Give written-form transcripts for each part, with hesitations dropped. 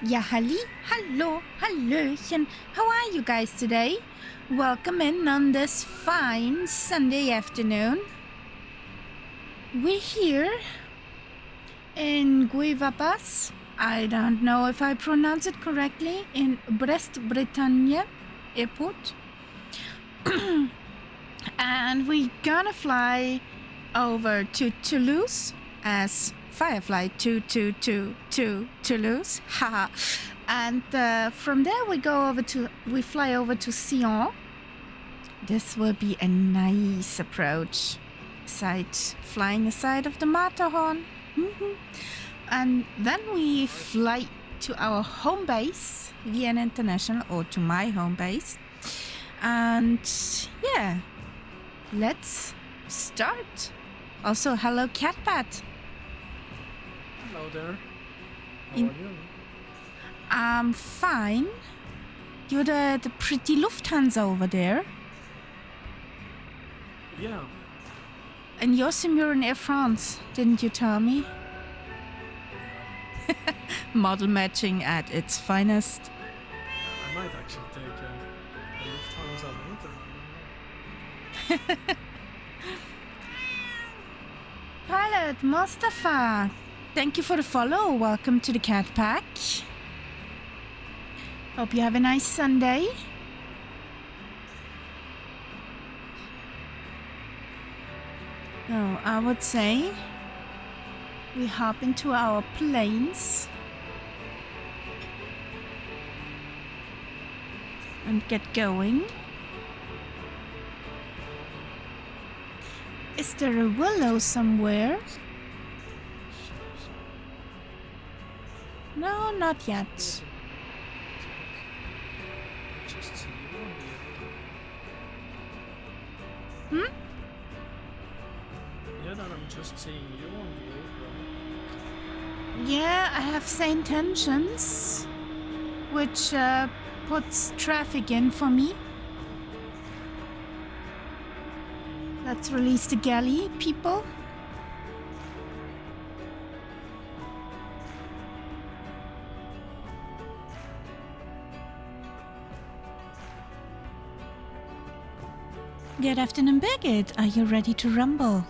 Ja, hallo, hallöchen. How are you guys today? Welcome in on this fine Sunday afternoon. We're here in Guipavas. I don't know if I pronounce it correctly, in Brest-Bretagne airport. And we're gonna fly over to Toulouse as Firefly 222 Toulouse. Haha. And from there we fly over to Sion. This will be a nice approach. Flying aside of the Matterhorn. And then we fly to our home base, Vienna International, or to my home base. And yeah, let's start. Also, hello, Catpat. Hello there. How are you? I'm fine. You're the pretty Lufthansa over there. Yeah. And you're Simuran Air France, didn't you tell me? Model matching at its finest. I might actually take a Lufthansa later. Pilot Mustafa, thank you for the follow. Welcome to the Cat Pack. Hope you have a nice Sunday. Oh, I would say we hop into our planes and get going. Is there a willow somewhere? No, not yet. Just see you on the Hmm? Yeah, then I'm just seeing you on the Yeah, I have SayIntentions, which puts traffic in for me. Let's release the galley, people. Good afternoon, Birgit. Are you ready to rumble?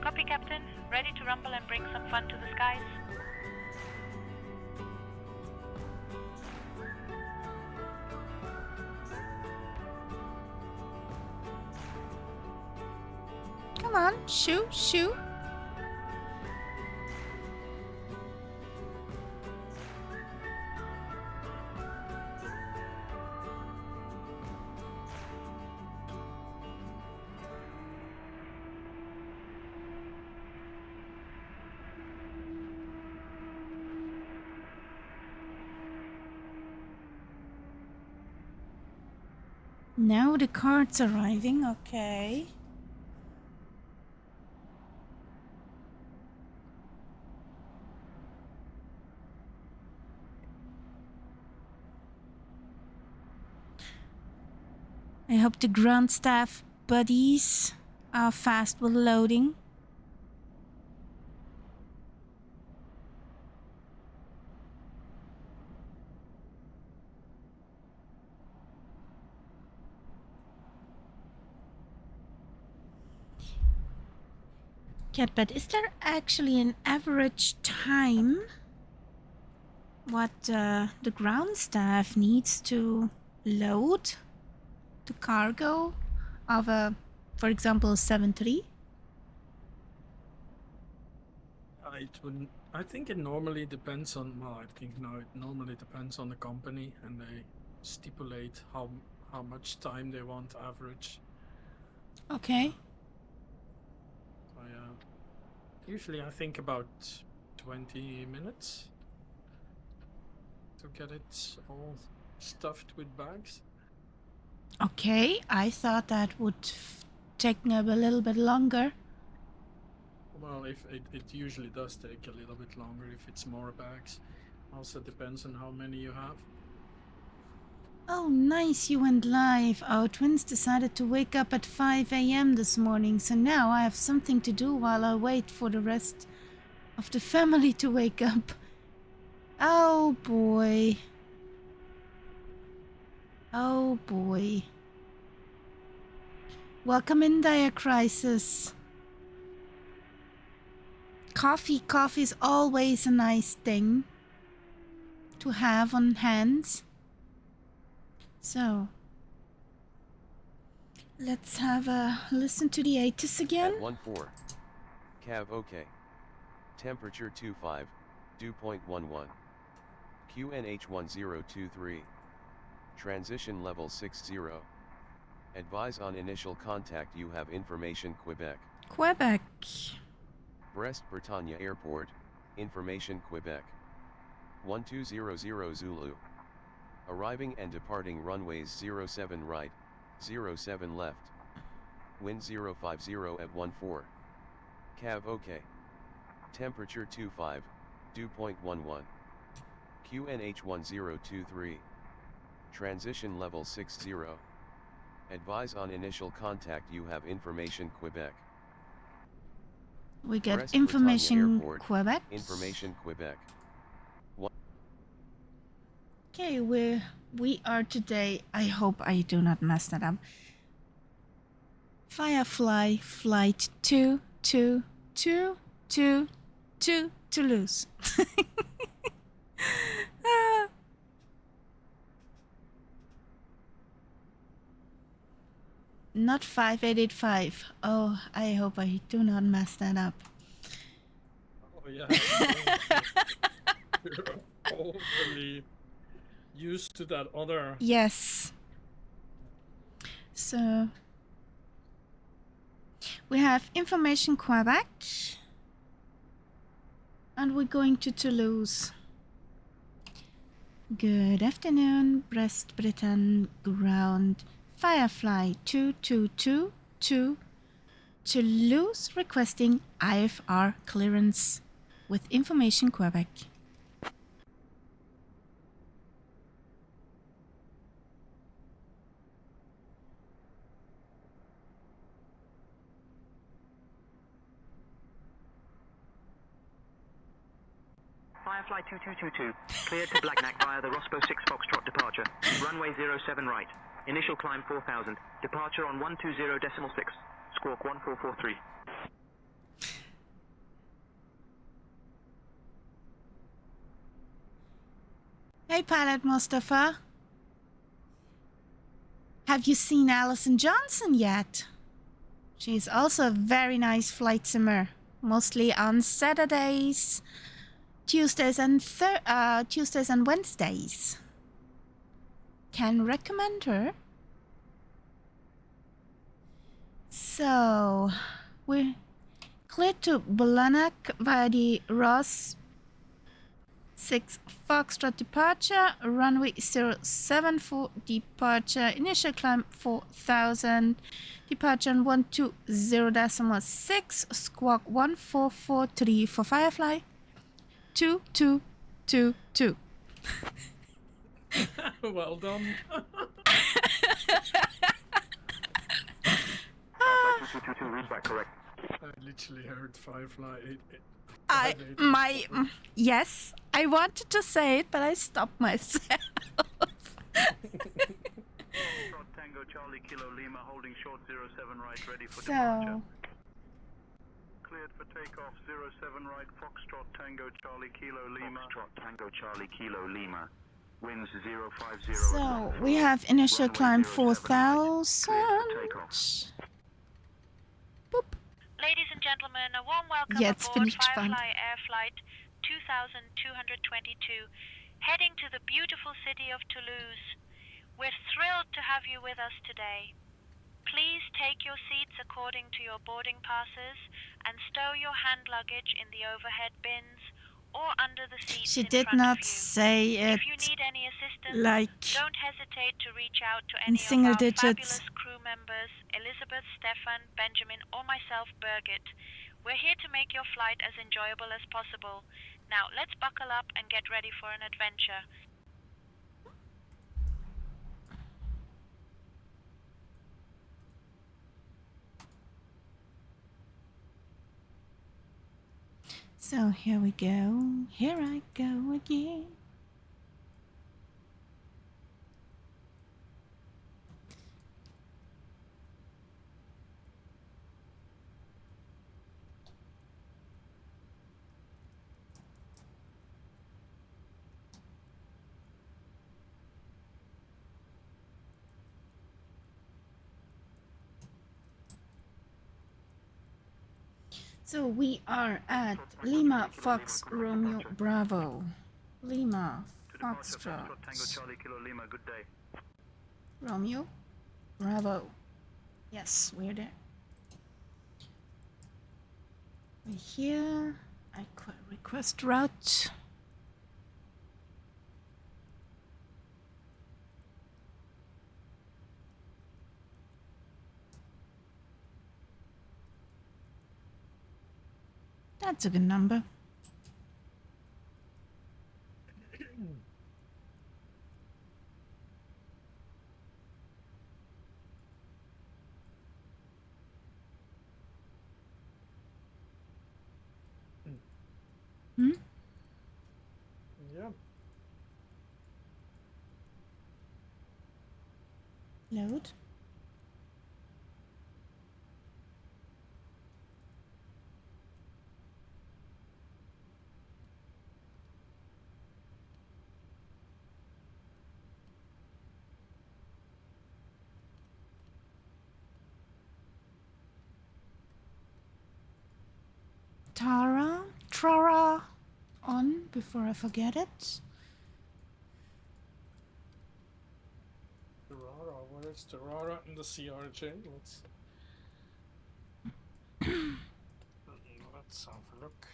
Copy, Captain. Ready to rumble and bring some fun to the skies? Come on, shoo, shoo. Now the cart's arriving, okay. I hope the ground staff buddies are fast with loading. Catbet, is there actually an average time what the ground staff needs to load the cargo of a, for example, 7-3? I think it normally depends on. Well, I think no, it normally depends on the company, and they stipulate how much time they want average. Okay. So usually I think about 20 minutes to get it all stuffed with bags. Okay, I thought that would take a little bit longer. Well, if it usually does take a little bit longer if it's more bags. Also depends on how many you have. Oh, nice, you went live. Our twins decided to wake up at 5 a.m. this morning, so now I have something to do while I wait for the rest of the family to wake up. Oh boy. Oh boy. Welcome in, Dire Crisis. Coffee is always a nice thing to have on hand. So, let's have a listen to the ATIS again. At 1-4. Cav OK. Temperature 25, dew point 11. QNH 1023. Transition level 60. Advise on initial contact. You have information Quebec. Quebec. Brest-Bretagne Airport, information Quebec. 1200 Zulu. Arriving and departing runways 07 right, 07 left. Wind 050 at 14. Cav OK. Temperature 25, dew point 11. QNH 1023. Transition level 60. Advise on initial contact. You have information Quebec. We get Brest-Bretagne information Airport, Quebec. Information Quebec. Okay, we are today, I hope I do not mess that up. Firefly flight 22222 Toulouse. Not 5885. Oh, I hope I do not mess that up. Oh yeah. You're overly used to that other. Yes. So we have information Quebec, and we're going to Toulouse. Good afternoon, Brest-Bretagne ground. Firefly 2222 Toulouse requesting IFR clearance with information Quebec. Firefly 2222, cleared to Blagnac via the Rospo 6 Foxtrot departure. Runway 07 right. Initial climb 4000. Departure on 120.6. Squawk 1443. Hey, Pilot Mustafa. Have you seen Alison Johnson yet? She's also a very nice flight simmer, mostly on Saturdays, Tuesdays and Wednesdays. Can recommend her. So, we're cleared to Blagnac via the Ross 6 Foxtrot departure, runway 074 departure, initial climb 4000, departure on 120.6, squawk 1443 for Firefly 2222. Well done. Read back correct. I literally heard Firefly 8. Yes, I wanted to say it, but I stopped myself. Tango Charlie Kilo Lima holding short 07 right ready for So, Cleared for takeoff 07 right Foxtrot Tango Charlie Kilo Lima. Foxtrot Tango Charlie Kilo Lima. Winds 050. so we have initial climb 4000. Boop. Ladies and gentlemen, a warm welcome Yeah, it's aboard finished fun. Firefly Air Flight 2222, heading to the beautiful city of Toulouse. We're thrilled to have you with us today. Please take your seats according to your boarding passes and stow your hand luggage in the overhead bins or under the seats She in did front not of you. say it If you need any assistance, like don't hesitate to reach out to in any of single our digits. fabulous crew members, Elizabeth, Stefan, Benjamin, or myself, Birgit. We're here to make your flight as enjoyable as possible. Now, let's buckle up and get ready for an adventure. So here we go. Here I go again. So we are at Lima Fox Romeo Bravo. Lima Foxtrot Charlie Kilo Lima, good day. Romeo Bravo. Yes, we're there. We're here. I request route. That's a good number. Hmm? Yeah. Load. Trara on before I forget it. Terrara, where is Terrara in the CRJ? Let's have a look.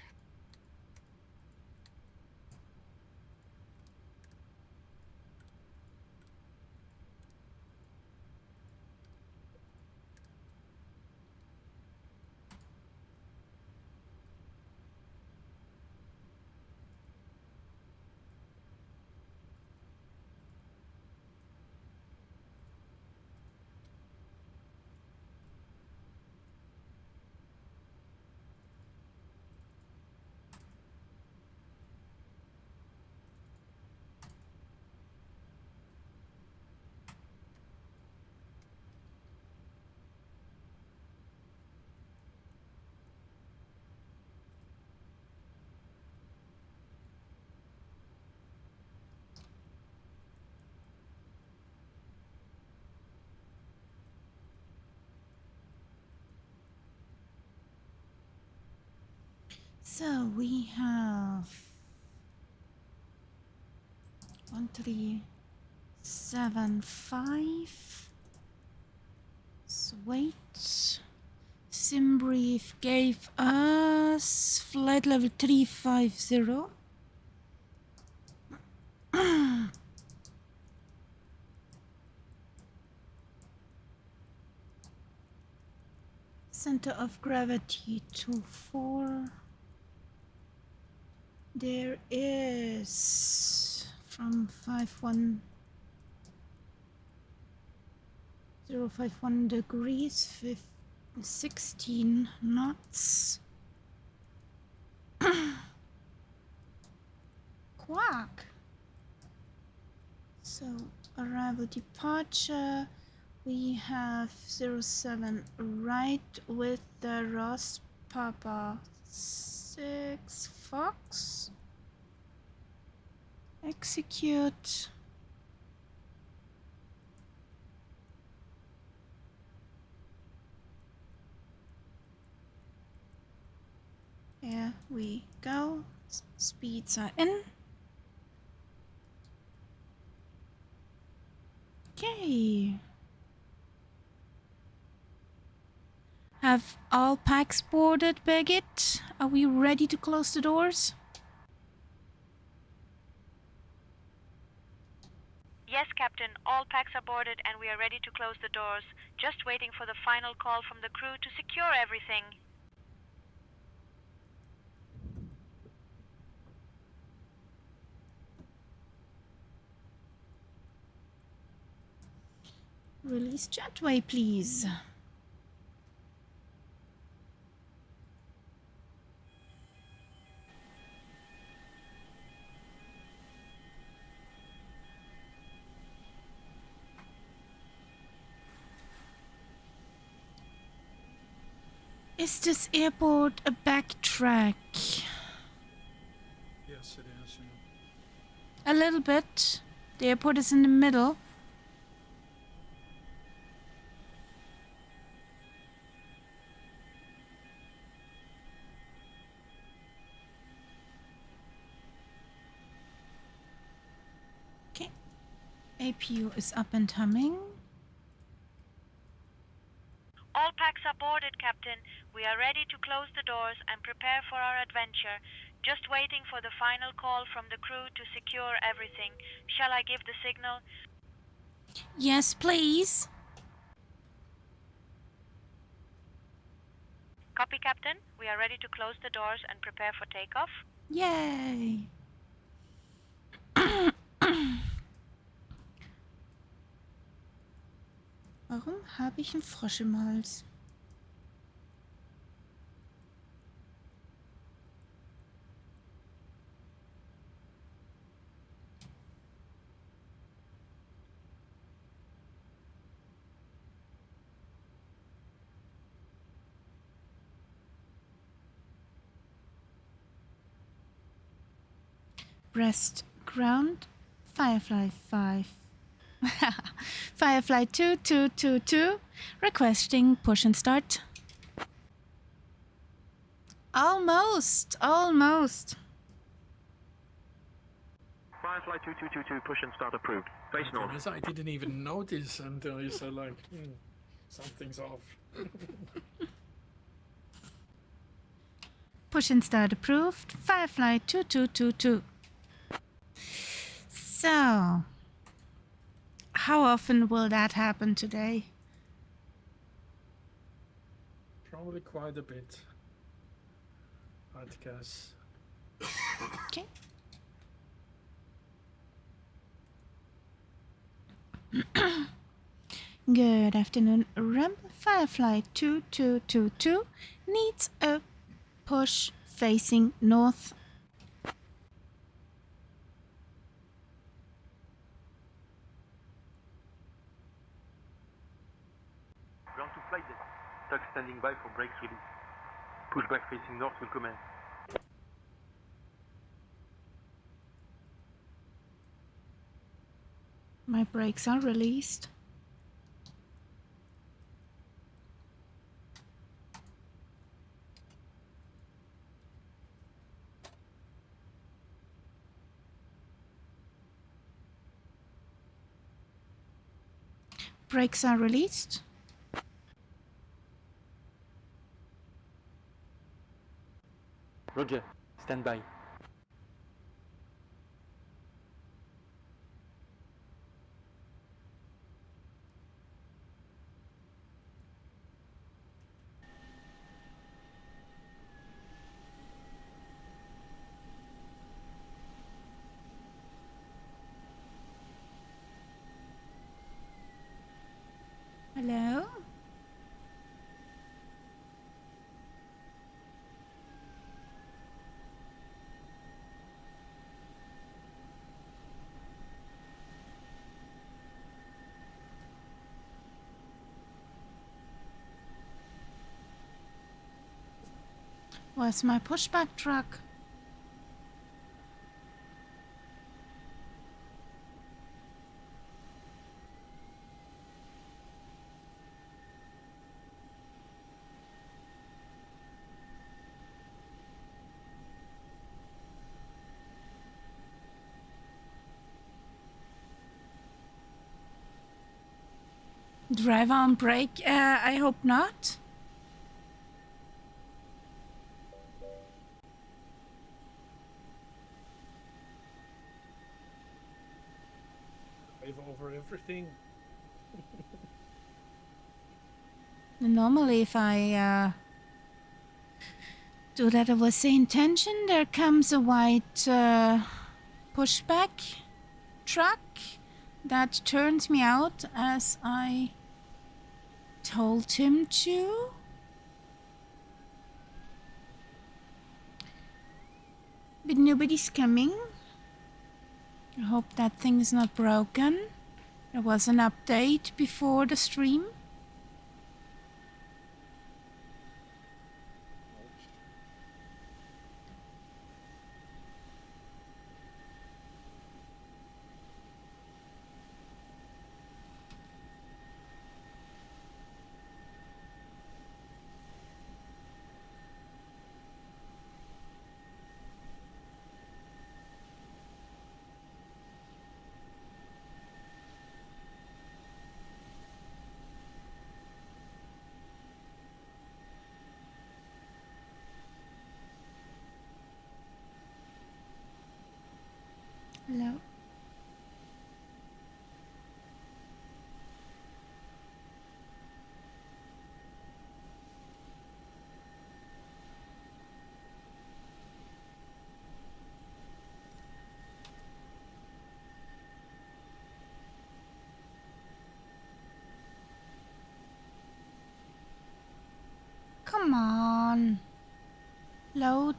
So we have 1375. Wait. Simbrief gave us flight level 350. Center of gravity 24. There is from 51051 degrees 16 knots. Quack. So arrival departure. We have 07 right with the Ross Papa 6 Fox. Execute. Here we go. Speeds are in. Okay. Have all packs boarded, Beggett? Are we ready to close the doors? Yes, Captain. All packs are boarded and we are ready to close the doors. Just waiting for the final call from the crew to secure everything. Release jetway, please. Is this airport a backtrack? Yes, it is. Yeah. A little bit. The airport is in the middle. Okay. APU is up and humming. All packs are boarded, Captain. We are ready to close the doors and prepare for our adventure. Just waiting for the final call from the crew to secure everything. Shall I give the signal? Yes, please. Copy, Captain. We are ready to close the doors and prepare for takeoff. Yay. Warum habe ich einen Frosch im Hals? Breast ground, Firefly 5. Firefly 2222, requesting push and start. Almost. Firefly 2222, push and start approved. Face north. Yes, I didn't even notice until you said like, something's off. Push and start approved. Firefly 2222. So, how often will that happen today? Probably quite a bit, I'd guess. Okay. Good afternoon, ramp. Firefly 2222 needs a push facing north. Ground to flight deck. Tug standing by for brakes release. Pushback facing north will commence. My brakes are released. Brakes are released. Roger, stand by. Hello? Where's my pushback truck? Driver on brake? I hope not. Wave over everything. Normally, if I do that with SayIntentions, there comes a white pushback truck that turns me out as I told him to. But nobody's coming. I hope that thing is not broken. There was an update before the stream. Low. Come on. Load.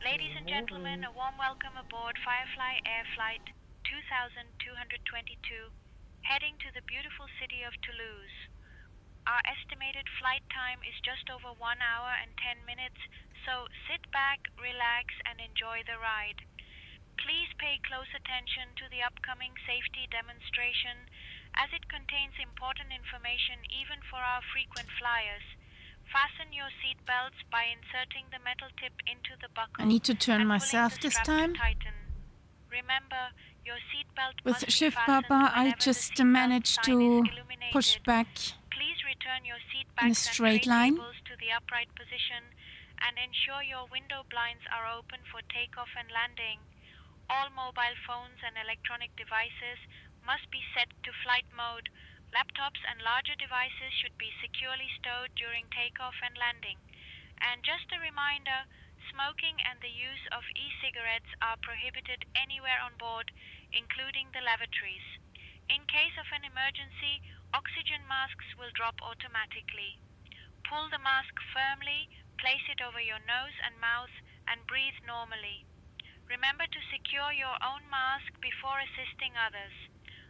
Ladies and gentlemen, a warm welcome aboard Firefly Air Flight 2222, heading to the beautiful city of Toulouse. Our estimated flight time is just over 1 hour and 10 minutes, so sit back, relax, and enjoy the ride. Please pay close attention to the upcoming safety demonstration, as it contains important information even for our frequent flyers. Fasten your seat belts by inserting the metal tip into the buckle. I need to turn and myself pulling the this strap time. To tighten. Remember, your seat belt With must be Shift fastened Papa, I whenever the just seatbelt managed sign to is illuminated. push back Please return your seat in a backs and straight tray line. tables to the upright position, and ensure your window blinds are open for takeoff and landing. All mobile phones and electronic devices must be set to flight mode. Laptops and larger devices should be securely stowed during takeoff and landing. And just a reminder, smoking and the use of e-cigarettes are prohibited anywhere on board, including the lavatories. In case of an emergency, oxygen masks will drop automatically. Pull the mask firmly, place it over your nose and mouth, and breathe normally. Remember to secure your own mask before assisting others.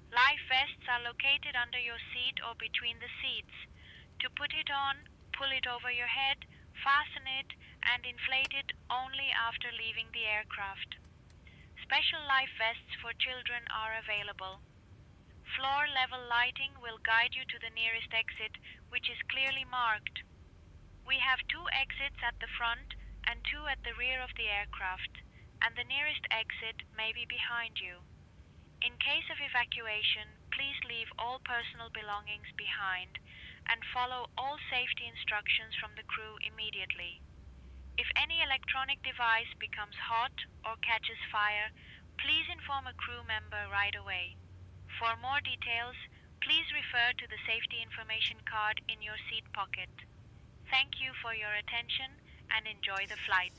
Life vests are located under your seat or between the seats. To put it on, pull it over your head, fasten it, and inflate it only after leaving the aircraft. Special life vests for children are available. Floor level lighting will guide you to the nearest exit, which is clearly marked. We have 2 exits at the front and 2 at the rear of the aircraft, and the nearest exit may be behind you. In case of evacuation, please leave all personal belongings behind and follow all safety instructions from the crew immediately. If any electronic device becomes hot or catches fire, please inform a crew member right away. For more details, please refer to the safety information card in your seat pocket. Thank you for your attention and enjoy the flight.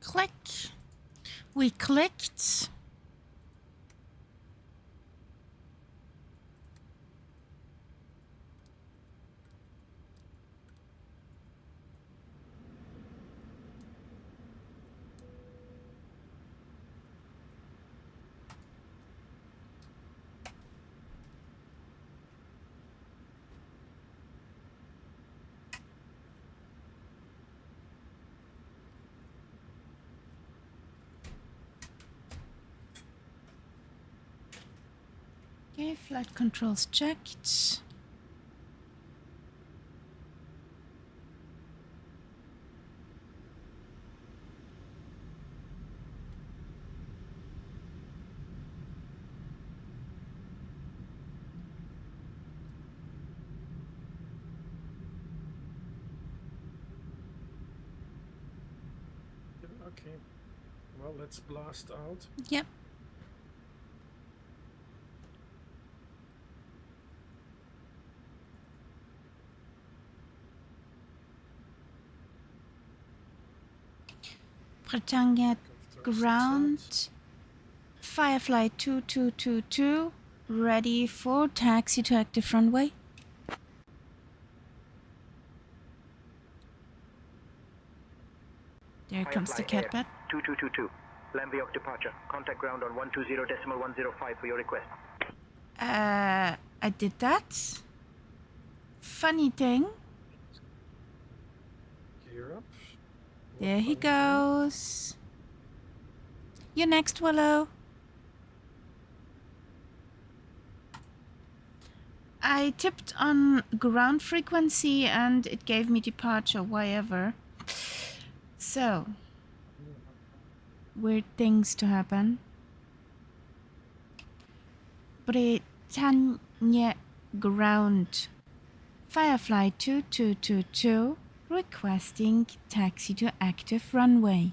Click. We clicked. Okay, flight controls checked. Okay. Well, let's blast out. Yep. Britannia ground. Firefly 2222. Ready for taxi to active runway. There comes the catbird. 2222. LFBO departure. Contact ground on 120.105 for your request. I did that. Funny thing. Gear up. There he goes. You next, Willow. I tipped on ground frequency and it gave me departure, whatever. So, weird things to happen. Britannia ground. Firefly 2222 requesting taxi to active runway.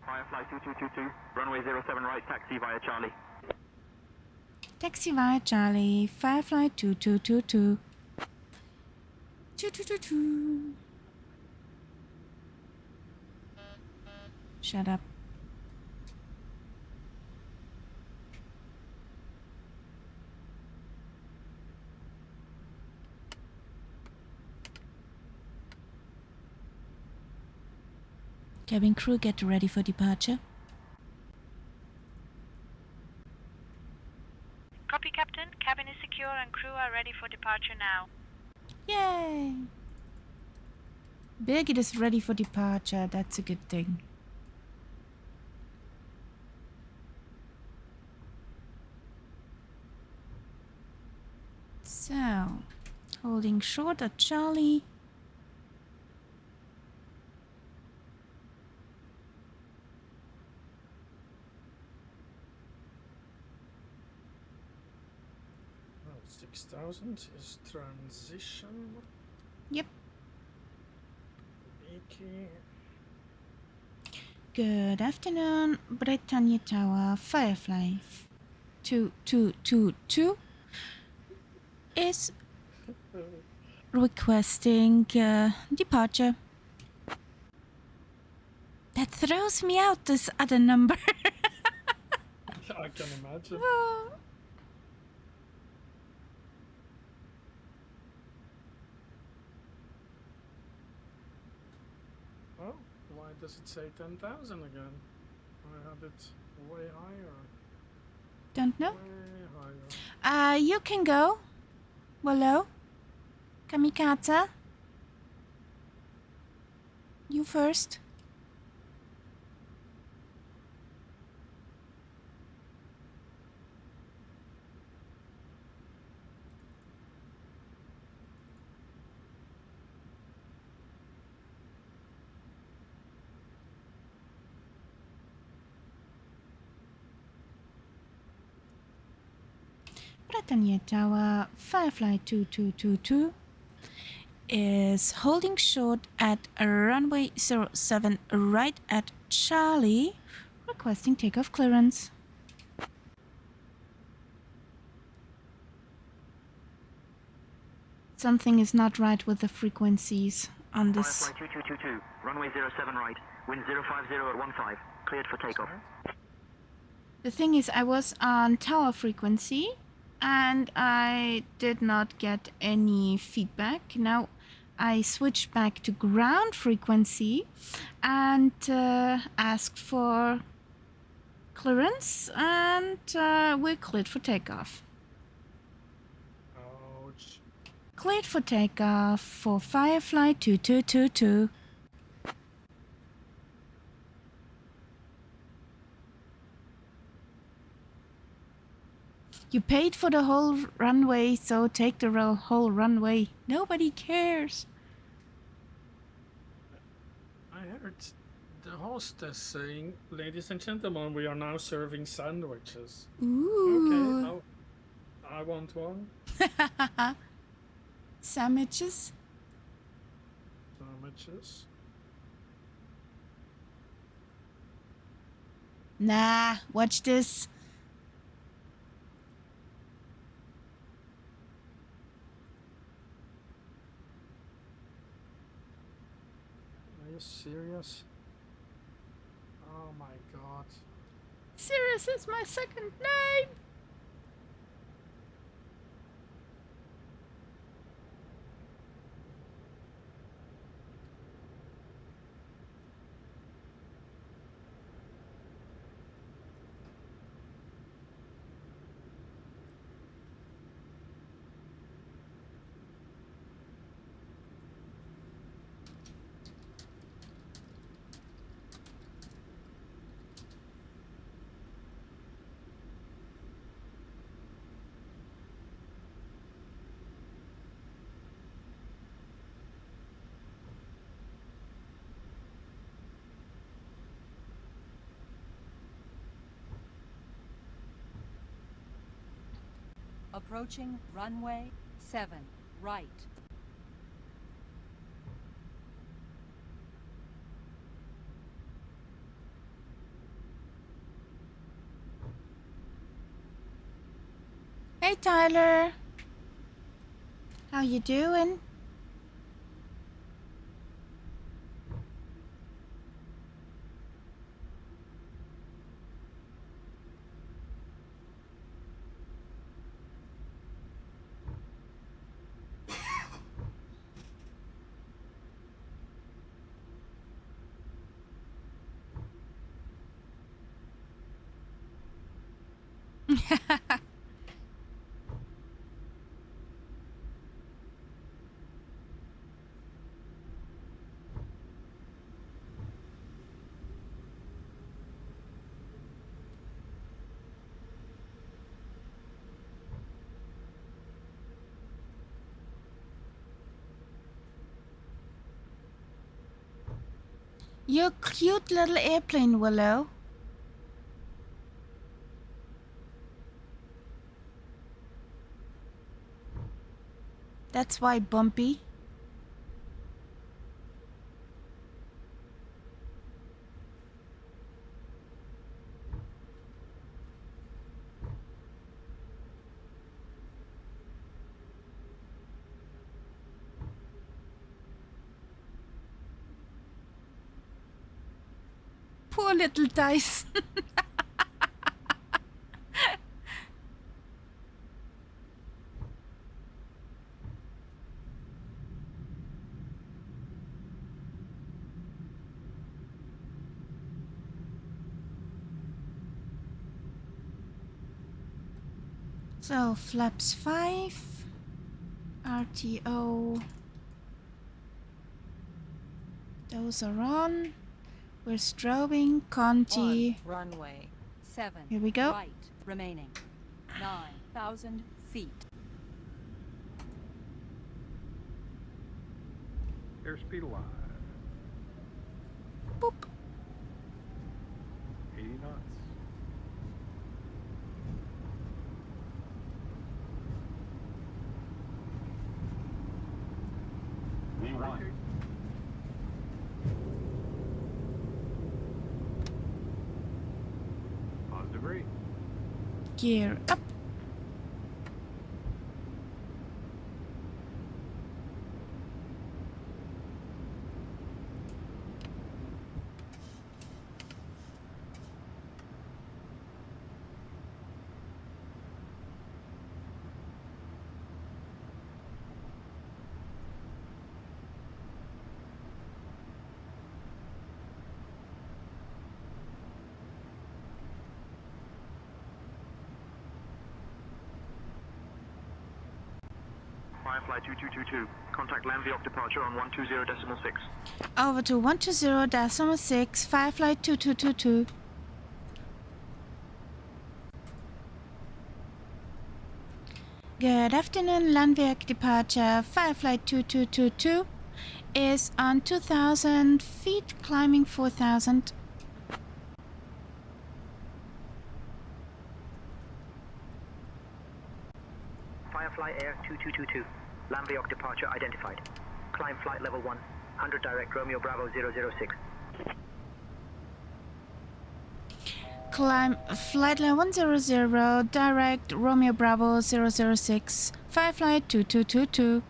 Firefly 2222. Runway 07 right. Taxi via Charlie. Taxi via Charlie. Firefly 2222. 2222. Shut up. Cabin crew, get ready for departure. Copy, Captain. Cabin is secure and crew are ready for departure now. Yay! Birgit is ready for departure. That's a good thing. So, holding short at Charlie. Well, 6,000 is transition. Yep. Beaky. Good afternoon, Britannia Tower. Firefly 2222 is requesting departure. That throws me out, this other number. I can imagine. Oh, why does it say 10,000 again? I had it way higher. Don't know. Way higher. You can go. Willow. Kamikaze. You first. Britannia Tower, Firefly 2222 is holding short at runway 07 right at Charlie, requesting takeoff clearance. Something is not right with the frequencies on this. Firefly 2222. Runway 07 right. Wind 050 at 15. Cleared for takeoff. The thing is, I was on tower frequency and I did not get any feedback. Now I switched back to ground frequency and asked for clearance, and we're cleared for takeoff. Ouch. Cleared for takeoff for Firefly 2222. You paid for the whole runway, so take the whole runway. Nobody cares. I heard the hostess saying, "Ladies and gentlemen, we are now serving sandwiches." Ooh. Okay, I want one. Sandwiches? Sandwiches. Nah, watch this. Are you serious? Oh my god. Sirius is my second name. Approaching runway 7, right. Hey Tyler. How you doing? You cute little airplane, Willow. That's why bumpy. Poor little dice. So flaps 5, RTO. Those are on. We're strobing, Conti. On runway 7, Here we go. right, remaining 9,000 feet. Airspeed alive. Boop. 80 knots. V1. Positive rate. Gear up. Firefly 2222. Contact Landviok departure on 120.6. Over to 120.6, Firefly 2222. Good afternoon, Landwehr departure, Firefly 2222 is on 2,000 feet, climbing 4,000. Firefly Air 2222. Lambioc departure identified. Climb flight level 1, 100 direct Romeo Bravo 006. Climb flight line 100, direct Romeo Bravo 006, Firefly 2222.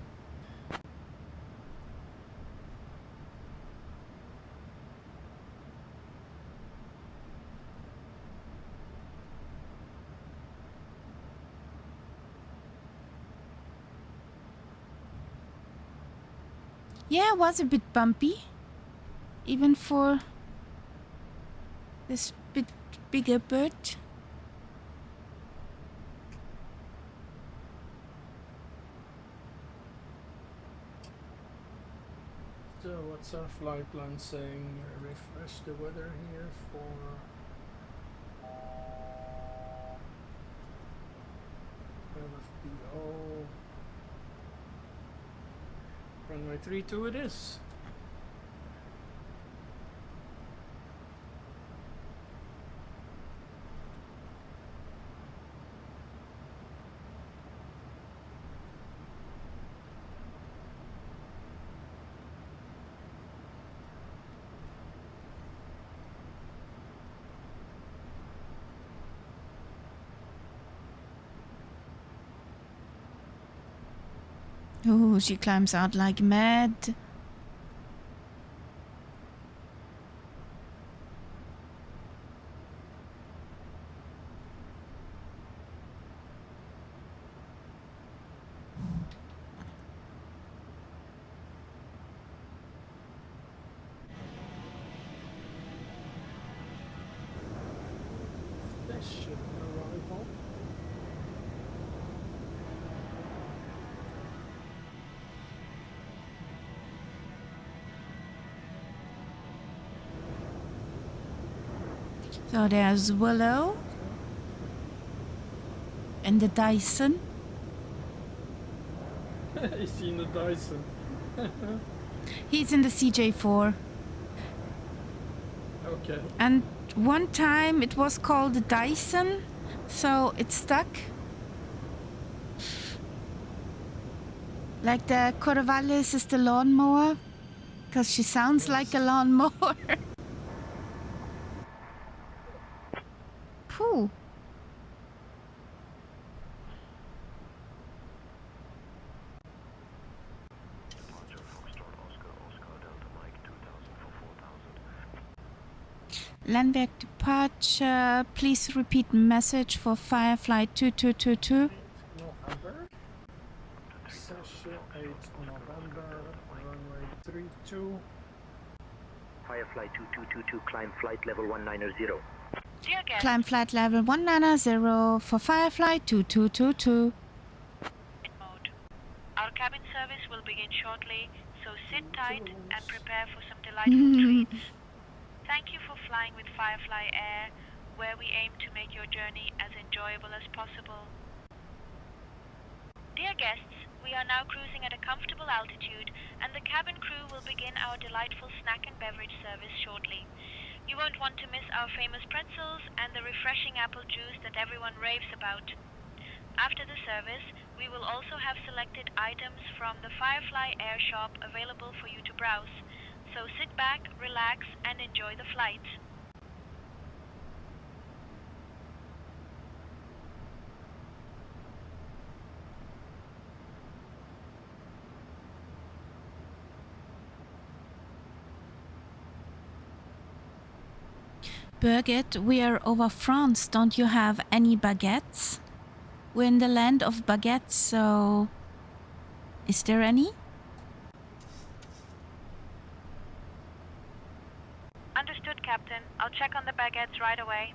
Yeah, it was a bit bumpy, even for this bit bigger bird. So what's our flight plan saying? Refresh the weather here for LFBO. Runway 32 it is. Oh, she climbs out like mad. Station arrival. So there's Willow and the Dyson. He's seen the Dyson. He's in the CJ4. Okay. And one time it was called the Dyson, so it's stuck. Like the Corvallis is the lawnmower, because she sounds like a lawnmower. Phew. Landberg departure. Please repeat message for Firefly 2222. November. Session 8 November. Runway 32. Firefly 2222, climb flight level 190. Dear guests, Climb flight level 190 for Firefly 2222. in mode. Our cabin service will begin shortly, so sit tight and prepare for some delightful treats. Thank you for flying with Firefly Air, where we aim to make your journey as enjoyable as possible. Dear guests, we are now cruising at a comfortable altitude, and the cabin crew will begin our delightful snack and beverage service shortly. You won't want to miss our famous pretzels and the refreshing apple juice that everyone raves about. After the service, we will also have selected items from the Firefly Air shop available for you to browse. So sit back, relax, and enjoy the flight. Birgit, we are over France. Don't you have any baguettes? We're in the land of baguettes, so is there any? Understood, Captain. I'll check on the baguettes right away.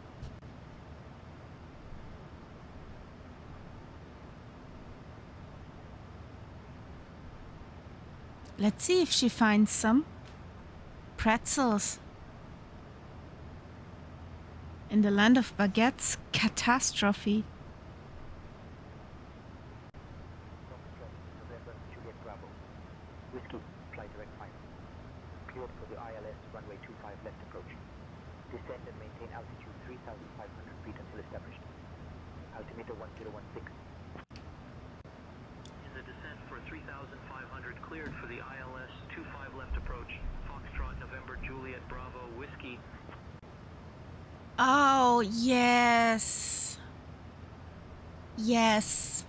Let's see if she finds some pretzels. In the land of baguettes, catastrophe. November, Juliet Bravo. Whiskey, flight direct final. Cleared for the ILS runway 25 left approach. Descend and maintain altitude 3,500 feet until established. Altimeter 1016. In the descent for 3,000 ILS 25 left approach. Foxtrot November Juliet Bravo Whiskey. Oh, yes. Yes.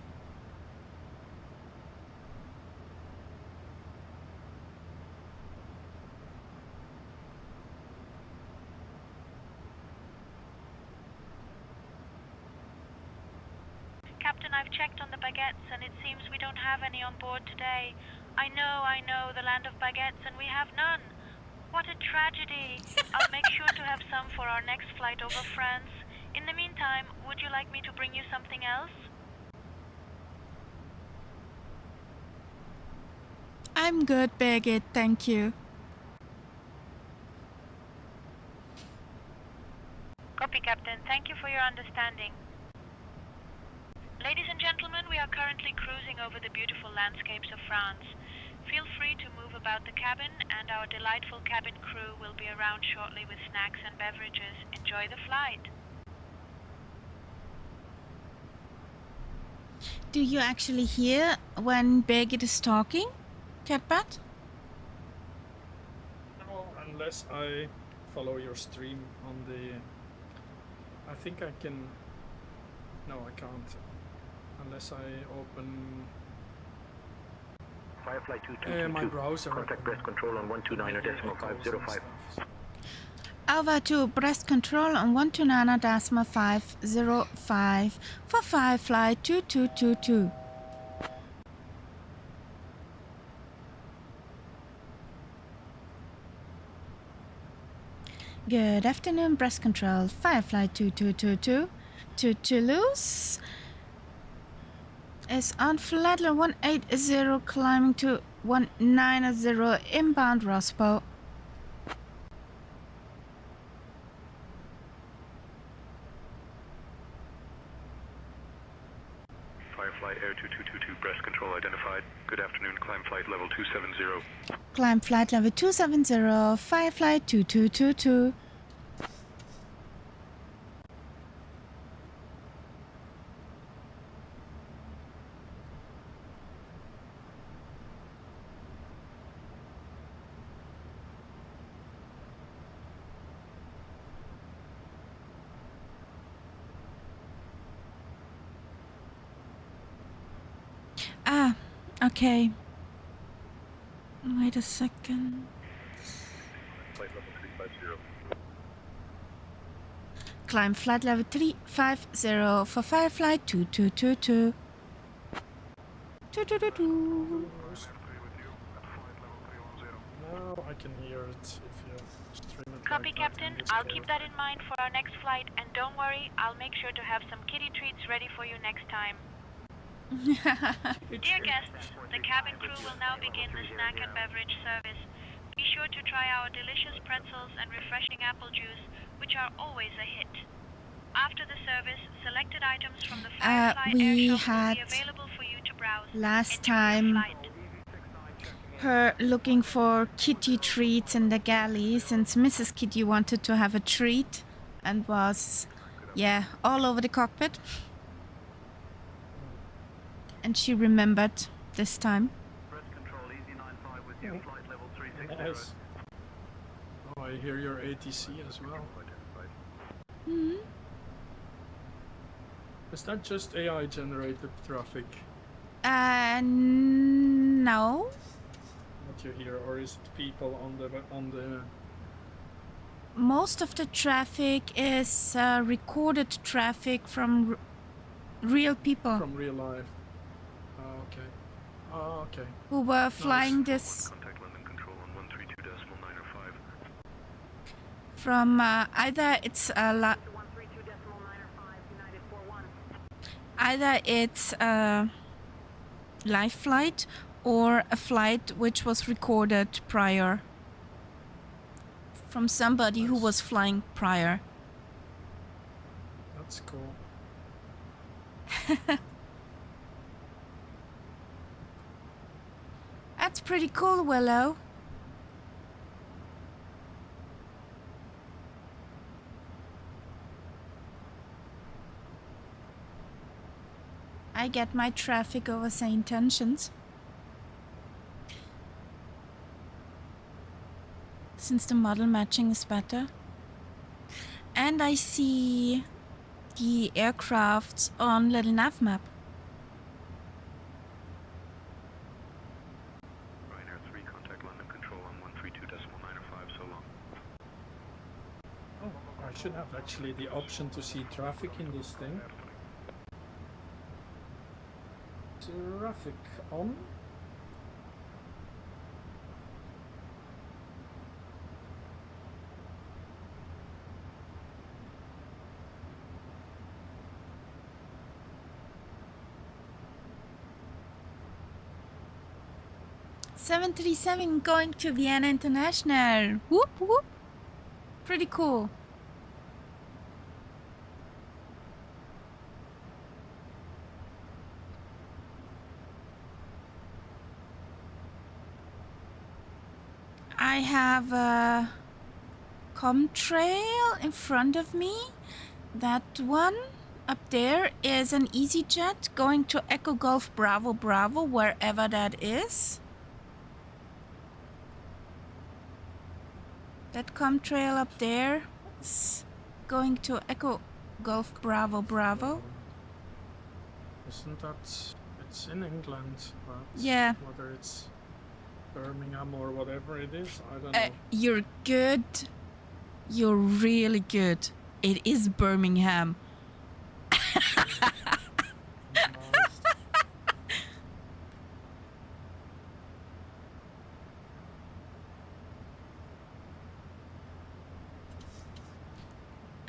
Captain, I've checked on the baguettes and it seems we don't have any on board today. I know, the land of baguettes, and we have none. What a tragedy. I'll make sure to have some for our next flight over France. In the meantime, would you like me to bring you something else? I'm good, Birgit, thank you. Copy, Captain. Thank you for your understanding. Ladies and gentlemen, we are currently cruising over the beautiful landscapes of France. Feel free to move about the cabin, and our delightful cabin crew will be around shortly with snacks and beverages. Enjoy the flight. Do you actually hear when Birgit is talking, Catbat? No, unless I follow your stream on the... I think I can... No, I can't. Unless I open... Firefly 2222. my browser. Contact breast control on 129.505. Alpha 2, breast control on 129.505 for Firefly 2222. Good afternoon, breast control, Firefly 2222 to Toulouse. Is on flight level 180, climbing to 190, inbound Rospo. Firefly Air 2222, breast control identified. Good afternoon, climb flight level 270. Climb flight level 270, Firefly 2222. Ah, okay. Wait a second. Flight level 350. Climb flight level 350 for Firefly 2222. 2222. Now I can hear it if you stream it. Copy, like that in Captain. I'll Discord. keep that in mind for our next flight, and don't worry, I'll make sure to have some kitty treats ready for you next time. Dear guests, the cabin crew will now begin the snack and beverage service. Be sure to try our delicious pretzels and refreshing apple juice, which are always a hit. After the service, selected items from the Firefly we air shop will had be available for you to browse. last Enjoy your time flight. her looking for kitty treats in the galley, since Mrs. Kitty wanted to have a treat and was, yeah, all over the cockpit. And she remembered this time. Breast control easy 95 with you. Flight level 360. Nice. Oh, I hear your ATC as well. Hmm. Is that just AI generated traffic No. that you hear, or is it people on the Most of the traffic is recorded traffic from real people from real life? Oh, okay. Oh, okay. who were flying this Contact London control on 132.905. from either it's a live flight or a flight which was recorded prior from somebody who was flying prior. That's cool. That's pretty cool, Willow. I get my traffic over SayIntentions. since the model matching is better. And I see the aircrafts on little nav map. Ryanair 3, contact London Control on 132.905, so long. Oh, I should have actually the option to see traffic in this thing. Traffic on. .737 going to Vienna International. Whoop whoop. Pretty cool. I have a Comtrail in front of me. That one up there is an EasyJet going to Echo Golf Bravo Bravo, wherever that is. That Comtrail up there is going to Echo Golf Bravo Bravo. Isn't that... It's in England, but Yeah. whether it's Birmingham or whatever it is, I don't know. You're good. You're really good. It is Birmingham. Nice.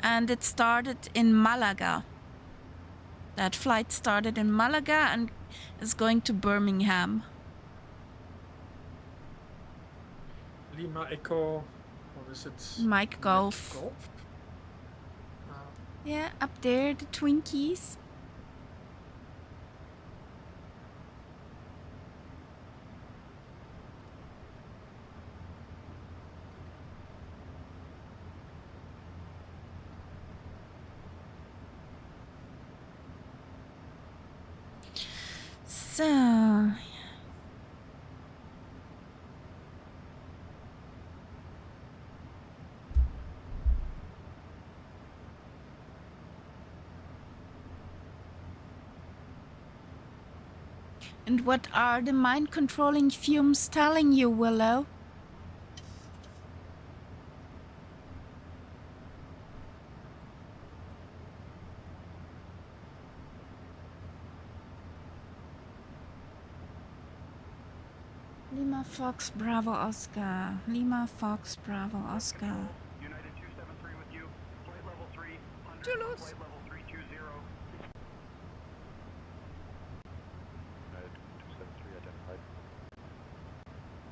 And it started in Malaga. That flight started in Malaga and is going to Birmingham. Lima Echo, what is it? Mike Golf. Golf? Yeah, up there, the Twinkies. So... And what are the mind-controlling fumes telling you, Willow? Lima Fox Bravo Oscar. Lima Fox Bravo Oscar. United 273 with you. Flight level 300. Toulouse. Flight level 320. United 273 identified.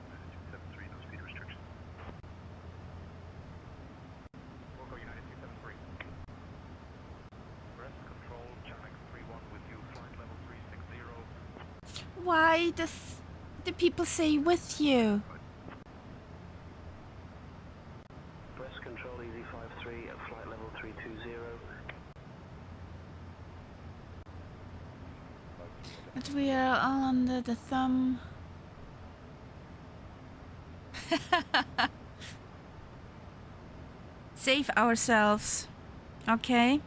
United 273, no speed restrictions. Wilco, United 273. Breast control, Channel 31 with you. Flight level 360. Why does the people say with you? Breast control easy 53 at flight level 320. But we are all under the thumb. Save ourselves. Okay.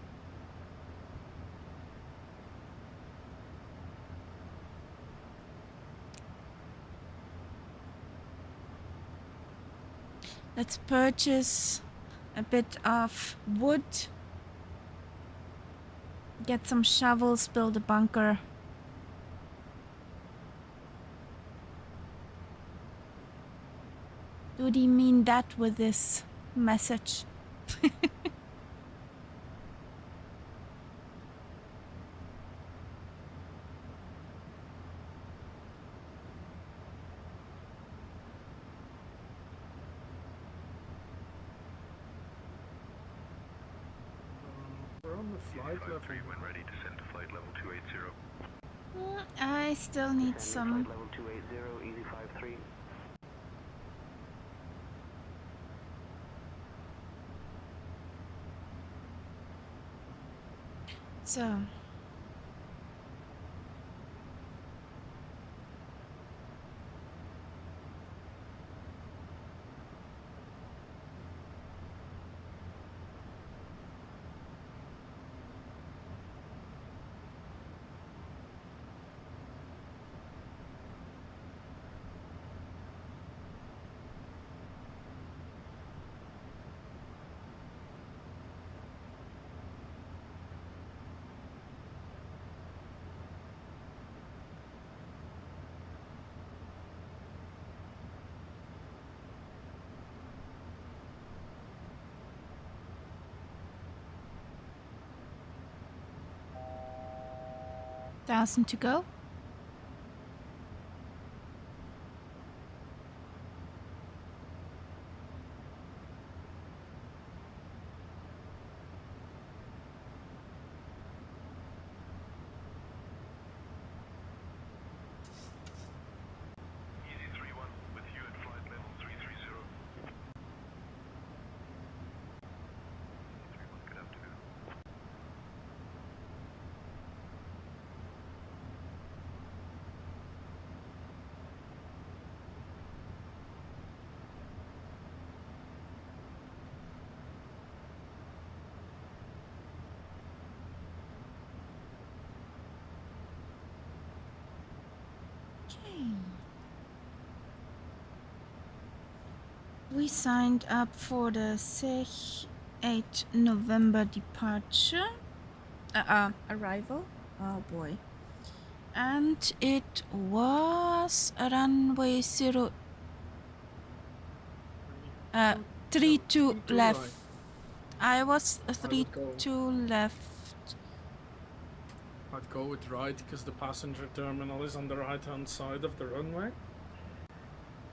Let's purchase a bit of wood. Get some shovels, build a bunker. Do they mean that with this message? We're on the flight level. 3 when ready, descend to flight level 280. I still need some. Flight level 280, easy 53. So. 1,000 to go. Easy 31 with you at flight level 330. Easy 31, good afternoon. Okay. We signed up for the 8 November departure, arrival. Oh boy. And it was runway 32 left. Right. I was I 32 left. I'd go with right because the passenger terminal is on the right hand side of the runway.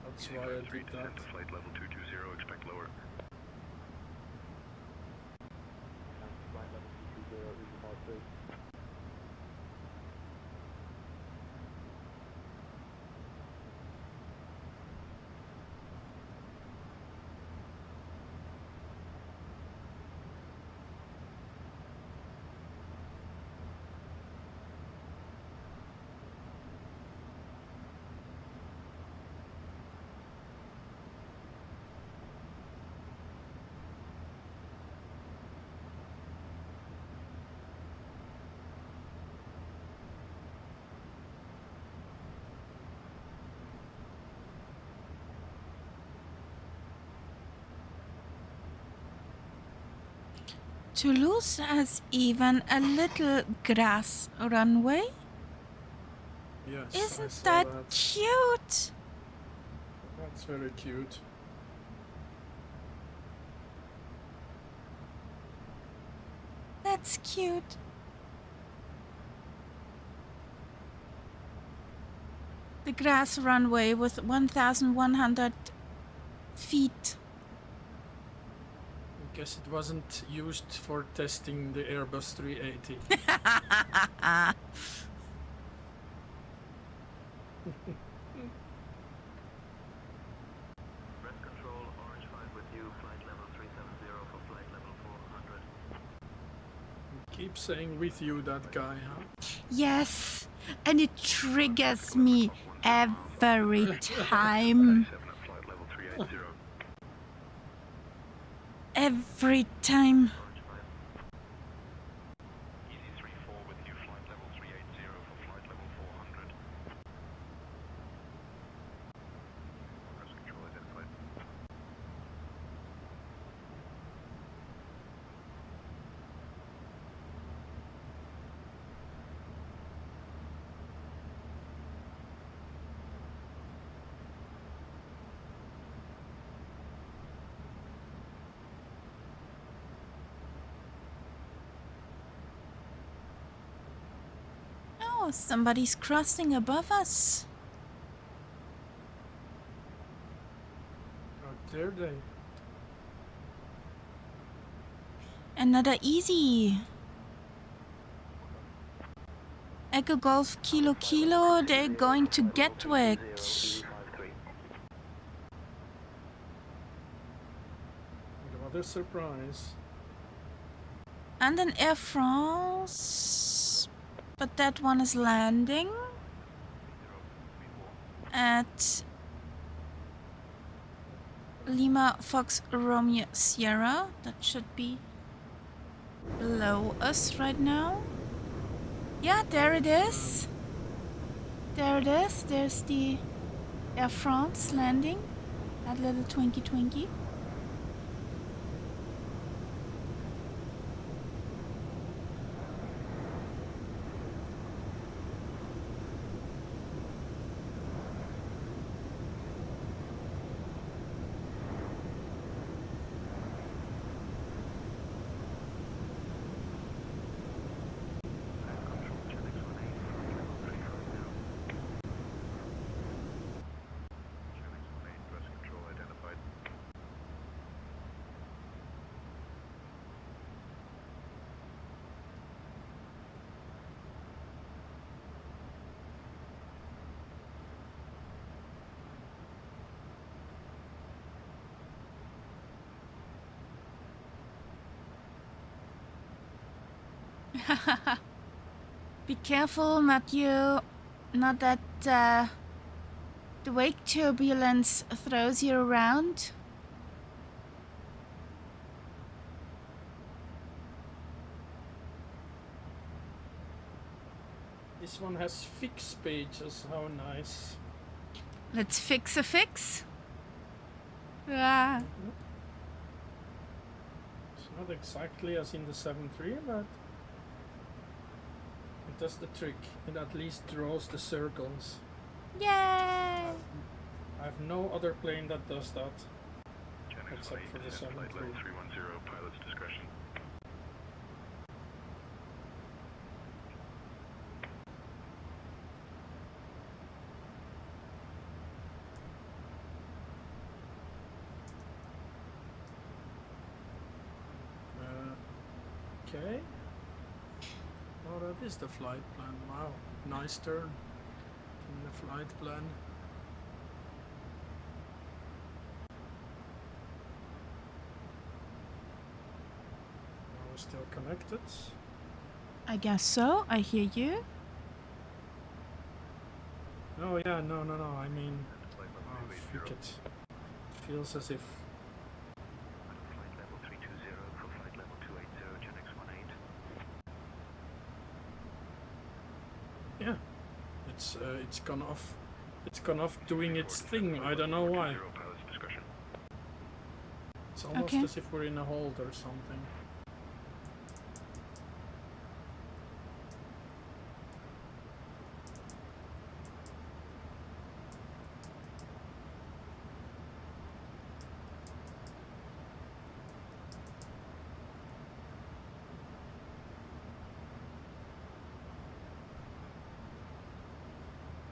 That's why I did that. Descend to flight level 220, expect lower. Toulouse has even a little grass runway. Yes, I Isn't saw that that. cute? That's very cute. That's cute. The grass runway with 1,100 feet. I guess it wasn't used for testing the Airbus 380. Breast control, Orange 5 with you, flight level 370 for flight level 400. Keep saying with you, that guy, huh? Yes, and it triggers me every time. 7 at flight level 380. Every time. Orange 5. Easy 34 with you, flight level 380 for flight level 400. Breast control identified. Oh, somebody's crossing above us. How dare they? Another easy. Echo Golf Kilo Kilo, they're going to Gatwick. What a surprise. And an Air France, but that one is landing at Lima Fox Romeo Sierra. That should be below us right now. Yeah, there it is. There it is. There's the Air France landing. That little Twinkie Twinkie. Be careful, not that the wake turbulence throws you around. This one has fix pages, how nice. Let's fix a fix. Ah. It's not exactly as in the 7.3, but it does the trick. It at least draws the circles. Yay! I have no other plane that does that. Except for the 7.3. Flight level 310, pilot's discretion. Okay. Oh, that is the flight plan. Wow, nice turn in the flight plan. Are we still connected? I guess so. I hear you. Oh yeah, no. I mean, Flight level oh, 280. freak it. It feels as if. Flight level 320 for flight level 280, Genex 18. Yeah, it's gone off. It's gone off doing its thing. I don't know why. Pilot's discretion. It's almost Okay. as if we're in a hold or something.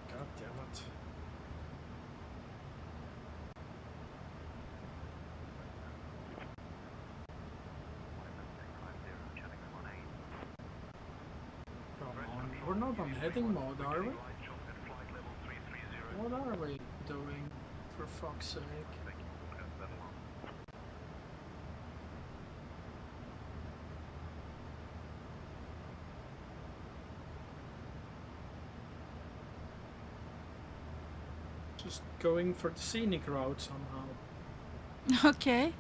God damn it. Come on, we're not on heading mode, are we? What are we doing, for fuck's sake? Just going for the scenic route somehow. Okay.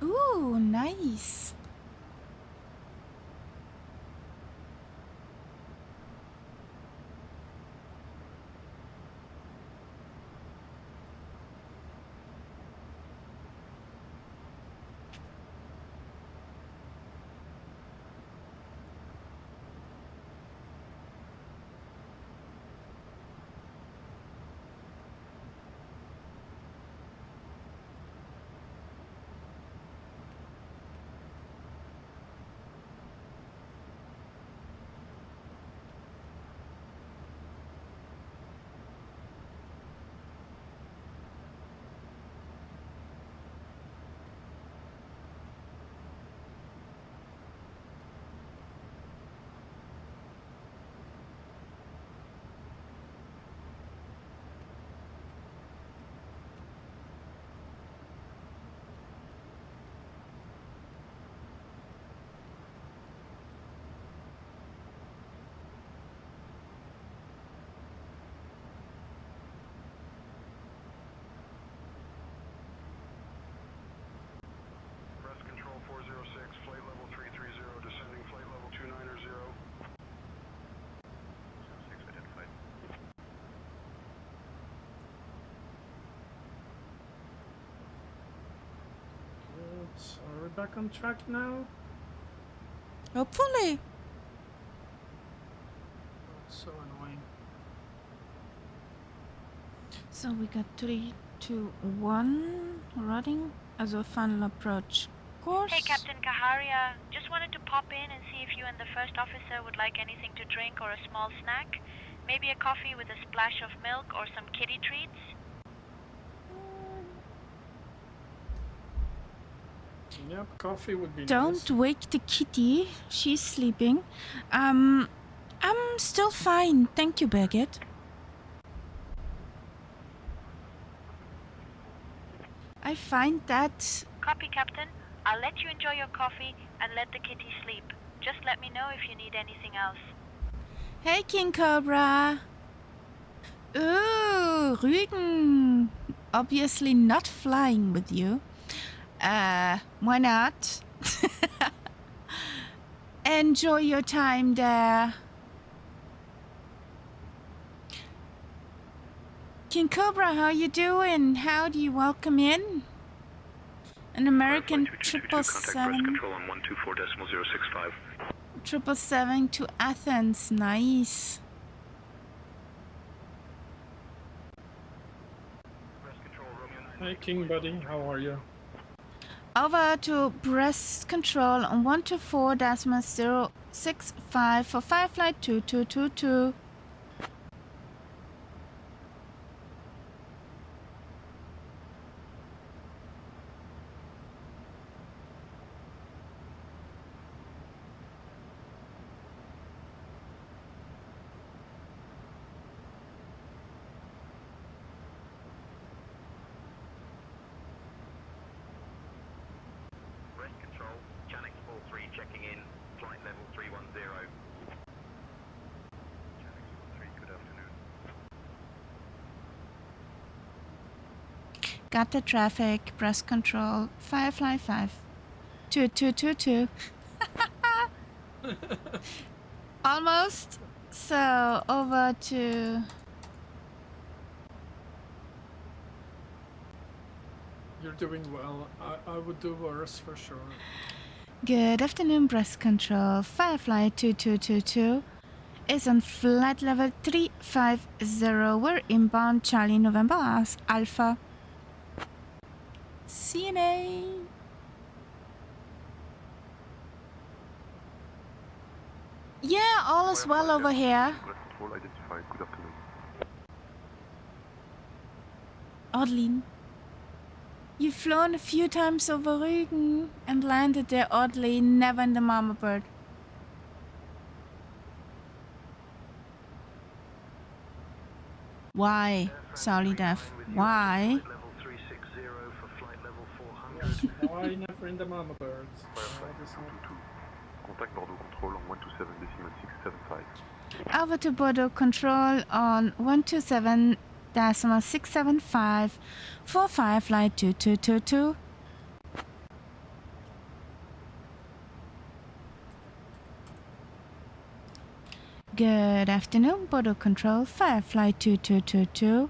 Ooh, nice. Press control 406, flight level 330, descending flight level 290. 06 identified. Good. Are we back on track now? Hopefully. So we got 3, 2, 1 running as a final approach course. Hey, Captain Kaharia. Just wanted to pop in and see if you and the first officer would like anything to drink or a small snack. Maybe a coffee with a splash of milk or some kiddie treats. Yep, coffee would be Don't nice. wake the kitty. She's sleeping. I'm still fine. Thank you, Birgit. I find that... Copy, Captain. I'll let you enjoy your coffee and let the kitty sleep. Just let me know if you need anything else. Hey, King Cobra. Ooh, Rügen. Obviously not flying with you. Why not? Enjoy your time there. King Cobra, how you doing? How do you welcome in? An American 777. Control on 124.065. 777 to Athens. Nice. Hey, King Buddy, how are you? Over to breast control on 124.065 for Firefly 2222. Checking in, flight level 310. Good afternoon. Got the traffic, breast control, Firefly 5. 2222. Almost. So over to... You're doing well. I would do worse for sure. Good afternoon, breast control. Firefly 2222 is on flight level 350. We're inbound Charlie November as Alpha. CNA. Yeah, all is well over here. Control identified. Good afternoon. Oddly. You've flown a few times over Rügen and landed there oddly, never in the Mama Bird. Why, Solly Def? Why? Level 360 for flight level 400. Yes, why never in the Mama Birds? Contact Bordeaux Control on 127.675. Over to Bordeaux Control on 127.675 for Firefly 2222. Good afternoon, Bordeaux Control. Firefly 2222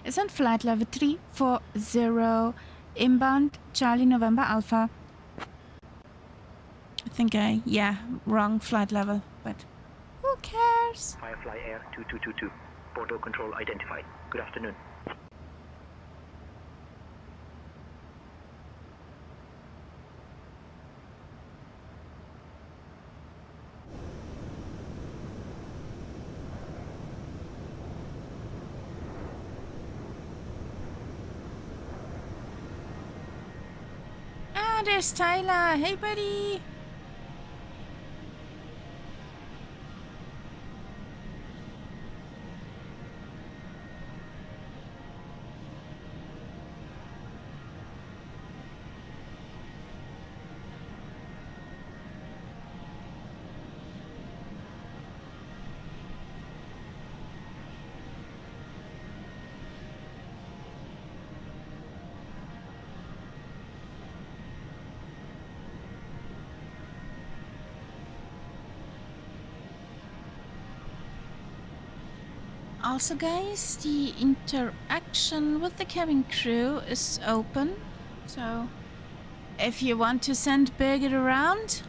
is on flight level 340, inbound Charlie November Alpha. I think wrong flight level, but who cares? Firefly Air 2222. Bordeaux Control identified. Good afternoon. Ah, there's Tyler. Hey, buddy. Also, guys, the interaction with the cabin crew is open, so if you want to send Birgit around,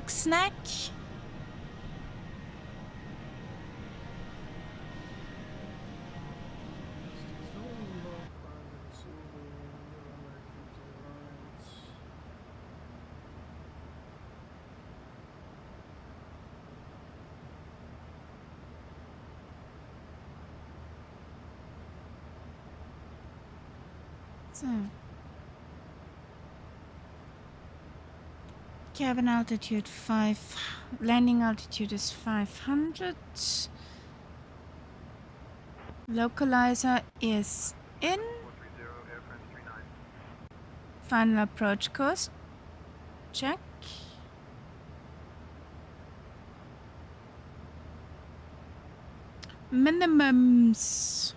!snack. So, cabin altitude 5, landing altitude is 500. Localizer is in. Final approach course. Check. Minimums.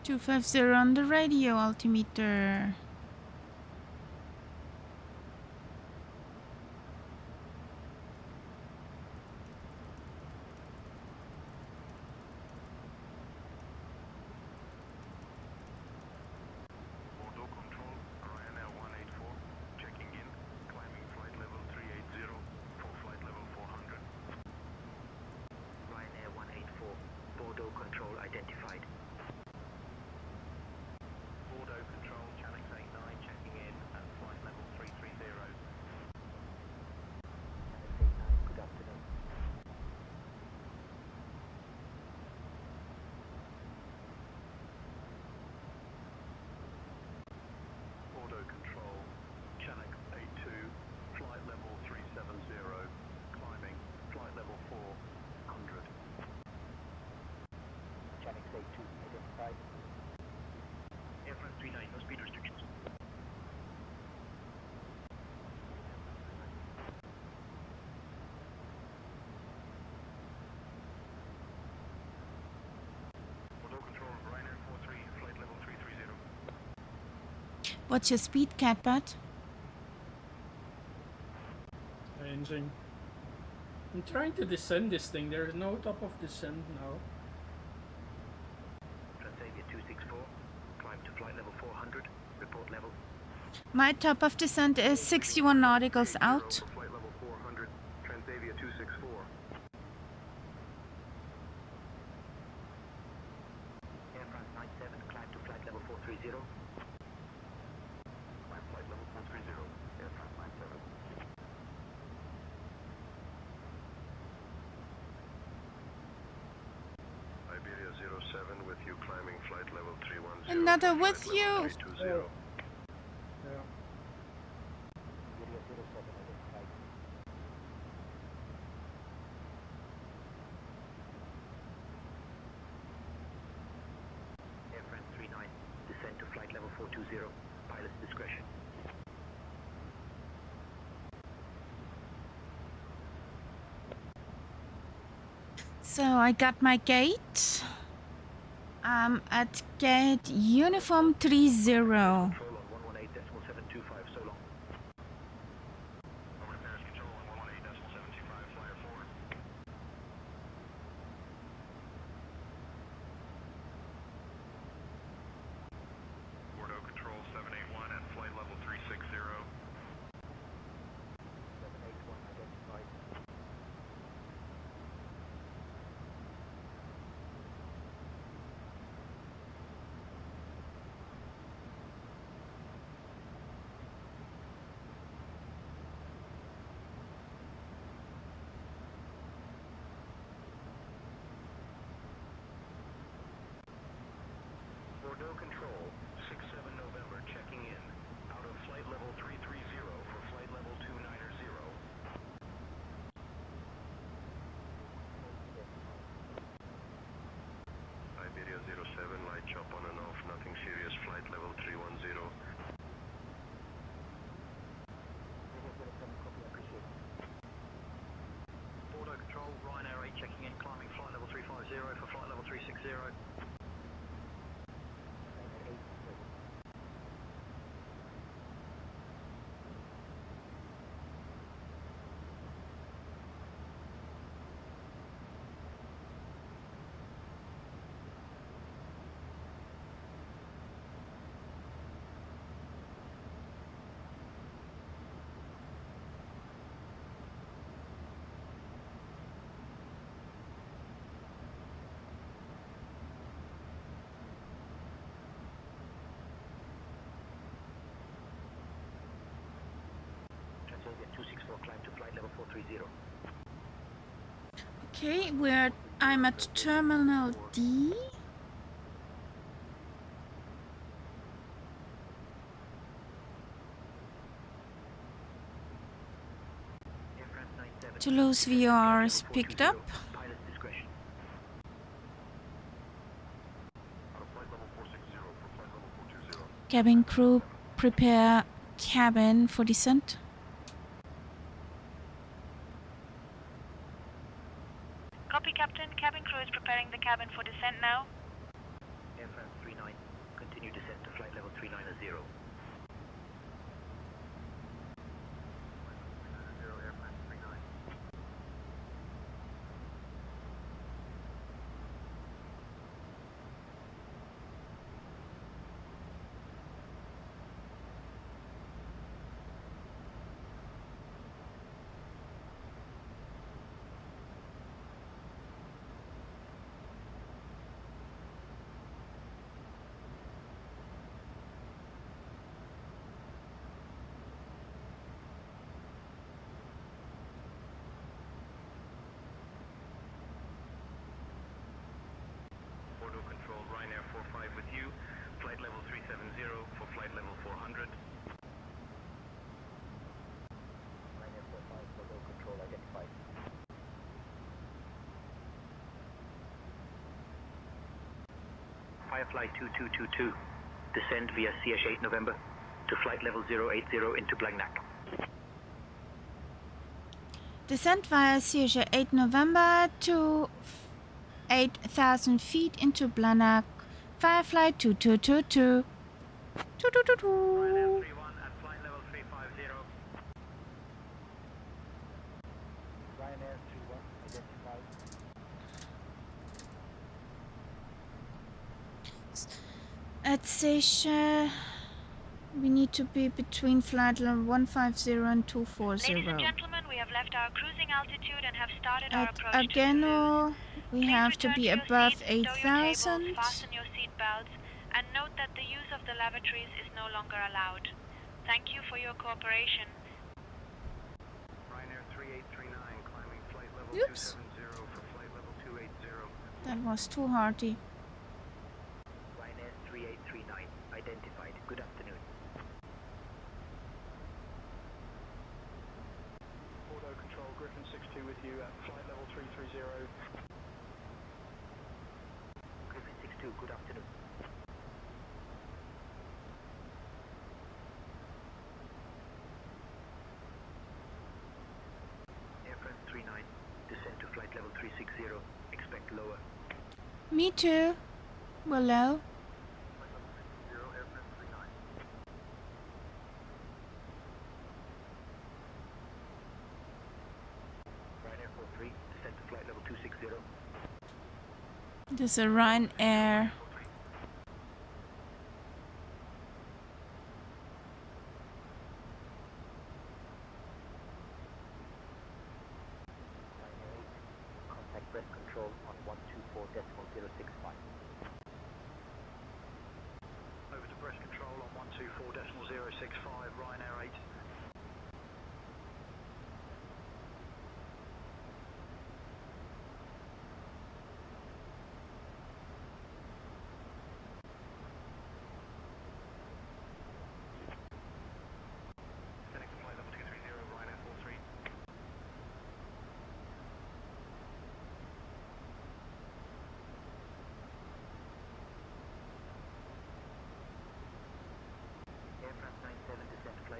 250. On the radio altimeter. What's your speed, Catbot? Changing. I'm trying to descend this thing. There is no top of descent now. Transavia 264, climb to flight level 400, report level. My top of descent is 61 nauticals out. Flight level 400, Transavia 264. Air France 97, climb to flight level 430. Climb flight level 430, Air France 97. Iberia 07 with you, climbing flight level 310. Another with you. 320. Yeah. Air France 39, descend to flight level 420, pilot's discretion. So I got my gate. I'm at gate uniform 30. Control on 118.725, so long. Over to Paris Control on 118.725, flyer 4. Bordeaux Control 781 at flight level 360. 781 identified. Bordeaux Control, 67 November, checking in. Out of flight level 330 for flight level 290. Iberia 07, light chop on and off, nothing serious, flight level 310. Bordeaux Control, Ryanair 8 checking in, climbing flight level 350 for flight level 360. 264, climb to flight level 430. Okay, I'm at Terminal D. Air France 97. Toulouse VR is Level picked 420, up. pilot's discretion. Out of flight level 460 for flight level 420. Cabin crew, prepare cabin for descent. Copy, Captain. Cabin crew is preparing the cabin for descent now. Air France 39, continue descent to flight level 390. Air France 39. Bordeaux control, Ryanair 45 with you. Flight level 370 for flight level 400. Ryanair 45, Bordeaux control identified. Firefly 2222, descend via CH8 November to flight level 080 into Blagnac. Descent via Sierra 8 November to 8,000 feet into Blagnac. Firefly 2222. Ryanair 222. 31 at flight level 350. Ryanair 31 identified. At Seychelles, we need to be between flight level 150 and 240. Ladies and gentlemen, we have left our cruising altitude and have started our At approach to Toulouse. Ageno, we Please have to return be your above seats, stow your tables, 8,000. fasten your seat belts, and note that the use of the lavatories is no longer allowed. Thank you for your cooperation. Ryanair 3839, climbing flight level Oops. 270 for flight level 280. That was too hearty. Ryanair 3839 identified. Good afternoon. Bordeaux control, Griffin 62 with you at flight level 330. Griffin 62, good afternoon. Air France 39, descend to flight level 360, expect lower. Me too. Below. Flight level 360, Air France 39. Ryanair 43, descend to flight level 260. There's a Ryanair. Ryanair 8, contact breast control on 124.065. Over to breast control on 124.065, Ryanair 8. Descending to flight level 230, Ryanair 43. Air France 97, descend to flight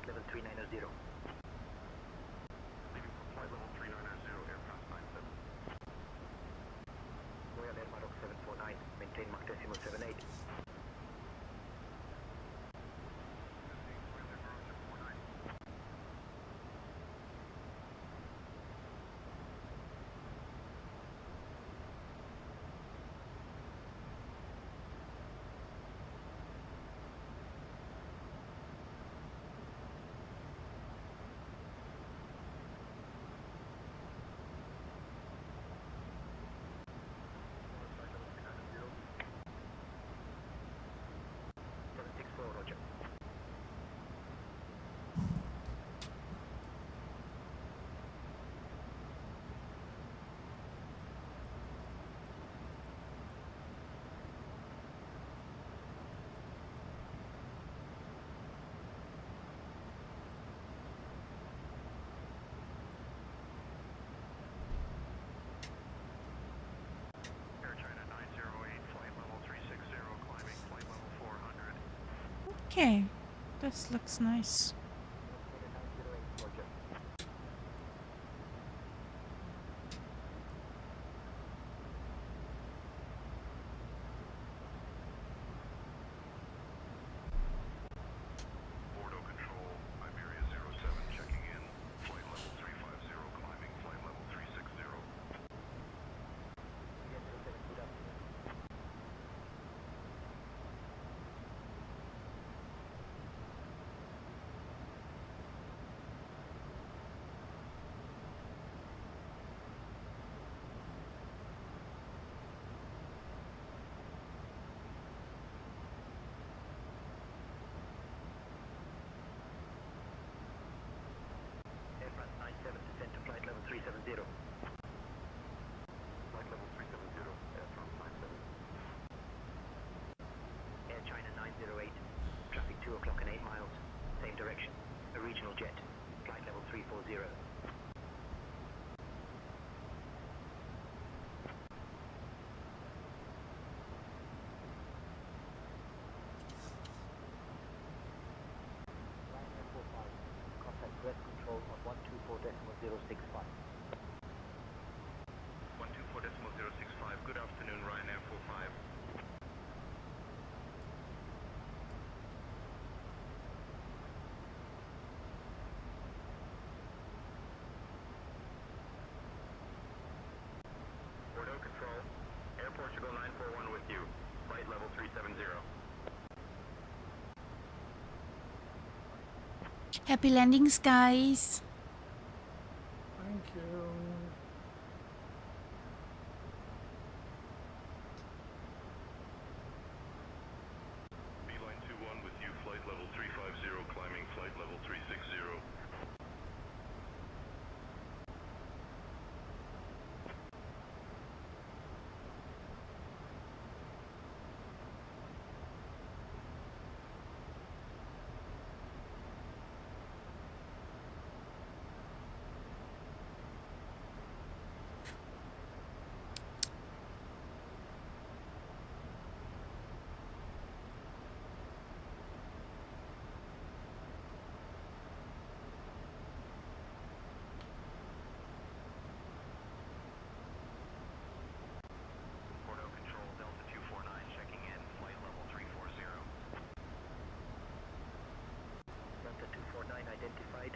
Okay, this looks nice. Bordeaux Control, Iberia 07 checking in. Flight level 350 climbing flight level 360. Air France 97, descend to flight level 370. Flight level 370, Air France 97. Air China 908, traffic 2 o'clock and 8 miles, same direction, a regional jet, flight level 340. Contact Brest Control on 124.065. 124.065, good afternoon, Ryanair 45. Bordeaux Control, Air Portugal 941 with you, flight level 370. Happy landings, guys. Thank you. Beeline 21 with you, flight level 350, climbing flight level 360. Bordeaux Control, Delta 249 checking in, flight level 340. Delta 249 identified.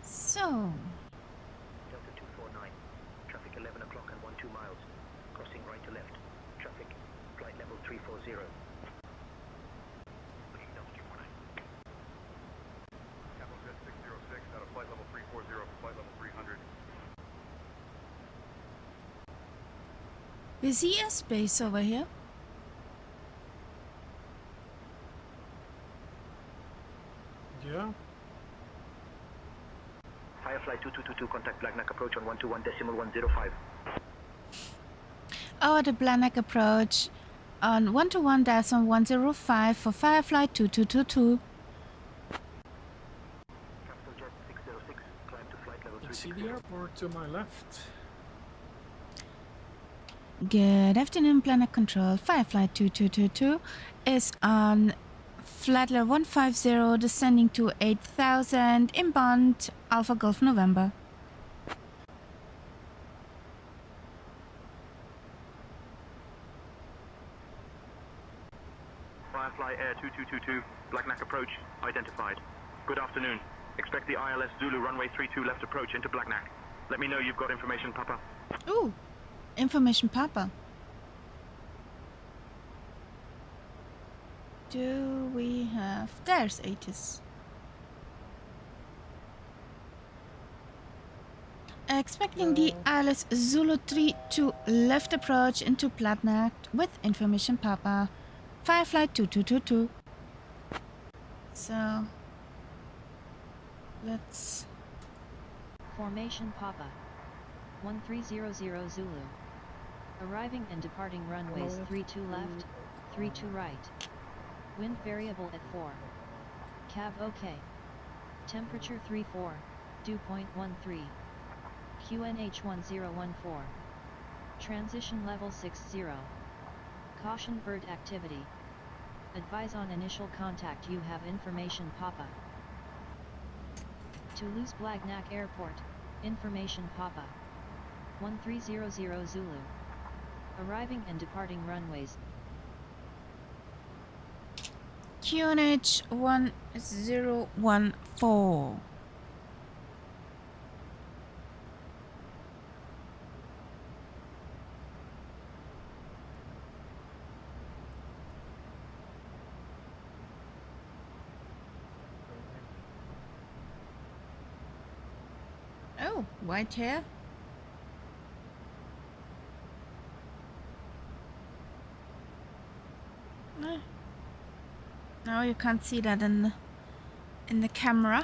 So, Delta 249, traffic 11 o'clock and 12 miles, crossing right to left, traffic, flight level 340. Looking Delta 249. Capital Jet 606 out of flight level 340 for flight level 300. we see a space over here. Yeah. Firefly 2222, contact Blagnac approach on 121.105. Oh, the Blagnac approach on 121.105 for Firefly 2222. Capital Jet 606, climb to flight level You see 360. the airport to my left. Good afternoon, Blagnac Control. Firefly 2222 is on flight level 150, descending to 8000, inbound Alpha Golf November. Firefly Air 2222, Blagnac approach, identified. Good afternoon. Expect the ILS Zulu runway 32 left approach into Blagnac. Let me know you've got information, Papa. Ooh, information Papa. Do we have... There's Atis. Expecting the ILS Zulu 32 left approach into Blagnac with information Papa. Firefly 2222. So... let's... Formation Papa. 1300 Zulu. Arriving and departing runways 32 left, 32 right. Wind variable at 4. Cav OK. Temperature 34, dew point 13. QNH 1014. Transition level 60. Caution bird activity. Advise on initial contact you have information Papa. Toulouse Blagnac Airport, information Papa. 1300 Zulu. Arriving and departing runways. QNH 1014. Oh, white hair. No, you can't see that in the camera.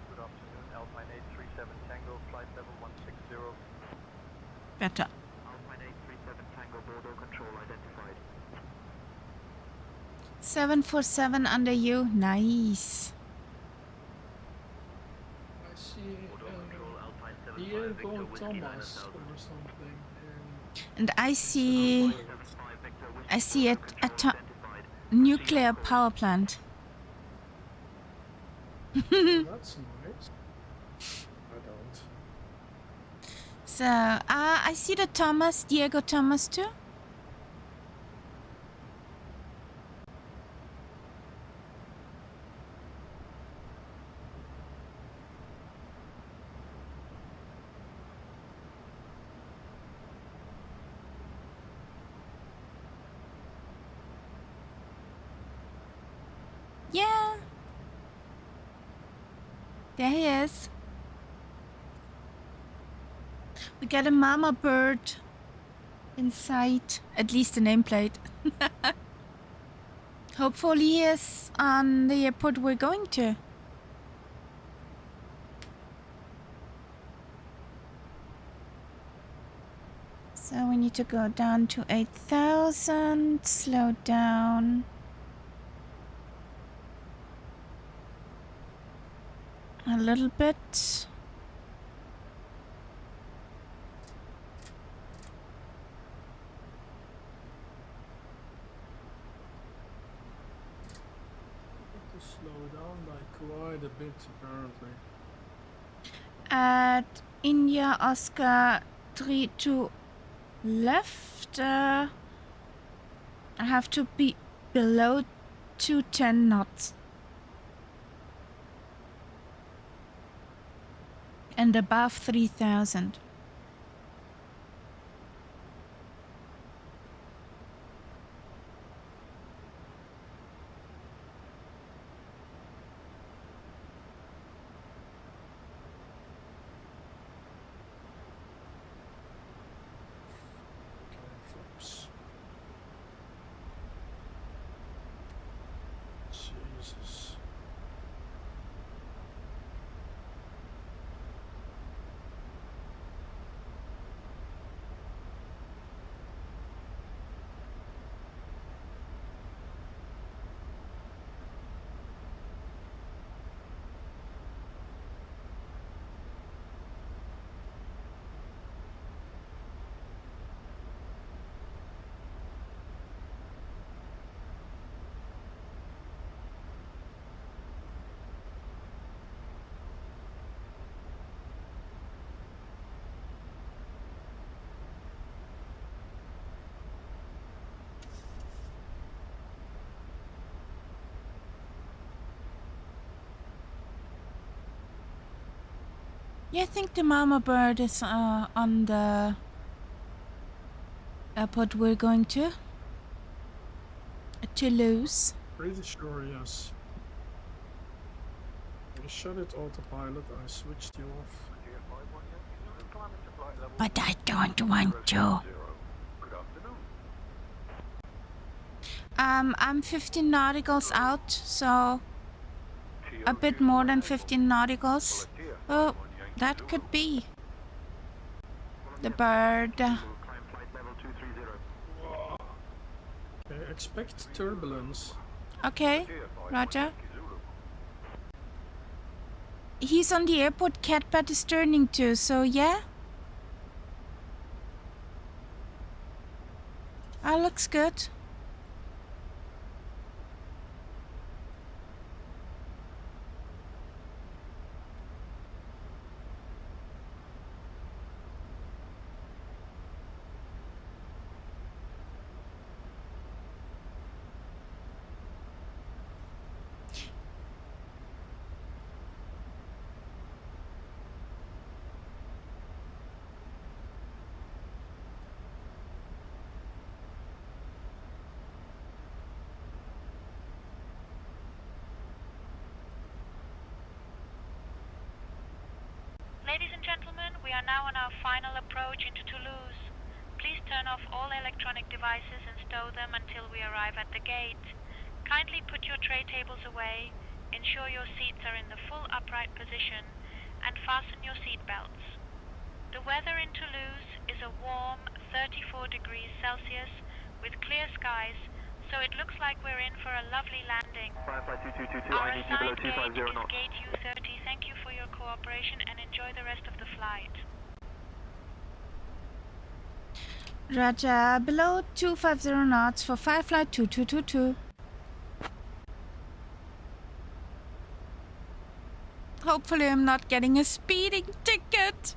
Good afternoon, Alpine 837 Tango, flight level 160. Better. Alpine 837 Tango, Bordeaux control identified. 747 under you. Nice. I see Bordeaux control, Alpine 75 Diego Victor, Whiskey Thomas 9000. or something. And I see 75 Victor, Whiskey I see Bordeaux a control identified. nuclear power plant. That's nice. I don't. So, I see the Thomas, Diego Thomas too. Yeah. There he is. We got a mama bird inside, at least the nameplate. Hopefully he is on the airport we're going to. So we need to go down to 8,000, slow down. A little bit. To slow down by quite a bit, apparently. At India Oscar 32 left, I have to be below 210 knots. And above 3,000. Flaps. Jesus. Yeah, I think the mama bird is on the airport we're going to. Toulouse. Pretty sure, yes. I shut it autopilot, I switched you off. But I don't want to. Good afternoon. I'm 15 nauticals out, so a bit more than 15 nauticals. Oh, that could be the bird. Climb flight level 230. Okay, expect turbulence. Okay, Roger. he's on the airport Catpat is turning to, so yeah. Looks good. Ladies and gentlemen, we are now on our final approach into Toulouse. Please turn off all electronic devices and stow them until we arrive at the gate. Kindly put your tray tables away, ensure your seats are in the full upright position, and fasten your seat belts. The weather in Toulouse is a warm 34 degrees Celsius with clear skies, so it looks like we're in for a lovely landing. Firefly 2222, Our I need you below assigned gate 250 is knots. gate U30. Thank you for your cooperation and enjoy the rest of the flight. Roger, below 250 knots for Firefly 2222. Hopefully I'm not getting a speeding ticket.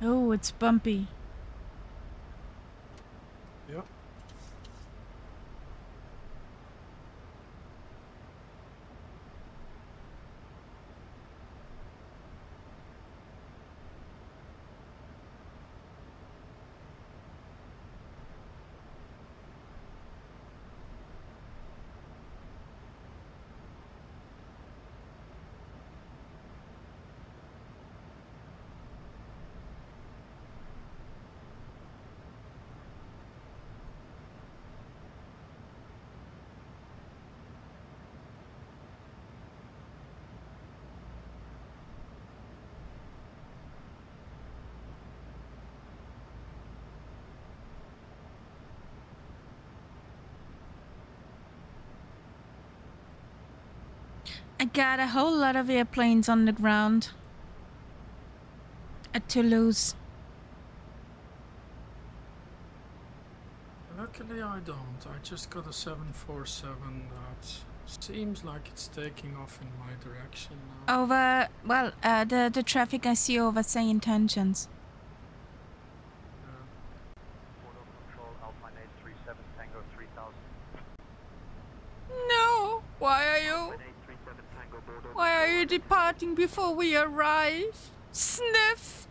Oh, it's bumpy. Yeah. I got a whole lot of airplanes on the ground at Toulouse. Luckily I don't. I just got a 747 that seems like it's taking off in my direction now. Over, well, the traffic I see over SayIntentions. Port of control, Alpha 837 Tango 3000. No, why are you? 837 Tango Bordeaux. Why are you departing before we arrive? Sniff.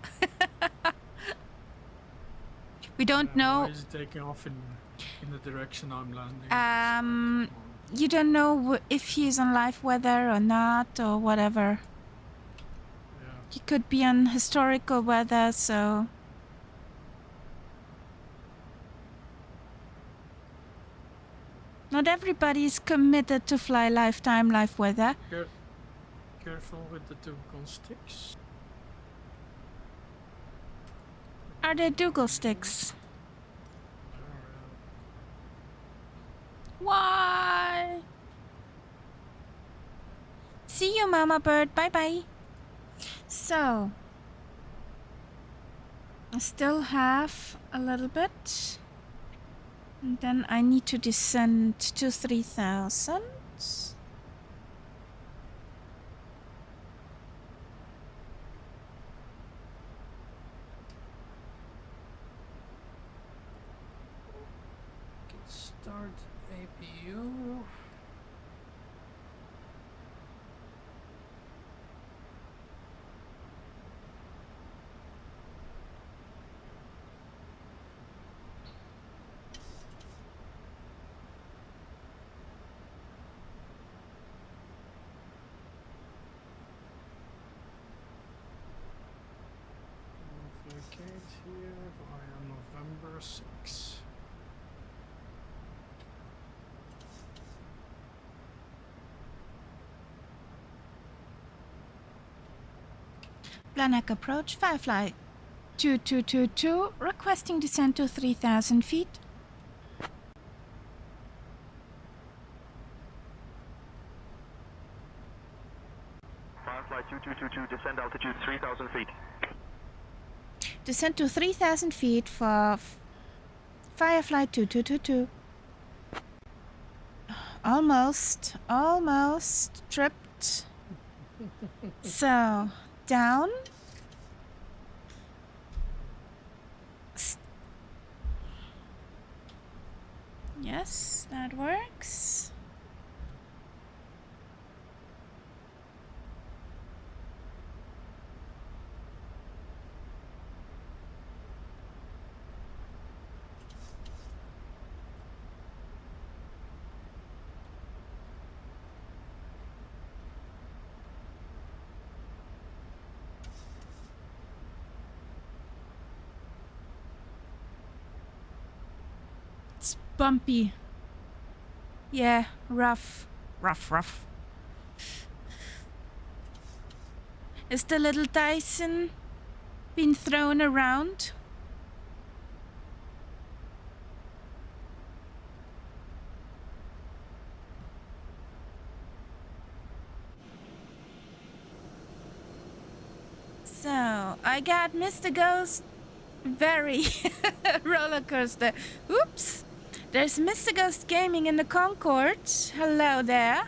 We don't know. Why is it taking off in the direction I'm landing? Um, you don't know if he's on live weather or not or whatever. Yeah. He could be on historical weather, so. Not everybody is committed to fly lifetime live weather. Careful with the Dougal sticks. Are they Dougal sticks? Why? See you, Mama Bird. Bye bye. So, I still have a little bit. And then I need to descend to 3000. Start APU. Vacate here via November 6. Blagnac approach, Firefly 2222, requesting descent to 3,000 feet. Firefly 2222, descend altitude 3,000 feet. Descent to 3,000 feet for Firefly 2222. Almost tripped. So, down. Yes, that works. It's bumpy. Yeah, rough. Is the little Dyson been thrown around? So, I got Mr. Ghost very roller coaster. Oops! There's Mr. Ghost Gaming in the Concord. Hello there.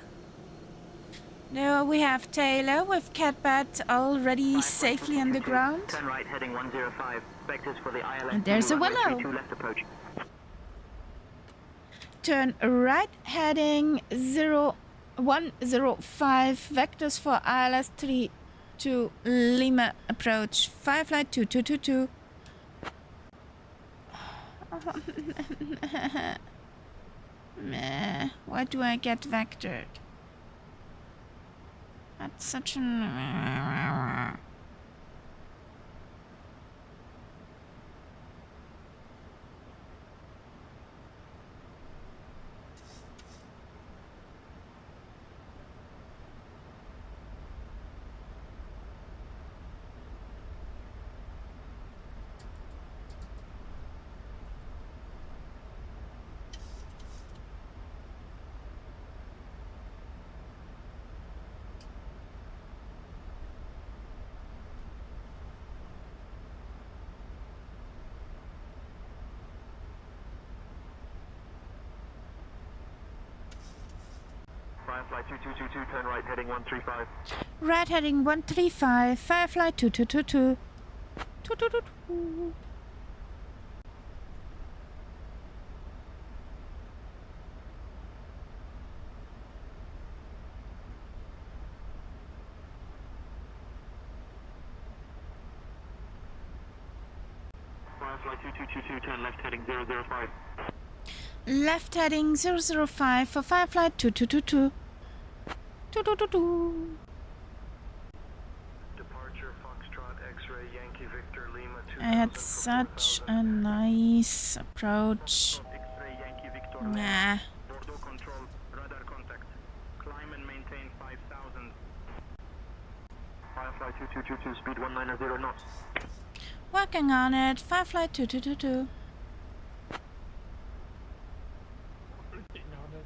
Now we have Taylor with Catbat already safely on the ground. Turn right, heading 105. Vectors for the ILS. And there's a runway Willow. 32 left approach. Turn right, heading 105. Vectors for ILS 32 Lima approach. Firefly 2222. Meh. Why do I get vectored? That's such an... Firefly 2222, turn right, heading 135. Right heading 135, Firefly 2222. 2222. Firefly 2222, turn left, heading 005. Left heading 005 for Firefly 2222. 2222. Departure Foxtrot X-ray Yankee Victor Lima 2000 I had for such 4000. a nice approach. Foxtrot X-ray Yankee Victor Nah. Lima. Bordeaux control, radar contact. Climb and maintain 5000. Firefly 2222, speed 190 knots. Working on it, Firefly 2222. Working on it.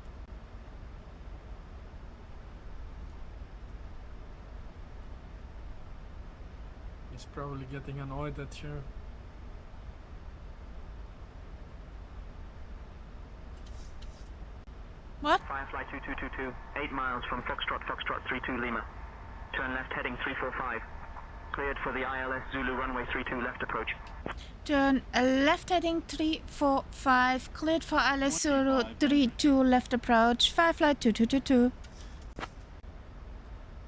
He's probably getting annoyed at you. What? Firefly 2222, 8 miles from Foxtrot 32 Lima. Turn left, heading 345. Cleared for the ILS Zulu runway 32 left approach. Turn left heading 345, cleared for ILS Zulu 32 left approach, Firefly 2222.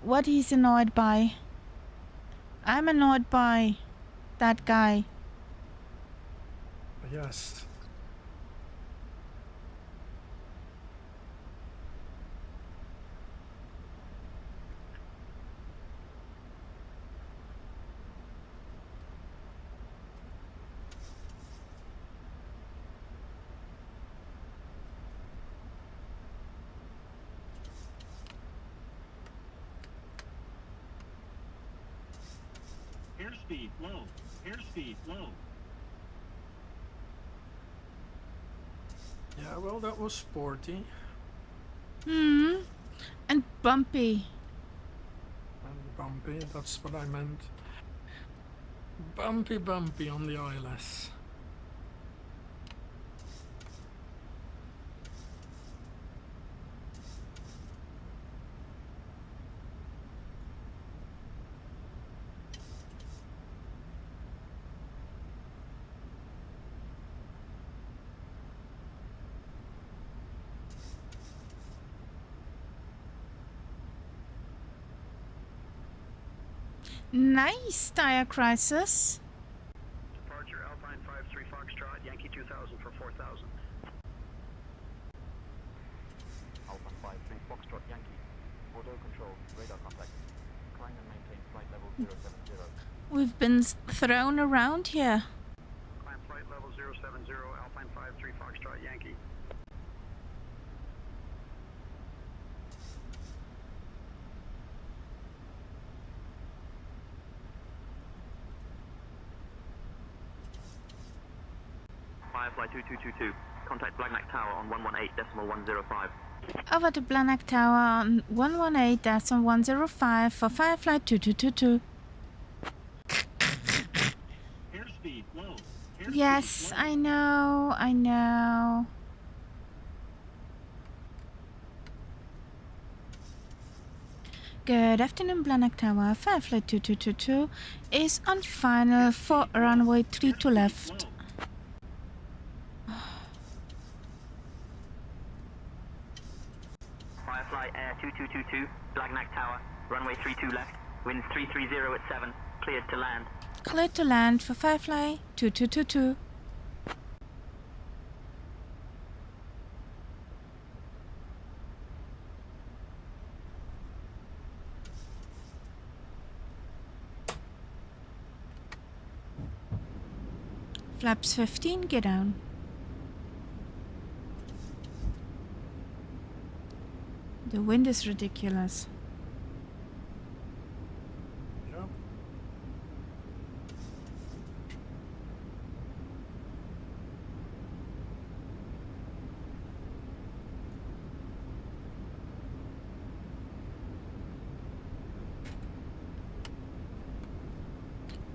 What he's annoyed by? I'm annoyed by that guy. Yes. Airspeed low. Airspeed low. Yeah, well, that was sporty And bumpy. and bumpy. That's what I meant. Bumpy on the ILS. Nice tire crisis. Departure Alpine 53 Foxtrot, Yankee 2000 for 4000. Alpine 53 Foxtrot Yankee. Auto control, radar contact. Climb and maintain flight level 070. We've been thrown around here. Climb flight level 070, Alpine 53 Foxtrot Yankee. Firefly 2222. Contact Blagnac Tower on 118.105. Over to Blagnac Tower on 118.105 for Firefly 2222. Airspeed low. Airspeed Yes, low. I know. Good afternoon, Blagnac Tower. Firefly 2222 is on final for runway 32 left. Firefly Air 2222. Blagnac Tower. Runway 32 left. Winds 330 at 7. Cleared to land. Clear to land for Firefly 2222. Flaps 15, get down. The wind is ridiculous. Yeah.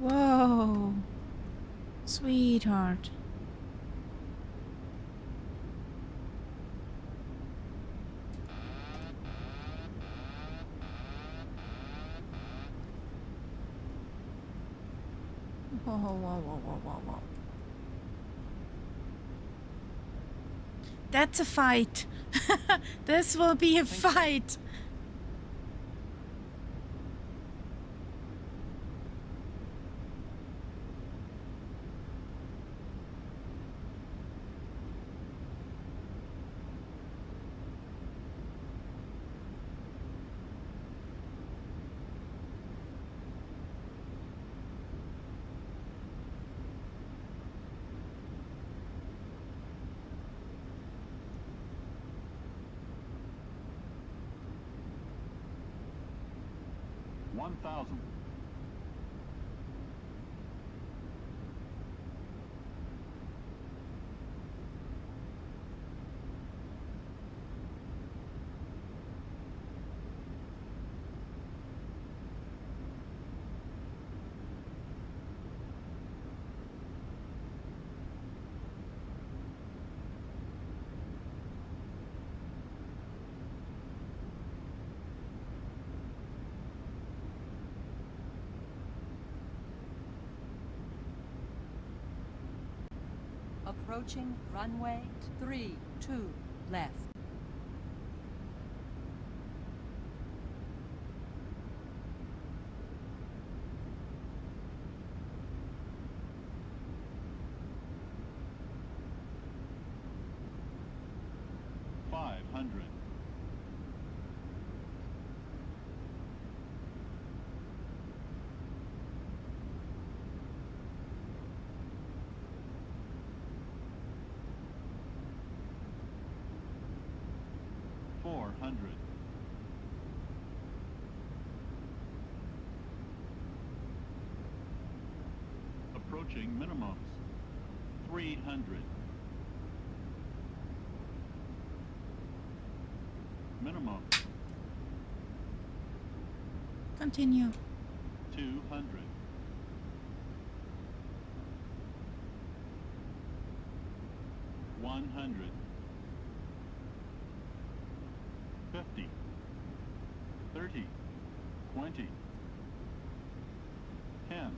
Whoa. Sweetheart. Whoa. That's a fight. This will be a fight. $1,000. Approaching runway 32 left. $500. $400. Minimums 300. Minimum Continue. 200. $100. 50. 30. 20. 10.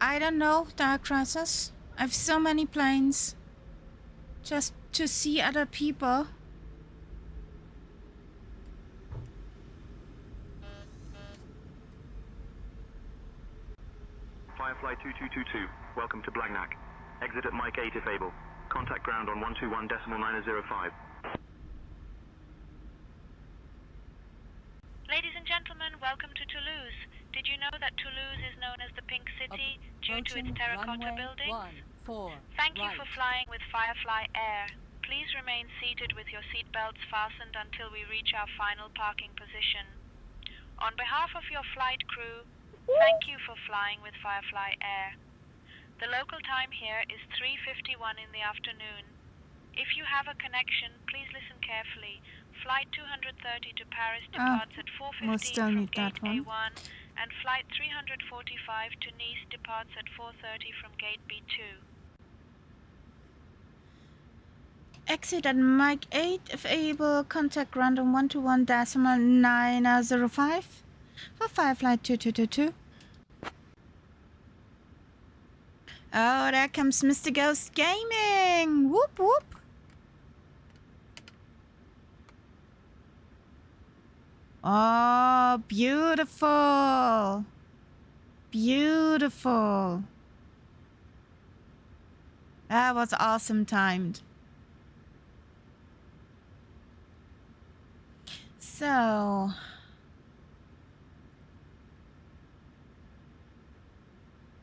I don't know, Dark Crisis. I've so many planes. Just to see other people. Firefly 2222, welcome to Blagnac. Exit at Mike 8 if able. Contact ground on 121.905. Ladies and gentlemen, welcome to Toulouse. Did you know that Toulouse is known as the Pink City due to its Approaching terracotta runway buildings? 14 Thank you right. for flying with Firefly Air. Please remain seated with your seatbelts fastened until we reach our final parking position. On behalf of your flight crew, thank you for flying with Firefly Air. The local time here is 3:51 in the afternoon. If you have a connection, please listen carefully. Flight 230 to Paris departs at we'll 4:15 still from need that gate one. A1, and flight 345 to Nice departs at 4:30 from gate B2. Exit at Mike 8 if able. Contact ground on 121.905 for Firefly 2222. Oh, there comes Mr. Ghost Gaming! Whoop whoop! Oh, beautiful! Beautiful! That was awesome timed. So...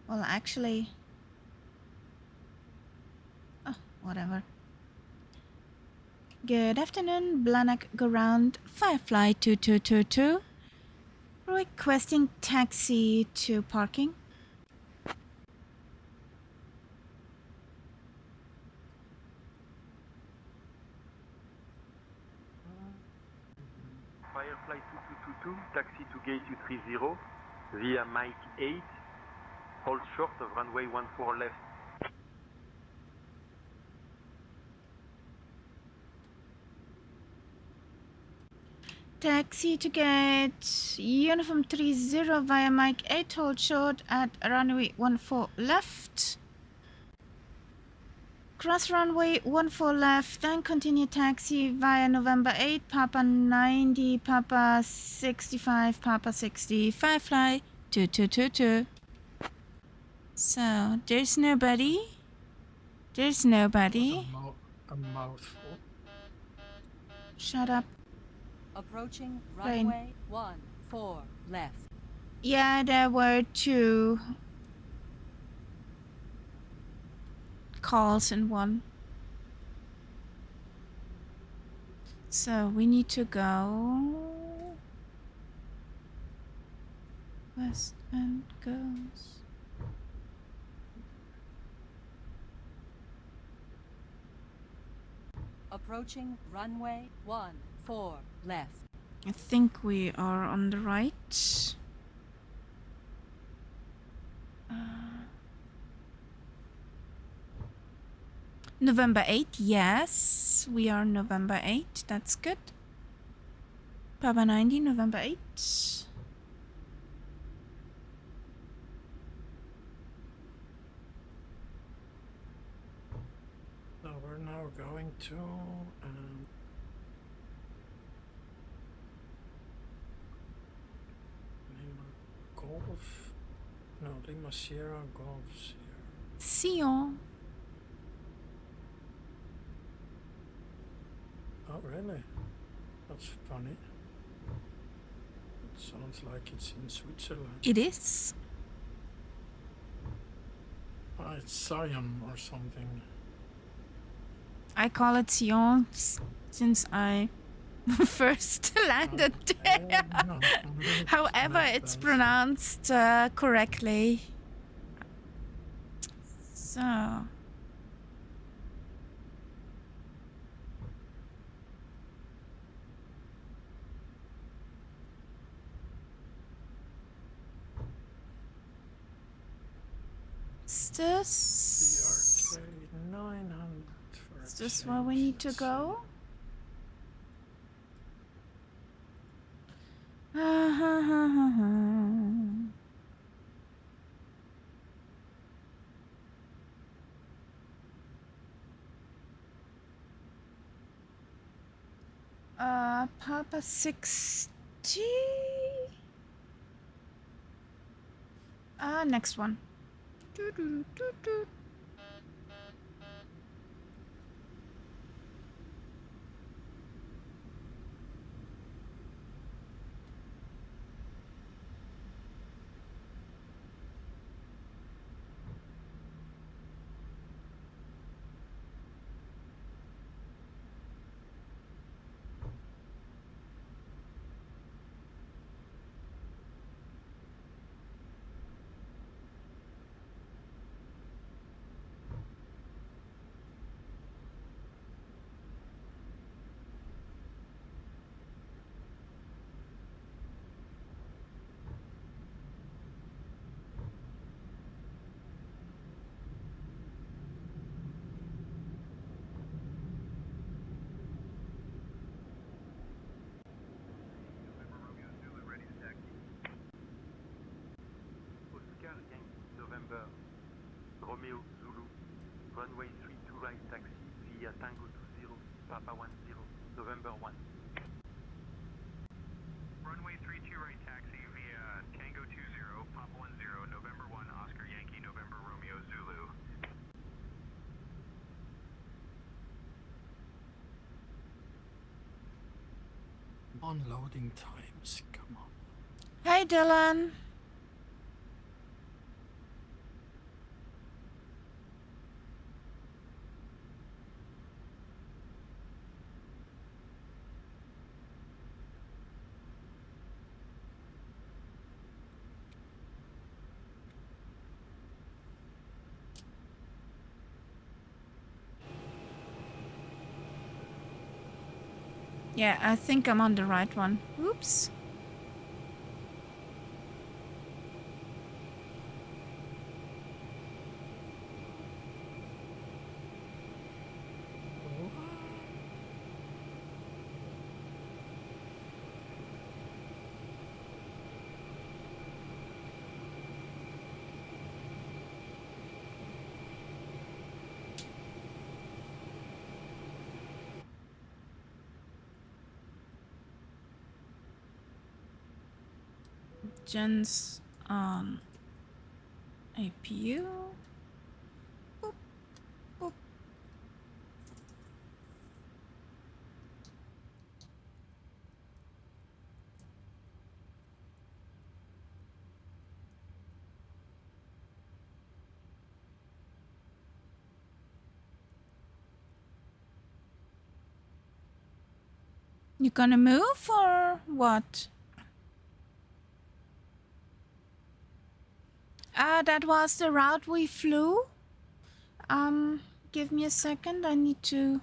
well, actually... oh, whatever. Good afternoon, Blagnac Ground, Firefly 2222. Requesting taxi to parking. Firefly 2222, taxi to gate 230 via Mike 8, hold short of runway 14 left. Taxi to gate Uniform 30 via Mike 8, hold short at runway 14 left. Cross runway 14 left, then continue taxi via November 8, Papa 90, Papa 65, Papa 60, Firefly 2222. So, there's nobody. There's nobody. A mouthful. Shut up. Approaching Plane. runway 14 left. Yeah, there were 2 calls in one. So we need to go west and goes. Approaching runway 14 left. I think we are on the right. November 8, yes, we are November 8, that's good. Papa 90, November 8. So we're now going to Lima Golf. No, Lima Sierra Golf Sierra. Sion. Oh, really? That's funny. It sounds like it's in Switzerland. It is. Ah, it's Sion or something. I call it Sion since I first landed there. No, However, it's pronounced correctly. So. Is this? The 900 for Is this where we need to go? Papa 60. Next one. Oscar Yankee November Romeo Zulu runway 32 right taxi via Tango 20 Papa 10 November 1. Runway 32 right taxi via Tango 20 Papa 10 November 1 Oscar Yankee November Romeo Zulu. Unloading times, come on. Hey, Dylan. Yeah, I think I'm on the right one. Oops. Jen's on APU. Boop, boop. You gonna move or what? That was the route we flew. Give me a second. I need to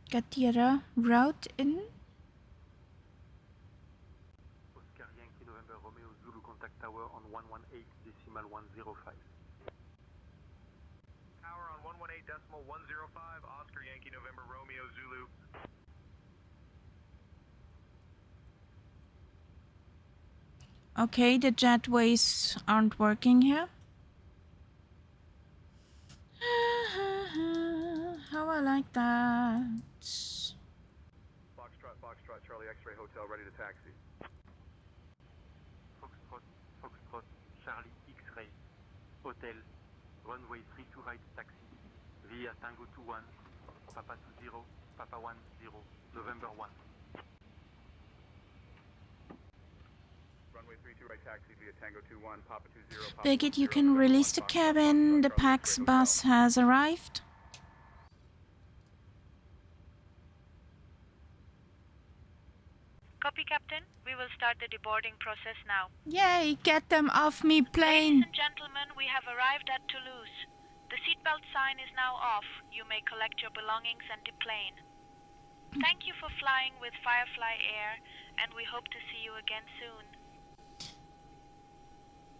get the other route in. Oscar Yankee November Romeo Zulu contact tower on 118.105. Tower on 118.105 Oscar Yankee November Romeo Zulu. Okay, the jetways aren't working here. How I like that. Foxtrot, Charlie X-ray Hotel, ready to taxi. Foxtrot, Charlie X-ray Hotel, runway 32 right taxi via Tango 21, Papa 20, Papa 10, November 1. Runway 32 right taxi via Tango 21, Papa 20, Papa Birgit, you 10, can November release 1, the Foxtrot, cabin. The Foxtrot, Charlie PAX X-ray bus Hotel. has arrived. Copy, Captain. We will start the deboarding process now. Yay, get them off me plane. Ladies and gentlemen, we have arrived at Toulouse. The seatbelt sign is now off. You may collect your belongings and deplane. Thank you for flying with Firefly Air, and we hope to see you again soon.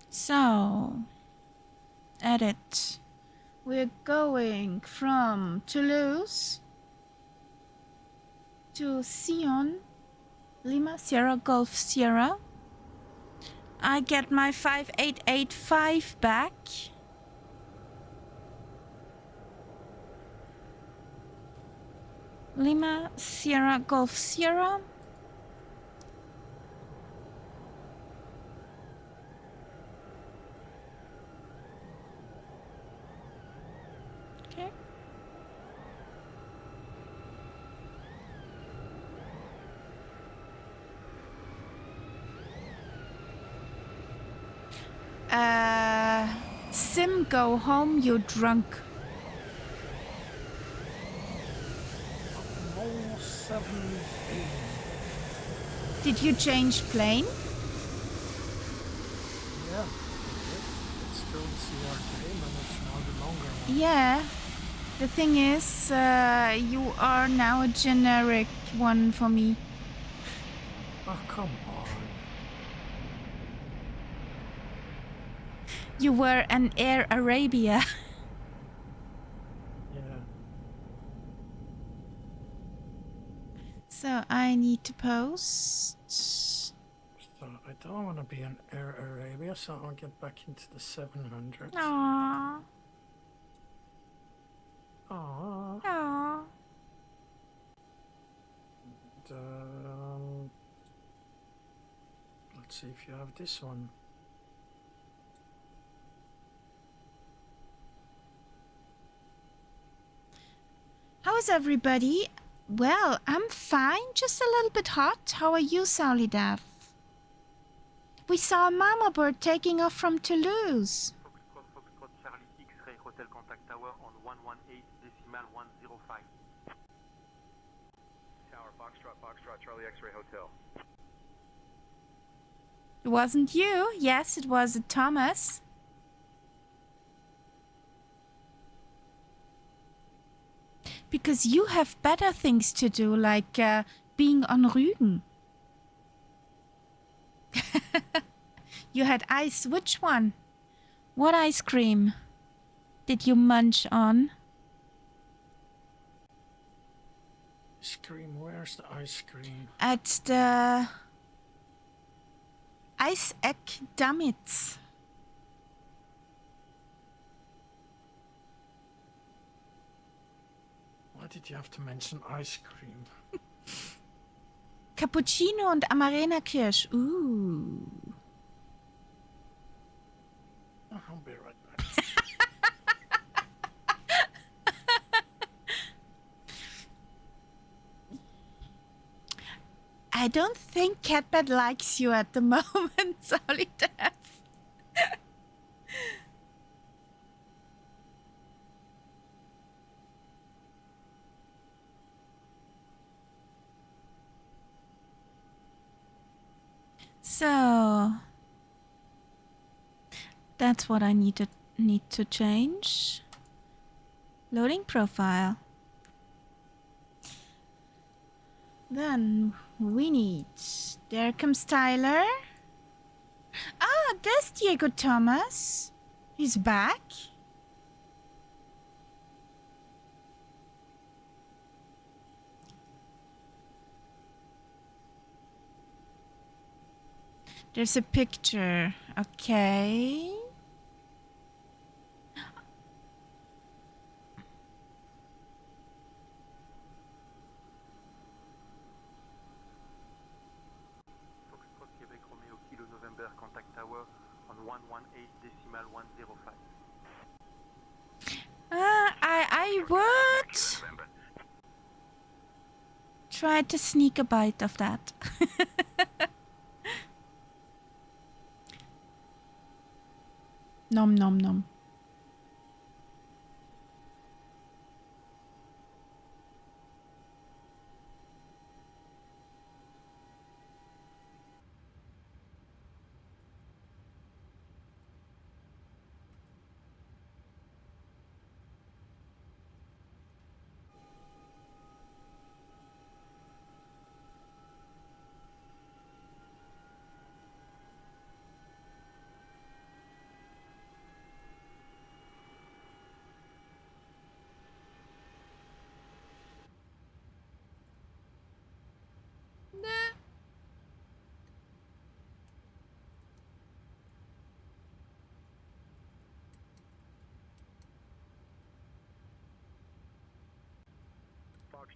So, edit. We're going from Toulouse to Sion, Lima Sierra Golf Sierra. I get my 5885 back. Lima Sierra Golf Sierra. Okay. Sim, go home, you drunk. Mole 7A. Did you change plane? Yeah, it's still CRK, but it's now the longer one. Yeah. The thing is, you are now a generic one for me. Oh, come on. You were an Air Arabia. Yeah. So I need to post. So I don't want to be an Air Arabia, so I'll get back into the 700. Aww. Aww. Aww. And, let's see if you have this one. How is everybody? Well, I'm fine, just a little bit hot. How are you, Solidav? We saw a mama bird taking off from Toulouse. Foxtrot, Charlie X-ray Hotel Contact Tower on 118.105. Tower, Foxtrot, Charlie X-ray Hotel. It wasn't you. Yes, it was Thomas. Because you have better things to do, like being on Rügen. You had ice. Which one? What ice cream did you munch on? Ice cream, where's the ice cream? At the Eiseck Damitz. Why did you have to mention ice cream? Cappuccino und Amarena Kirsch. Ooh. I'll be right back. I don't think Catbird likes you at the moment, Solidav. So that's what I need to change. Loading profile. Then we need. There comes Tyler. Ah, there's Diego Thomas. He's back. There's a picture. Okay. Foxtrot, Quebec, Romeo, Kilo, November, Contact Tower on 118.105. I would. tried to sneak a bite of that. Nom nom nom.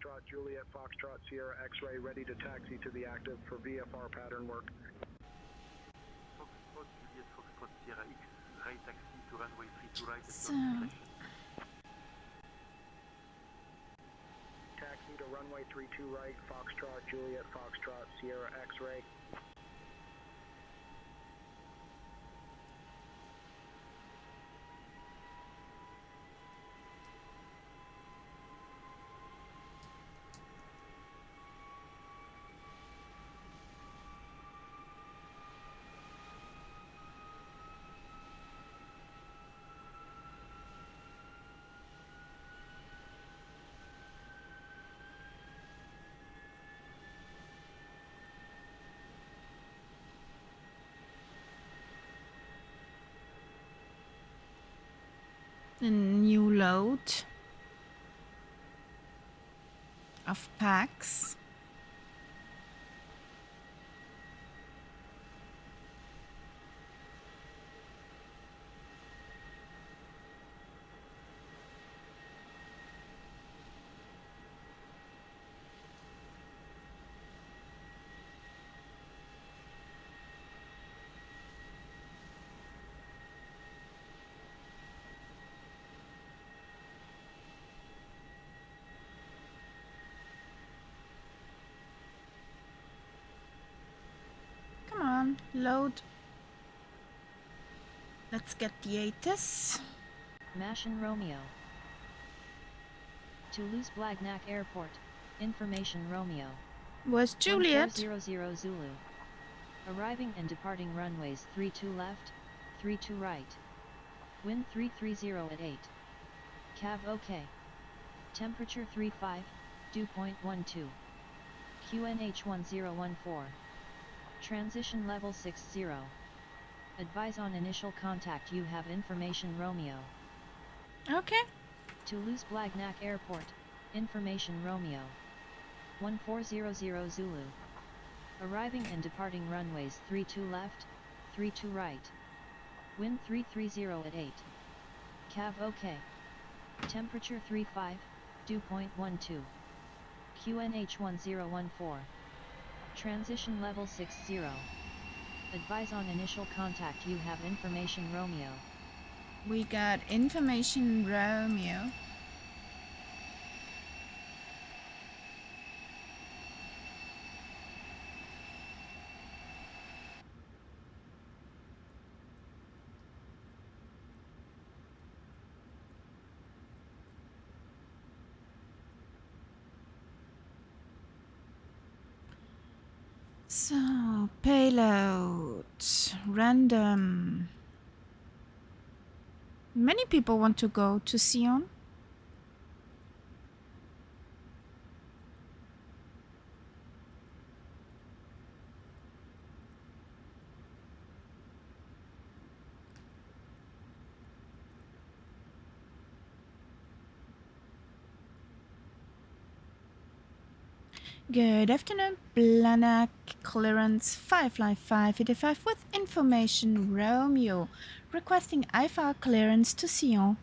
Foxtrot, Juliet, Foxtrot, Sierra, X-ray, ready to taxi to the active for VFR pattern work. Foxtrot, Juliet, Foxtrot, Sierra, X-ray, taxi to runway 32 right. So, Taxi to runway 32 right, Foxtrot, Juliet, Foxtrot, Sierra, X-ray. the new load of packs. Come on, load. Let's get the ATIS. Machine Romeo. Toulouse Blagnac Airport. Information Romeo. Was Juliet? 1400 Zulu. Arriving and departing runways 32 left, 32 right. Wind 330 at 8. Cav OK. Temperature 35, dew point 12. QNH 1014. Transition level 60. Advise on initial contact. You have information Romeo. Okay. Toulouse Blagnac Airport. Information Romeo. 1400 Zulu. Arriving and departing runways 32 left, 32 right. Wind 330 at 8. Cav OK. Temperature 35, dew point 12. QNH 1014. Transition level 60. Advise on initial contact. You have information Romeo. We got information Romeo. So, payload, random. Many people want to go to Sion. Good afternoon, Blagnac clearance Firefly 585 with information Romeo, requesting IFR clearance to Sion.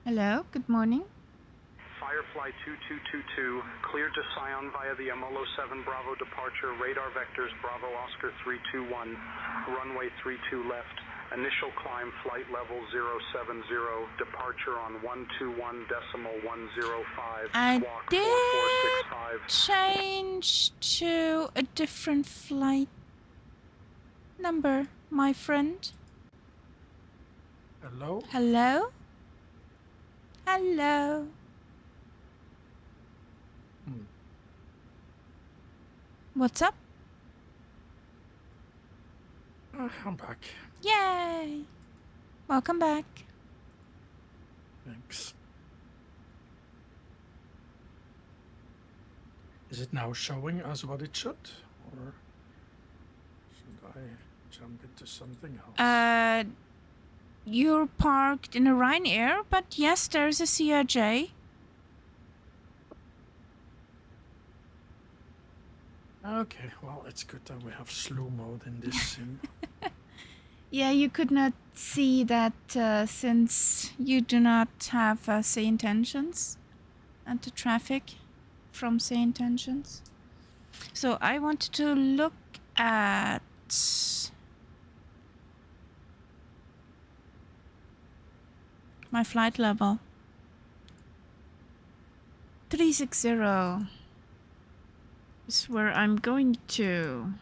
Hello, good morning. Firefly 2222, cleared to Sion via the Amolo 7 Bravo departure, radar vectors Bravo Oscar 321, runway 32 left, initial climb flight level 070, departure on 121.105, I squawk did 4465. change to a different flight number, my friend. Hello? Hello? Hello? What's up? I'm back. Yay! Welcome back. Thanks. Is it now showing us what it should? Or should I jump into something else? You're parked in a Ryanair, but yes, there's a CRJ. Okay, well, it's good that we have slow mode in this sim. Yeah, you could not see that since you do not have SayIntentions and the traffic from SayIntentions. So I wanted to look at my flight level. 360 is where I'm going to.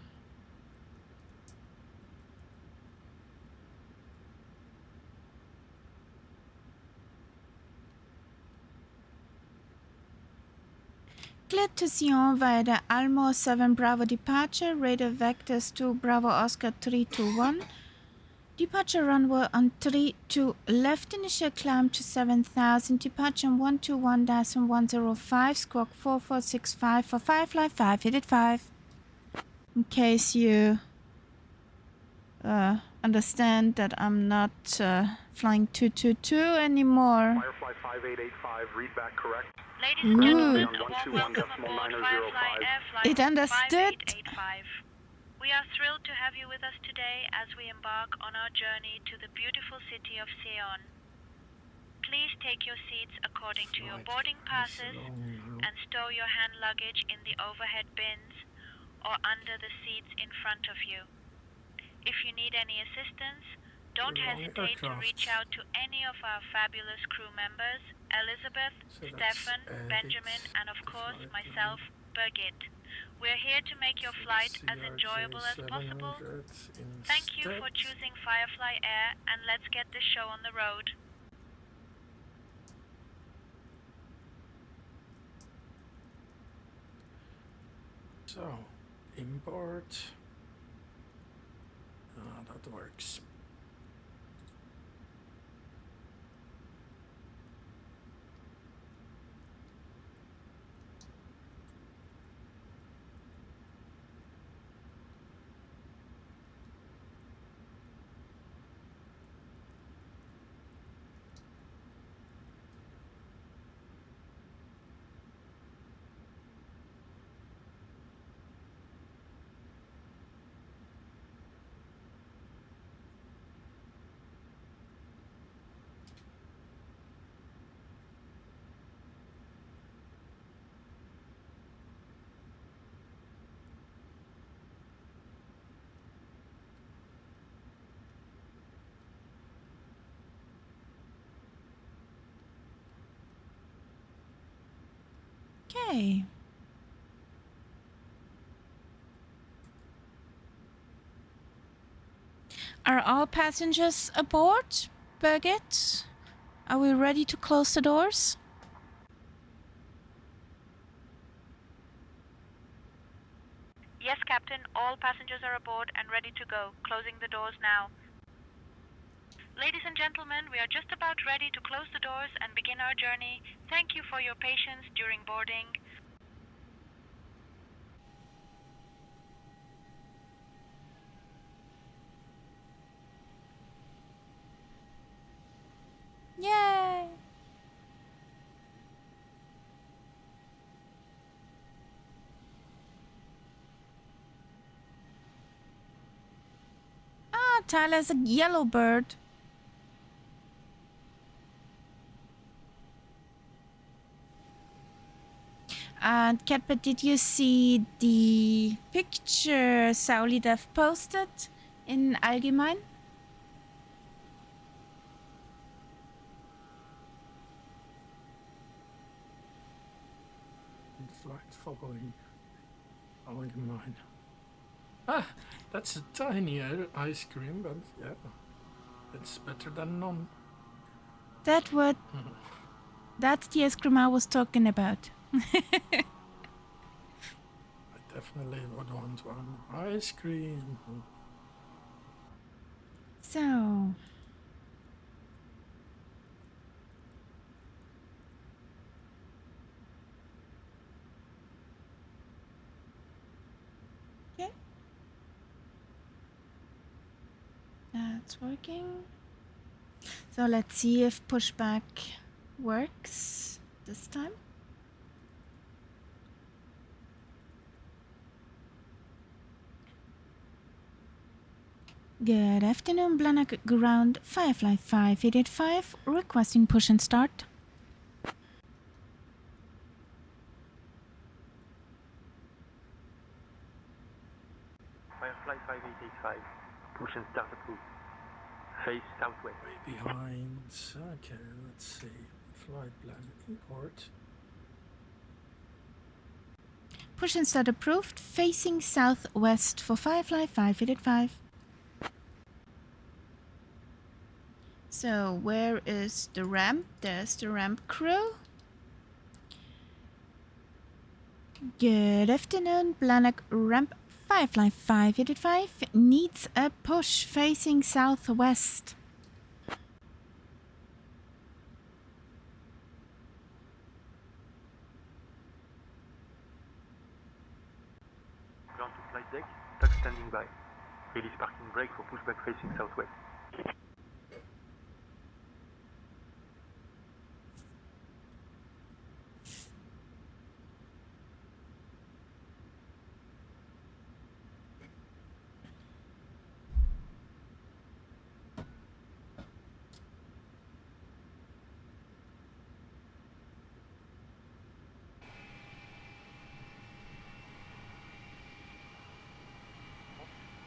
Cleared to Sion via the Almo 7 Bravo departure, radar vectors to Bravo Oscar 321. Departure runway on 32 left, initial climb to 7000, departure on 121.105, squawk 4465 for Firefly 585. In case you understand that I'm not flying 222 anymore. Firefly 5885, read back correct. Ladies and gentlemen, Good. a warm welcome aboard Firefly Air Flight It understood. 5885. We are thrilled to have you with us today as we embark on our journey to the beautiful city of Sion. Please take your seats according to your boarding passes and stow your hand luggage in the overhead bins or under the seats in front of you. If you need any assistance, don't hesitate to reach out to any of our fabulous crew members, Elizabeth, Stefan, Benjamin, and of course myself, Birgit. We're here to make your flight as enjoyable as possible. Thank you for choosing Firefly Air, and let's get this show on the road. So, import. That works. Okay. Are all passengers aboard, Birgit? Are we ready to close the doors? Yes, Captain, all passengers are aboard and ready to go. Closing the doors now. Ladies and gentlemen, we are just about ready to close the doors and begin our journey. Thank you for your patience during boarding. Yay! Ah, Tyler's a yellow bird. And Katpa, did you see the picture Sauli Dev posted in Allgemein? Flight following Allgemein. Ah, that's a tiny ice cream, but yeah, it's better than none. That's the ice cream I was talking about. I definitely would want one ice cream. So, okay, that's working. So let's see if pushback works this time. Good afternoon, Blagnac ground, Firefly 585, requesting push and start. Firefly 5885, push and start approved. Face southwest. Way behind. Okay, let's see. Flight plan import. Push and start approved, facing southwest for Firefly 585. So where is the ramp? There's the ramp crew. Good afternoon, Blagnac ramp Firefly 585 needs a push facing southwest. Ground to flight deck, tuck standing by. Release parking brake for pushback facing southwest.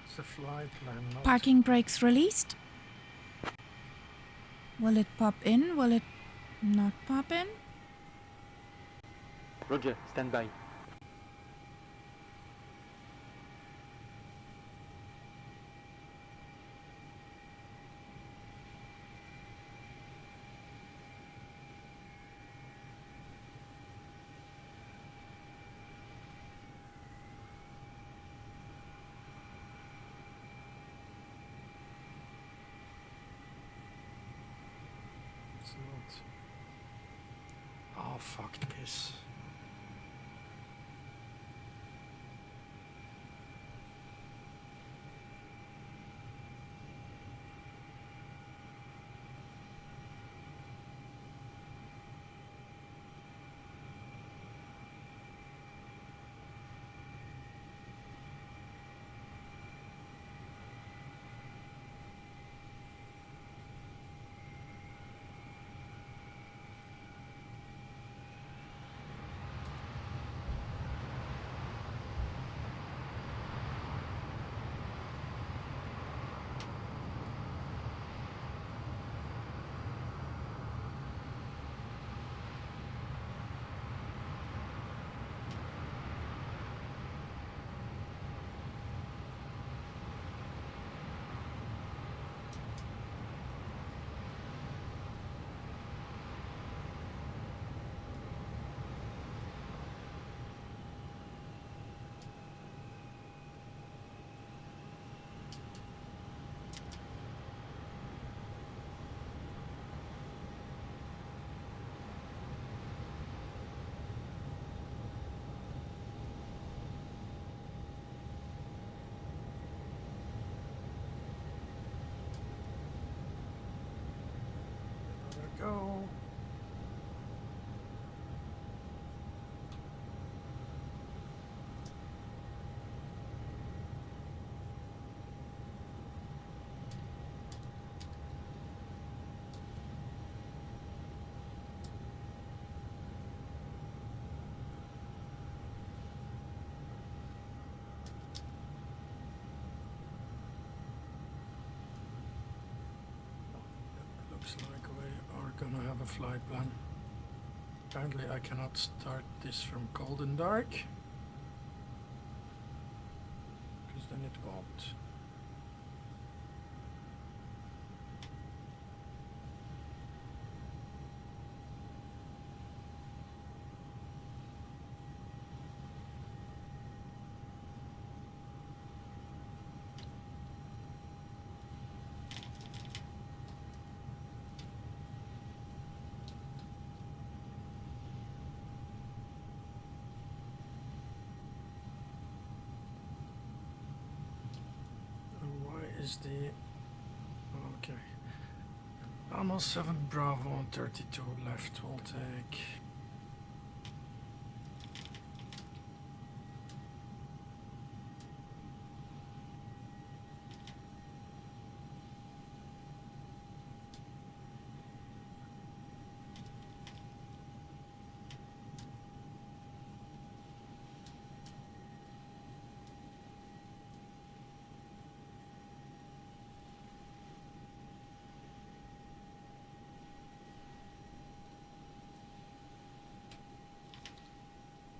It's a flight plan. Not Parking brakes released. Will it pop in? Will it not pop in? Roger, stand by. It's not. Oh, fuck this. Go. Looks like we are gonna have a flight plan. Apparently I cannot start this from cold and dark, because then it won't. Is the okay almost 7 Bravo 32 left will take.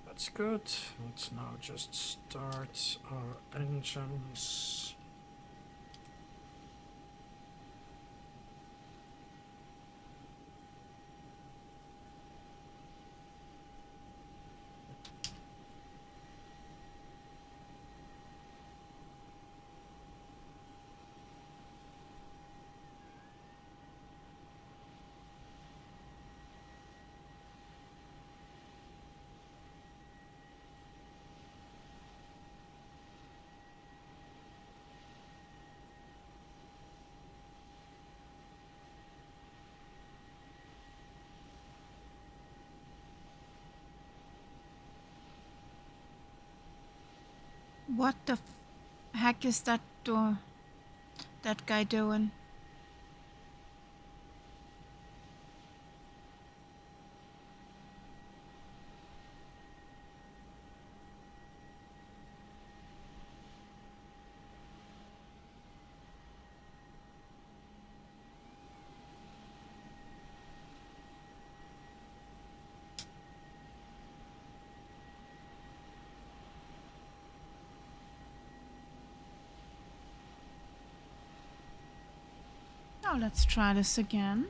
That's good. Let's now just start our engines. What the heck is that guy doing? Now let's try this again.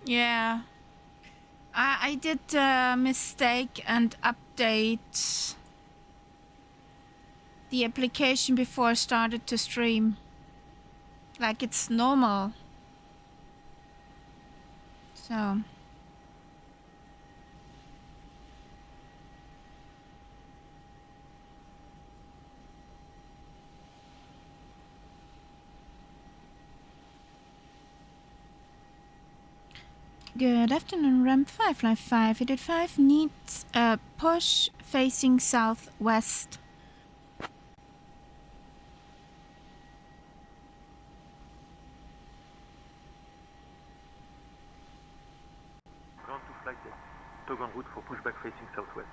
Yeah, I did a mistake and update the application before I started to stream. Like it's normal. So. Good afternoon, ramp 5, line 5. Unit 5 needs a push facing southwest. Ground to flight deck. Tug en route for pushback facing southwest.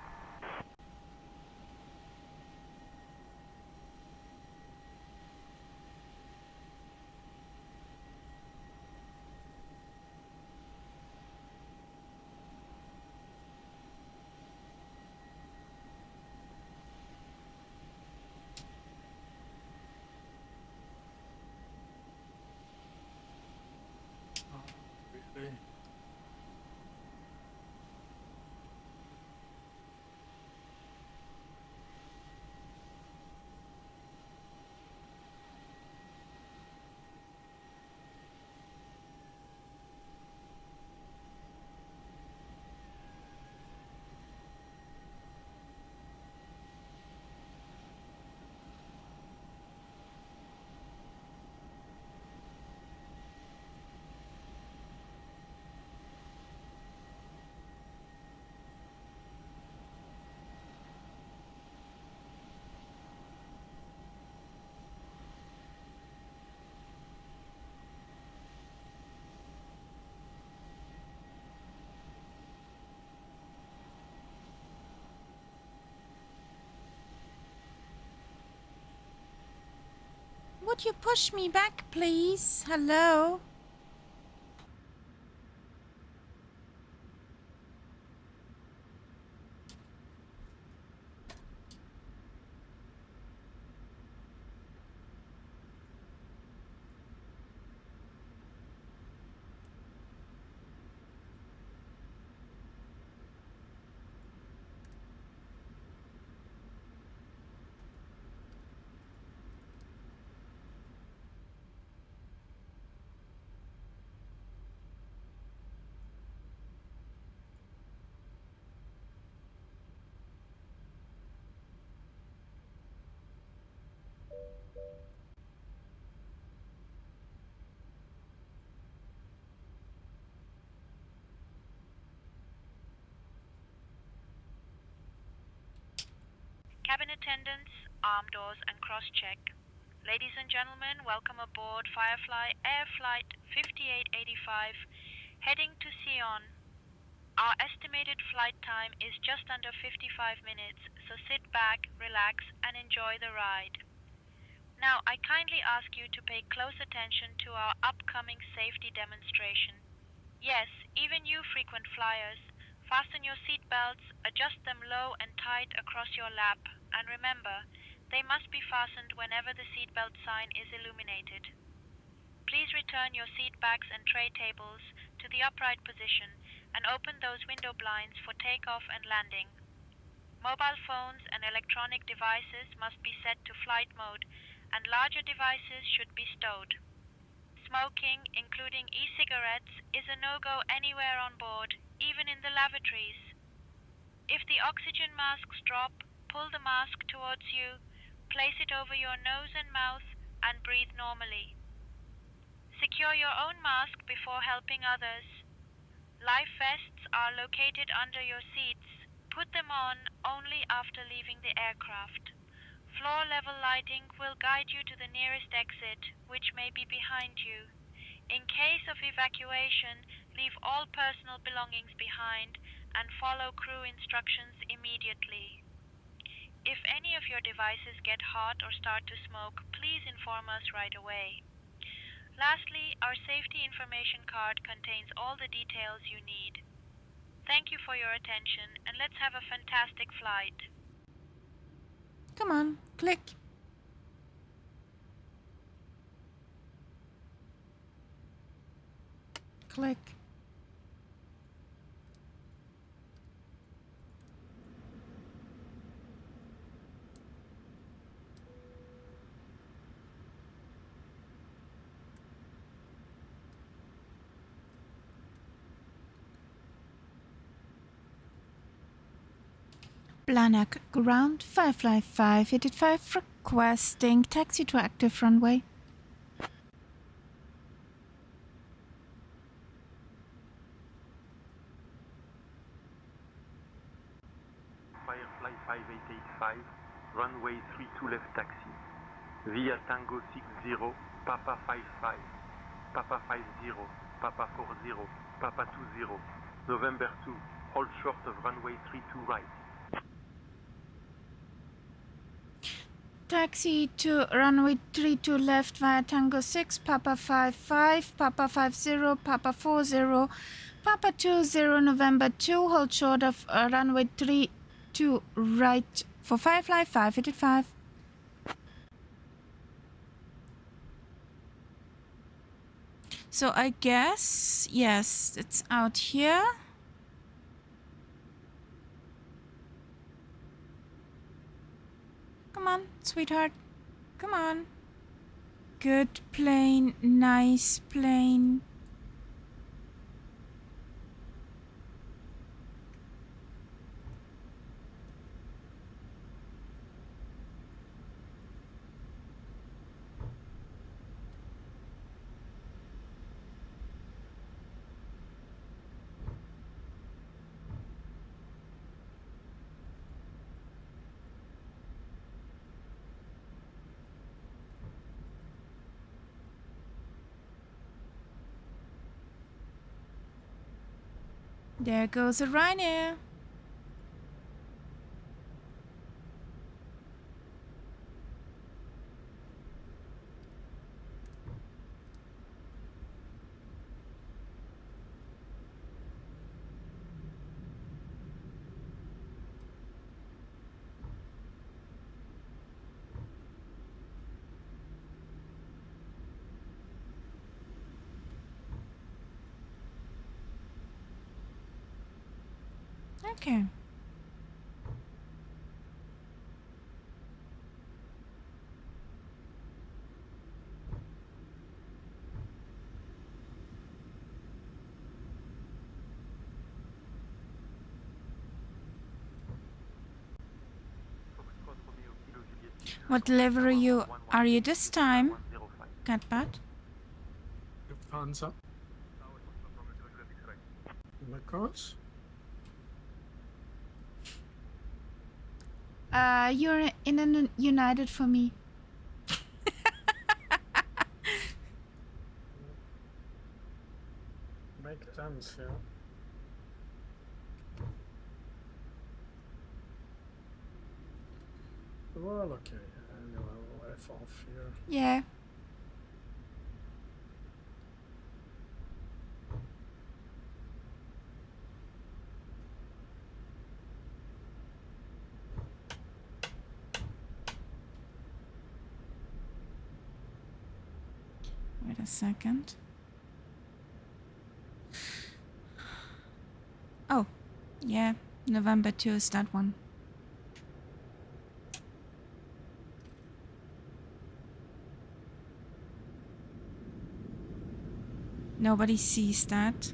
Really? would you push me back, please? Hello? Cabin attendants, arm doors and cross-check. Ladies and gentlemen, welcome aboard Firefly Air Flight 5885, heading to Sion. Our estimated flight time is just under 55 minutes, so sit back, relax, and enjoy the ride. Now, I kindly ask you to pay close attention to our upcoming safety demonstration. Yes, even you frequent flyers, fasten your seat belts, adjust them low and tight across your lap, and remember, they must be fastened whenever the seatbelt sign is illuminated. Please return your seat backs and tray tables to the upright position and open those window blinds for takeoff and landing. Mobile phones and electronic devices must be set to flight mode, and larger devices should be stowed. Smoking, including e-cigarettes, is a no-go anywhere on board, even in the lavatories. If the oxygen masks drop, pull the mask towards you, place it over your nose and mouth, and breathe normally. Secure your own mask before helping others. Life vests are located under your seats. Put them on only after leaving the aircraft. Floor-level lighting will guide you to the nearest exit, which may be behind you. In case of evacuation, leave all personal belongings behind and follow crew instructions immediately. If any of your devices get hot or start to smoke, please inform us right away. Lastly, our safety information card contains all the details you need. Thank you for your attention, and let's have a fantastic flight. Come on, click. Click. Blagnac, ground, Firefly 585, requesting taxi to active runway. Firefly 5885, runway 32 left taxi. Via Tango 60, Papa 55, Papa 50, Papa 40, Papa 20. November 2, hold short of runway 32 right. Taxi to runway 32 left via Tango 6, Papa 55, Papa 50, Papa 40, Papa 20, November 2, hold short of runway 32 right for Firefly 585. So I guess, yes, it's out here. Come on, sweetheart. Come on. Good plane, nice plane. There goes a Ryanair. Okay. What livery are you this time, Catbat? Lufthansa. Because? You're in an United for me. Makes sense, yeah. Well, okay. Anyway, we'll F off here. Yeah. Wait a second. Oh, yeah. November 2 is that one. Nobody sees that.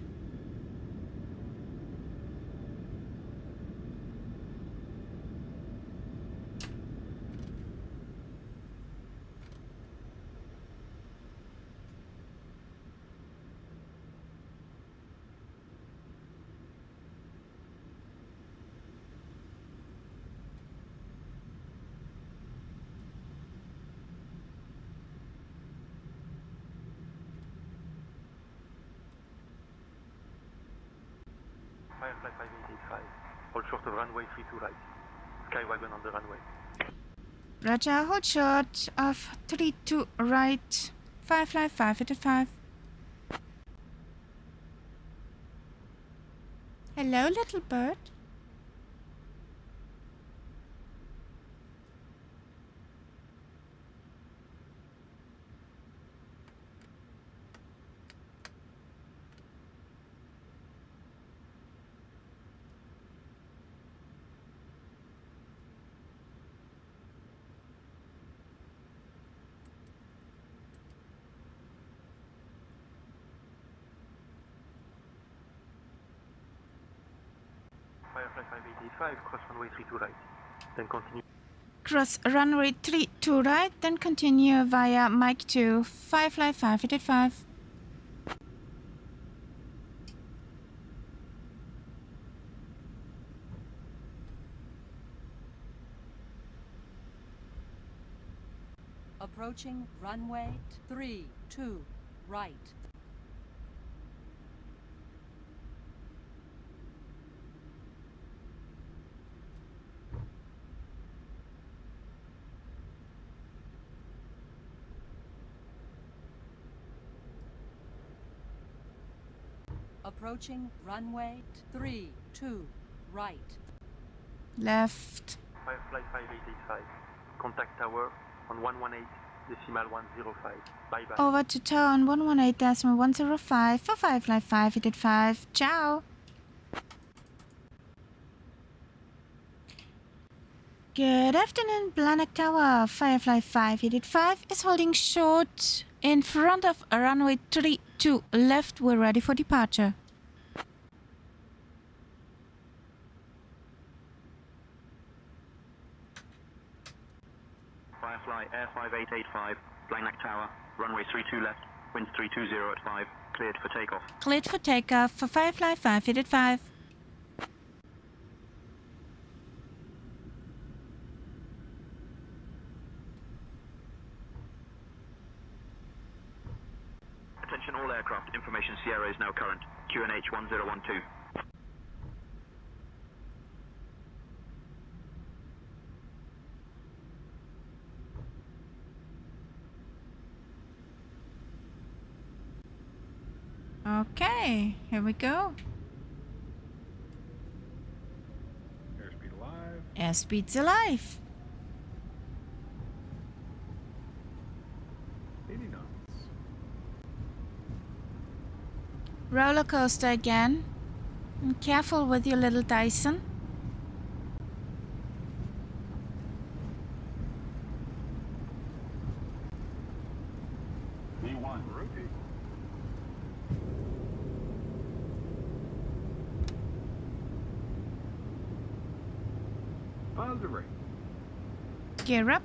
Firefly 5885. Hold short of runway 32 right. Skywagon on the runway. Roger, hold short of 32 right. Firefly 585. Hello, little bird. Firefly 5885, cross runway 32 right. Then continue. Cross runway 32 right, then continue via Mike 2, Firefly 585. Approaching runway 32 right. Approaching runway 32 right. Left. Firefly 5885. Contact tower on 118.105. Bye bye. Over to tower on 118.105 for Firefly 585. Ciao. Good afternoon, Blagnac Tower. Firefly 585 is holding short in front of runway 32 left. We're ready for departure. Firefly Air 5885, Blagnac Tower, runway 32 left, winds 320 at 5, cleared for takeoff. Cleared for takeoff for Firefly 585. Attention all aircraft, information Sierra is now current, QNH 1012. Okay, here we go. Airspeed alive. Airspeed's alive. 80 knots. Roller coaster again. Careful with your little Dyson. V1. Rotate. Positive rate. Gear up.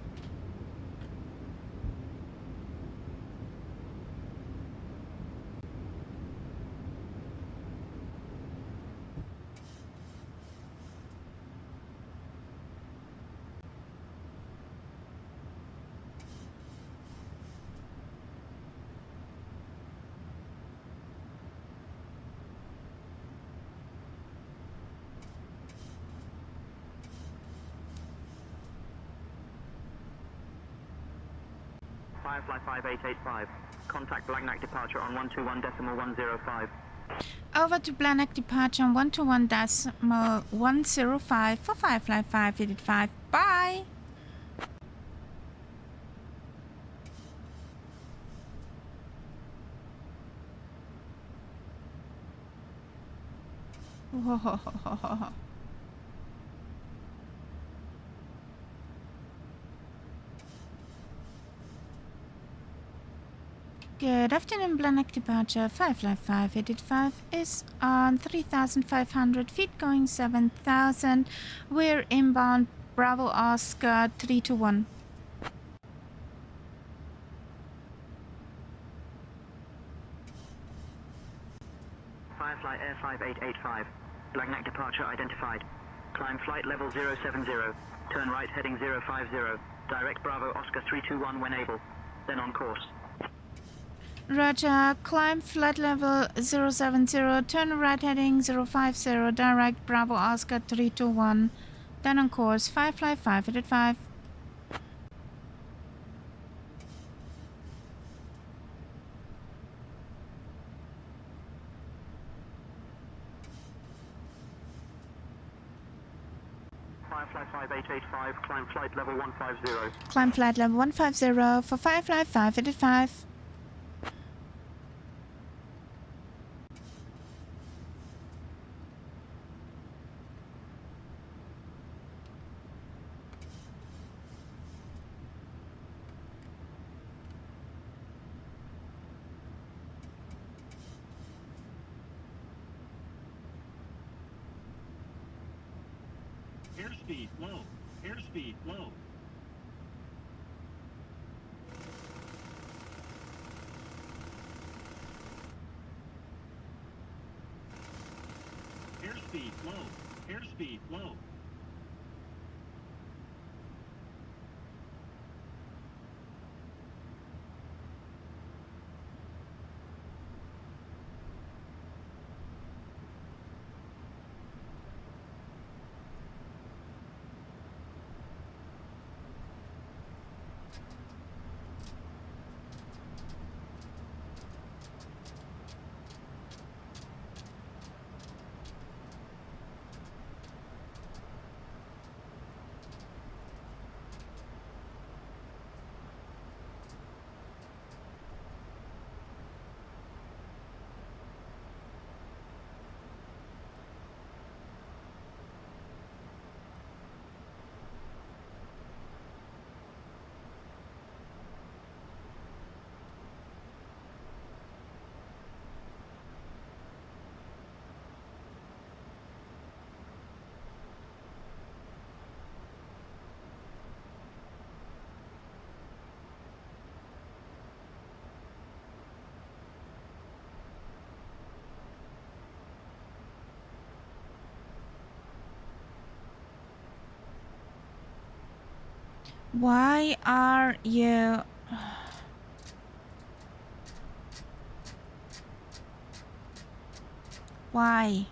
Firefly 5885. Contact Blagnac departure on 121.105. Over to Blagnac departure on 121.105 for Firefly 585. Bye! Good afternoon, Blagnac departure. Firefly 585 is on 3,500 feet going 7,000. We're inbound Bravo Oscar 321. Firefly Air 5885. Blagnac departure identified. Climb flight level 070. Turn right heading 050. Direct Bravo Oscar 321 when able. Then on course. Roger, climb flight level 070, turn right heading 050, direct Bravo Oscar 321, then on course, Firefly 585. Firefly 5885, climb flight level 150. Climb flight level 150 for Firefly 585. Airspeed low. Airspeed low. Airspeed low. Airspeed low. Why are you... Why?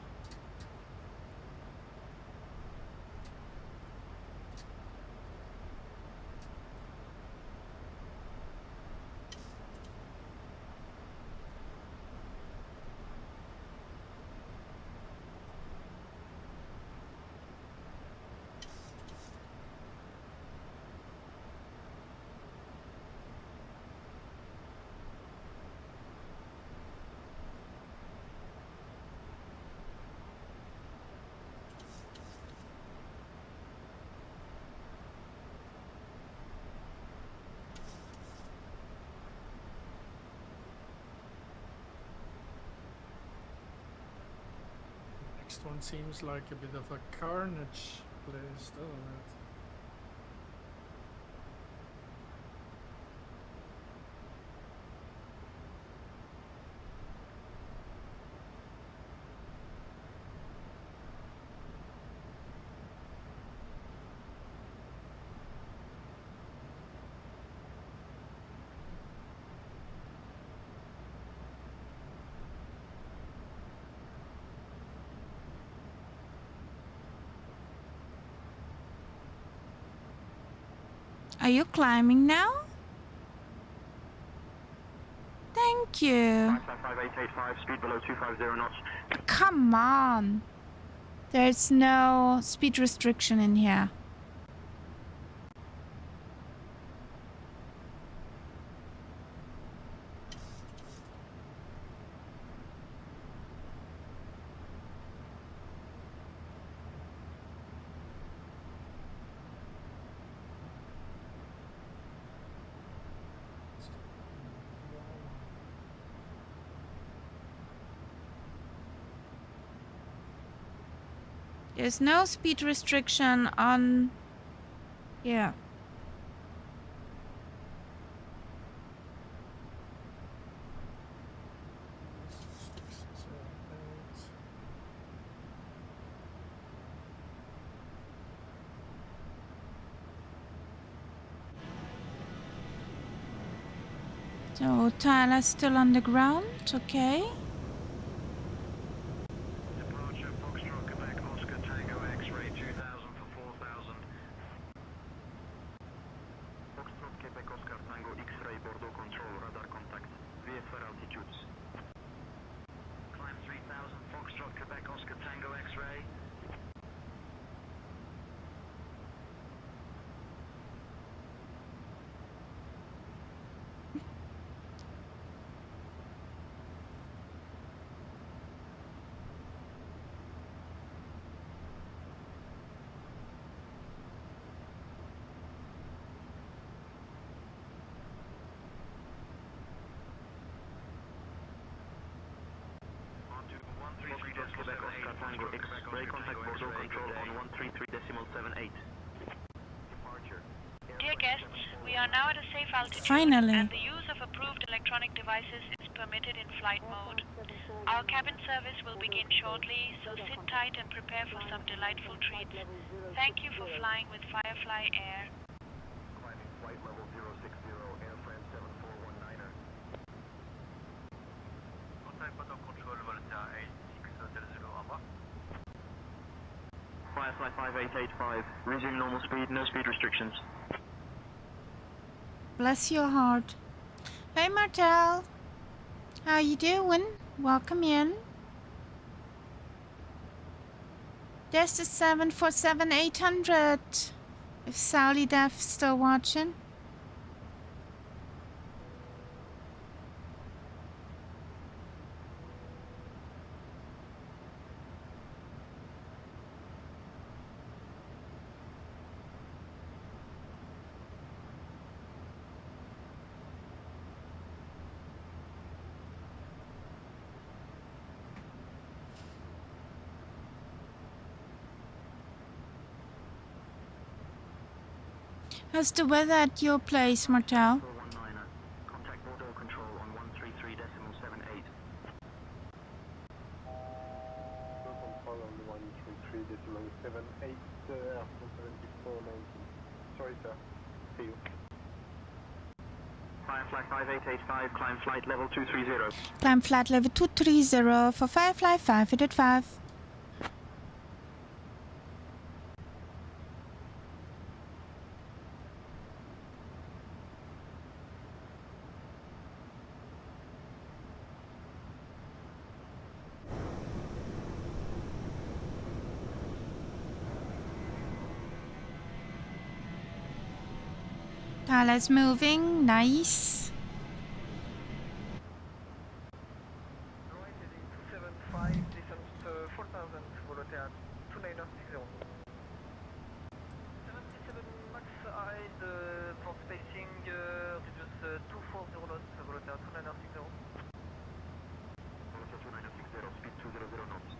next one seems like a bit of a carnage place, doesn't it? Are you climbing now? Thank you. 5885, speed below 250 knots. Come on. There's no speed restriction in here. There's no speed restriction on... Yeah. So Tyler's still on the ground, okay. Departure Foxtrot Quebec Oscar Tango X-ray 2000 for 4000. Foxtrot Quebec Oscar Tango X-ray Bordeaux control radar contact. VFR altitudes. Climb 3000 Foxtrot Quebec Oscar Tango X-ray. Quebec Oscar Tango X-ray contact Bordeaux control on 133.78. Dear guests, we are now at a safe altitude Finally. and the use of approved electronic devices is permitted in flight mode. Our cabin service will begin shortly, so sit tight and prepare for some delightful treats. Thank you for flying with Firefly Air. Climbing flight level 060, Air France 7419er. Contact button control Volta 86 Hotel Zulu, over. Firefly 5885, resume normal speed, no speed restrictions. Bless your heart. Hey Martel. How you doing? Welcome in. There's the 747-800. If Sally Duff's still watching. How's the weather at your place, Martel? 419er. Contact Bordeaux control on 133.78. Control on 133.78, Air France 7419. Sorry, sir. See you. Firefly 5885, climb flight level 230. Climb flight level 230 for Firefly 585. Tyler's moving, nice. Right heading 275, descent 4000, Volotea 2960. 77 max ahead, for spacing, reduce 240 knots, Volotea 2960. Volotea 2960, speed 200 knots.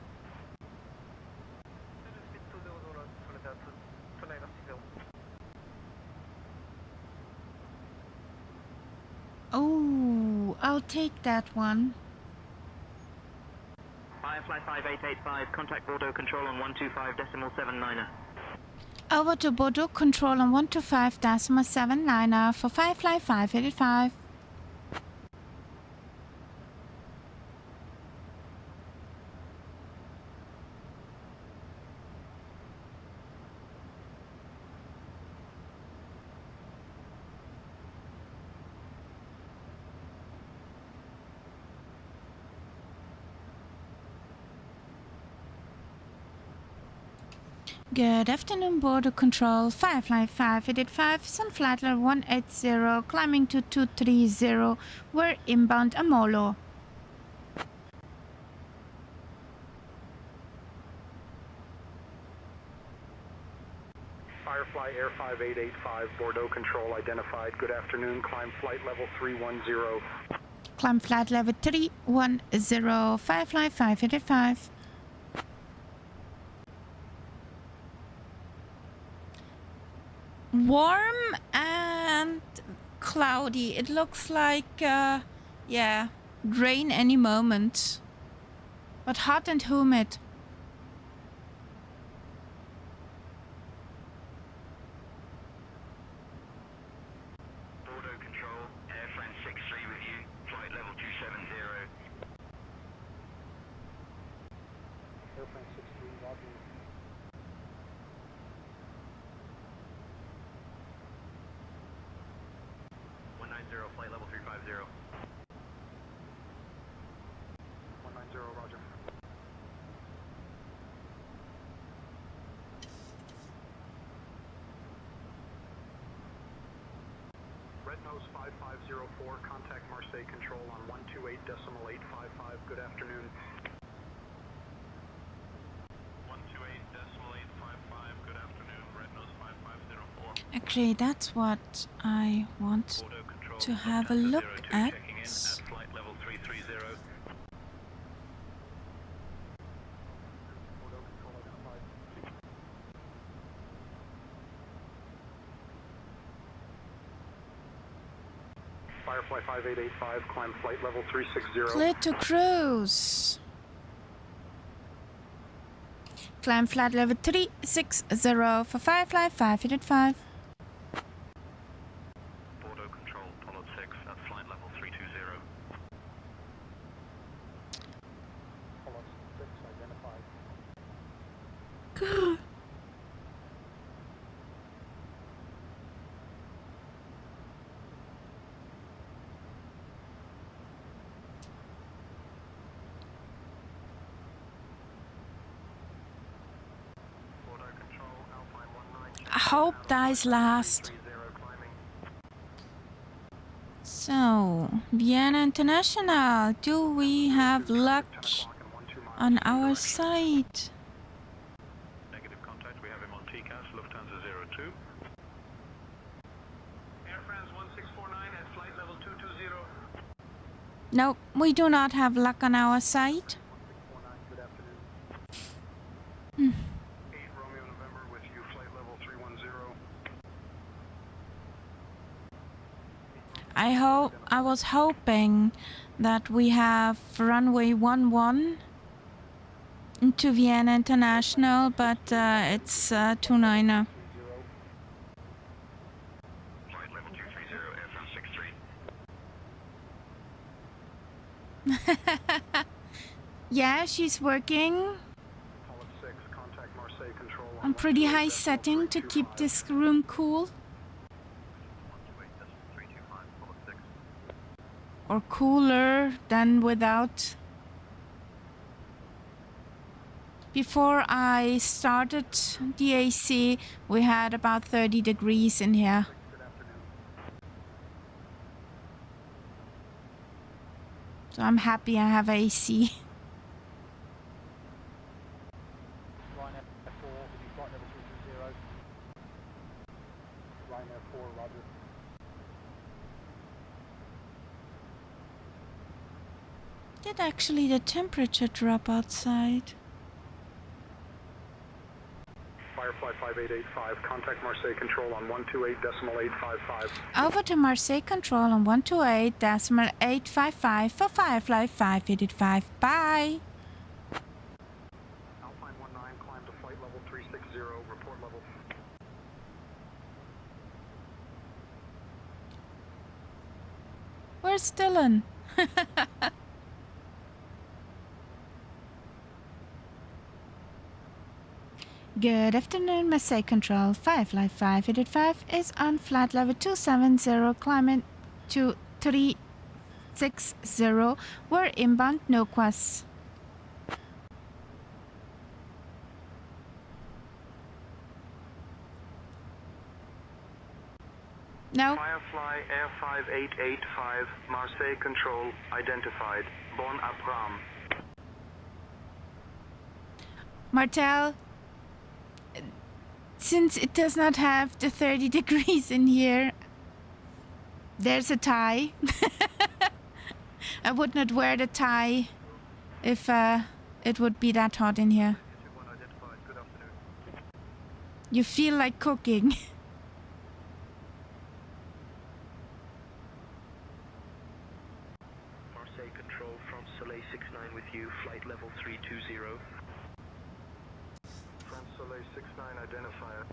Oh, I'll take that one. Firefly 5885, contact Bordeaux control on 125.79er. Over to Bordeaux control on 125.79er for Firefly 585. Good afternoon, Border Control. Firefly 585, Sunflight level 180, climbing to 230. We're inbound Amolo. Firefly Air 5885, Bordeaux control identified. Good afternoon. Climb flight level 310. Climb flight level 310, Firefly 585. Warm and cloudy. It looks like, yeah, rain any moment. But hot and humid. Bordeaux control, Air France 63 with you. Flight level 270. Air France 63, roger. 190, flight level 350. 190, roger. Red Nose 5504, contact Marseille control on 128.855. Good afternoon. 128.855. Good afternoon. Red Nose 5504. Actually, that's what I want to have a look at. Checking in at flight level 330. Bordeaux control identified. Firefly 5885, climb flight level 360. Clear to cruise. Climb flight level 360 for Firefly 585. Bordeaux control, Apollo 6 at flight level 320. Apollo 6 identified. Bordeaux control, Alpine 19. I hope dies last. So, Vienna International, do we have luck on our side? Negative contact, we have him on TCAS, Lufthansa 02. Air France 1649 at flight level 220. No, we do not have luck on our side. 1649, good afternoon. 8 Romeo November with you, flight level 310. I was hoping that we have runway 11 into Vienna International, but it's 29er. 30. Flight level 230, Air France 63. Yeah, she's working Apollo 6, contact Marseille control on pretty high setting to keep this room cool. 128.325, Apollo 6. Or cooler than without. Before I started the AC, we had about 30 degrees in here. Good afternoon. So I'm happy I have AC. Ryanair 4, with you, flight level 320. Ryanair 4, roger. Did actually the temperature drop outside? Firefly 5885. Contact Marseille Control on 128.855. Over to Marseille Control on 128.855 for Firefly 5885. Bye. Alpine 19, climb to flight level 360. Report level. Where's Dylan? Good afternoon, Marseille Control. Firefly 5885 is on flight level 270, climbing to 360. We're inbound, no quest. No. Firefly Air 5885, Marseille Control, identified. Bon Abram. Martel, since it does not have the 30 degrees in here, there's a tie. I would not wear the tie if it would be that hot in here. You feel like cooking. Marseille Control from Soleil 69 with you, flight level 320. From Soleil 69, identifier.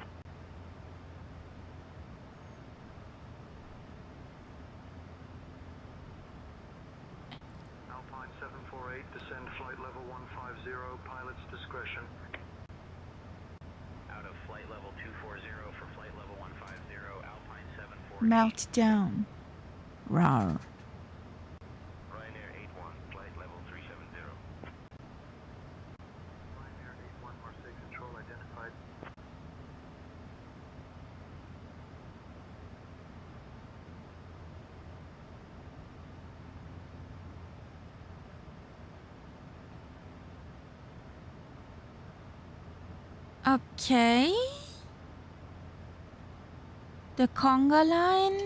Alpine 748, descend flight level 150, pilot's discretion. Out of flight level 240 for flight level 150, Alpine 748. Melt down. Rawr. Ryanair 81, flight level 370. Ryanair 81, Marseille Control, identified. Okay. The conga line.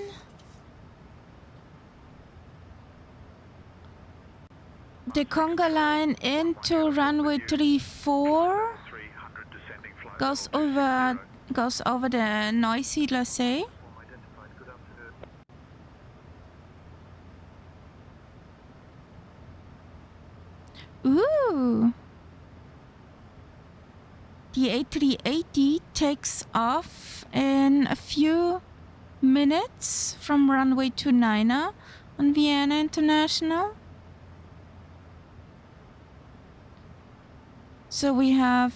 The conga line into runway 34 goes over the noisy Lassay. Ooh. The A380 takes off in a few minutes from runway 29 on Vienna International. So we have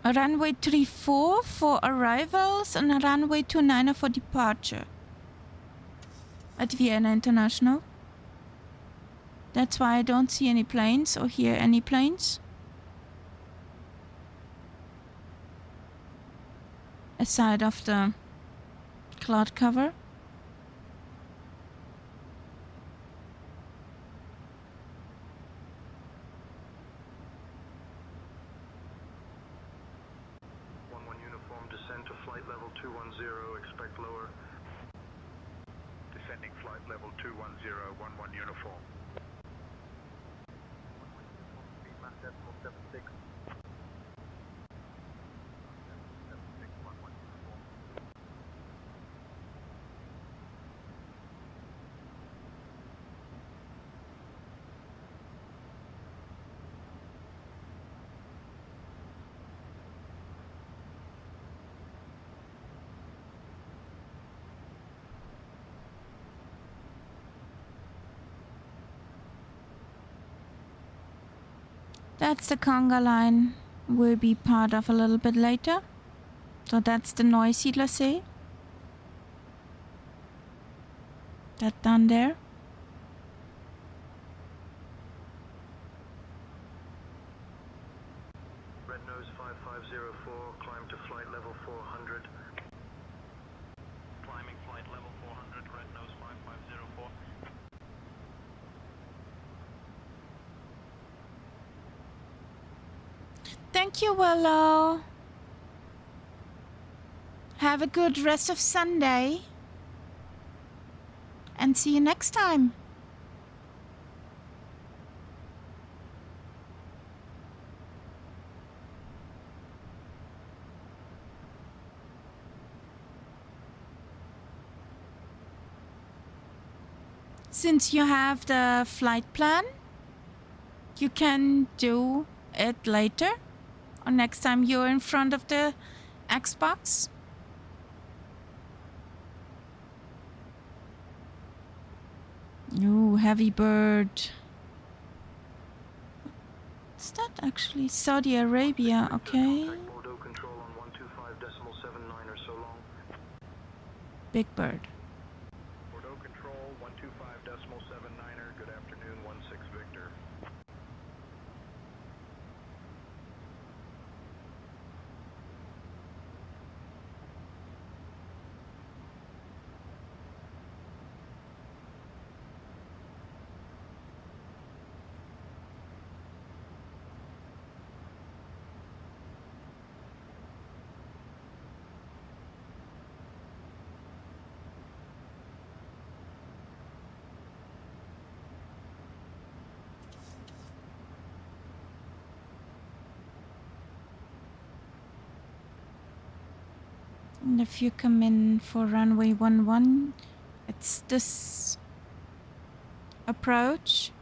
a runway 34 for arrivals and a runway 29 for departure at Vienna International. That's why I don't see any planes or hear any planes. Aside of the cloud cover. Uniform, descend to flight level 210, expect lower. Descending flight level 210, 11 uniform. That's the conga line we'll be part of a little bit later. So that's the noisy Lassay. That down there. Red nose 5504, climb to flight level 400. Climbing flight level 400, red nose 5504. Thank you, Willow. Have a good rest of Sunday. And see you next time. Since you have the flight plan, you can do it later or next time you're in front of the Xbox. Ooh, heavy bird. Is that actually Saudi Arabia? Okay. Big bird. Bordeaux Control 125.79er. Good afternoon, 16 Victor. And if you come in for runway 11, it's this approach.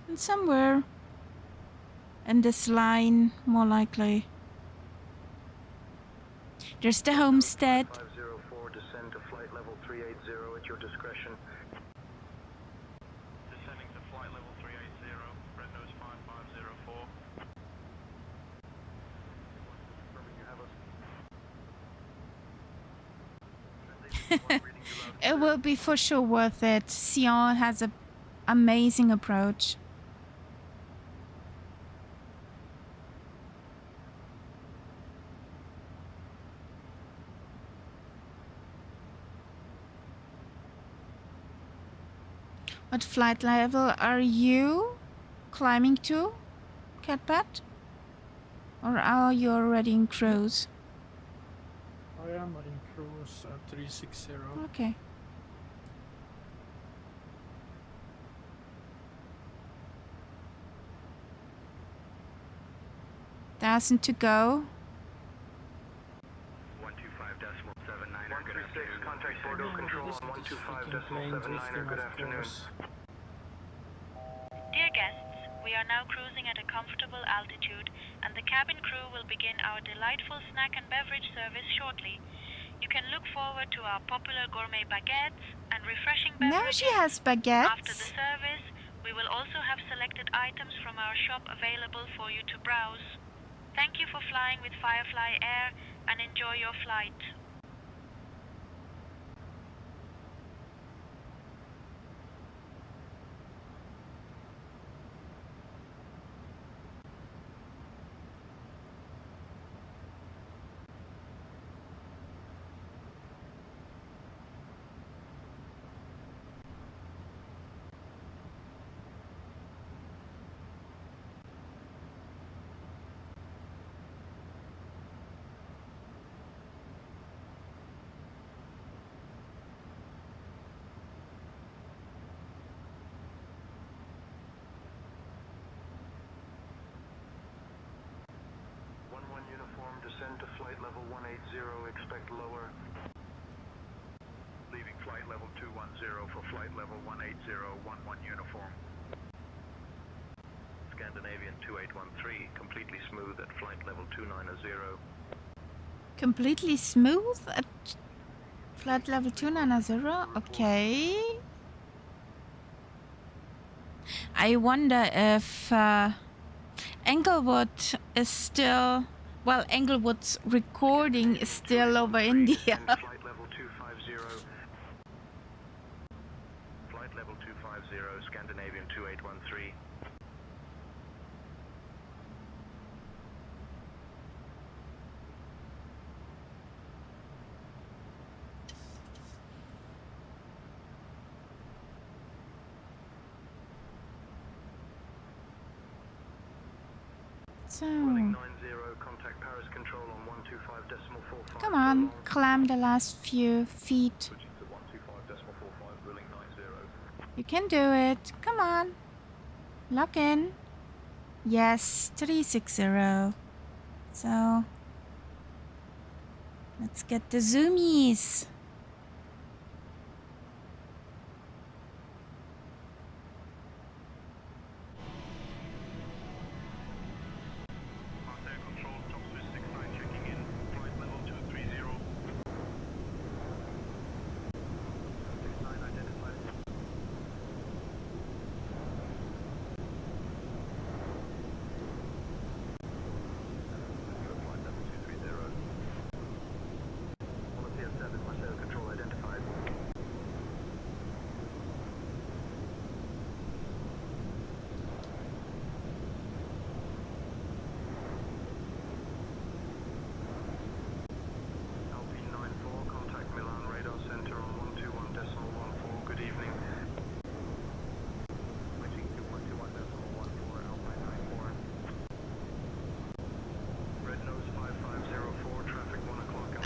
And somewhere in this line, more likely. There's the homestead. 504, descend to flight level 380 at your discretion. Descending to flight level 380, red nose 5504. It will be for sure worth it. Sion has an amazing approach. What flight level are you climbing to, Catpat? Or are you already in cruise? I am in cruise 360. Okay. Thousand to go. 125.79er, good afternoon. Contact Bordeaux Control on 125.79er, good afternoon. Dear guests, we are now cruising at a comfortable altitude, and the cabin crew will begin our delightful snack and beverage service shortly. You can look forward to our popular gourmet baguettes and refreshing beverages. Now she has baguettes. After the service, we will also have selected items from our shop available for you to browse. Thank you for flying with Firefly Air and enjoy your flight. Descend to flight level 180, expect lower. Leaving flight level 210 for flight level 180, 11 uniform. Scandinavian 2813, completely smooth at flight level 290. Completely smooth at flight level 290? Okay. I wonder if Englewood is still... Well, Englewood's recording is still over India. Flight level 250. Flight level 250, Scandinavian 2813. So, contact Paris Control on 125.45. come on, climb the last few feet. You can do it. Come on. Lock in. Yes, 360. So, let's get the zoomies.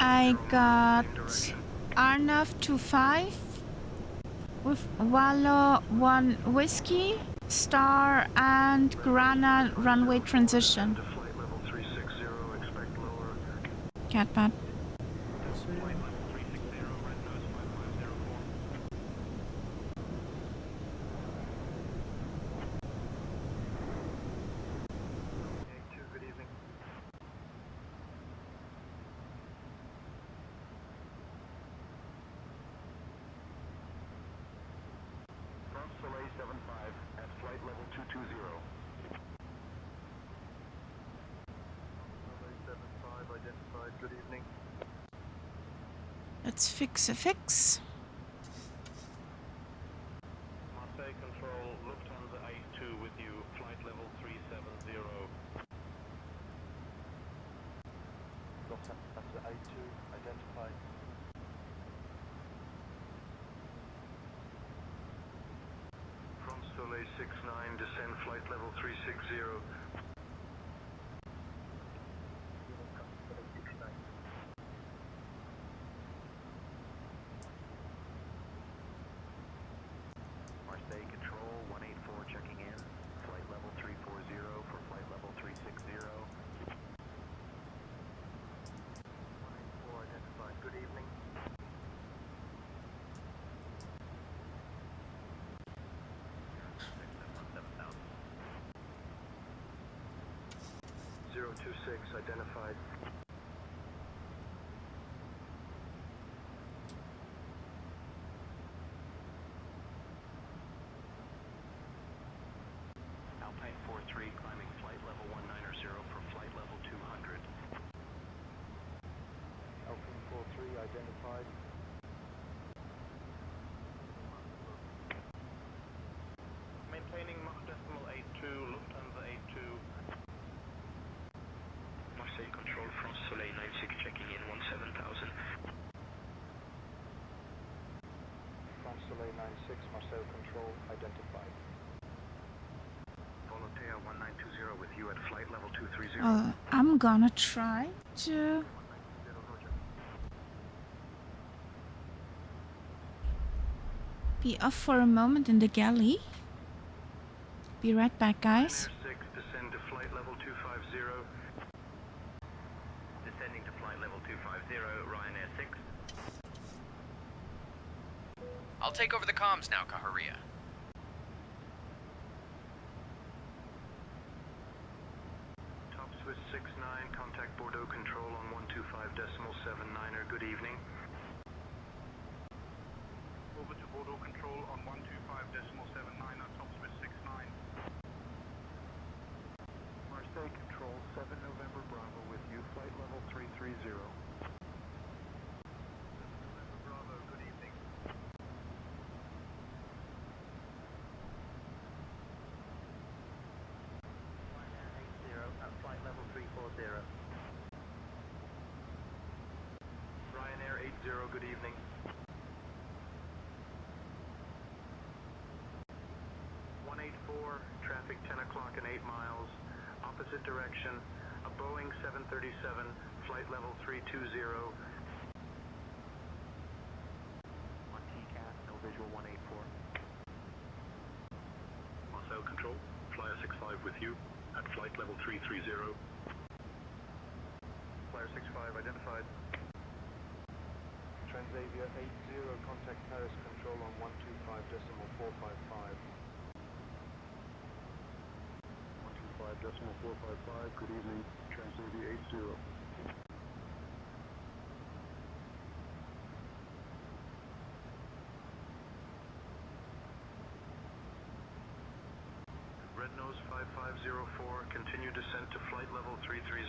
I got Arnav 25 with Wallow 1 Whiskey, Star, and Grana runway transition. Flight level 360, expect lower. Catpat. Good evening. France Soleil 75 at flight level 220. Soleil 75 identified. Good evening. Let's fix a fix. Marseille Control, Lufthansa 82 with you, flight level 370. Lufthansa 82 identified. France Soleil 69, descend flight level 360. Marseille Control 184 checking in. Flight level 340 for flight level 360. 184 identified. Good evening. Zero 26 identified. Alpine 43 climbing flight level 190 for flight level 200. Alpine 43 identified. Maintaining Mach decimal 82, Lufthansa 82. Marseille Control, France Soleil 96 checking in 17000. France Soleil 96, Marseille Control identified. Volotea 1920 with you at flight level 230. I'm gonna try to be off for a moment in the galley. Be right back, guys. Ryanair 6, descend to flight level 250. Descending to flight level 250, Ryanair 6. I'll take over the comms now, Kaharia. Top Swiss 69, contact Bordeaux Control on 125.79er. Good evening. Over to Bordeaux Control on 125.79er, top Swiss 69. Marseille Control 7 November Bravo with you, flight level 330. November Bravo, good evening. Ryanair 80 at flight level 340. Ryanair 80, good evening. Traffic 10 o'clock and 8 miles, opposite direction, a Boeing 737, flight level 320. 1 TCAS, no visual 184. Marseille Control, Flyer 65 with you, at flight level 330. Flyer 65 identified. Transavia 80, contact Paris Control on 125.455. 125.455, good evening, Transavia 80. Red Nose 5504, continue descent to flight level 330.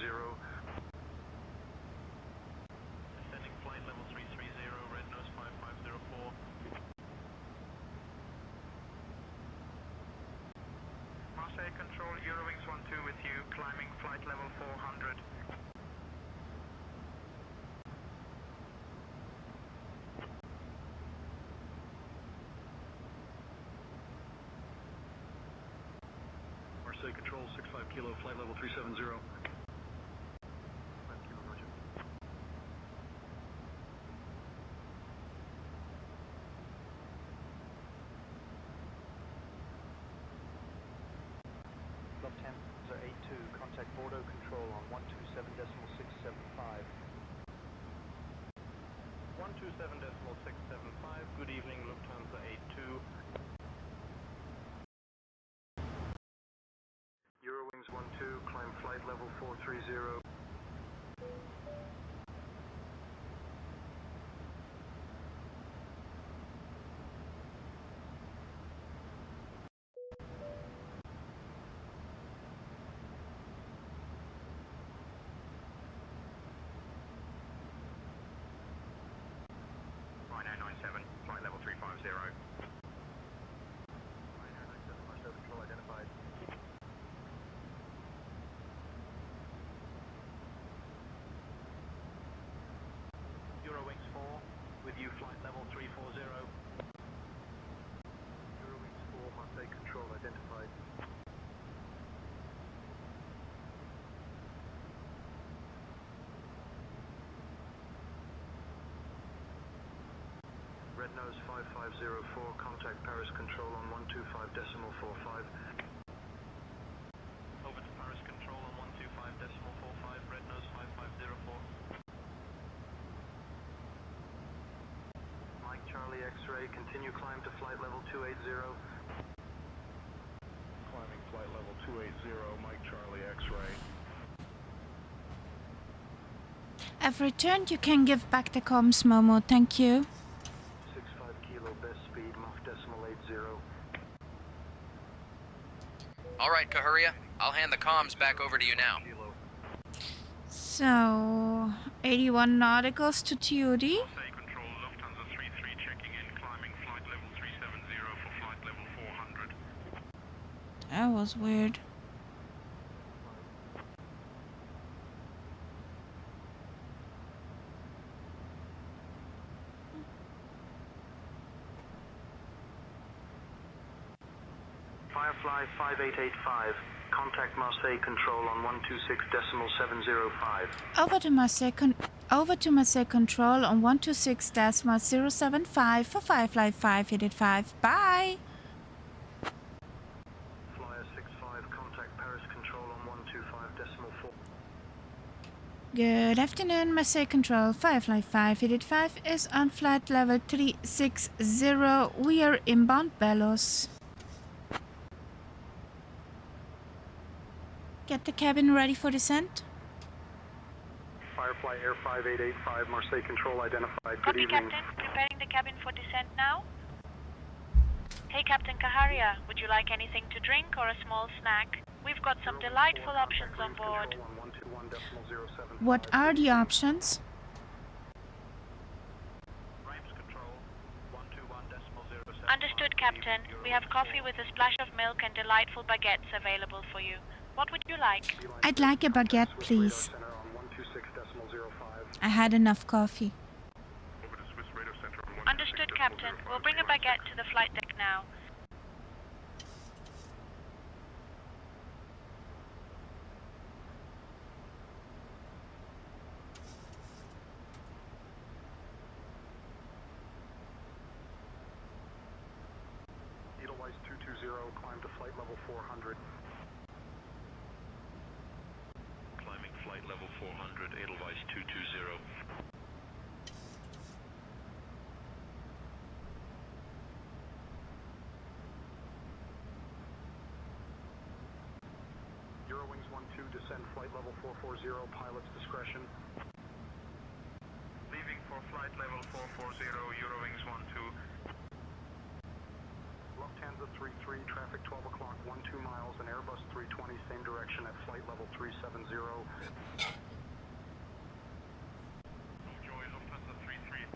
Descending flight level 330, Red Nose 5504. Marseille Control, Eurowings 12 with you, climbing flight level 400. Marseille Control, 65 Kilo, flight level 370. 5 Kilo, roger. 127.675, good evening, Lufthansa 82. Eurowings 12, climb flight level 430. Flight level 350. Control identified. Eurowings 4, with you flight level 340. Eurowings 4, Marseille control identified. Red nose 5504, contact Paris control on 125.45. Over to Paris control on 125.45, red nose 5504. Mike Charlie X-ray, continue climb to flight level 280. Climbing flight level 280, Mike Charlie X-ray. I've returned. You can give back the comms, Momo. Thank you. 65 kilo best speed, Mach decimal 80. Alright, Kahuria. I'll hand the comms back over to you now. So, 81 nauticals to Tutti. Say control, Lufthansa 33 checking in, climbing flight level 370 for flight level 400. That was weird. Firefly 5885, contact Marseille control on 126.705. Over to Marseille control on 126.075 for Firefly 585. Bye. Flyer 65, contact Paris control on 125.4. Good afternoon, Marseille control. Firefly 585 is on flight level 360. We are inbound Belos. Get the cabin ready for descent. Firefly Air 5885, Marseille control identified. Good Copy, evening. Captain. Preparing the cabin for descent now. Hey, Captain Kaharia, would you like anything to drink or a small snack? We've got some delightful options on board. What are the options? Understood, Captain. We have coffee with a splash of milk and delightful baguettes available for you. What would you like? I'd like a baguette, please. I had enough coffee. Understood, Captain. We'll bring a baguette to the flight deck now. Edelweiss 220, climb to flight level 400. Climbing flight level 400, Edelweiss 220. Eurowings 12, descend flight level 440, pilot's discretion. Leaving for flight level 440, Eurowings 12. Lufthansa 33, traffic 12 o'clock, 12 miles, and Airbus 320, same direction at flight level 370. Enjoy Lufthansa 33.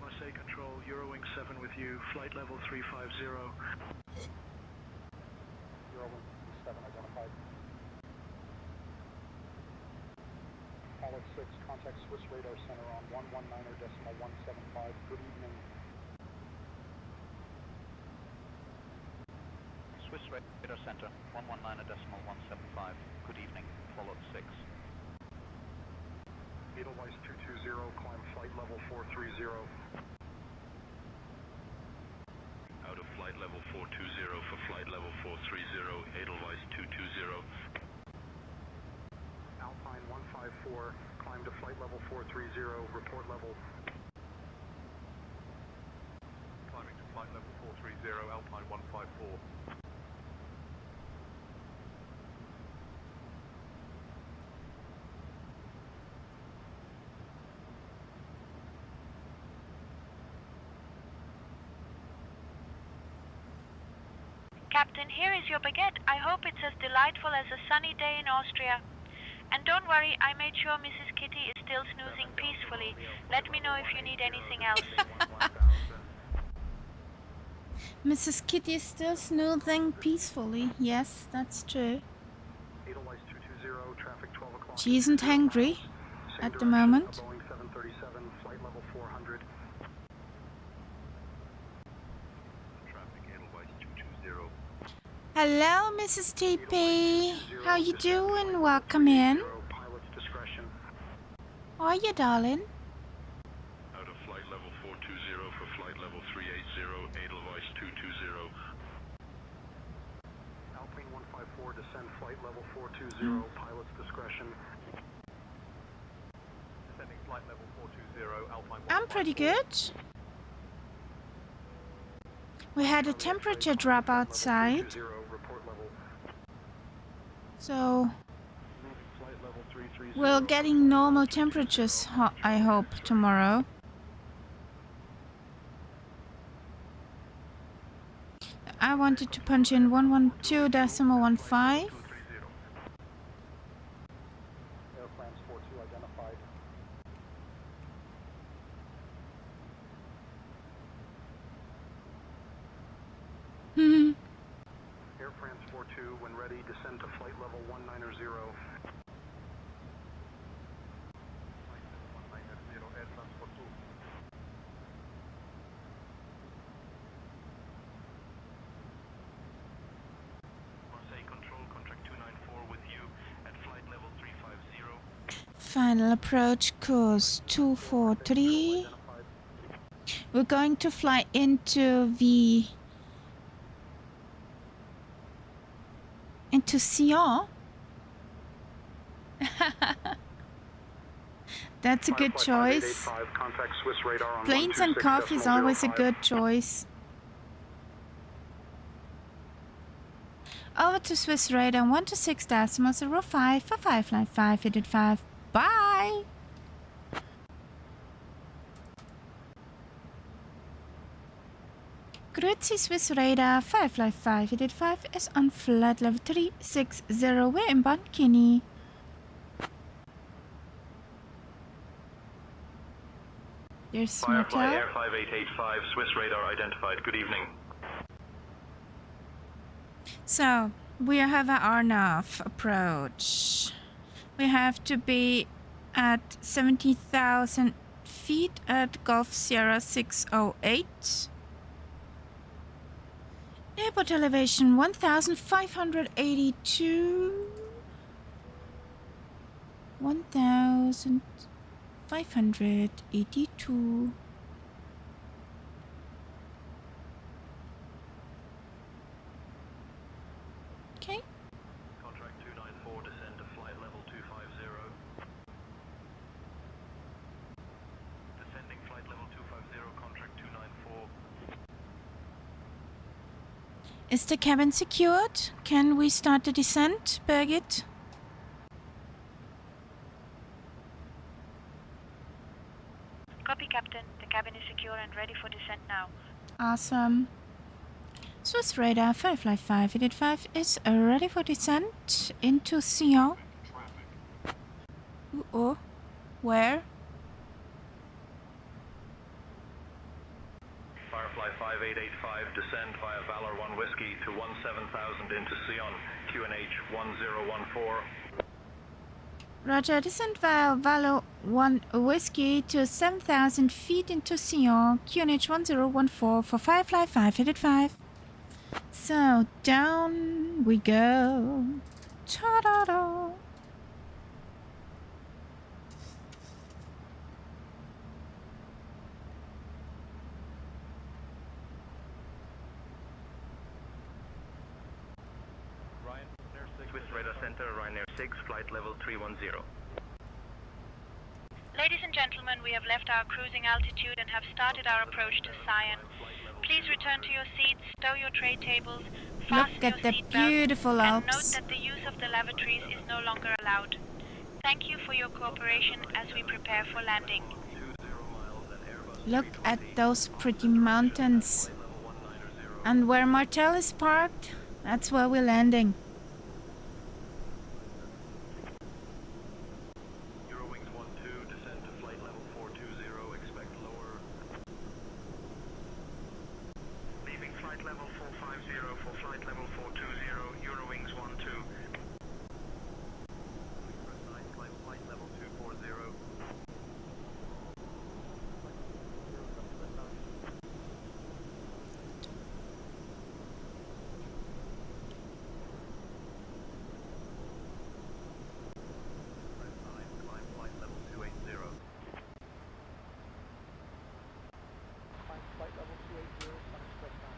Marseille control, Eurowings 7 with you, flight level 350. Eurowings 7 identified. Apollo 6, contact Swiss Radar Center on 119.175. Good evening. Swiss Radar Center, 119.175. Good evening, Apollo 6. Edelweiss 220, climb flight level 430. Out of flight level 420 for flight level 430, Edelweiss 220. Alpine 154, climb climb to flight level 430, report level. Climbing to flight level 430, Alpine 154. Captain, here is your baguette. I hope it's as delightful as a sunny day in Austria. And don't worry, I made sure Mrs. Kitty is still snoozing peacefully. Let me know if you need anything else. Mrs. Kitty is still snoozing peacefully. Yes, that's true. Edelweiss 220, traffic 12 o'clock. She isn't hungry at the moment. Boeing 737, flight level 400. Traffic Edelweiss 220. Hello, Mrs. TP. How you doing? Welcome in. Pilot's discretion. How are you, darling? Out of flight level 420 for flight level 380, Edelweiss 220. Alpine 154, descend flight level 420, pilot's discretion. Descending flight level 420, Alpine 154. I'm pretty good. We had a temperature drop outside, so we're getting normal temperatures, I hope, tomorrow. I wanted to punch in 112.15. Air France 42 identified. Air France 42, when ready, descend to flight level 190. Air Transport 2. Marseille Control, contract 294 with you at flight level 350. Final approach course 243. We're going to fly into Sion. That's a good choice. Planes and coffee is always a good choice. Over to Swiss radar 126.05 for 595 Bye! Grüezi Swiss radar 555 is on flight level 360. We're in Bikini. There's Firefly Smartel. Air 5885, Swiss radar identified. Good evening. So, we have our Arnav approach. We have to be at 70,000 feet at Gulf Sierra 608. Airport elevation 1,582. 1,582. Okay. Contract 294, descend to flight level 250. Descending flight level 250, contract 294. Is the cabin secured? Can we start the descent, Birgit? Copy, Captain. The cabin is secure and ready for descent now. Awesome. Swiss radar 555 is ready for descent into Sion. Oh, where? Firefly 5885, descend via Valor 1 Whiskey to 17,000 into Sion, QNH 1014. Roger, descent via Valor 1 Whiskey to 7,000 feet into Sion, QNH 1014 for Firefly 585. So, down we go. Ta-da-da. Swiss radar center, Ryanair 6, flight level 310. Ladies and gentlemen, we have left our cruising altitude and have started our approach to Sion. Please return to your seats, stow your tray tables, fasten Look at your the seatbelts, beautiful and note Alps. that the use of the lavatories is no longer allowed. Thank you for your cooperation as we prepare for landing. Look at those pretty mountains. And where Martel is parked, that's where we're landing. Eurowings 12, descend to flight level 420, expect lower. Leaving flight level 450 for flight level 420, Eurowings 12. Climb flight level 240. Climb flight level 280. Climb flight level 280, Sun Express 9.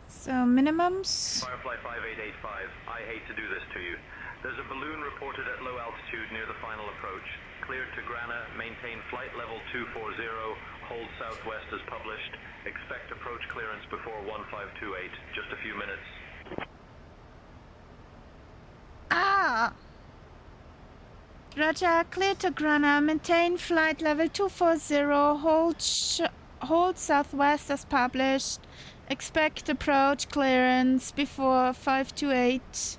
So minimums. Firefly 5885, I hate to do this to you. There's a balloon reported at low altitude near the final approach. Cleared to Grana, maintain flight level 240, hold southwest as published. Expect approach clearance before 1528, just a few minutes. Ah! Roger, clear to Grana, maintain flight level 240, hold southwest as published. Expect approach clearance before 528.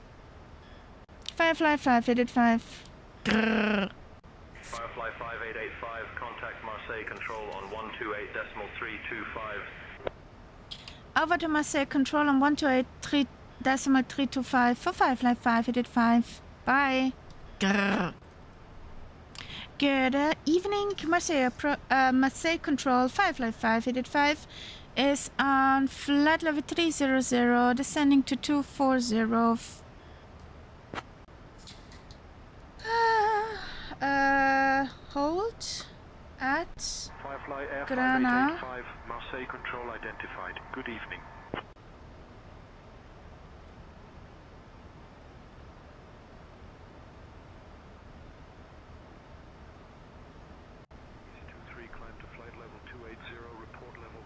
Firefly 585. Grrr. Firefly 5885, contact Marseille Control on 128.325. Over to Marseille Control on 128.325 for Firefly 585. Bye. Grrr. Good evening, Marseille, Marseille Control 55585 is on flight level 300, descending to 240. Hold at Firefly Air Grana. 5885, Marseille Control identified. Good evening. Climb to flight level 280, report level.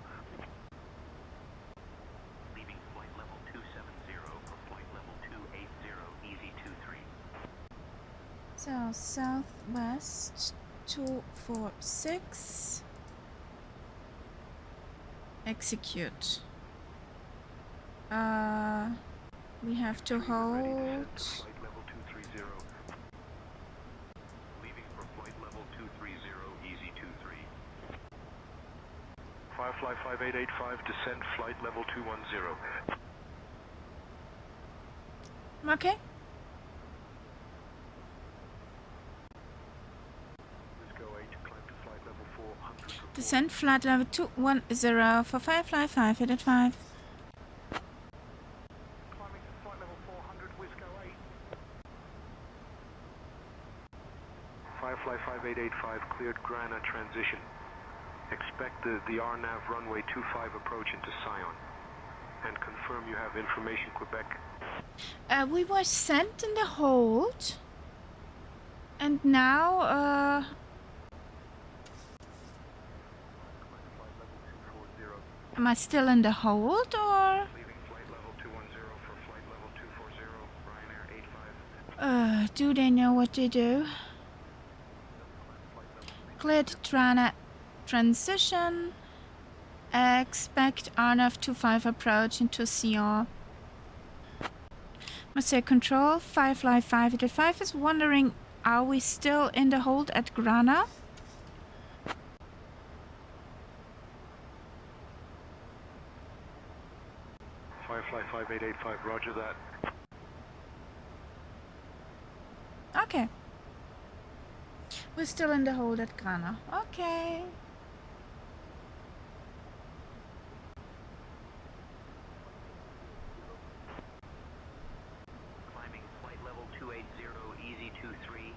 Leaving flight level 270 for flight level 280, easy 23. So southwest 246. Execute. We have to hold. Flight level 230. Leaving for flight level 230, easy 23. Firefly 5885, descend flight level 210. Okay. Whiskey 8, climb to flight level 400. Descend flight level 210 for Firefly 585. Climbing to flight level 400, Whiskey 8. Firefly 5885, cleared Grana transition. Expect the RNAV runway 25 approach into Sion. And confirm you have information Quebec. We were sent in the hold. And now, am I still in the hold or? Leaving flight level 210 for flight level 240, Ryanair 85. Do they know what to do? Cleared Trana transition. Expect RNAV 25 approach into Sion. Marseille Control, Firefly 585 is wondering, are we still in the hold at Grana? Firefly 5885, roger that. Okay. We're still in the hold at Grana. Okay. Climbing flight level 280, easy 23.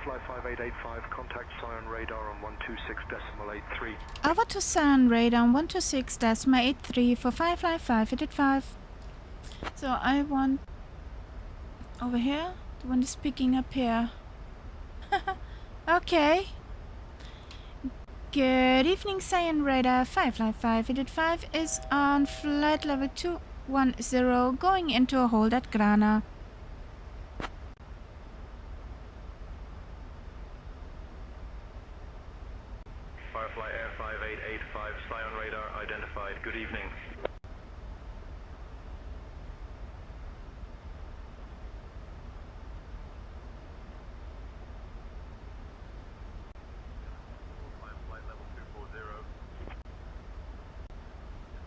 Firefly 5885, contact Sion radar on 126.83. Over to Sion radar on 126.83 for Firefly 5885. So I want over here. The one is picking up here. Okay. Good evening, Sion radar. Firefly 5885 is on flight level 210, going into a hold at Grana. Firefly Air 5885, Sion radar identified. Good evening. Flight level 240.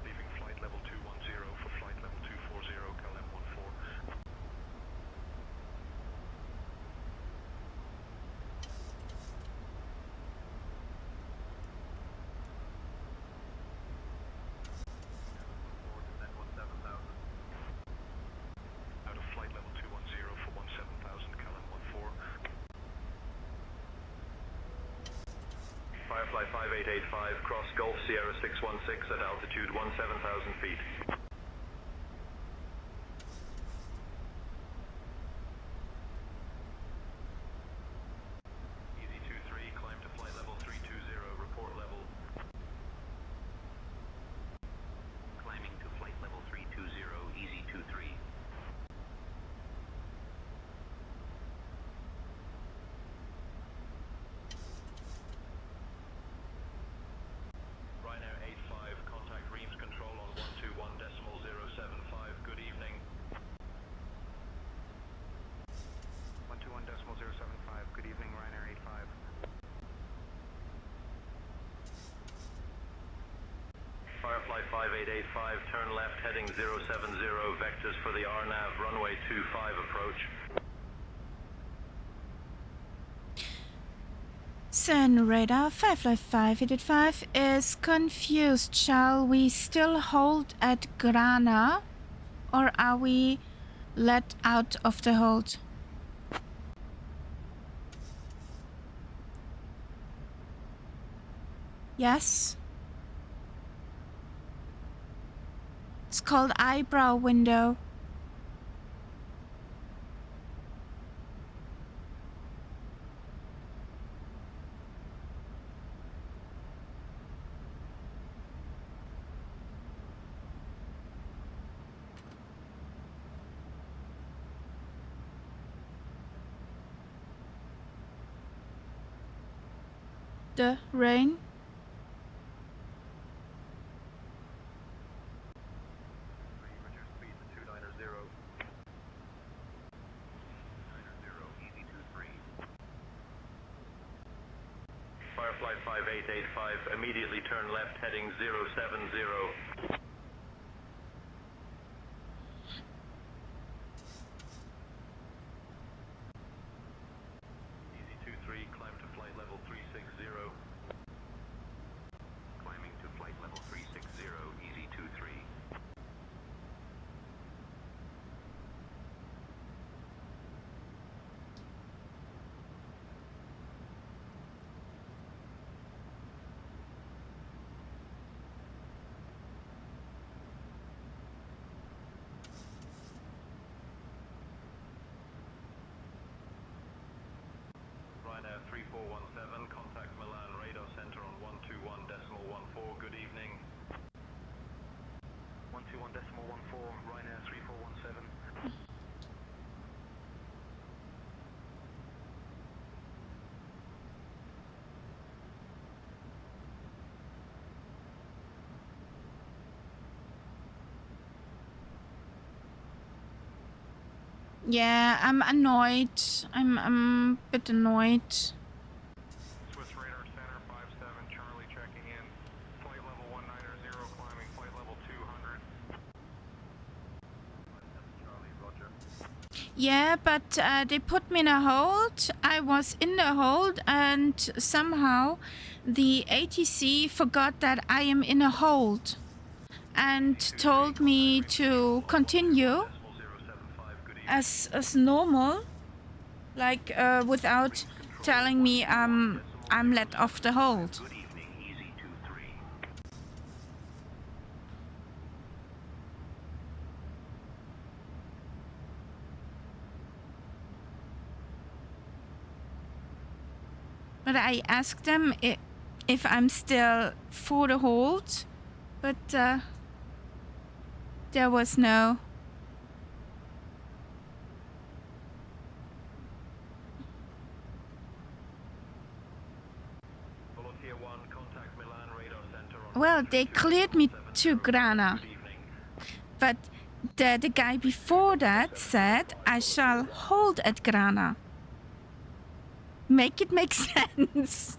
Leaving flight level 210 for flight level 240, KLM 14. Out of flight level 210 for 17,000, KLM 14. Firefly 5885, cross Gulf Sierra 616 at altitude 17,000 feet. Easy 23, climb to flight level 320, report level. Climbing to flight level 320, easy 23. Ryanair 85, contact Reams control on 121.075. Good evening. 121.075. Good evening, Ryanair 85. Firefly 5885, turn left heading 070, vectors for the RNAV runway 25 approach. Sion radar Firefly 5885 is confused. Shall we still hold at Grana, or are we let out of the hold? Yes. It's called eyebrow window. The rain. Reduce speed to 290. 90, easy 23. Firefly 5885, immediately turn left heading 070. Easy 23, climb to flight level 360. Climbing to flight level 360, easy 23. Ryanair 3417, contact Milan radar center on 121.14. Good evening. 121.14, Ryanair 3417. Yeah, I'm annoyed. I'm a bit annoyed. Swiss Radar Center 57, Charlie checking in. Flight level 190, climbing flight level 200. Charlie, roger. Yeah, but they put me in a hold. I was in the hold, and somehow the ATC forgot that I am in a hold and told me to continue as normal, like without telling me I'm let off the hold. Good evening, easy 23. But I asked them if I'm still for the hold, but there was no. Volunteer 1, contact Milan Radar Center on Well, they cleared me to Grana, but the guy before that said I shall hold at Grana. Make it make sense.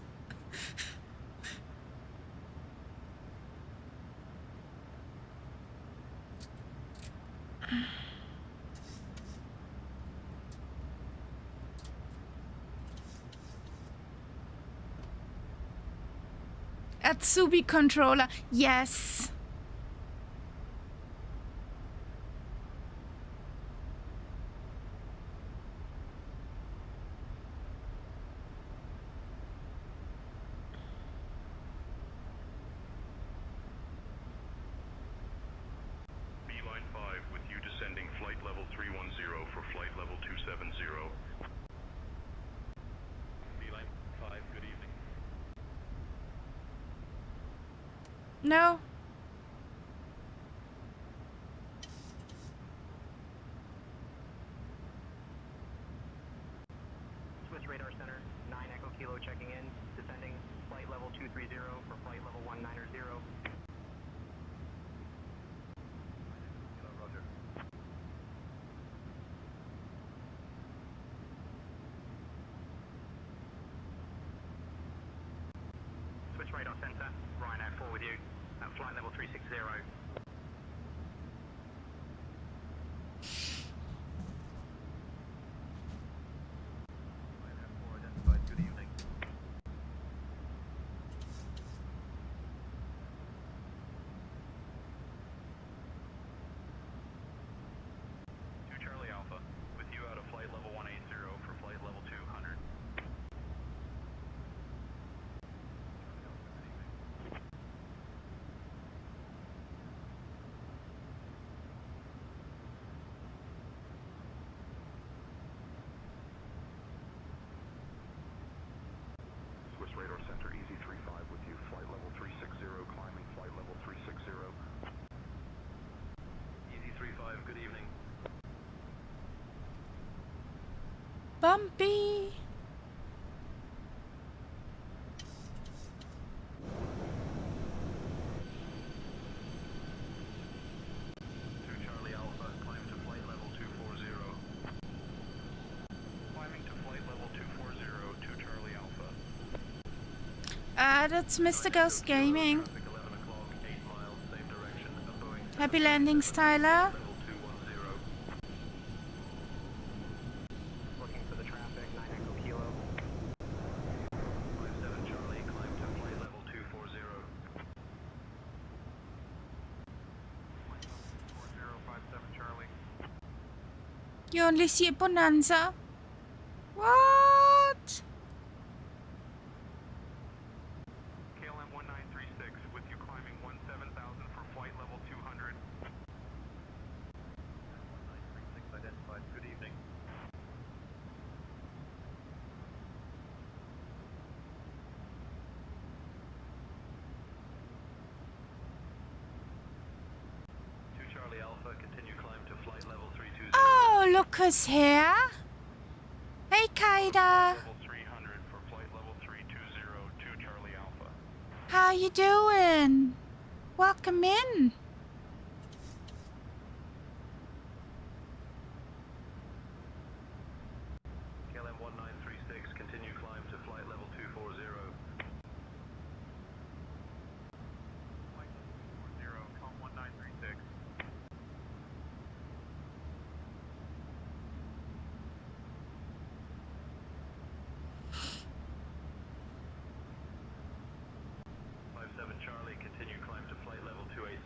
Atsubi controller, yes. Beeline 5 with you descending flight level 310 for flight level 270. Beeline 5, good evening. No. Swiss Radar Center, 9 Echo Kilo checking in, descending flight level 230 for flight level 190. Roger. Swiss Radar Center, Ryan 4 with you, at flight level 360. Good evening. Two Charlie Alpha, with you out of flight level 180 for flight level 200. Swiss Radar Center, easy 35 with you, flight level 360, climbing flight level 360. Easy 35, good evening. Bumpy. Two Charlie Alpha, climb to flight level 240. Climbing to flight level 240, two Charlie Alpha. That's Mr. Ghost Gaming. Traffic 11 o'clock, 8 miles, same direction, a Boeing Happy landings, Tyler. level 210. Looking for the traffic, 9 Echo Kilo. 57 Charlie, climb to flight level 240. 4057 Charlie. You only see a Bonanza? What? KLM 1936, with you climbing 17,000 for flight level 200. 1936 identified, good evening. Two Charlie Alpha, continue climb to flight level 320. Oh, look who's here. Hey, Kaida. Level 300 for flight level 320, two Charlie Alpha. How you doing? Welcome in. KLM 1936, continue climb to flight level 240. Flight level 240, com 1936. Charlie, continue climb to flight level 280.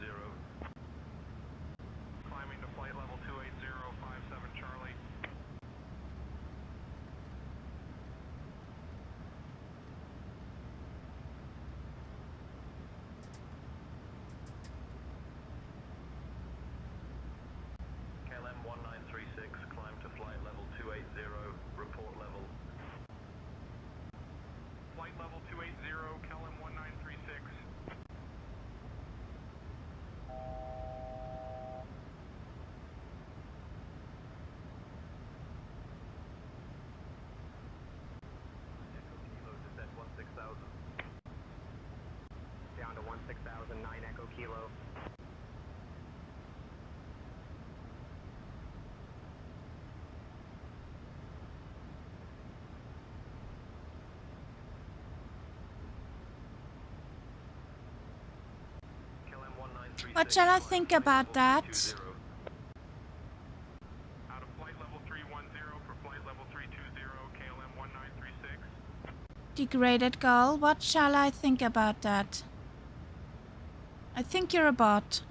Kilo. What shall I think about that? Out of flight level 310 for flight level 320, KLM 1936. Degraded gull, what shall I think about that? I think you're a bot.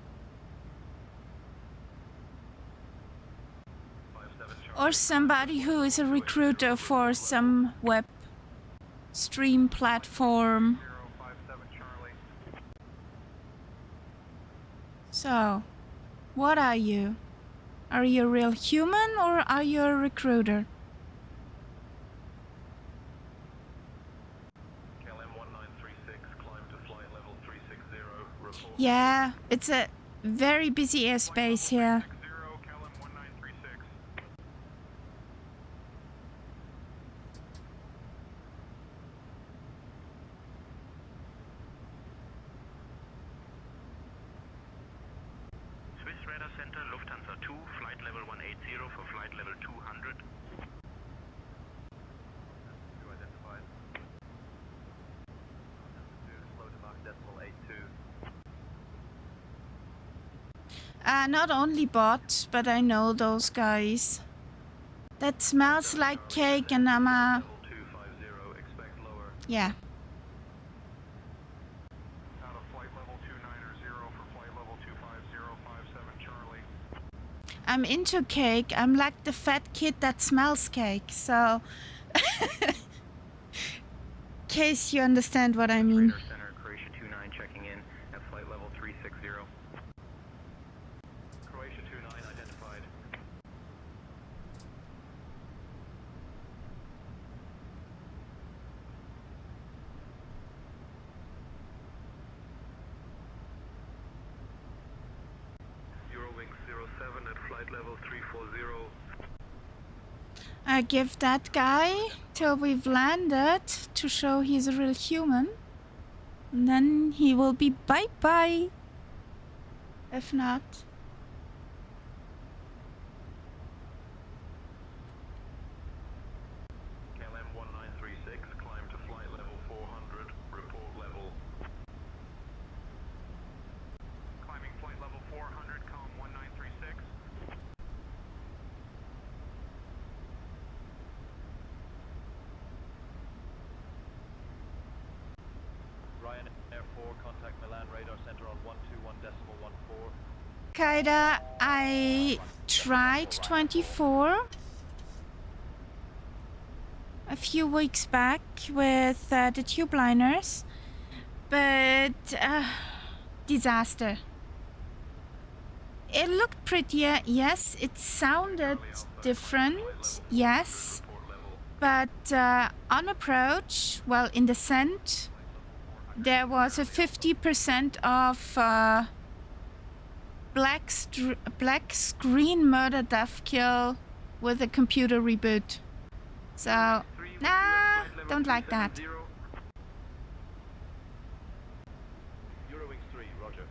Or somebody who is a recruiter for some web stream platform. So, what are you? Are you a real human or are you a recruiter? KLM 1936, climb to flight level 360, report. Yeah, it's a very busy airspace here. Swiss Radar Center, Lufthansa 2, flight level 180 for flight level 200. Identified. Slow to mark decimal 82. Not only bots, but I know those guys. That smells like cake and I'm a... Yeah. Out of flight level 290 for flight level 25057 Charlie. I'm into cake. I'm like the fat kid that smells cake, so... Case you understand what I mean. Radar Center, Croatia 29 checking in at flight level 360. Croatia 29 identified. Eurowings 07 at flight level 340. I give that guy till we've landed to show he's a real human. And then he will be bye-bye. If not... KLM 1936, climb to flight level 400, report level. Climbing flight level 400, column 1936. Ryanair 4, contact Milan Radar Center on 121.14. Kaida, I tried 24 a few weeks back with the Tubeliners, but disaster. It looked prettier, yes. It sounded different, yes. But on approach, well, in descent, there was a 50% of black screen murder death kill with a computer reboot. So, nah, don't like that. Eurowings 3, roger.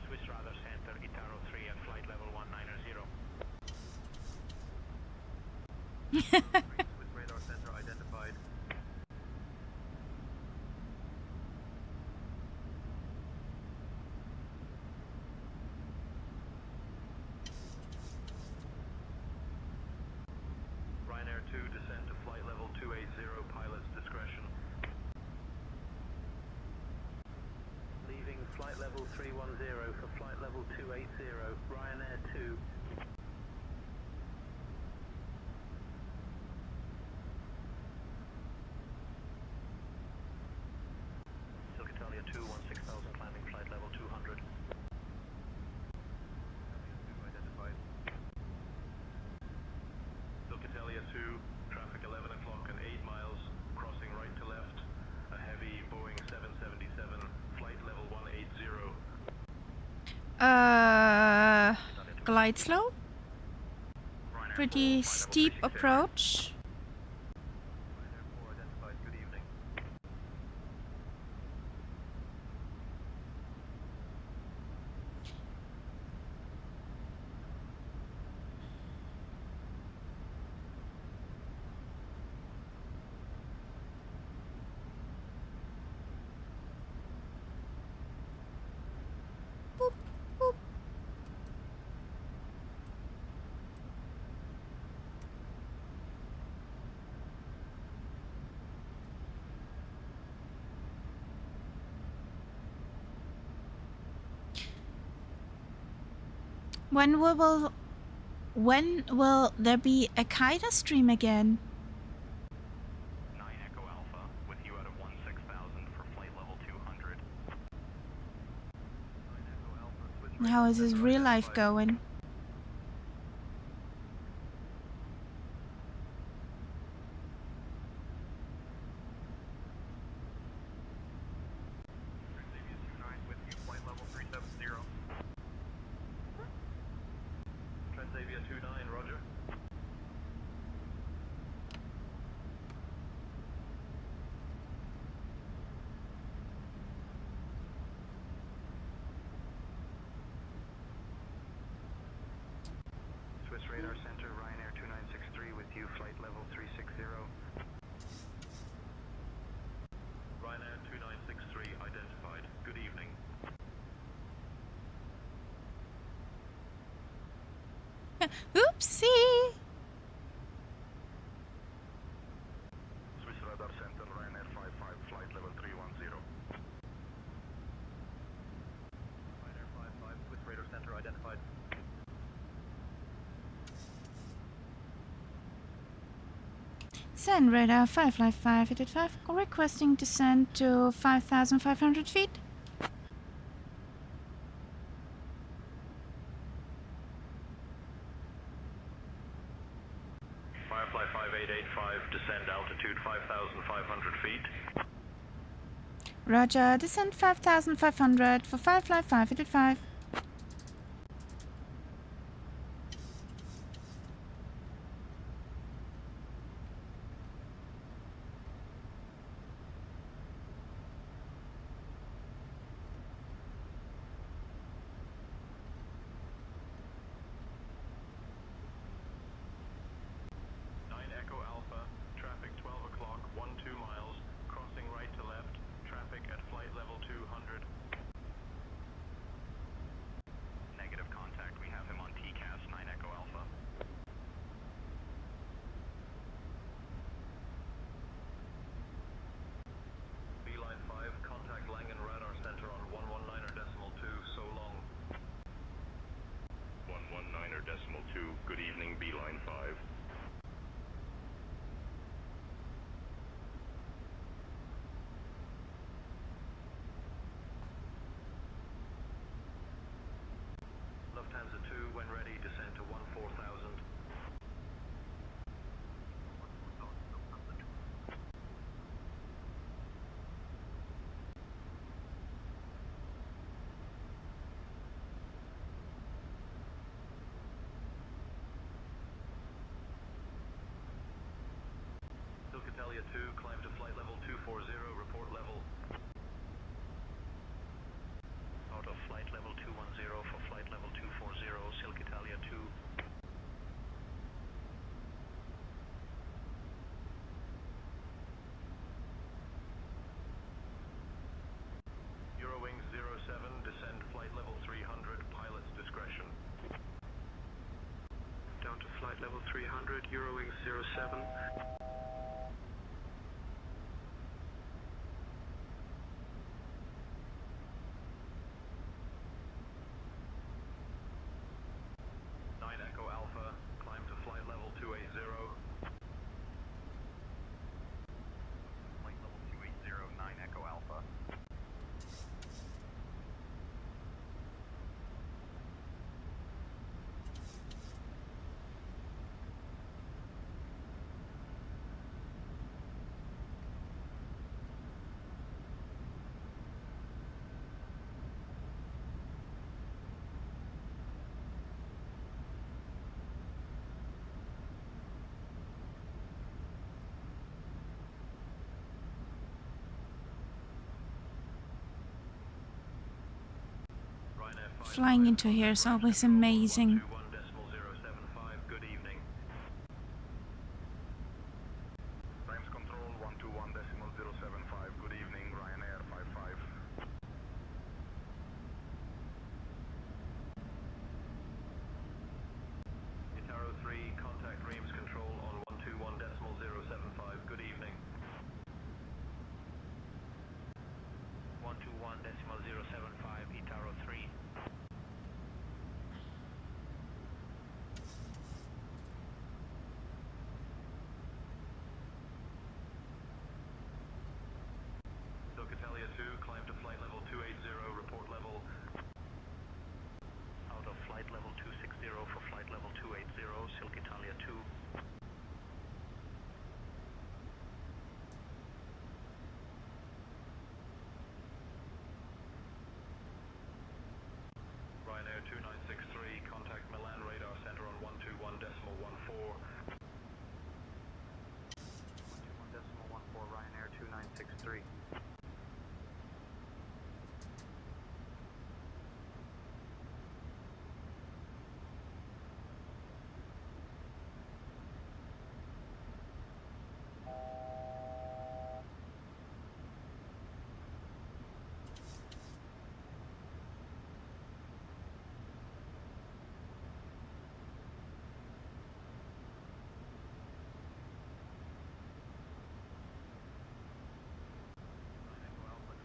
Swiss Radar Center, Itaro 3 at flight level 190. Swiss Radar Center identified. Ryanair 2, descend to flight level 280, pilot's discretion. Leaving flight level 310 for flight level 280, Ryanair 2. Silk Italia 2, 16,000 climbing flight level 200. Identified. Silk Italia 2, traffic 11 o'clock and 8 miles, crossing right to left, a heavy Boeing 777, flight level 180. Glide slope. Pretty steep approach. When will there be a Kaida stream again? 9 Echo Alpha, with you out of 16,000 for flight level 200. How is his real life going? Transavia 29, roger. Swiss Radar Center, Ryanair 2963 with you, flight level 360. Ryanair 2963 identified. Good evening. Oopsie! Swiss Radar Center, Ryanair 55, flight level 310. Ryanair 55, Swiss Radar Center identified. Send radar 555 requesting descent to 5,500 feet. Firefly 5885, descend altitude 5,500 feet. Roger, descent 5,500 for Firefly 585. Good evening, Beeline 5. Lufthansa 2, when ready, descend to 14,000. Italia 2, climb to flight level 240, report level. Out of flight level 210 for flight level 240, Silk Italia 2. Eurowings 07, descend flight level 300, pilot's discretion. Down to flight level 300, Eurowings 07. Flying into here is always amazing. 121.075, good evening. Times control 121.075, good evening, Ryanair 55. Itaro 3, contact Reims control on 121.075, good evening. 121.075, Itaro 3. Silkitalia 2, climb to flight level 280, report level. Out of flight level 260 for flight level 280, Silkitalia 2. Ryanair 2963, contact Milan radar center on 121.14. 121.14, Ryanair 2963.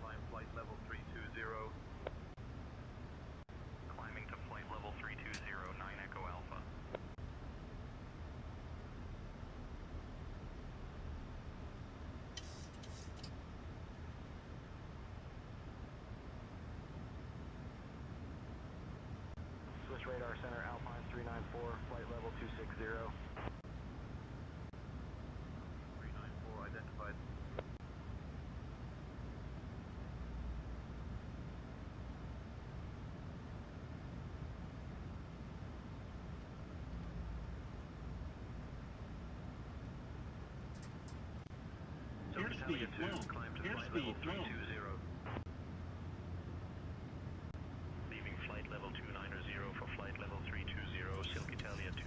Climb flight level 320. Climbing to flight level 320, 9 Echo Alpha. Swiss radar center, Alpine 394, flight level 260. 394 identified. Airspeed low. Climb to flight level Airspeed low. 320. Leaving flight level 290 for flight level 320, Silkitalia 2.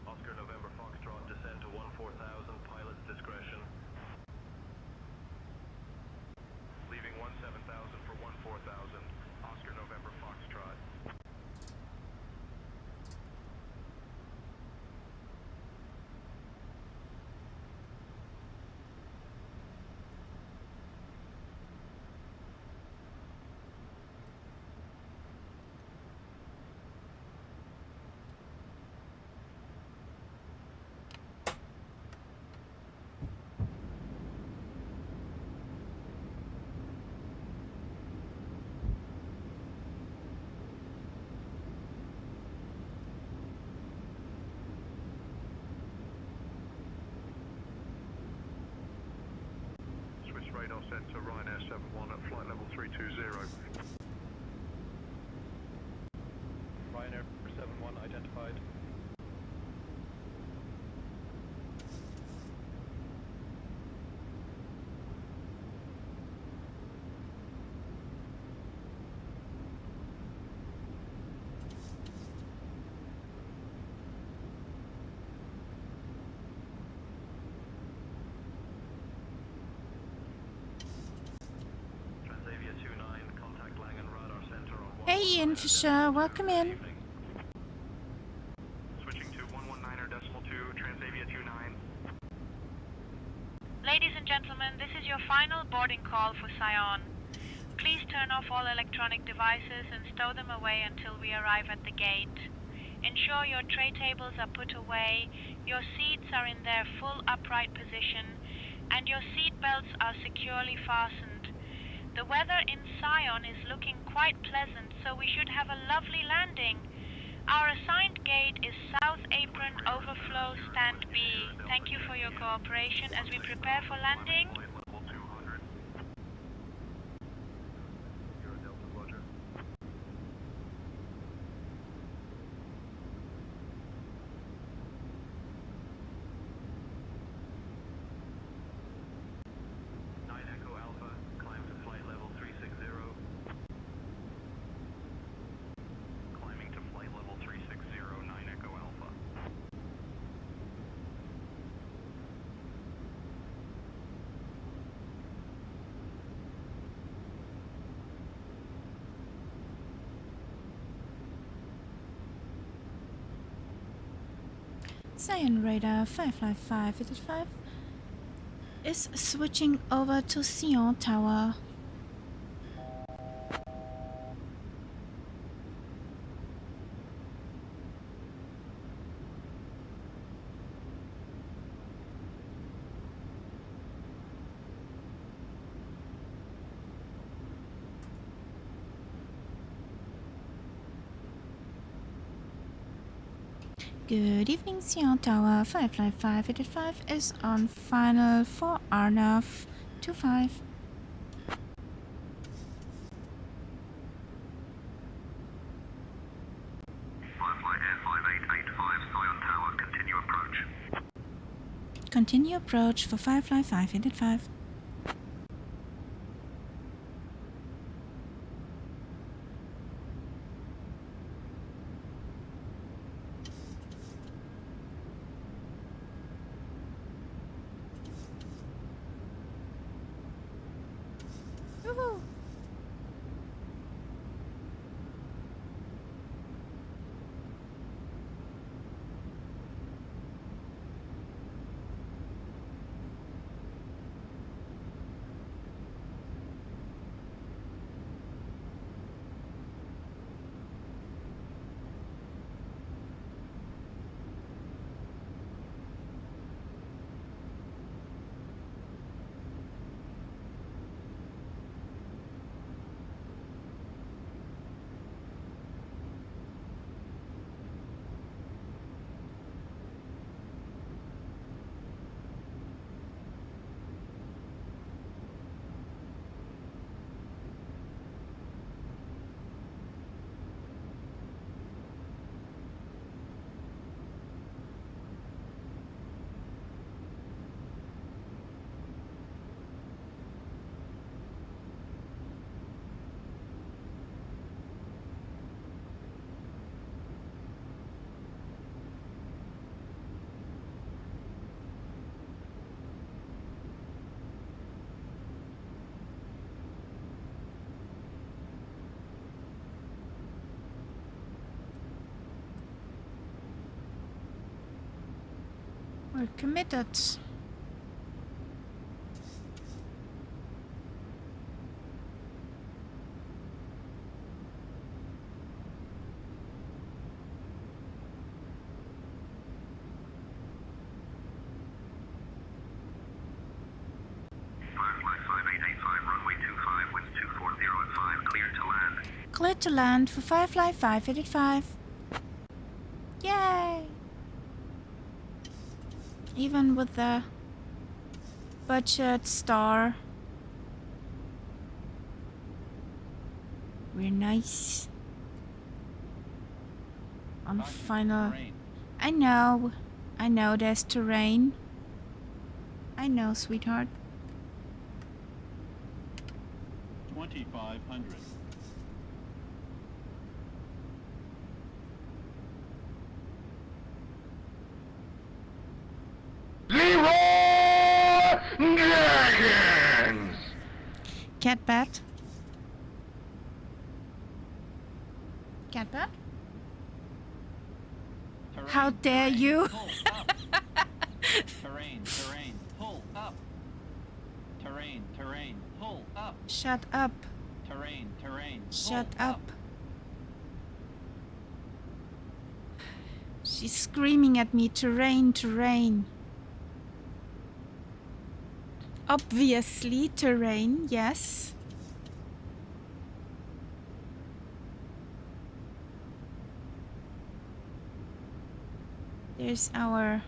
Oscar November Foxtrot, descend to 14,000, pilot's discretion. Leaving 17,000 for 14,000, Oscar November Foxtrot. Swiss radar center, Ryanair 71 at flight level 320. Ryanair 71 identified. Transavia 29, contact Langen radar center on Hey Ian Fisher, welcome in. Switching to 119.2, Transavia 29. Ladies and gentlemen, this is your final boarding call for Sion. Please turn off all electronic devices and stow them away until we arrive at the gate. Ensure your tray tables are put away, your seats are in their full upright position, and your seat belts are securely fastened. The weather in Sion is looking quite pleasant, so we should have a lovely landing. Our assigned gate is South Apron Overflow Stand B. Thank you for your cooperation as we prepare for landing. Level 200. Euro Delta, Roger. Sion radar 555 is switching over to Sion tower. Good evening, Sion Tower 555 is on final for Arnav 25. Continue approach for 555. Woohoo! We're committed. Clear to land for Firefly 585. Yay! Even with the budget star, we're nice. On final. I know there's terrain. I know, sweetheart. 2500. Dragons! Cat bat. Cat bat? How dare you? Terrain, pull up. Terrain, pull up. Shut up. Terrain, Shut up. She's screaming at me, terrain. Obviously, terrain, yes. There's our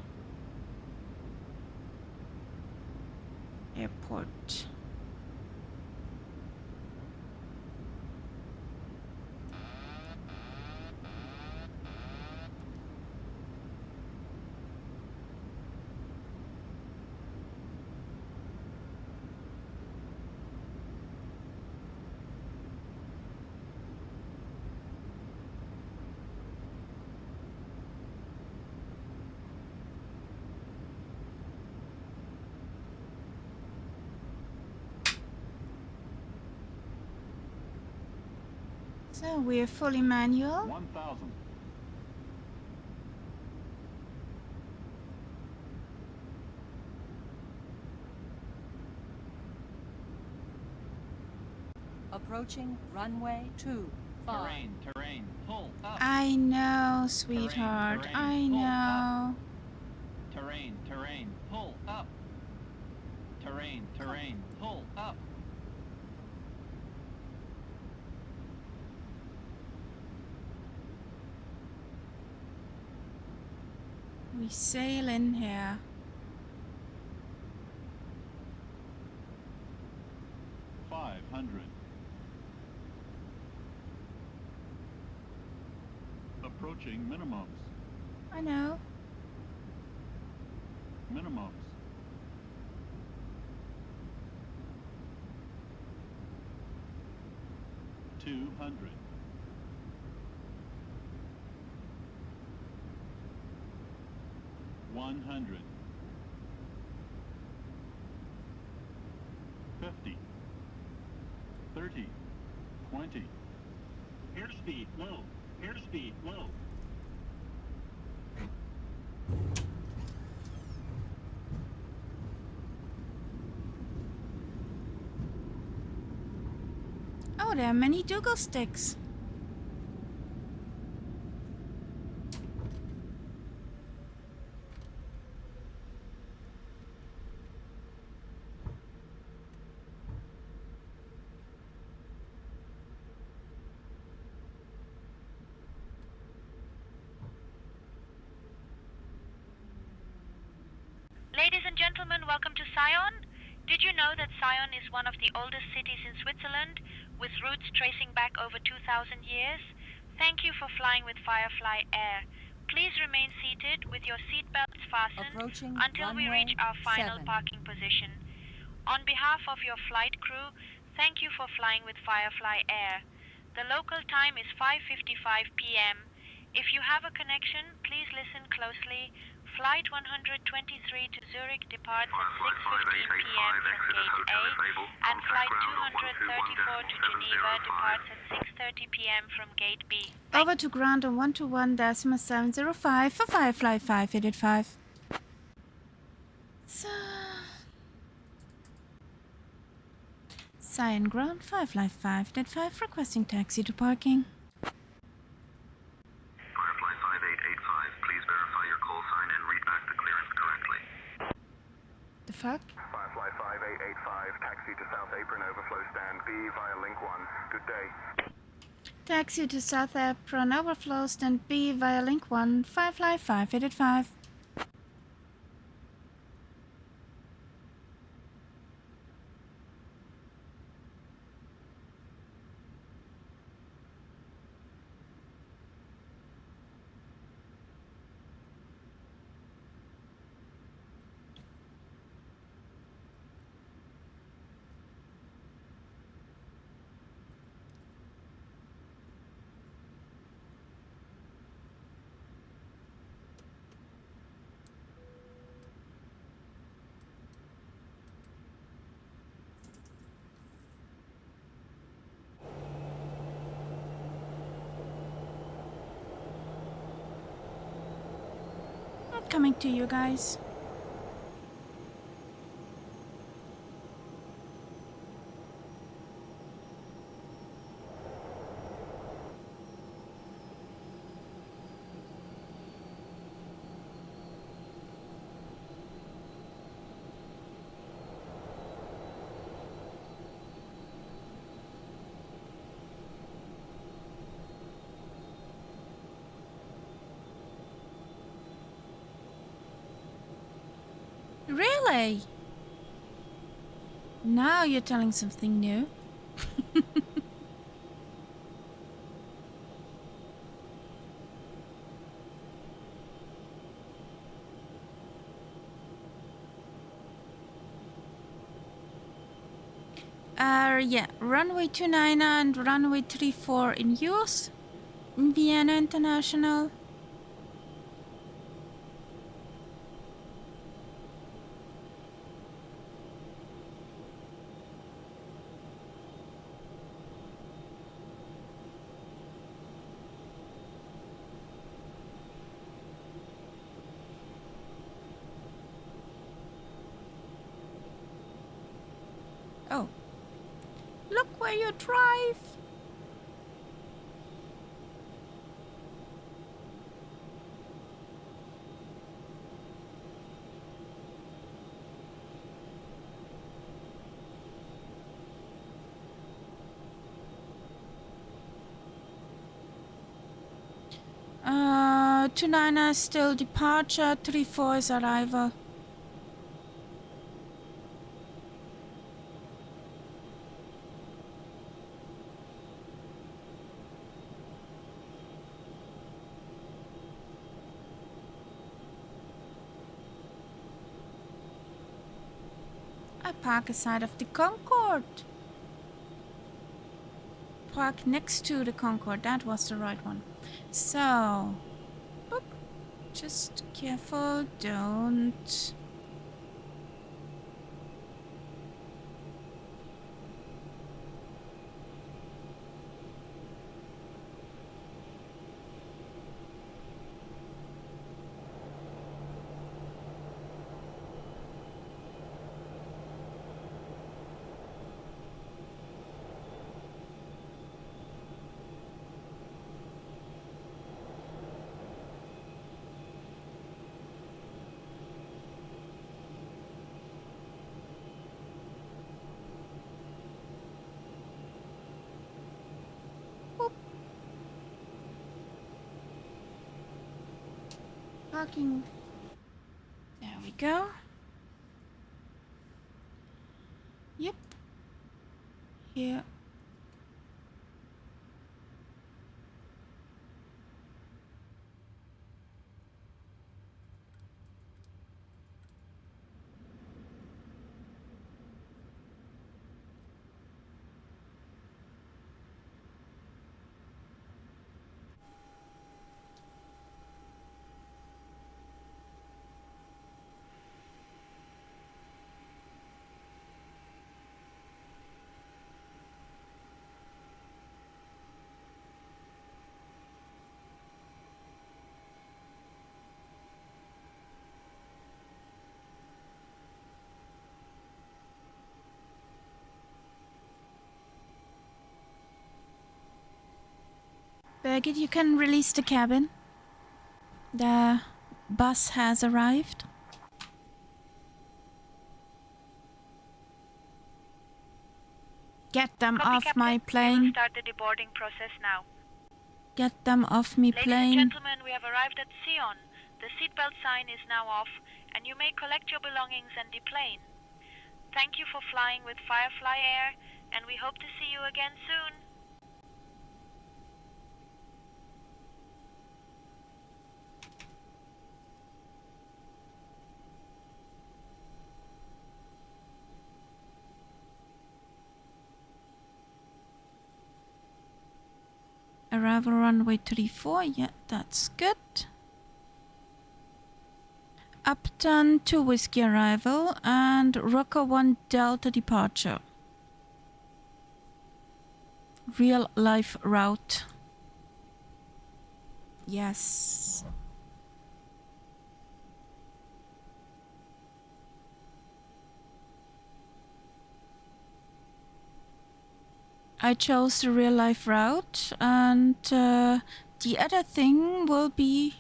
airport. So we're fully manual. 1000. Approaching runway 25. Terrain, pull up. I know, sweetheart. terrain, I pull know. Terrain, pull up. Terrain, pull up. We sail in here. Approaching minimums. I know. Minimums. $200. $100. 50. 30. 20. Airspeed low. Airspeed low. Oh, there are many Dougal sticks. Ladies and gentlemen, welcome to Sion. Did you know that Sion is one of the oldest cities in Switzerland, with roots tracing back over 2,000 years? Thank you for flying with Firefly Air. Please remain seated with your seatbelts fastened until we reach our final parking position. On behalf of your flight crew, thank you for flying with Firefly Air. The local time is 5:55 p.m. If you have a connection, please listen closely. Flight 123 to Zurich departs at 6:15 p.m. from Gate A, and Flight 234 to Geneva departs at 6:30 p.m. from Gate B. Over to ground on 121.705 for Firefly 585. So... Sion ground, Firefly 585 requesting taxi to parking. Firefly 5885, please verify your call sign and read back the clearance correctly. The fuck? Firefly 5885, taxi to South Apron Overflow Stand B via Link 1. Good day. Taxi to South Apron Overflow Stand B via Link 1, Firefly 5885. Coming to you guys. Really? Now you're telling something new. Yeah, runway 29 and runway 34 in use. Vienna International. way you drive. Uh, 29 is still departure, 34 is arrival. I park aside of the Concorde. Park next to the Concorde, that was the right one. So, boop. Just careful, don't. Parking. There we go. Yep. Here. Birgit, you can release the cabin. The bus has arrived. Get them Copy, off Captain. my We will plane. start the deboarding process now. Get them off me Ladies plane. and gentlemen, we have arrived at Sion. The seatbelt sign is now off, and you may collect your belongings and deplane. Thank you for flying with Firefly Air, and we hope to see you again soon. Arrival runway 34, yeah, that's good. Upton 2 Whiskey arrival and Rocker 1 Delta departure. Real life route. Yes. I chose the real life route, and the other thing will be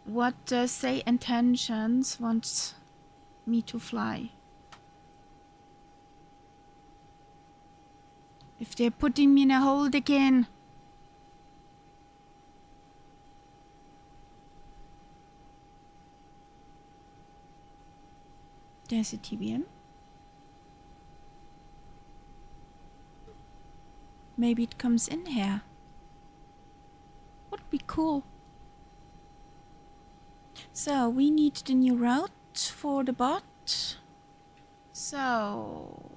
what SayIntentions wants me to fly. If they're putting me in a hold again. There's a TBM. Maybe it comes in here. Would be cool. So we need the new route for the bot. So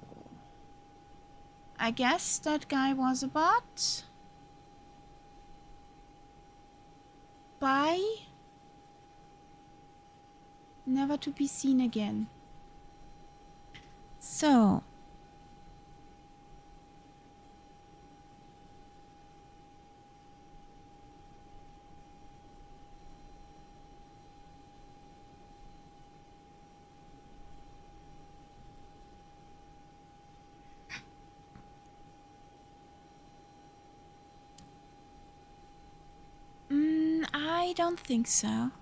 I guess that guy was a bot. Bye. Never to be seen again. So I don't think so.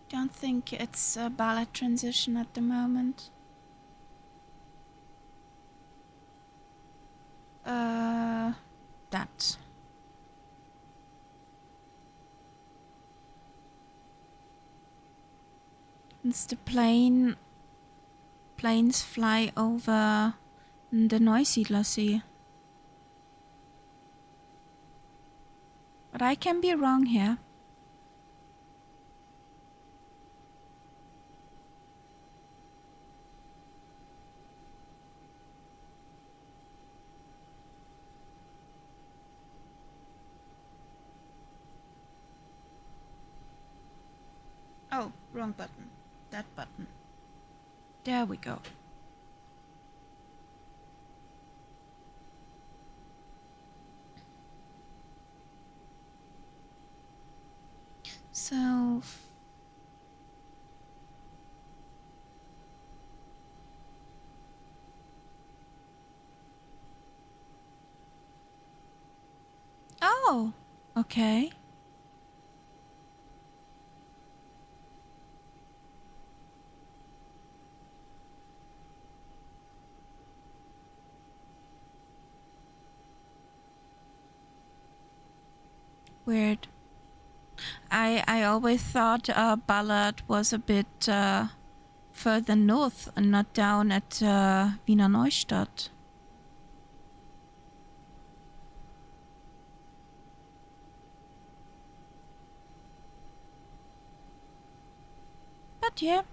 Don't think it's a ballot transition at the moment. That. It's the planes fly over the Neusiedlersee. But I can be wrong here. Oh, wrong button. That button. There we go. So... Oh, okay. Weird. I always thought Ballard was a bit further north and not down at Wiener Neustadt. But yeah.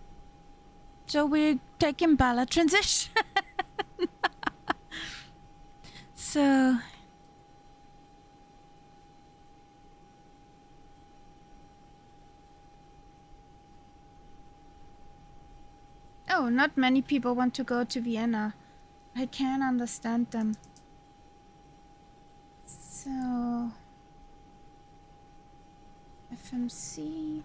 So we're taking Ballard transition. So... Oh, not many people want to go to Vienna. I can understand them. So... FMC...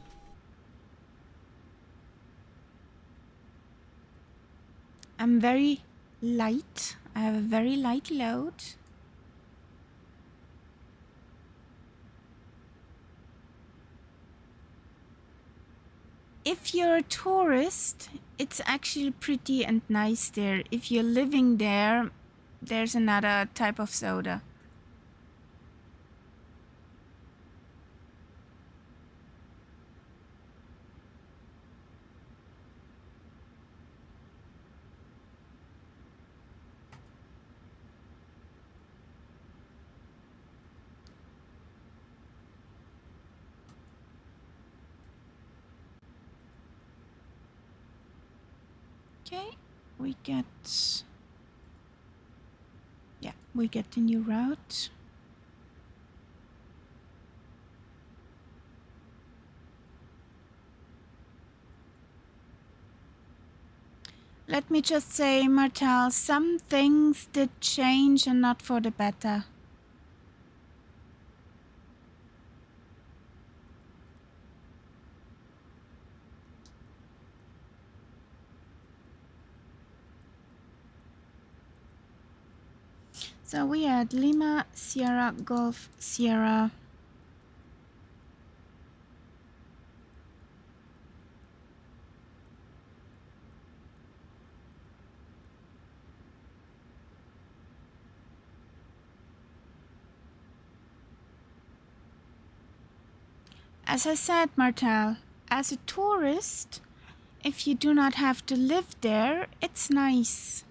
I'm very light. I have a very light load. If you're a tourist, it's actually pretty and nice there. If you're living there, there's another type of soda. Okay, we get the new route. Let me just say, Martel, some things did change and not for the better. So we had Lima, Sierra, Golf, Sierra. As I said, Martel, as a tourist, if you do not have to live there, it's nice.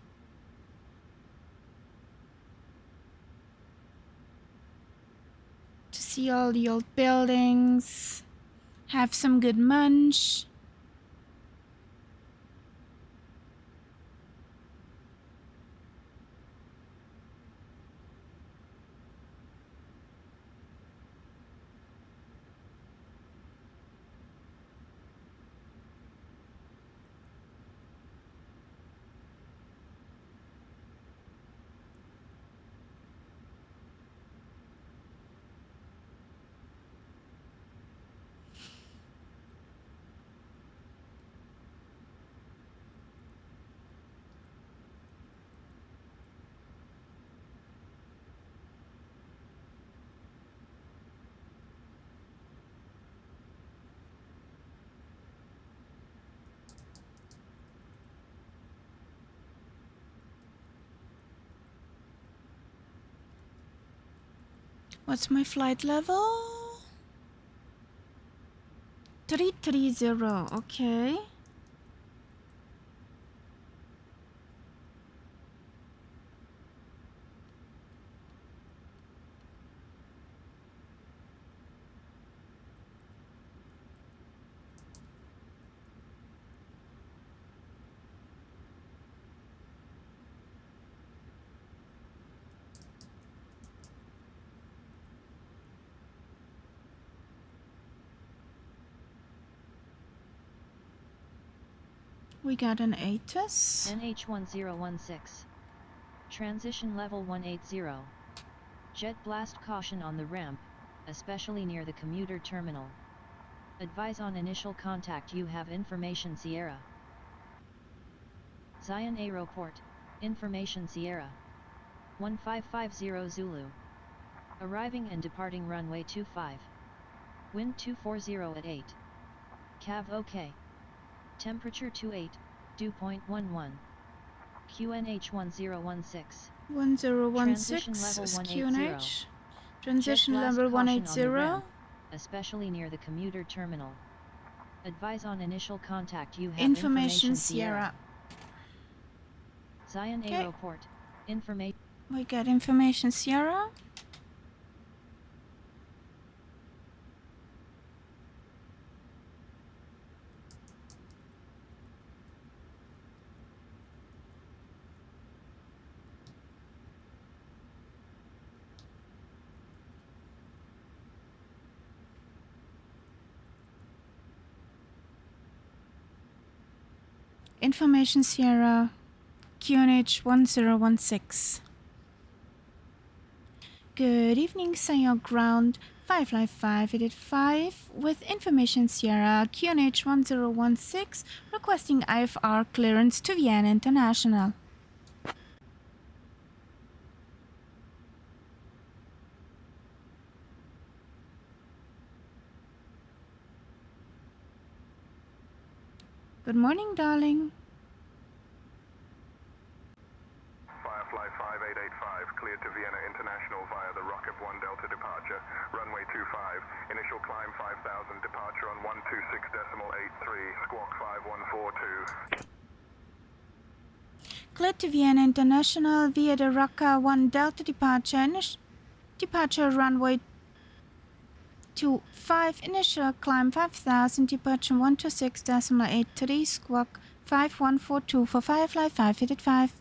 To see all the old buildings, have some good munch. What's my flight level? 330, okay. We got an ATIS. NH1016. Transition level 180. Jet blast caution on the ramp, especially near the commuter terminal. Advise on initial contact. You have information Sierra. Sion Aeroport, information Sierra. 1550 Zulu. Arriving and departing runway 25. Wind 240 at 8. Cav OK. Temperature 28, dew point 11. QNH 1016. 1016 is QNH. Transition level 180. Especially near the commuter terminal. Advise on initial contact. You have information Sierra. Sion Aeroport. Information. We got information Sierra. Information Sierra, QNH 1016. Good evening, Sion ground 55585 with information Sierra, QNH 1016, requesting IFR clearance to Vienna International. Good morning, darling. Firefly 5885, cleared to Vienna International via the Rocket 1 Delta departure, runway 25, initial climb 5000, departure on 126.83, squawk 5142. Cleared to Vienna International via the Rocket 1 Delta departure runway 25, initial climb 5000, departure 126.83, squawk 5142 for Firefly 5885.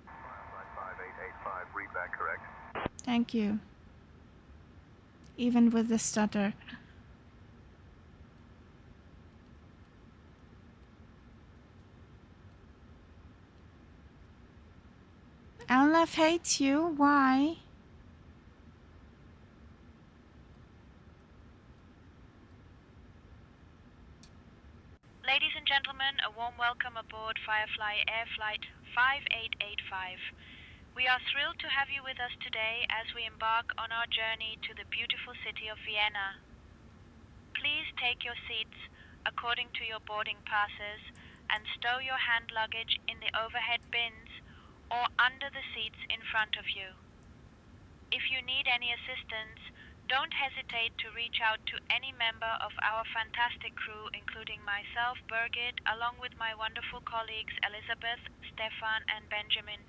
Firefly 5885, read that correct? Thank you. Even with the stutter. LF hates you. Why? Ladies and gentlemen, a warm welcome aboard Firefly Air Flight 5885. We are thrilled to have you with us today as we embark on our journey to the beautiful city of Vienna. Please take your seats according to your boarding passes and stow your hand luggage in the overhead bins or under the seats in front of you. If you need any assistance, don't hesitate to reach out to any member of our fantastic crew, including myself, Birgit, along with my wonderful colleagues Elizabeth, Stefan, and Benjamin.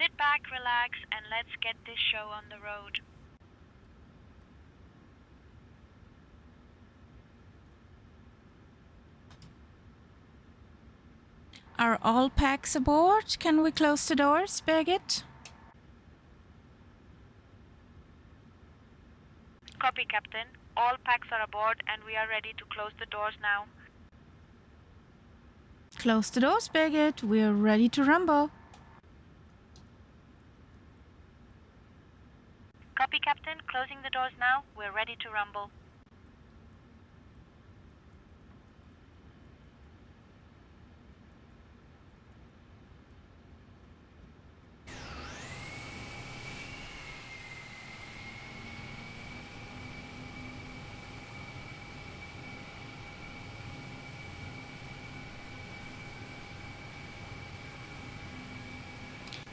Sit back, relax, and let's get this show on the road. Are all packs aboard? Can we close the doors, Birgit? Copy, Captain. All packs are aboard and we are ready to close the doors now. Close the doors, Birgit. We're ready to rumble. Copy, Captain. Closing the doors now. We're ready to rumble.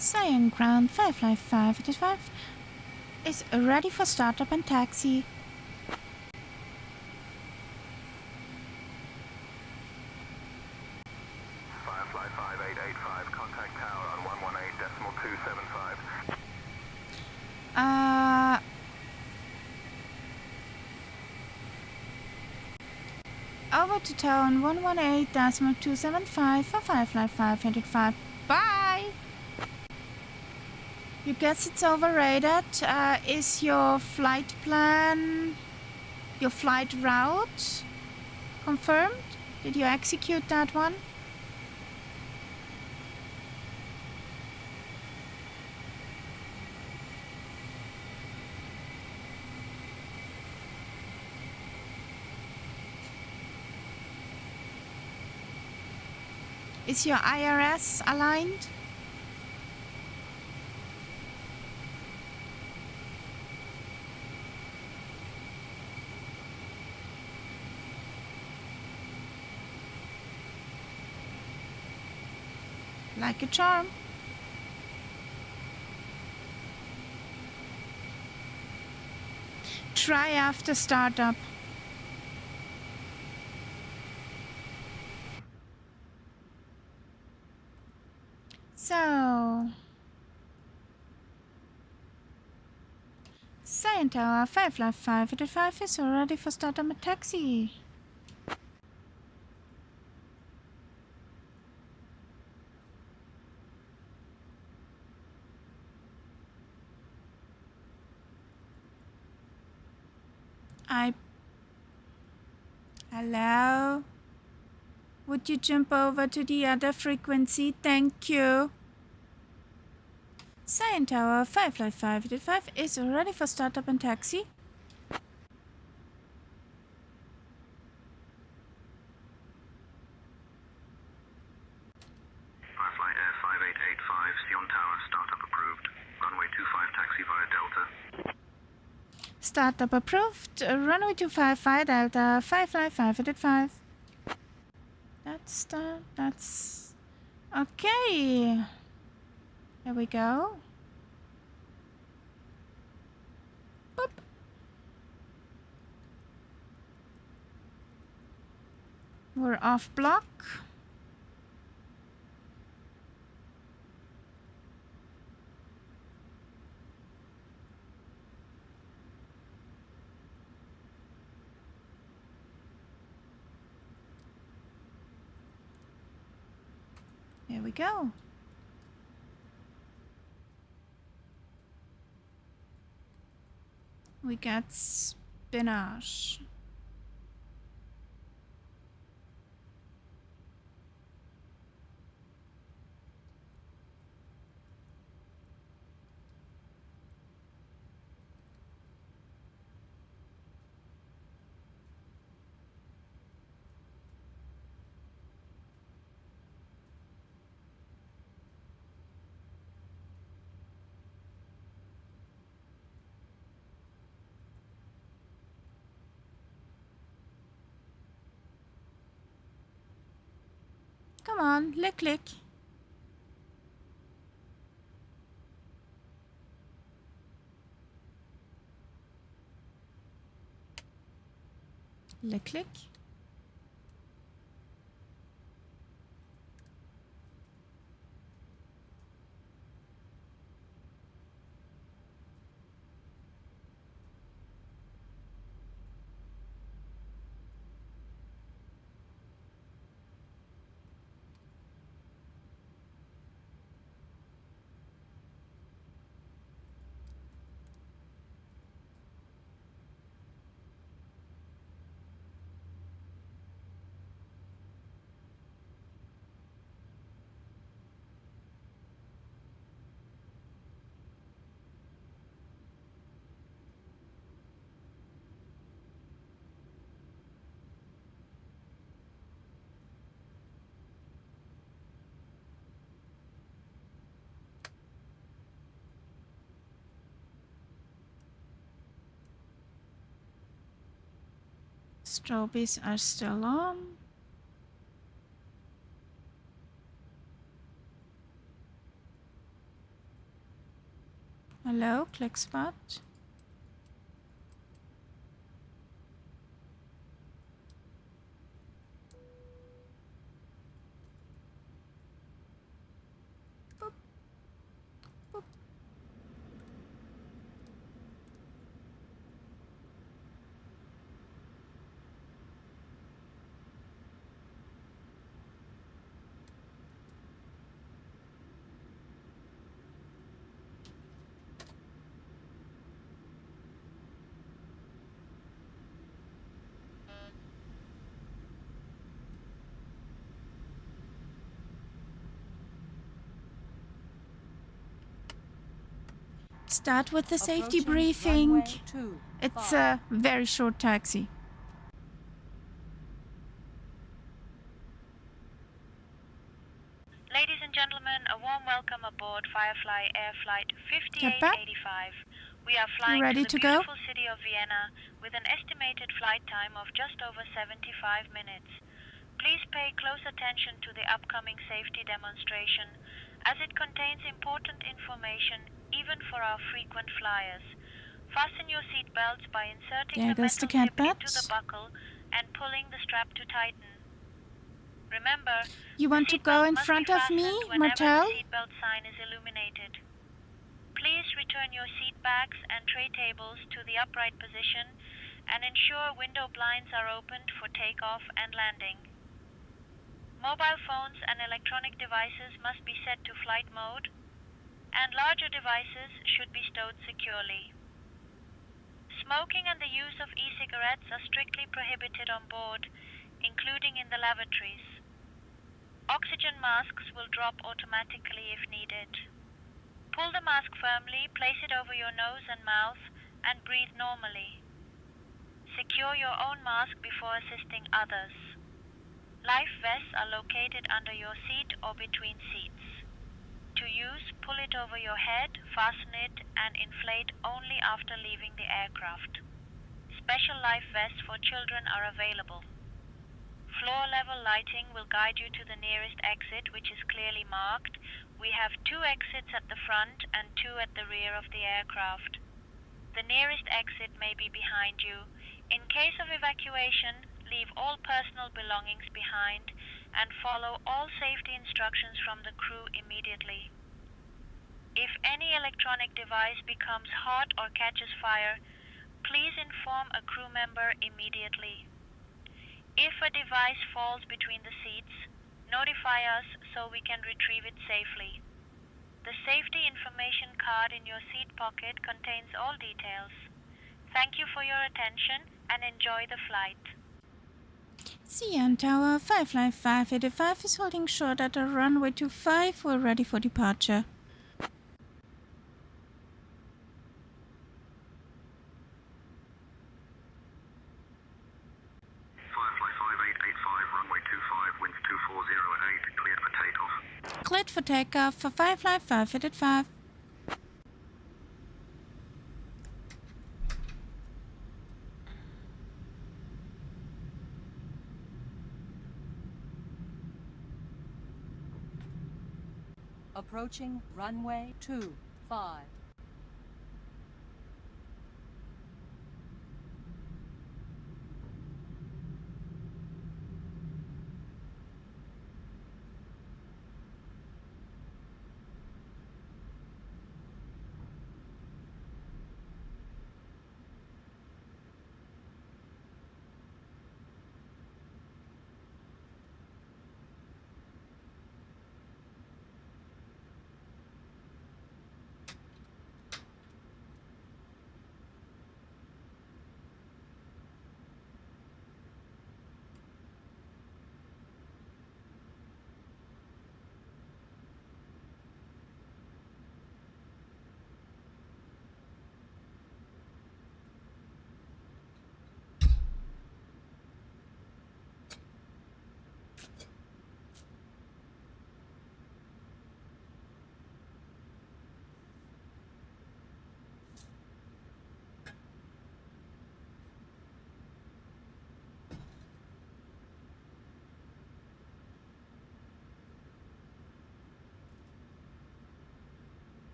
Sion ground Firefly 585 is ready for startup and taxi. Firefly 5885, contact tower on 118.275. Over to town 118.275 for Firefly 585. Bye! You guess it's overrated. Is your flight plan, your flight route confirmed? Did you execute that one? Is your IRS aligned? Like a charm. Try after startup. So, Sion Tower 555 is ready for startup and taxi. Hello? Would you jump over to the other frequency? Thank you. Sion Tower 555 is ready for startup and taxi. Firefly Air 5885, Sion Tower, startup approved. Runway 25, taxi via Delta. Startup approved. Runway 25 via Delta. Firefly 585. That's... Okay. Here we go. Boop. We're off block. Here we go. We got spinach. Come on, lick lick. Lick lick. Strobies are still on. Hello, click spot. Start with the safety briefing. It's a very short taxi. Ladies and gentlemen, a warm welcome aboard Firefly Air Flight 5885. We are flying ready to the to go? beautiful city of Vienna with an estimated flight time of just over 75 minutes. Please pay close attention to the upcoming safety demonstration, as it contains important information even for our frequent flyers. Fasten your seat belts by inserting There the goes the metal cat tip into the bats. buckle and pulling the strap to tighten. Remember, You want to go in front of me, Martel? the seatbelt sign is illuminated. Please return your seat backs and tray tables to the upright position and ensure window blinds are opened for takeoff and landing. Mobile phones and electronic devices must be set to flight mode, and larger devices should be stowed securely. Smoking and the use of e-cigarettes are strictly prohibited on board, including in the lavatories. Oxygen masks will drop automatically if needed. Pull the mask firmly, place it over your nose and mouth, and breathe normally. Secure your own mask before assisting others. Life vests are located under your seat or between seats. To use, pull it over your head, fasten it, and inflate only after leaving the aircraft. Special life vests for children are available. Floor-level lighting will guide you to the nearest exit, which is clearly marked. We have 2 exits at the front and 2 at the rear of the aircraft. The nearest exit may be behind you. In case of evacuation, leave all personal belongings behind and follow all safety instructions from the crew immediately. If any electronic device becomes hot or catches fire, please inform a crew member immediately. If a device falls between the seats, notify us so we can retrieve it safely. The safety information card in your seat pocket contains all details. Thank you for your attention and enjoy the flight. Sion Tower, Firefly 585 is holding short at the runway 25. We're ready for departure. Firefly 5885, runway 25, winds 240 at 8, cleared for takeoff. Cleared for takeoff for Firefly 585. Approaching runway 25.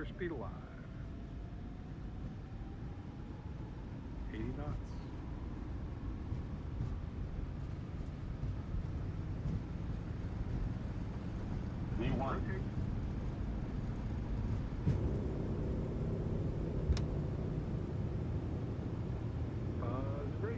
airspeed alive. 80 knots. V1. Okay. Great.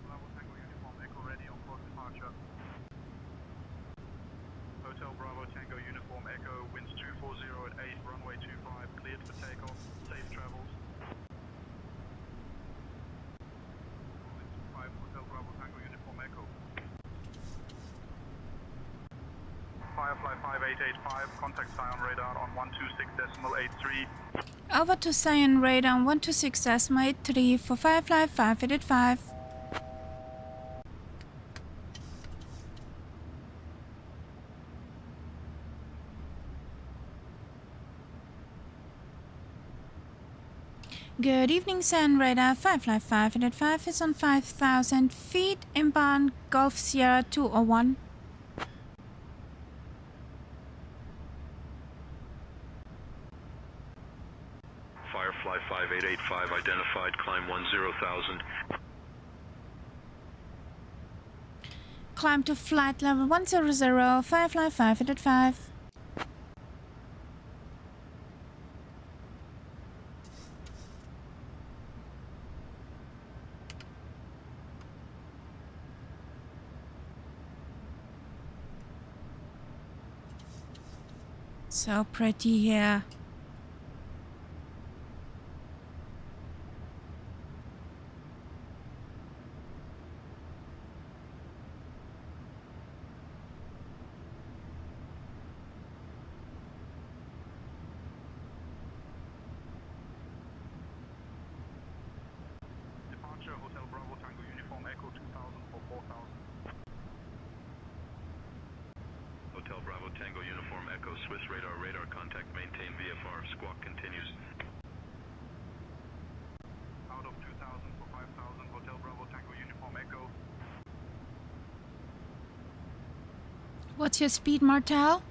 Bravo Tango Uniform Echo ready on course departure. Hotel Bravo Tango Uniform Echo, winds 240 at 8, runway 25, cleared for takeoff, safe travels. Winds 5, Hotel Bravo Tango Uniform Echo. Firefly 5885, contact Sion radar on 126.83. Over to Sion radar 126.83 for Firefly 5885. Good evening, Sion radar. Firefly 5885 is on 5,000 feet inbound Gulf Sierra 201. Firefly 5885 identified, climb 10,000. Climb to flight level 100, Firefly 5885. So pretty here. Departure Hotel Bravo Tango Uniform Echo 2000 for 4000. Hotel Bravo Tango Uniform Echo, Swiss radar, radar contact, maintain VFR, squawk continues. Out of 2000 for 5000, Hotel Bravo Tango Uniform Echo. What's your speed, Martel?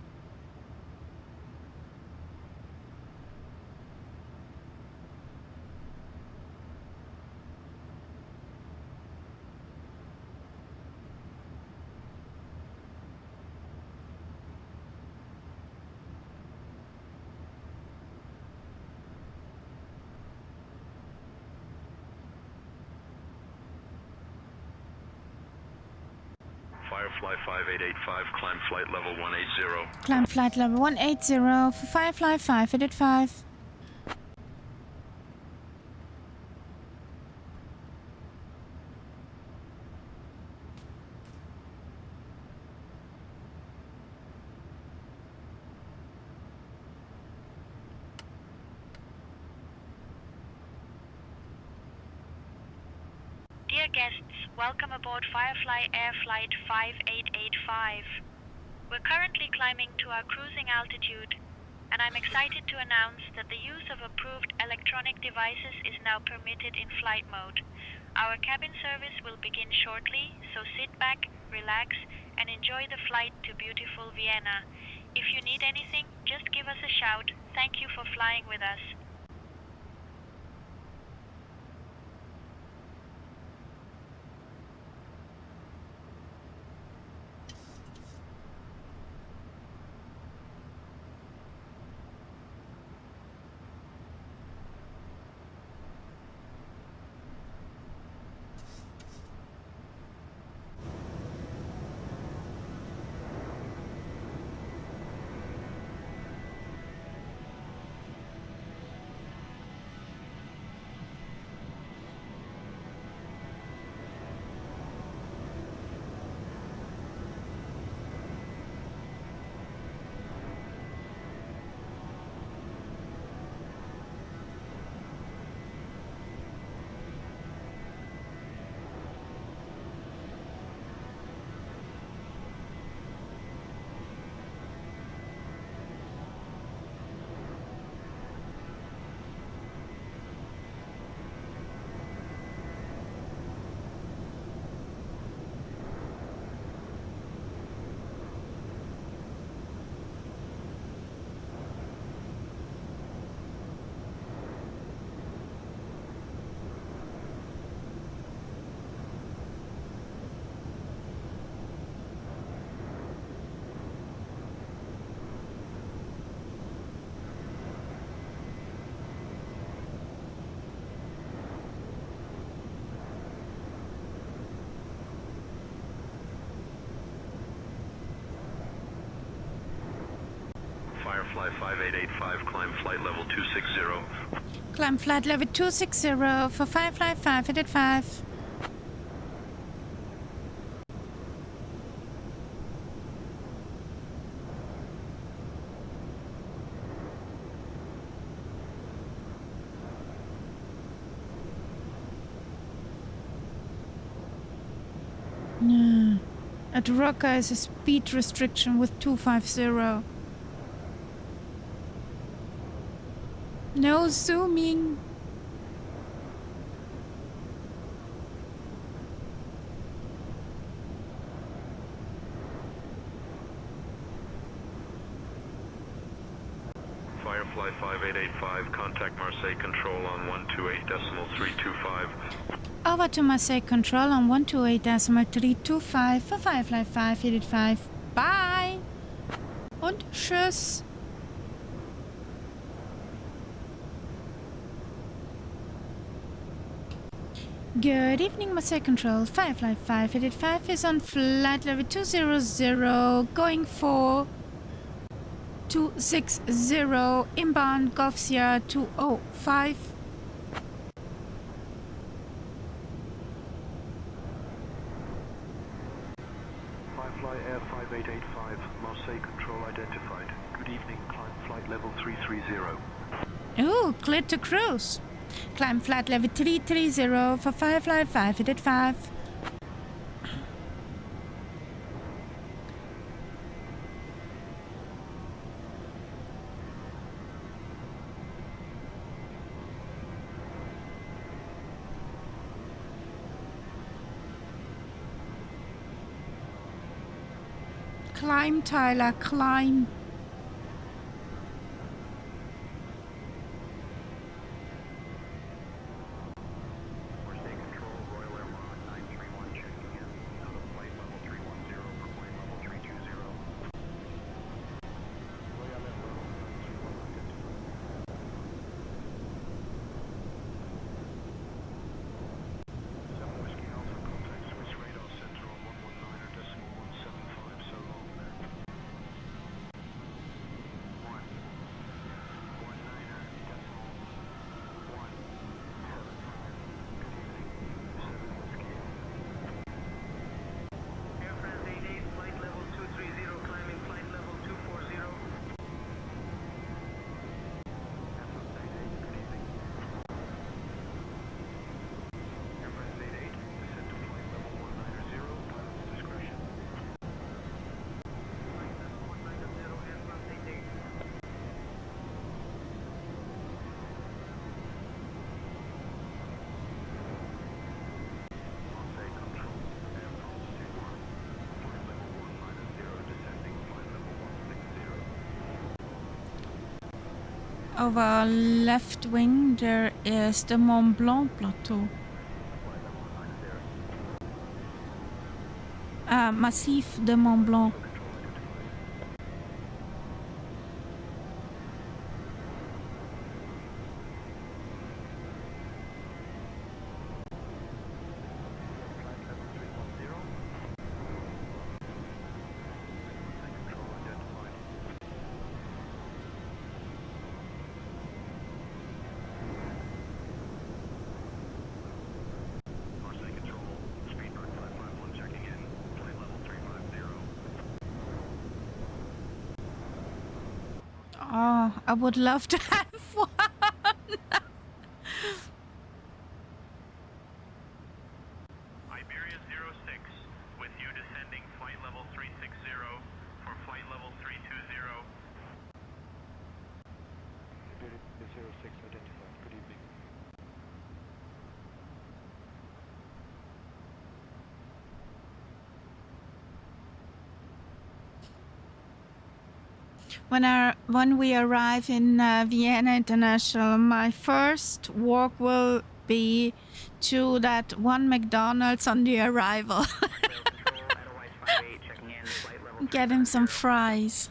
Firefly 5885, climb flight level 180. Climb flight level 180 for Firefly 5885. Dear guests, welcome aboard Firefly Air Flight 5885. We're currently climbing to our cruising altitude, and I'm excited to announce that the use of approved electronic devices is now permitted in flight mode. Our cabin service will begin shortly, so sit back, relax, and enjoy the flight to beautiful Vienna. If you need anything, just give us a shout. Thank you for flying with us. Firefly 5885, climb flight level 260. Climb flight level 260 for Firefly 5885. No. At Rocca is a speed restriction with 250. No zooming. Firefly 5885, contact Marseille Control on 128.325. Over to Marseille Control on 128.325 for Firefly 5885. Bye! Und tschüss! Good evening, Marseille Control. Firefly 5885 is on flight level 200, going for 260, inbound Golf Sierra 205. Firefly Air 5885, Marseille Control identified. Good evening, climb flight level 330. Ooh, clear to cruise. Climb flight level 330 for Firefly 5885. Climb, Tyler, climb. Over our left wing there is the Mont Blanc plateau. Massif de Mont Blanc. Oh, I would love to have one. Iberia 06, with you descending flight level 360 for flight level 320. Iberia 06 identified. Good evening. When we arrive in Vienna International, my first walk will be to that one McDonald's on the arrival. Get him some fries.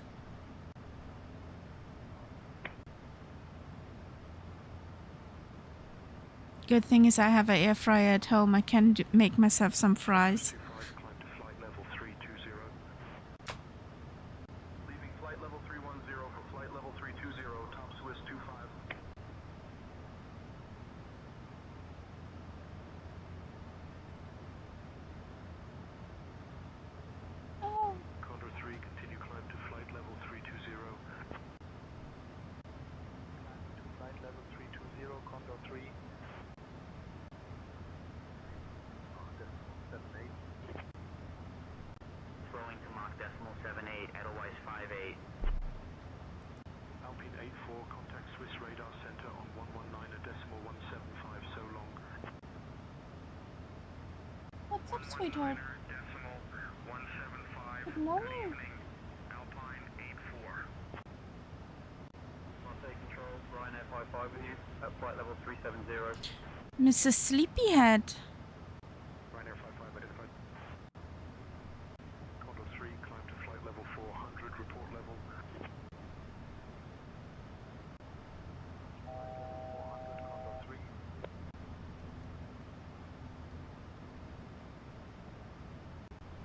Good thing is I have an air fryer at home. I can make myself some fries. Climb to flight level 320. Leaving flight level 310 for flight level What's up, sweetheart? Good morning. Alpine 84. Marseille Control, Ryanair 55 with you at flight level 370. Mrs. Sleepyhead. Ryanair 55 identified. Condor 3, climb to flight level 400, report level. Condor 3.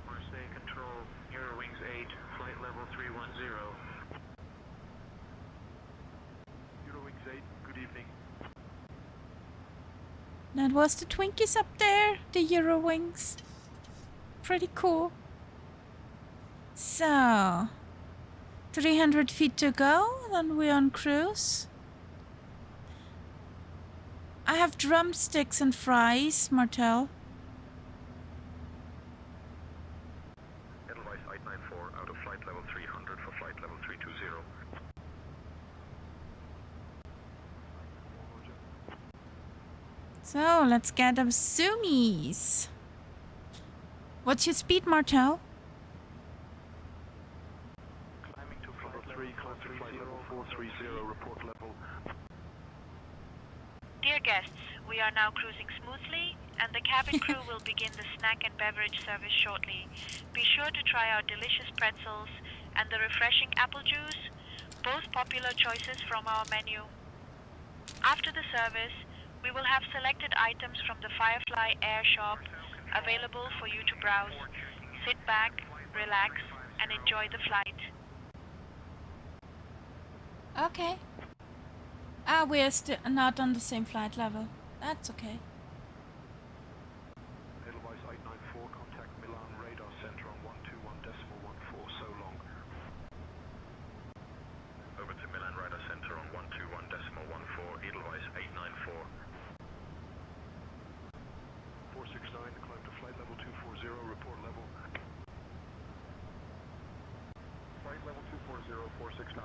Marseille Control, Eurowings 8, flight level 310. Eurowings 8, good evening. That was the Twinkies up there, the Eurowings. Pretty cool. So, 300 feet to go, then we're on cruise. I have drumsticks and fries, Martel. Edelweiss 894 out of flight level 300 for flight level 320. So, let's get them zoomies. What's your speed, Martel? Climbing to flight level 3, climb to flight level 430, report level. Dear guests, we are now cruising smoothly, and the cabin crew will begin the snack and beverage service shortly. Be sure to try our delicious pretzels and the refreshing apple juice, both popular choices from our menu. After the service, we will have selected items from the Firefly Air Shop available for you to browse. Sit back, relax, and enjoy the flight. Okay. We're still not on the same flight level. That's okay. Edelweiss 894, contact Milan radar center on 121.14, so long. Over to Milan radar center on 121.14, Edelweiss 894. 469, climb to flight level 240, report level. Flight level 240, 469.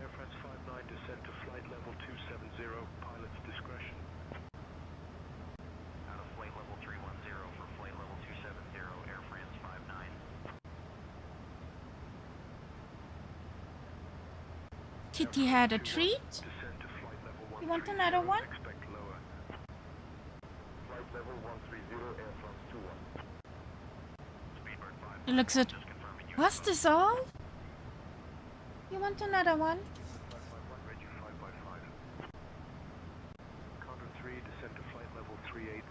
Air France 59, descend to flight level 270, pilot's discretion. Out of flight level 310 for flight level 270, Air France 59. Kitty had a treat. Descend to flight level 130, You want another one? expect lower. Flight level 130, Air France 21. Speedbird 5. It looks at. Was this all? You want another one? 551, Reggie 555. Condor 3, descend to flight level 380,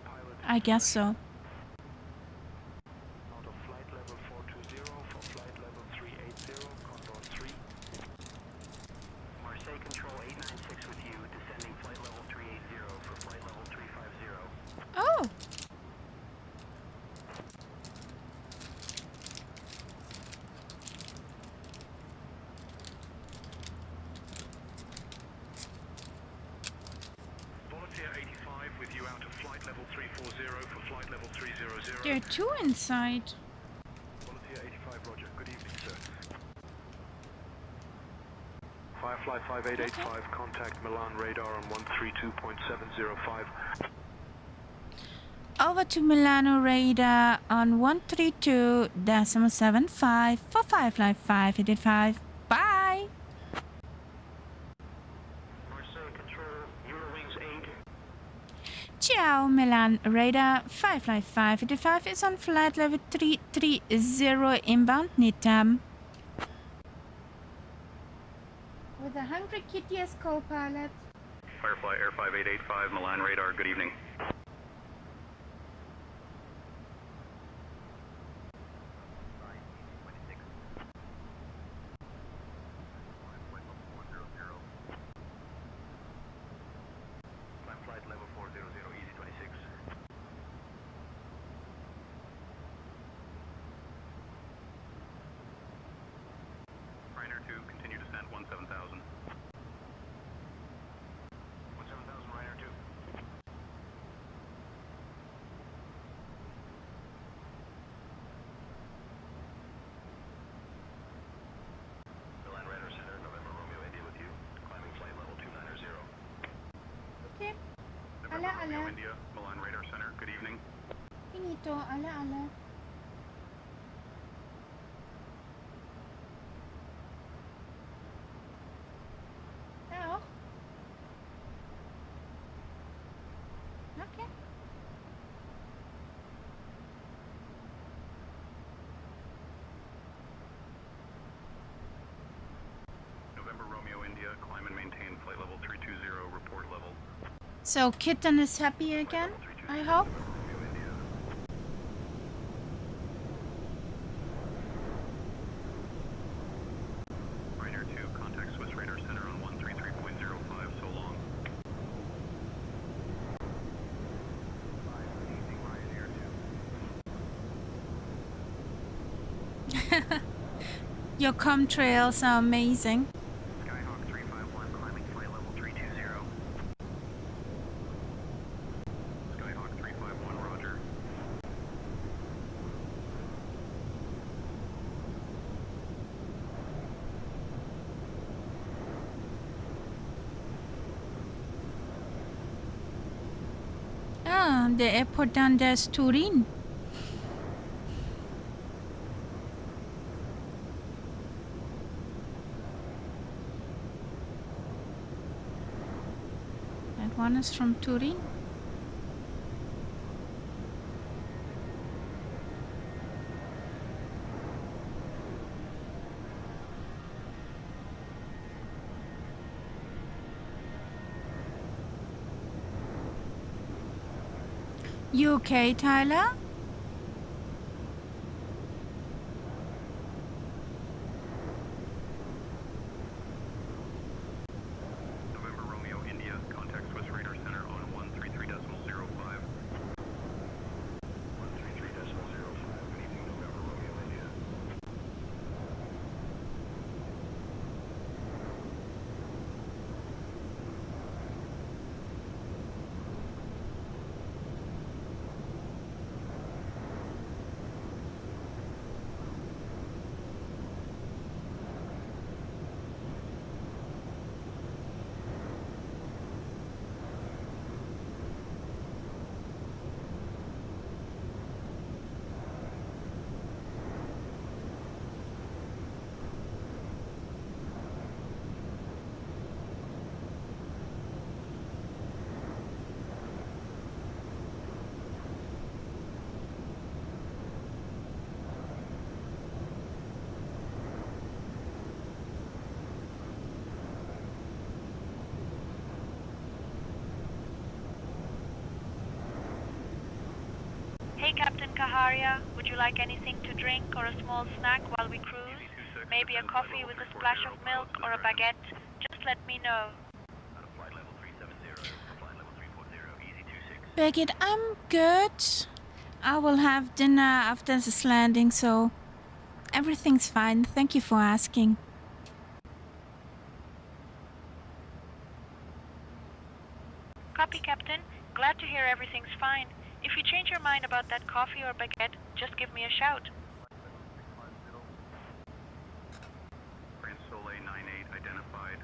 pilot. I guess so. Out of flight level 420 for flight level 380, Condor 3. Marseille Control 896 with you, descending flight level 380 for flight level 350. Oh! Volunteer 85 with you out of flight level 340 for flight level 300. There are two inside. Volunteer 85, roger. Good evening, sir. Firefly 5885, contact Milan radar on 132.705. Over to Milano radar on 132.75 for Firefly 585. Bye! Marseille Control, Eurowings 8. Ciao, Milan radar. Firefly 585 is on flight level 330 inbound NITAM. With a hungry kitty as co-pilot. Firefly Air 5885, Milan radar, good evening. Climb flight level 400, easy 26. Ryanair 2, continue descent 17,000. 17,000 Ryanair 2. Romeo India, Milan Radar Center, good evening. Finito, ala. Oh. Okay. November Romeo India, climb and maintain flight level 320, report level. So Kitten is happy again, I hope. Ryder 2, contact Swiss Radar Center on 133.05, so long. Your trails are amazing. Skyhawk 351, climbing flight level 320. Skyhawk 351, roger. Ah, the airport down there is Turin. That one is from Turin. You okay, Tyler? November Romeo India, contact Swiss Radar Center on 133.05. 133.05, good evening, November Romeo India. Hey, Captain Kaharia, would you like anything to drink or a small snack while we cruise? Maybe a coffee with a splash of milk or a baguette? Just let me know. Beckett, I'm good. I will have dinner after this landing, so everything's fine. Thank you for asking. Copy, Captain. Glad to hear everything's fine. If you change your mind about that coffee or baguette, just give me a shout. France Soleil 98 identified.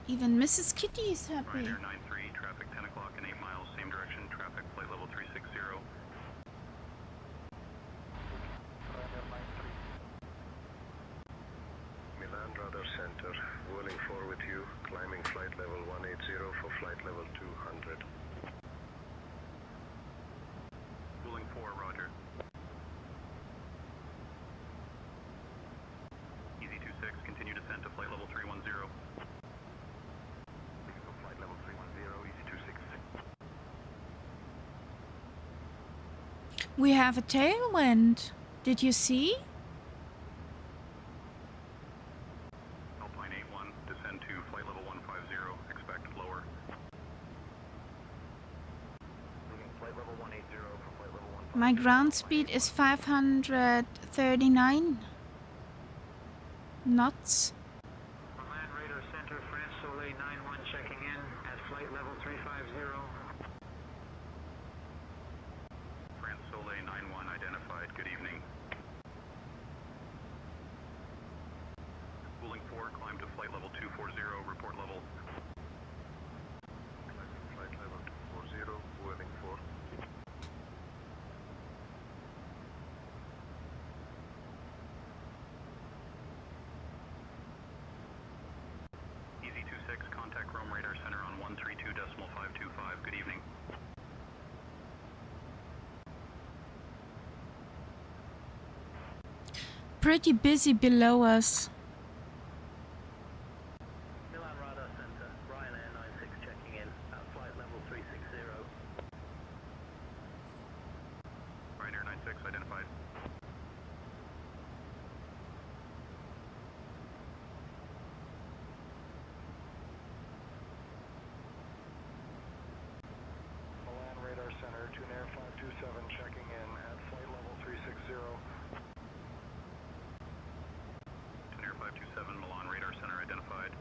Even Mrs. Kitty is happy. Ryder 93, traffic 10 o'clock and 8 miles, same direction, traffic flight level 360. Milan Radar Center, whirling 4 with you, climbing flight level 180 for flight level 200. Cooling 4, roger. Easy 26, continue descent to flight level 310. Flight level 310, easy 26. We have a tailwind. Did you see? Alpine 81, descend to flight level 150, expect lower. Flight level 180 for flight level 150. My ground speed is 539 knots. Milan Radar Center, France Soleil 91 checking in at flight level 350. France Soleil 91 identified, good evening. Cooling 4, climb to flight level 240, report level. Flight pretty busy below us. Milan Radar Center, Ryanair 96 checking in at flight level 360. Ryanair 96 identified. Milan Radar Center, Tunair 527 checking in at flight level 360. Tunair 527, Milan Radar Center identified.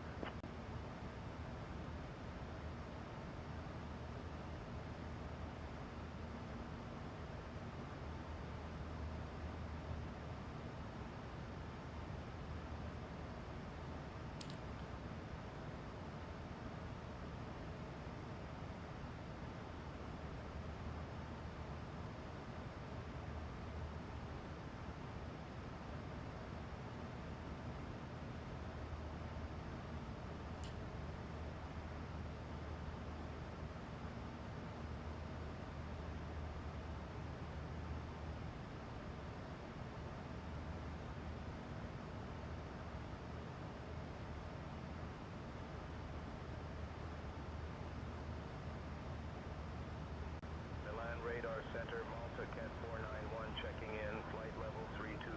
Milan Radar Center, Malta Cat 491 checking in, flight level 320.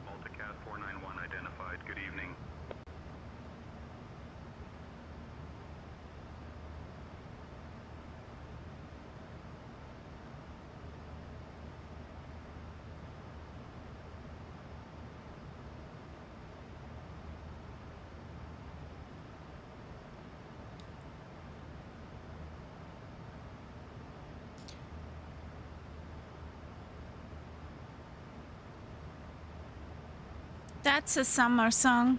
Malta Cat 491 identified. Good evening. That's a summer song.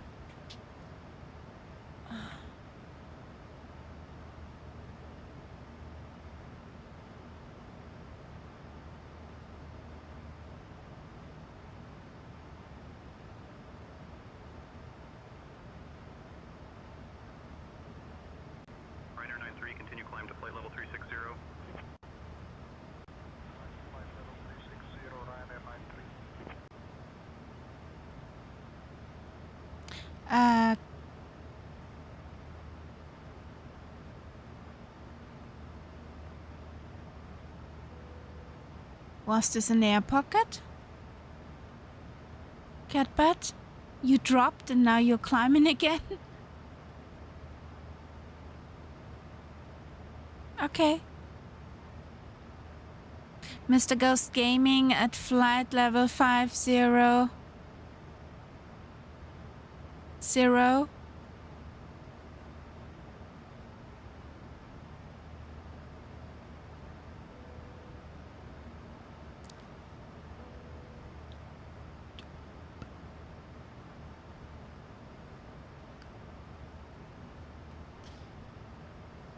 Ryanair 93, continue climb to flight level 360. Flight level 360, Ryanair 93. Was this an air pocket? Catbat? You dropped and now you're climbing again? Okay. Mr. Ghost Gaming at flight level 500.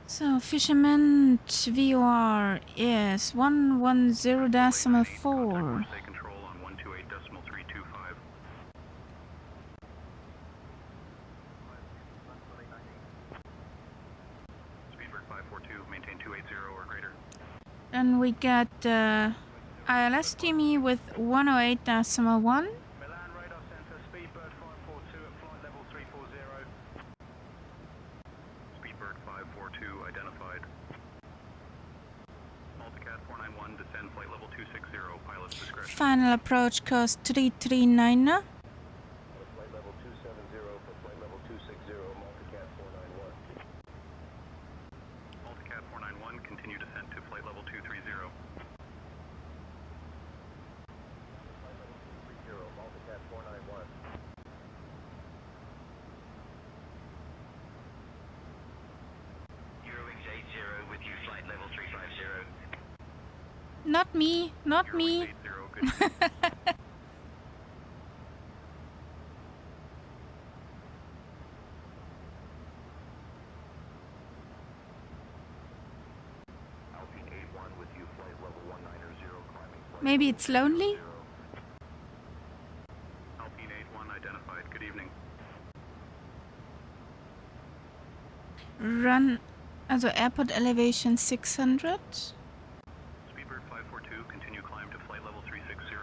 So fisherman VOR is 110.4. Say control on 128.325. Speedbird 542, maintain 280 or greater. Then we get ILS Timmy with 108.1. Milan Radar Center, Speedbird 542 at flight level 340. Speedbird 542 identified. Multicat 491, descend flight level 260, pilot's discretion. Final approach course 339. Flight level 270 for flight level 260, Multicat 491. Multicat 491, continue descent to flight level 230. Flight level 230, Multicat 491. Eurowings 80 with you, flight level 350. Not me, not me. Alpine 81 with you, flight level 190, climbing flight. Maybe it's lonely? Alpine 81 identified. Good evening. Run, also airport elevation 600. Speedbird 542, continue climb to flight level 360.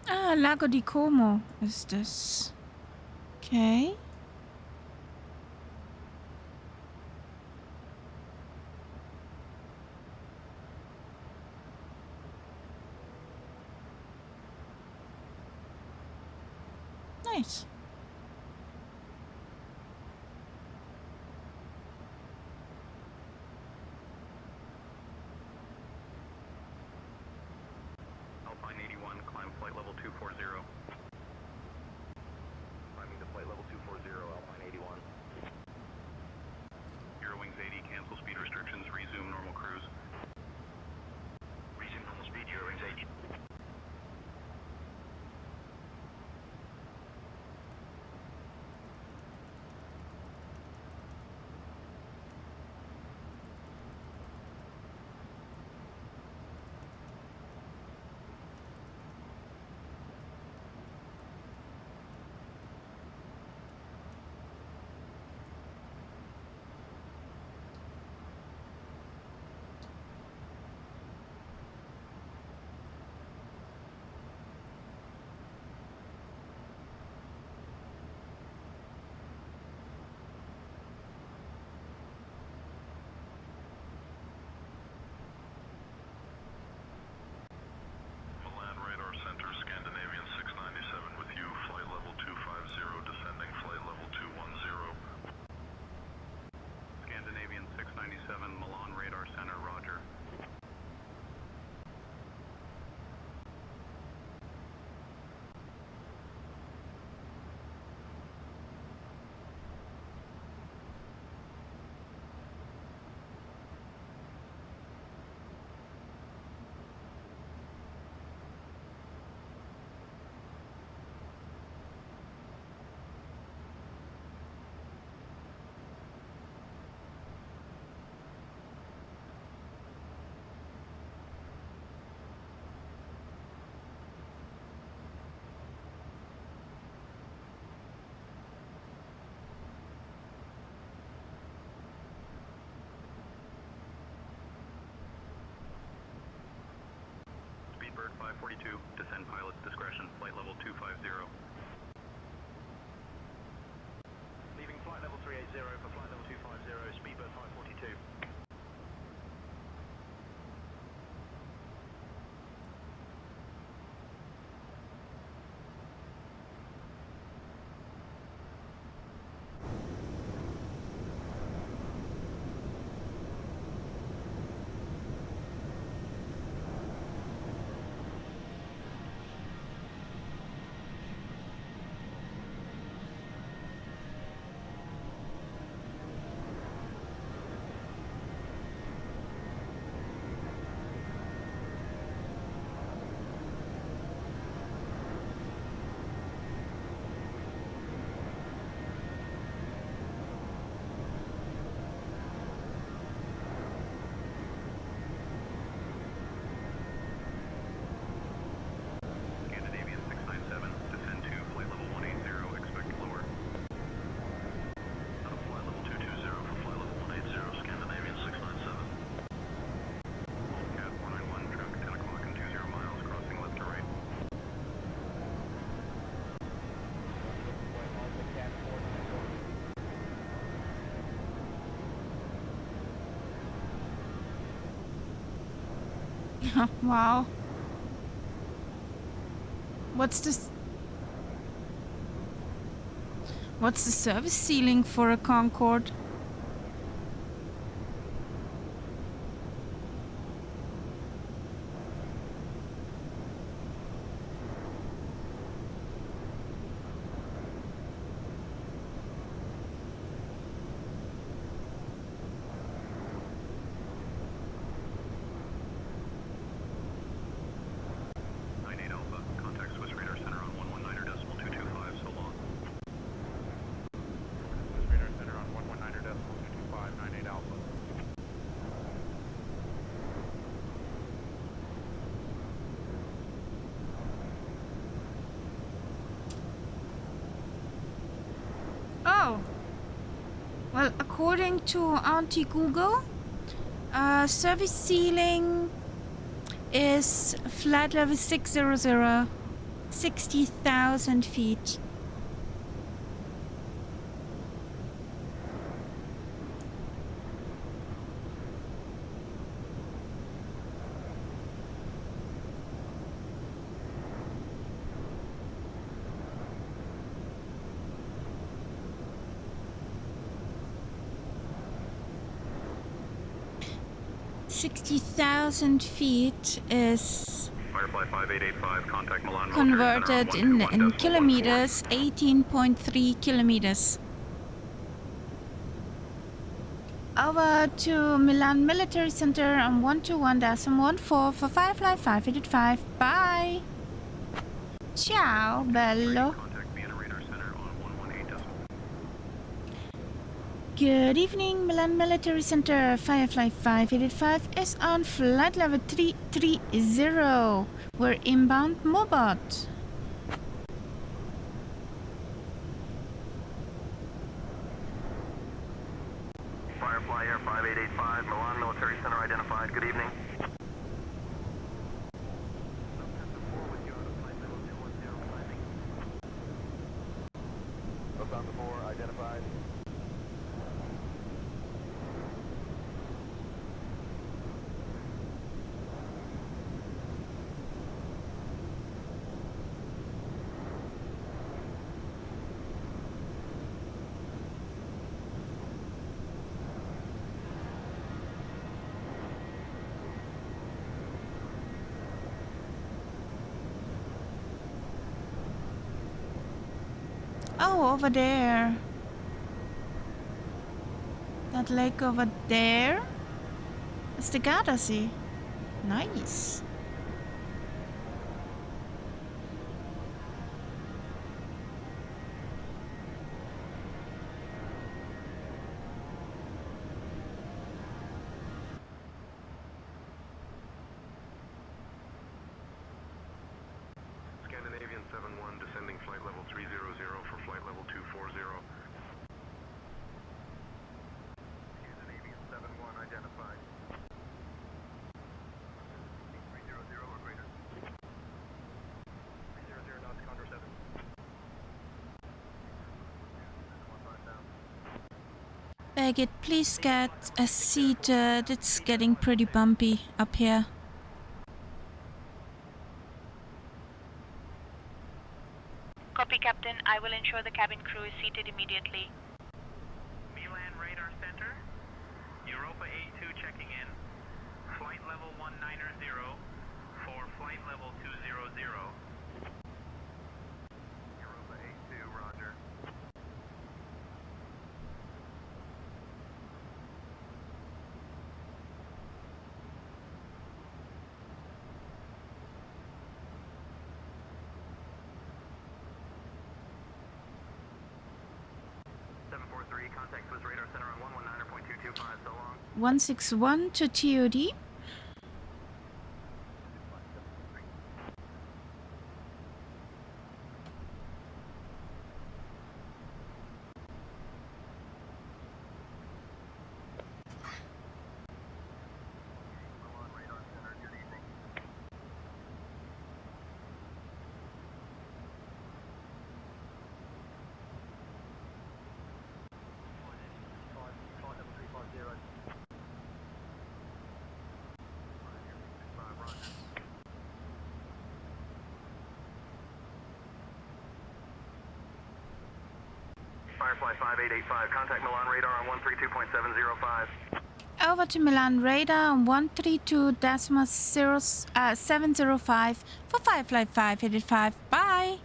Ah, Lago di Como is this. Okay. Nice. Alpine 81, climb flight level 240. Climbing to flight level 240, Alpine 81. Eurowings 80, cancel speed restrictions, resume normal cruise. Resume normal speed, Eurowings 80. Milan Radar Center, Scandinavian 697 with you, flight level 250, descending flight level 210. Scandinavian 697, Milan Radar Center, roger. Speedbird 542, descend pilot's discretion, flight level 250. Leaving flight level 380 for flight level 250, Speedbird 542. Scandinavian 697, descend to flight level 180, expect lower. Out of flight level 220 for flight level 180, Scandinavian 697. Cat 491, traffic 10 o'clock and 20 miles, crossing left to right. Wow. What's this? What's the service ceiling for a Concorde? Oh. Well, according to Auntie Google, service ceiling is flight level 600, 60,000 feet. $60,000 is Firefly 5885, contact Milan converted in kilometers, 18.3 kilometers. Over to Milan Military Center on 121.14 for Firefly 585. Bye. Ciao, bello. Good evening, Milan Military Center. Firefly 585 is on flight level 330. We're inbound Mobot. Firefly Air 5885, Milan Military Center identified. Good evening. Lufthansa 4 identified. Oh, over there. That lake over there is the Gardasee. Nice. Scandinavian 71 descending flight level 300 for flight level 240. Scandinavian 71 identified. 300 or greater. 300 knots, Condor 7. Baggett, please get a seat. It's getting pretty bumpy up here. Copy, Captain. I will ensure the cabin crew is seated immediately. Milan Radar Center. Europa A2 checking in. Flight level 190 for flight level 200. Europa A2, roger. Contact Swiss Radar Center on 119.225, so long. 161 to TOD. Firefly 5885, contact Milan Radar on 132.705. Over to Milan Radar on 132.705 for Firefly 585. Bye.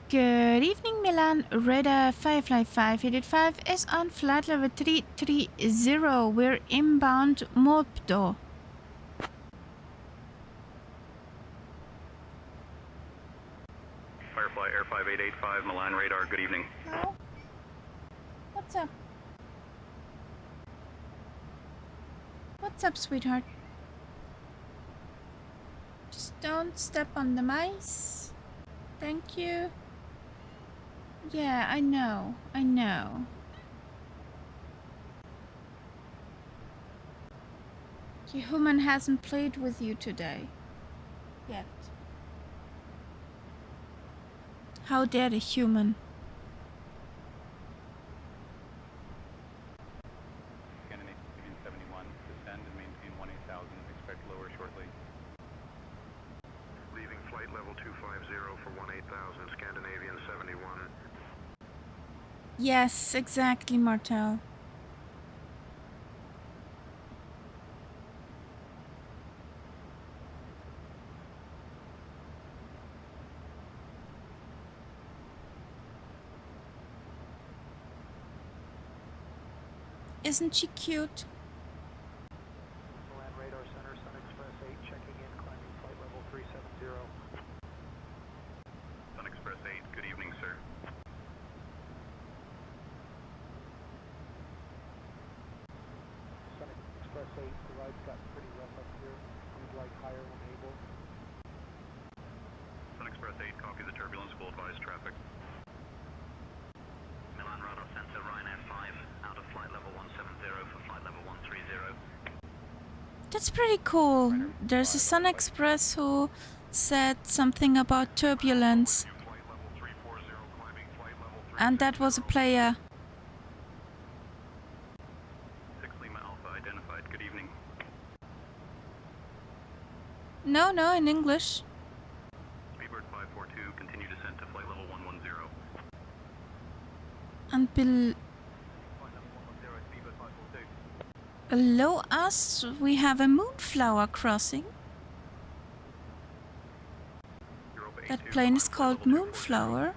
Good evening, Milan Radar. Firefly 585 is on flight level 330. We're inbound Mopto. Firefly Air 5885, Milan Radar, good evening. Hello? What's up? What's up, sweetheart? Just don't step on the mice. Thank you. Yeah, I know. I know. Your human hasn't played with you today. yet. How dare the human? Scandinavian 71, descend and maintain 18,000, expect lower shortly. Leaving flight level 250 for 18,000, Scandinavian 71. Yes, exactly, Martel. Isn't she cute? Land Radar Center, Sun Express 8, checking in, climbing flight level 370. Sun Express 8, good evening, sir. Sun Express 8, the ride's gotten pretty rough up here. We'd like higher when able. Sun Express 8, copy the turbulence, will advise traffic. Milan Radar Center, Ryanair 5, out of flight level 170 for flight level 130. That's pretty cool. There's a Sun Express who said something about turbulence. And that was a player. 6 Lima Alpha identified, good evening. No, in English. Speedbird 542, continue descent to flight level 110. And below us we have a moonflower crossing. That plane is called Moonflower.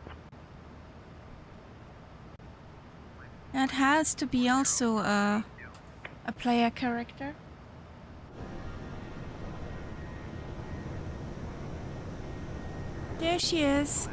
That has to be also a player character. There she is.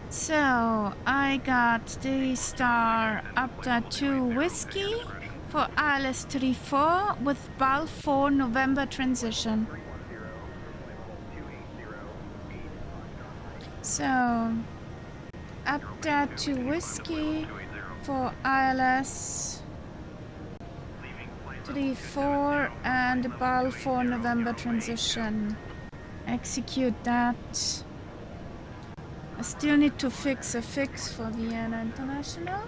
So, I got the star up to 2 whiskey for ILS-34 with BAL 4 November transition. So, up to 2 whiskey for ILS-34 and BAL 4 November transition. Execute that. I still need to fix a fix for Vienna International.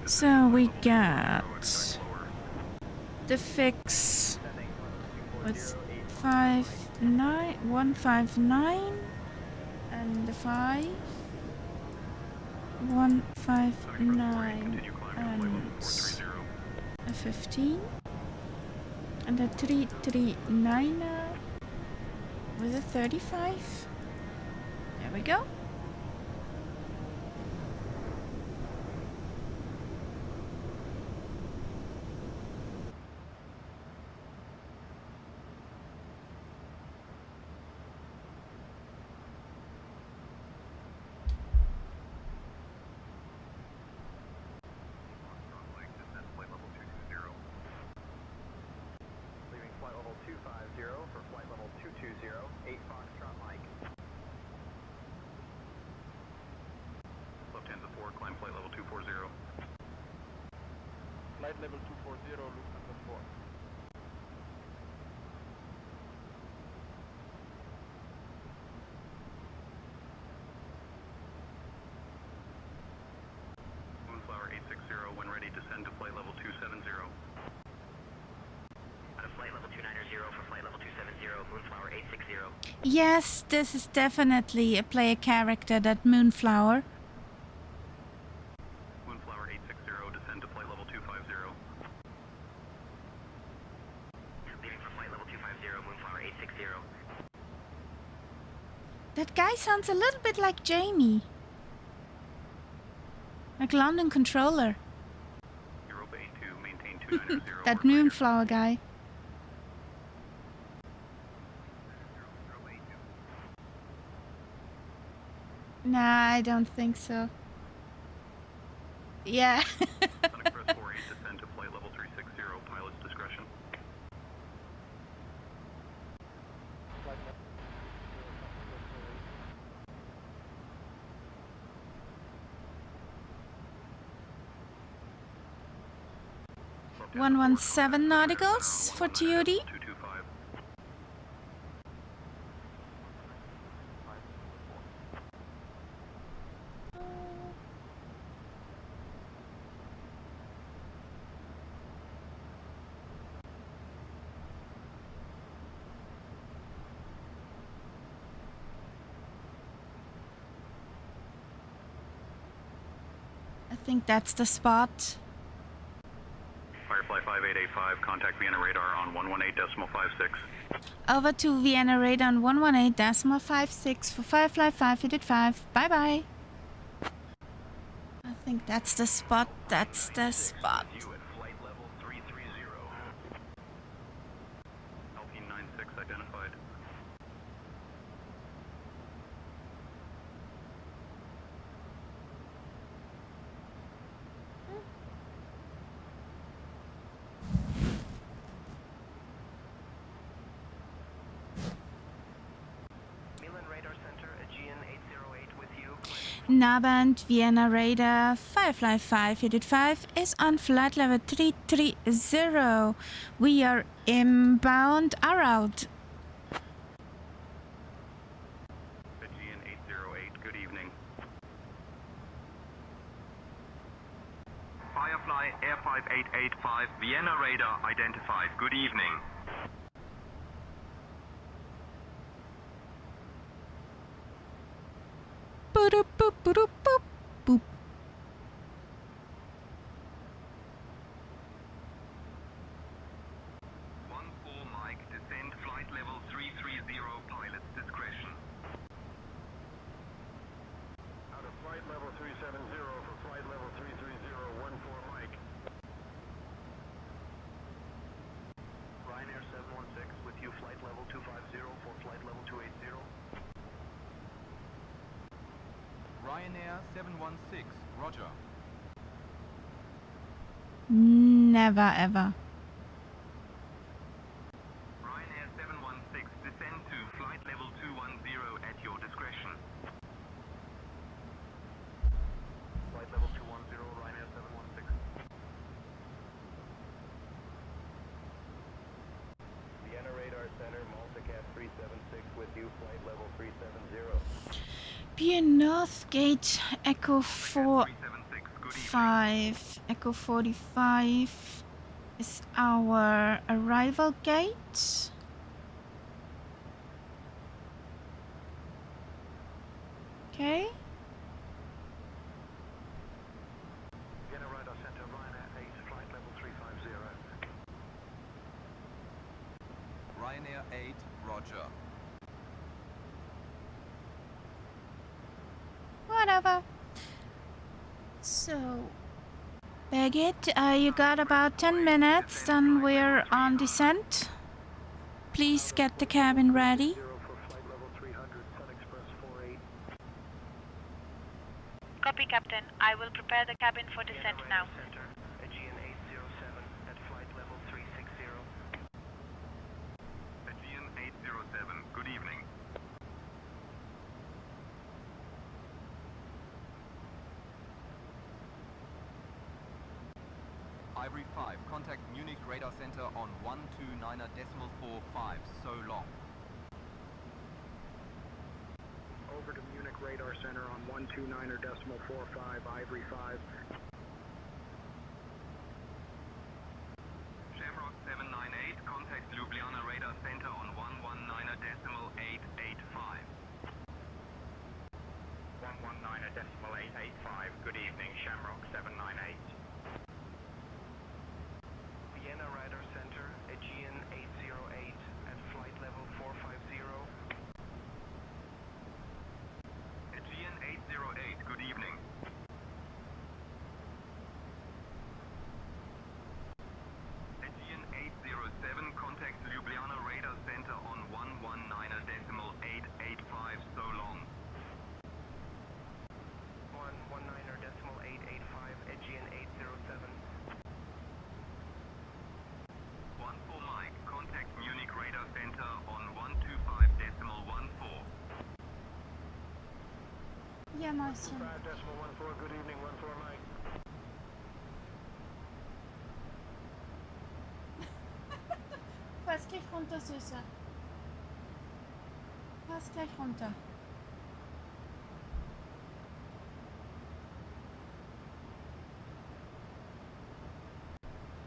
So we got the fix with 159 and the 5. 159 and a 15 and a 339 with a 35. There we go. Flight level 240, Lufthansa 4. Moonflower 860, when ready, descend to flight level 270. Out of flight level 290 for flight level 270, Moonflower 860. Yes, this is definitely a player character, that Moonflower. 360. That guy sounds a little bit like Jamie. Like London Controller. Europa 82, maintain 290. That Moonflower guy. Nah, I don't think so. Yeah. Sun Express 48, descend to flight level 360, pilot's discretion. Flight 117 nauticals for TOD. 225. I think that's the spot. Firefly 5885, contact Vienna radar on 118.56. Over to Vienna radar on 118.56 for Firefly 585. Bye bye. I think that's the spot. That's the spot. You at flight level 330. Alpine 96 identified. Milan Radar Center, Aegean 808 with you. Nabant Vienna radar Firefly 585 is on flight level 330. We are inbound or out. Aegean 808, good evening. Firefly Air 5885, Vienna radar identified. Good evening. Boop boop boop boop boop. 14 Mike, descend flight level 330, pilot's discretion. Out of flight level 370 for flight level 330, 14 Mike. Ryanair 716 with you, flight level 250 for flight level 280. Ryanair 716, roger. Never ever. Ryanair 716, descend to flight level 210 at your discretion. Flight level 210, Ryanair 716. Vienna Radar Center, Multicast 376 with you, flight level 370. Be North Gate Echo 45. Echo 45 is our arrival gate. Okay. Vienna Radar Center, Ryanair 8, flight level 350. Ryanair 8, roger. Whatever. So, Baggett, you got about 10 minutes, then we're on descent. Please get the cabin ready. Copy, Captain. I will prepare the cabin for descent now. Center, Aegean 807 at flight level 360. Aegean 807, good evening. Ivory 5, contact Munich radar center on 129.45, so long. Over to Munich Radar Center on 129.45, Ivory 5. Shamrock 798, contact Ljubljana radar center on 119.885. 119.885, good evening, Shamrock 798. Vienna Radar Center, Aegean 808 at flight level 450 Yeah, moi aussi. 5.14, good evening, 14 Mike. Fast gleich runter, Süße. Fast gleich runter.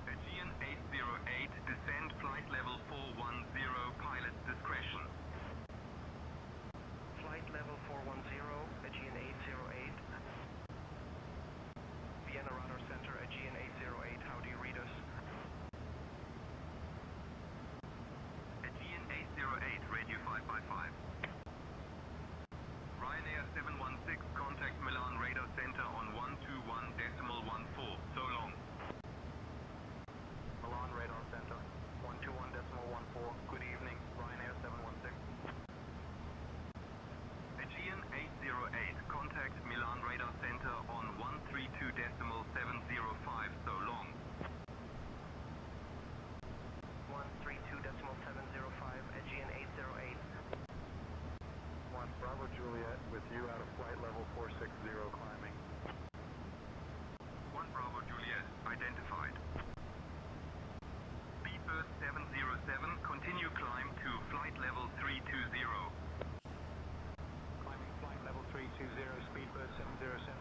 Aegean 808, descend flight level 410, pilot's discretion. Flight level 410, Aegean 808. Vienna Radar Center, Aegean 808, how do you read us? Aegean 808, radio 5x5. Ryanair 716, contact Milan Radar Center on 121.14, so long. Milan Radar Center, 121.14, good evening, Ryanair 716. Aegean 808, contact Milan Radar Center on 132.705, so long. 132.705, Aegean 808. 1 Bravo Juliet with you out of flight level 460 climbing. 1 Bravo Juliet, identified. Speedbird 707, continue climb to flight level 320. Climbing flight level 320, Speedbird 707.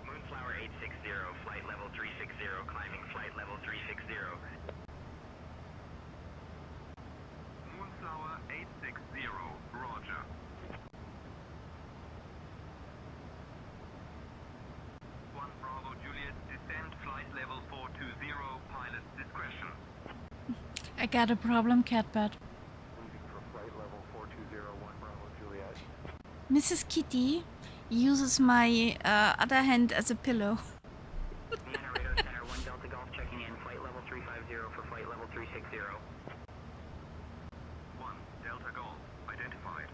Moonflower 860, flight level 360, climbing flight level 360. Moonflower 860, roger. 1 Bravo Juliet, descend flight level 420, pilot's discretion. I got a problem, Catbird. Leaving for flight level 420, 1 Bravo Juliet. Mrs. Kitty uses my other hand as a pillow. Vienna Radar Center, 1 Delta Golf checking in, flight level 350 for flight level 360. 1 Delta Golf, identified.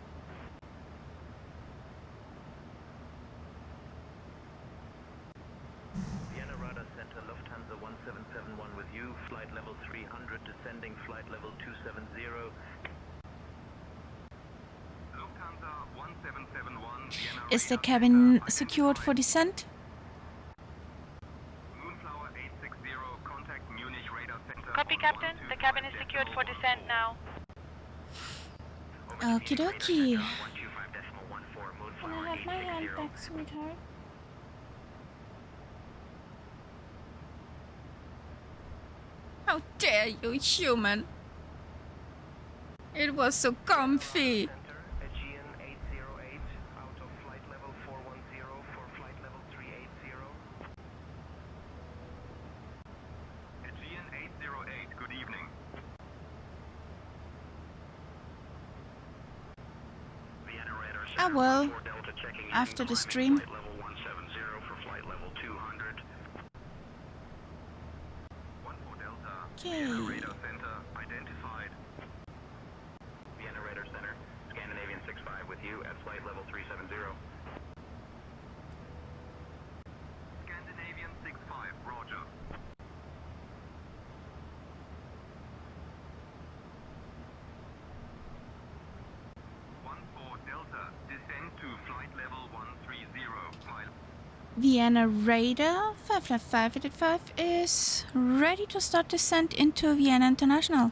Vienna Radar Center, Lufthansa 1771 with you, flight level 300, descending flight level 270. Lufthansa 1771, Vienna Is the Radar cabin Center, secured for descent? Moonflower 860, contact Munich Radar Center. Copy, Captain. The cabin is secured for descent now. Okie dokie. 125.14, Can I have my hand back, sweetheart? How dare you, human! It was so comfy. Aegean 808, out of flight level 410 for flight level 380. Aegean 808, good evening. Vienna Radar I Center, will, 4 Delta checking in, after the climbing stream. flight level 170 for flight level 200. 14 Delta, Okay. Vienna Radar Center, identified. Vienna Radar Center, Scandinavian 65 with you at flight level 370. Scandinavian 65, roger. Delta, descend to flight level 130, pilot. Vienna Radar 55585 is ready to start descent into Vienna International.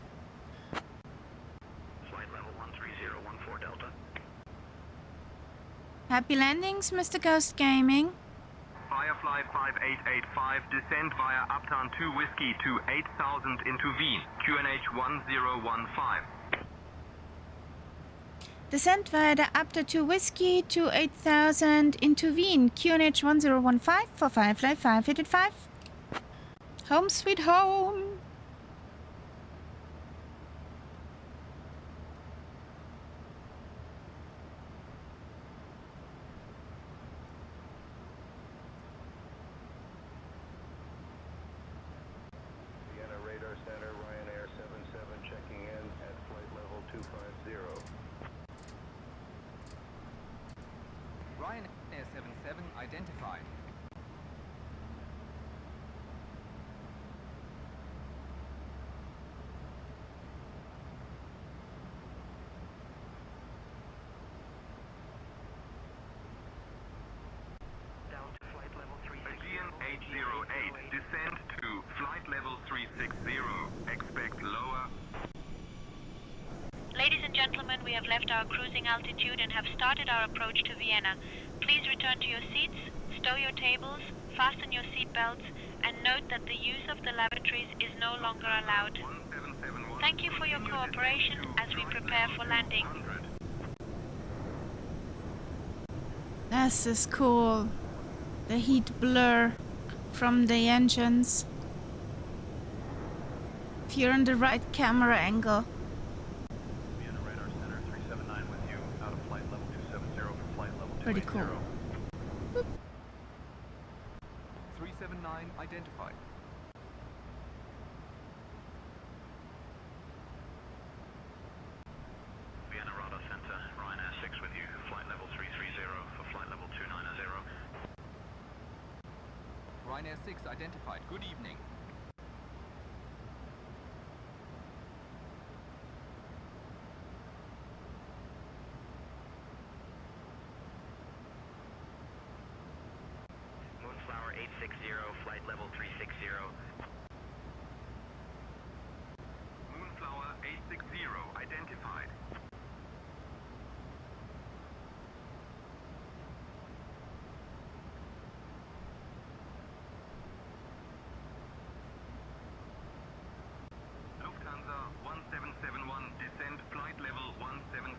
Flight level 13014 Delta. Happy landings, Mr. Ghost Gaming. Firefly 5885, descend via Uptown 2 Whiskey to 8000 into Wien, QNH 1015. Descent via the Uptown 2 Whiskey to 8000 into Wien, QNH 1015 for Firefly 5885. Home sweet home. Vienna Radar Center, Ryanair 77 checking in at flight level 250. identified. Aegean 808, descend to flight level 360. Expect lower. Ladies and gentlemen, we have left our cruising altitude and have started our approach to Vienna. Please return to your seats, stow your tables, fasten your seat belts, and note that the use of the lavatories is no longer allowed. Thank you for your cooperation as we prepare for landing. This is cool. The heat blur from the engines. If you're in the right camera angle. Vienna Radar Center 379 with you, out of flight level 270 for flight level 280. Pretty cool. 379 identified. Vienna Radar Center, Ryanair 6 with you, flight level 330 for flight level 290. Ryanair 6 identified. Good evening. Moonflower 860, flight level 360. Moonflower 860, identified. Lufthansa 1771, descend flight level 170.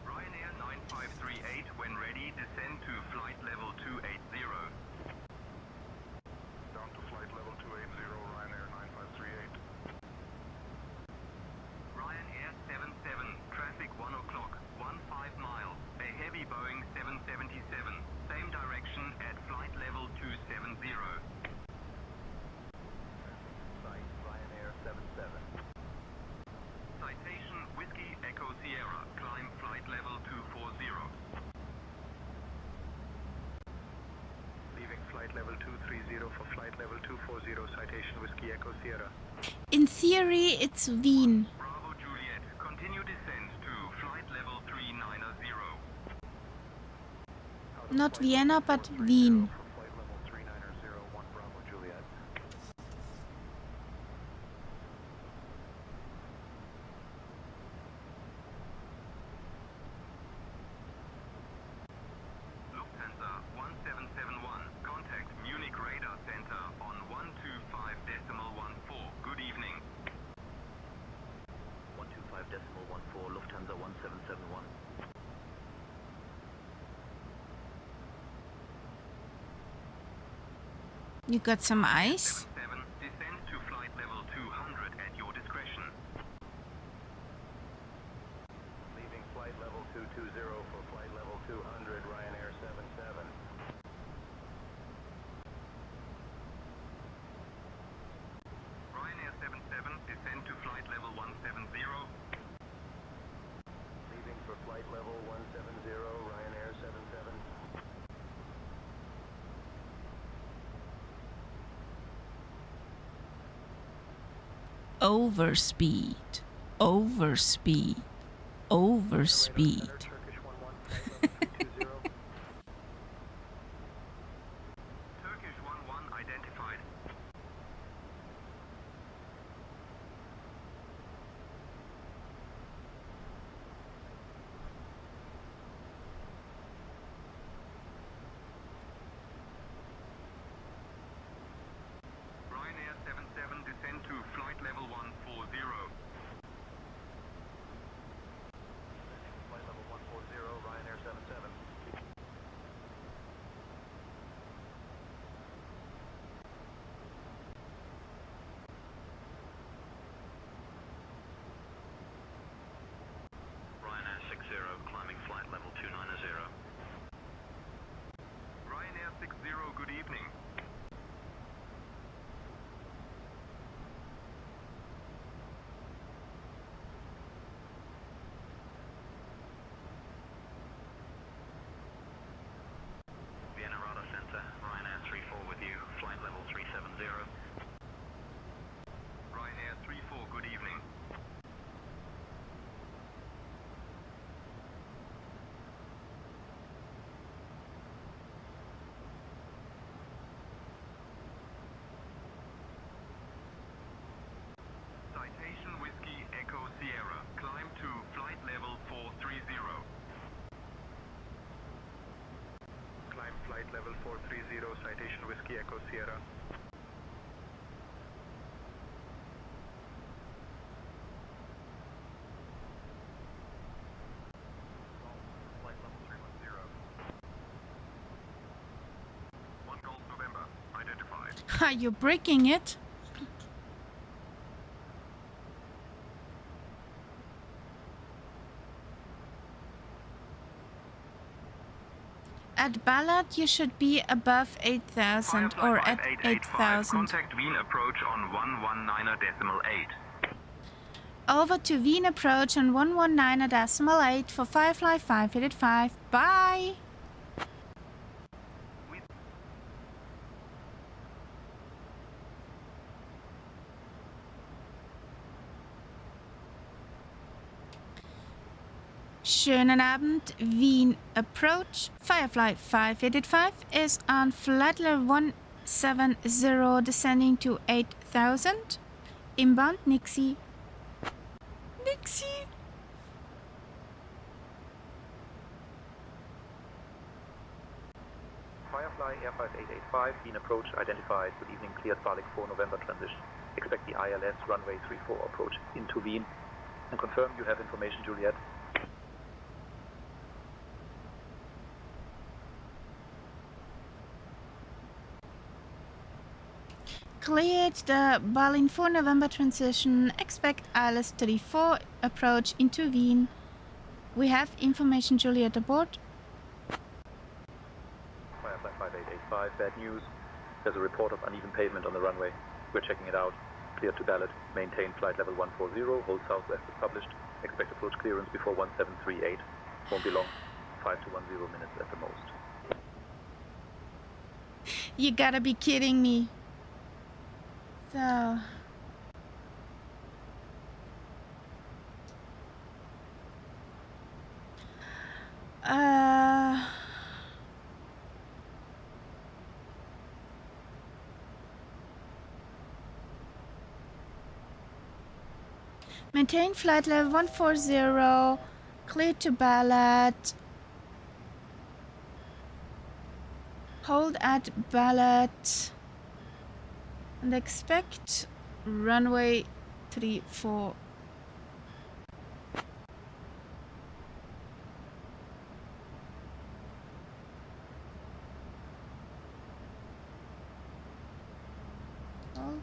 Ryanair 9538, when ready, descend to flight level 280. Down to flight level 280, Ryanair 9538. Ryanair 77, traffic 1 o'clock, 15 miles. A heavy Boeing 777, same direction at flight level 270. Site Ryanair 77. Citation Whiskey Echo Sierra, climb flight level 240. Leaving flight level 230 for flight level 240, citation Whiskey Echo Sierra. In theory, it's Wien. Bravo Juliet, continue descent to flight level 390. Not Vienna, but Wien. For flight level 390, 1 Bravo Juliet. Lufthansa 1771, contact Munich Radar Center on 125.14. Good evening. 125.14, Lufthansa 1771. You got some ice? 7, descend to flight level 200 at your discretion. Leaving flight level 220 for flight level 200, Ryanair 77. Ryanair 77, descend to flight level 170. Leaving for flight level 170, Ryanair 77. Overspeed. Overspeed. Overspeed. Turkish 11, flight level 320. Sierra, climb to flight level 430. Climb flight level 430, citation Whiskey Echo Sierra. Flight level 310. 1 Golf November, identified. Ha, you're breaking it. At Ballard, you should be above 8,000 or at 8,000. Contact Wien approach on 119.8. Over to Wien approach on 119.8 for Firefly 585. Bye! Schönen Abend, Wien approach. Firefly 585 is on flight level 170 descending to 8,000. Inbound Nixie. Nixie! Firefly Air 5885, Wien approach identified. Good evening, cleared Balik 4 November transition. Expect the ILS runway 34 approach into Wien. And confirm you have information, Juliet. Cleared the Berlin 4 November transition. Expect ILS 34 approach into Wien. We have information, Juliet, aboard. Firefly 5885, bad news. There's a report of uneven pavement on the runway. We're checking it out. Cleared to ballot. Maintain flight level 140. Hold southwest as published. Expect approach clearance before 1738. Won't be long. 5 to 10 minutes at the most. You gotta be kidding me. So... Maintain flight level 140, clear to ballot. Hold at ballot. And expect runway 34. Hold.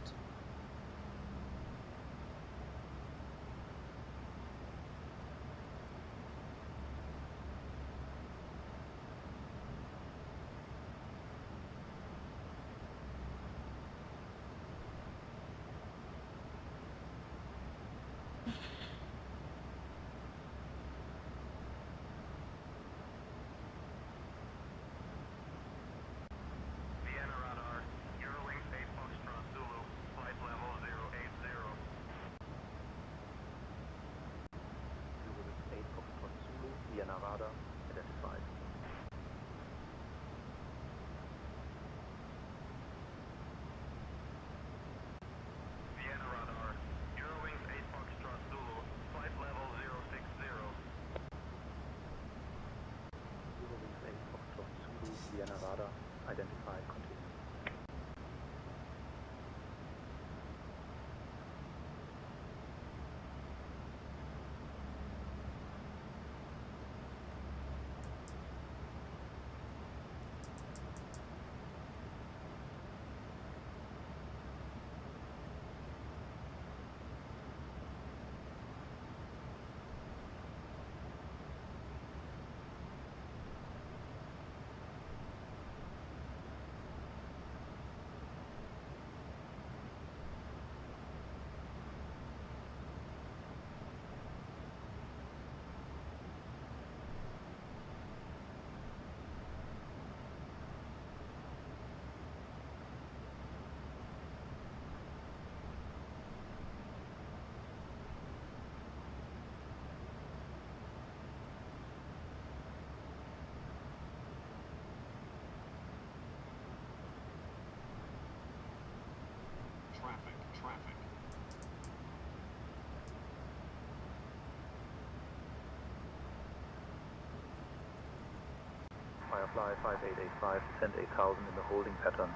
Firefly 5885, descend 8000 in the holding pattern.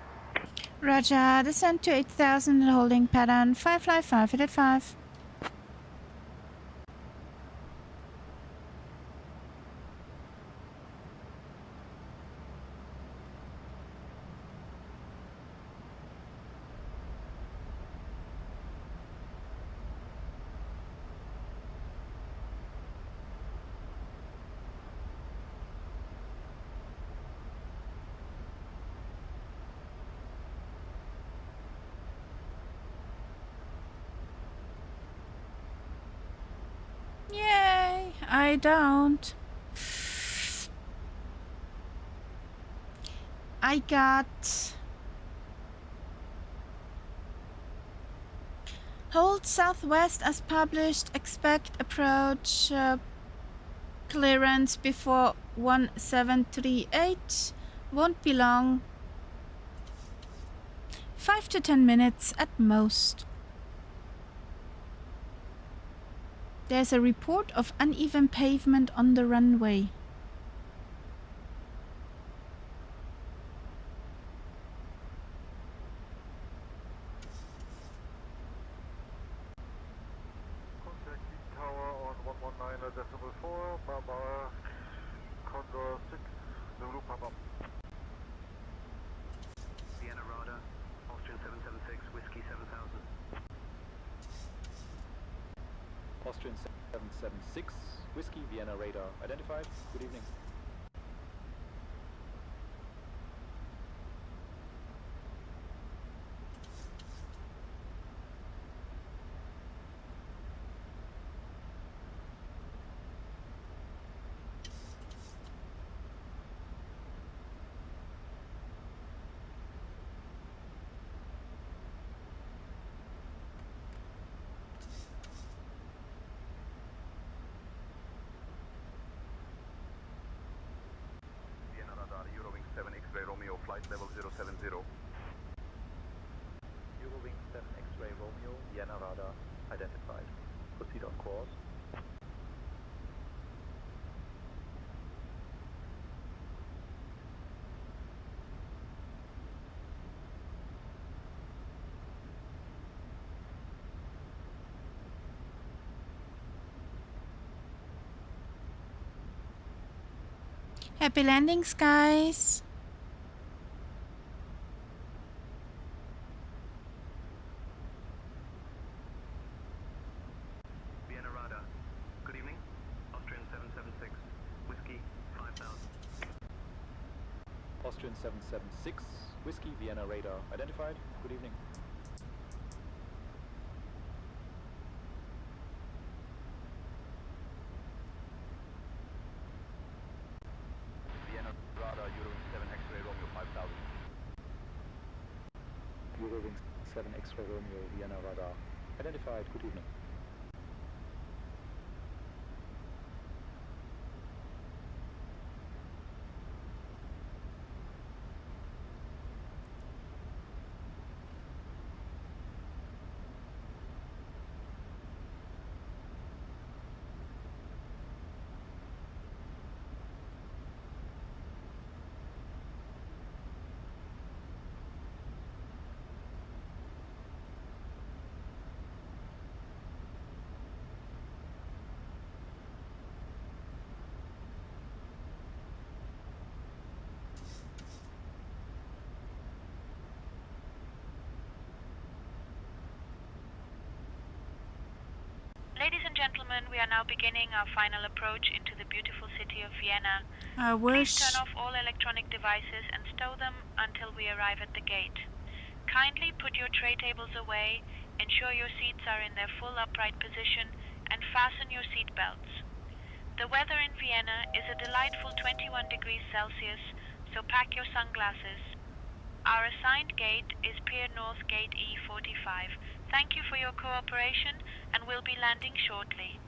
Roger, descend to 8000 in the holding pattern, Firefly 5885. Yay! I don't. I got... Hold southwest as published. Expect approach clearance before 1738. Won't be long. 5 to 10 minutes at most. There's a report of uneven pavement on the runway. Contact Lead Tower on 119.4, Baba, Condor 6, Zulu Papa. Vienna Radar, Austrian 776, Whiskey 7000. Austrian 776, Whiskey, Vienna radar identified. Good evening. Eurowing 7 X-ray Romeo, flight level 070. Eurowing 7 X-ray Romeo, Vienna radar identified. Proceed on course. Happy landings, guys. Vienna Radar, good evening. Austrian 776, Whiskey 5000. Austrian 776, Whiskey, Vienna radar identified. Good evening. Vienna Radar, Eurowing 7 X-ray Romeo 5000. Eurowing 7 X-ray Romeo, Vienna radar identified. Good evening. Ladies and gentlemen, we are now beginning our final approach into the beautiful city of Vienna. I Please wish. turn off all electronic devices and stow them until we arrive at the gate. Kindly put your tray tables away, ensure your seats are in their full upright position, and fasten your seat belts. The weather in Vienna is a delightful 21 degrees Celsius, so pack your sunglasses. Our assigned gate is Pier North Gate E45. Thank you for your cooperation, and we'll be landing shortly.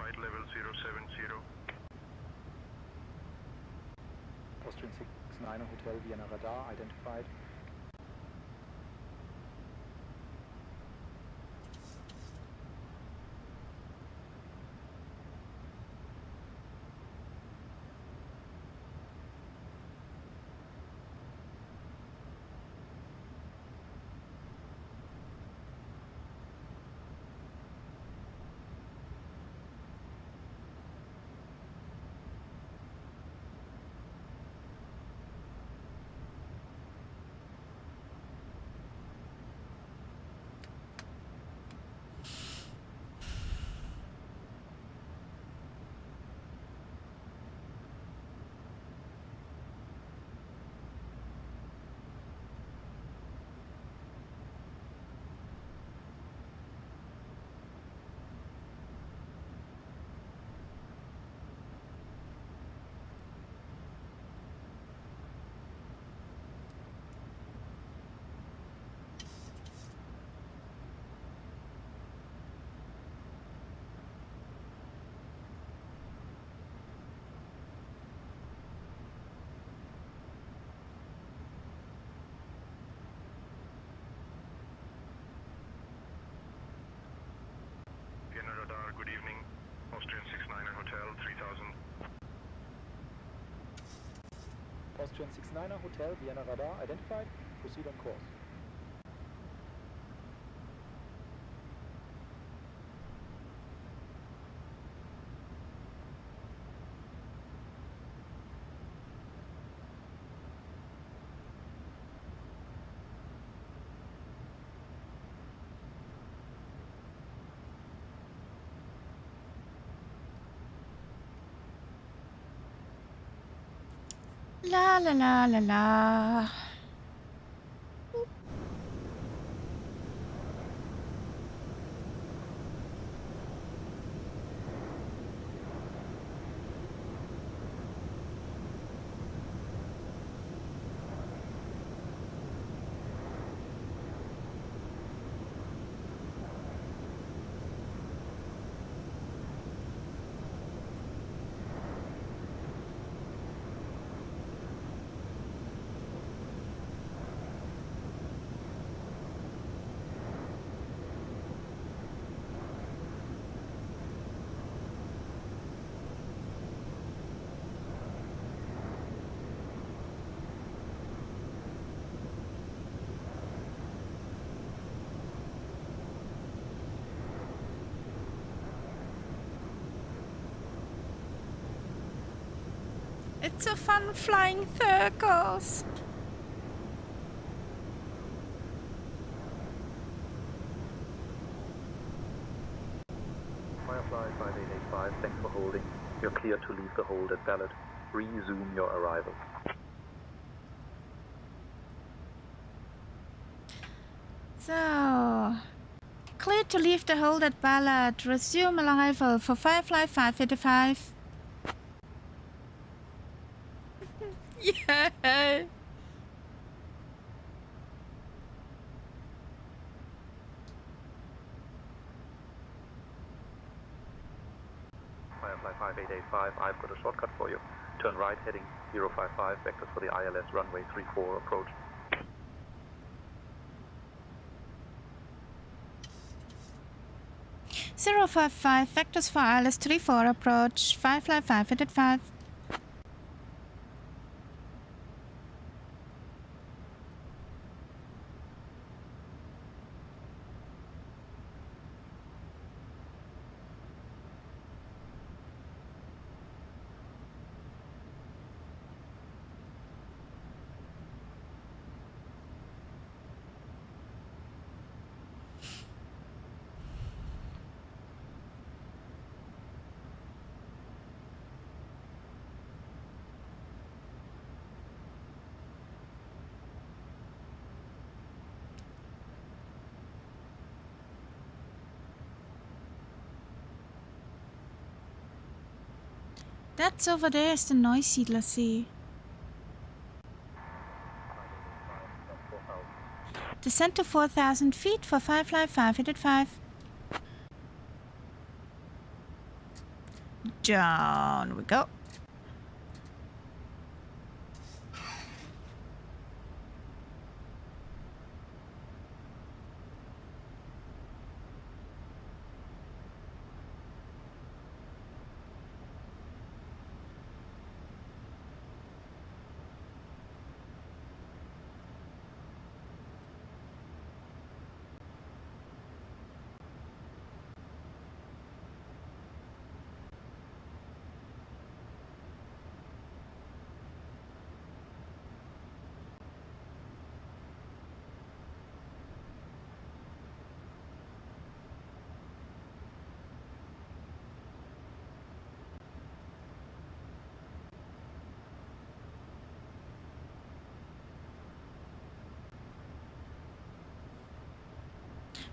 flight level 070. Austrian 69 Hotel Vienna radar identified. Vienna radar, good evening. Austrian 69 Hotel 3000. Austrian 69 Hotel Vienna radar identified. Proceed on course. La la la la la. It's a fun flying circus. Firefly 5885, thanks for holding. You're clear to leave the hold at Ballot. Resume your arrival. So, clear to leave the hold at Ballot. Resume arrival for Firefly 585. Yay! Firefly 5885, I've got a shortcut for you. Turn right heading 055, vectors for the ILS runway 34 approach. Zero 55, vectors for ILS 34 approach, Firefly 585. That's over there is the Neusiedler See. Descend to 4,000 feet for Firefly 585. Down we go.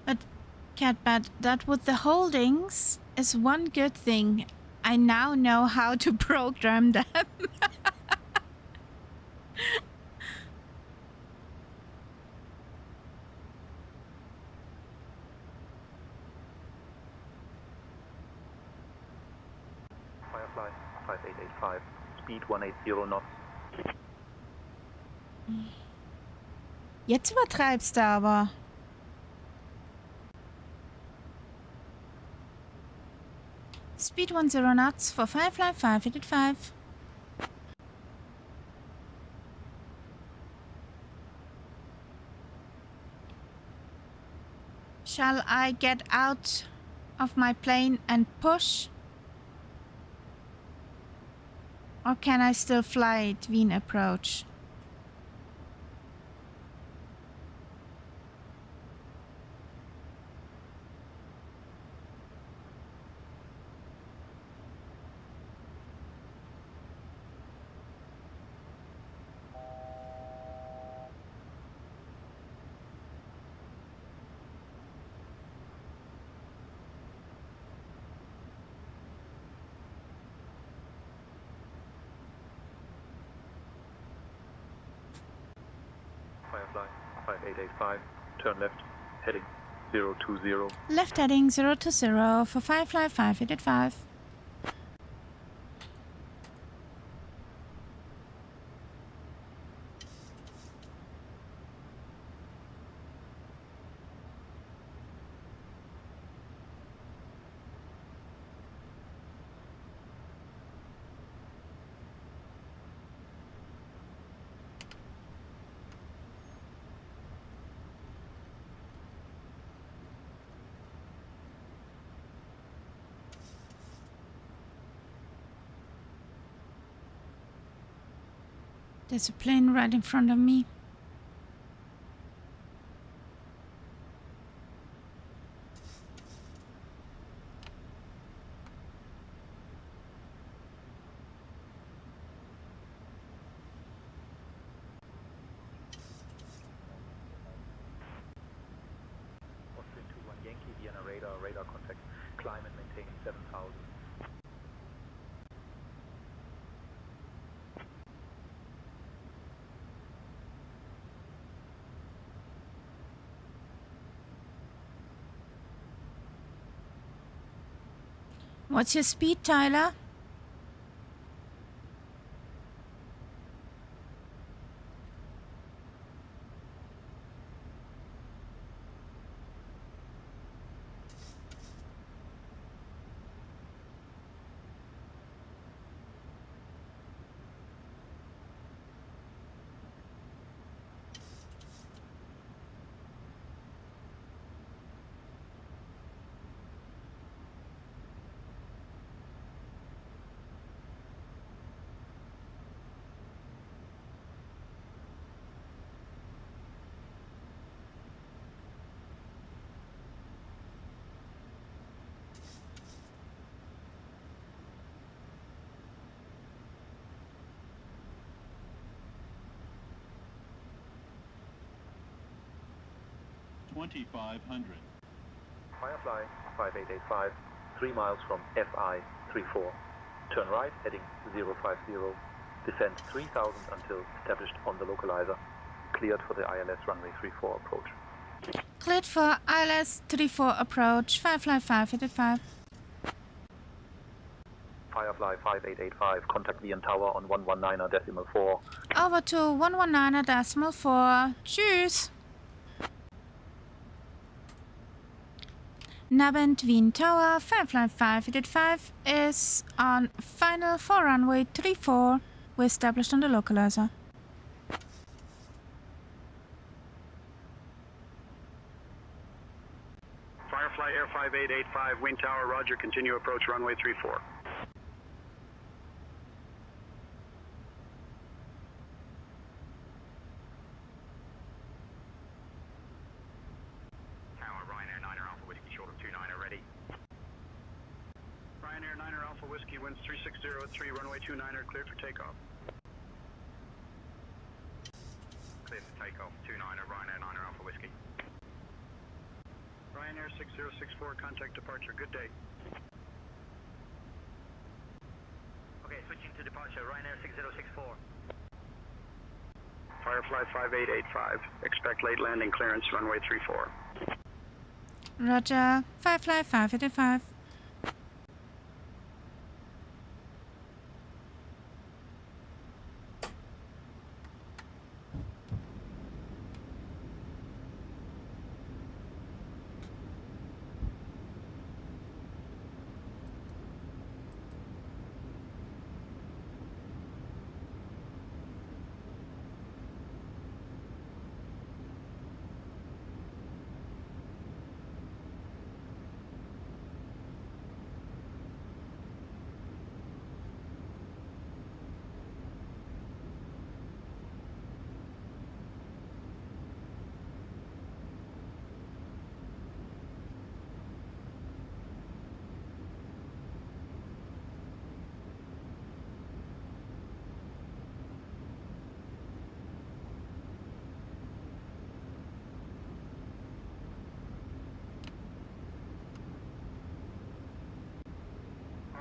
But Catbat, that with the holdings is one good thing. I now know how to program them. Firefly 5885, speed 180 knots. Jetzt übertreibst du aber. Speed 10 knots for Firefly 585. Shall I get out of my plane and push? Or can I still fly it Wien approach? Firefly 5885, turn left, heading 020. Left heading 020 for Firefly 5885. There's a plane right in front of me. Austrian 21 Yankee, Vienna radar contact, climb and maintain 7000. What's your speed, Tyler? Firefly 5885, 3 miles from FI 34. Turn right, heading 050. Descend 3000 until established on the localizer. Cleared for the ILS runway 34 approach. Cleared for ILS 34 approach, Firefly 585. Firefly 5885, contact VN Tower on 119.4. Over to 119.4. Tschüss. Nabend Wien Tower, Firefly 585 is on final for runway 34. We established on the localizer. Firefly Air 5885, Wind Tower, roger, continue approach runway 34. Tower, Ryanair 9er Alpha Whiskey, short of 29 ready. Ryanair 9er Alpha Whiskey, winds 3603, runway 29er, cleared for takeoff. Clear for takeoff, 29er, Ryanair 9er Alpha Whiskey. Ryanair 6064, contact departure, good day. Okay, switching to departure, Ryanair 6064. Firefly 5885, expect late landing clearance, runway 34. Roger, Firefly 585.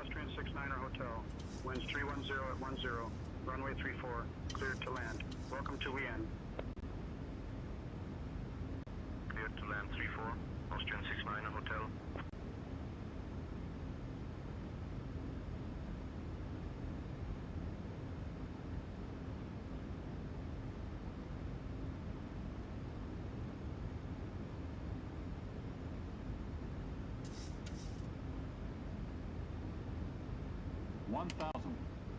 Austrian 69er Hotel, winds 310 at 10, runway 34, cleared to land. Welcome to EN. Cleared to land 34, Austrian 69er Hotel.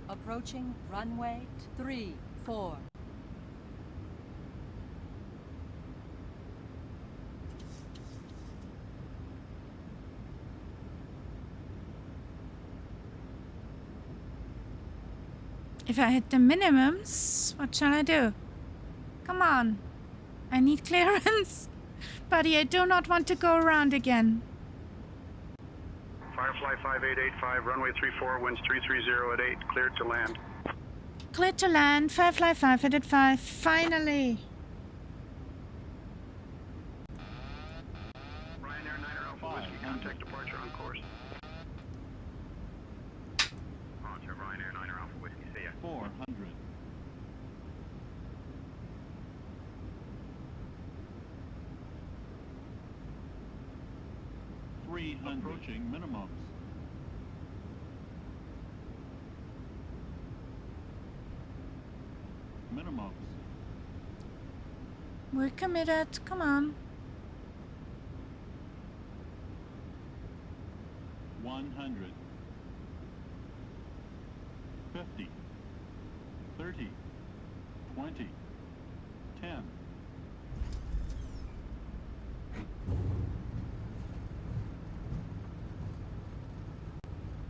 Approaching runway 34. If I hit the minimums, what shall I do? Come on. I need clearance. Buddy, I do not want to go around again. Firefly 5885, runway 34, winds 330 at 8, cleared to land. Cleared to land, Firefly 585, finally. Ryanair 9er Alpha Whiskey, contact departure on course. Departure, Ryanair 9er Alpha Whiskey, see ya. 400. Approaching minimums. Minimums. We're committed, come on. 100. 50. 30. 20. 10.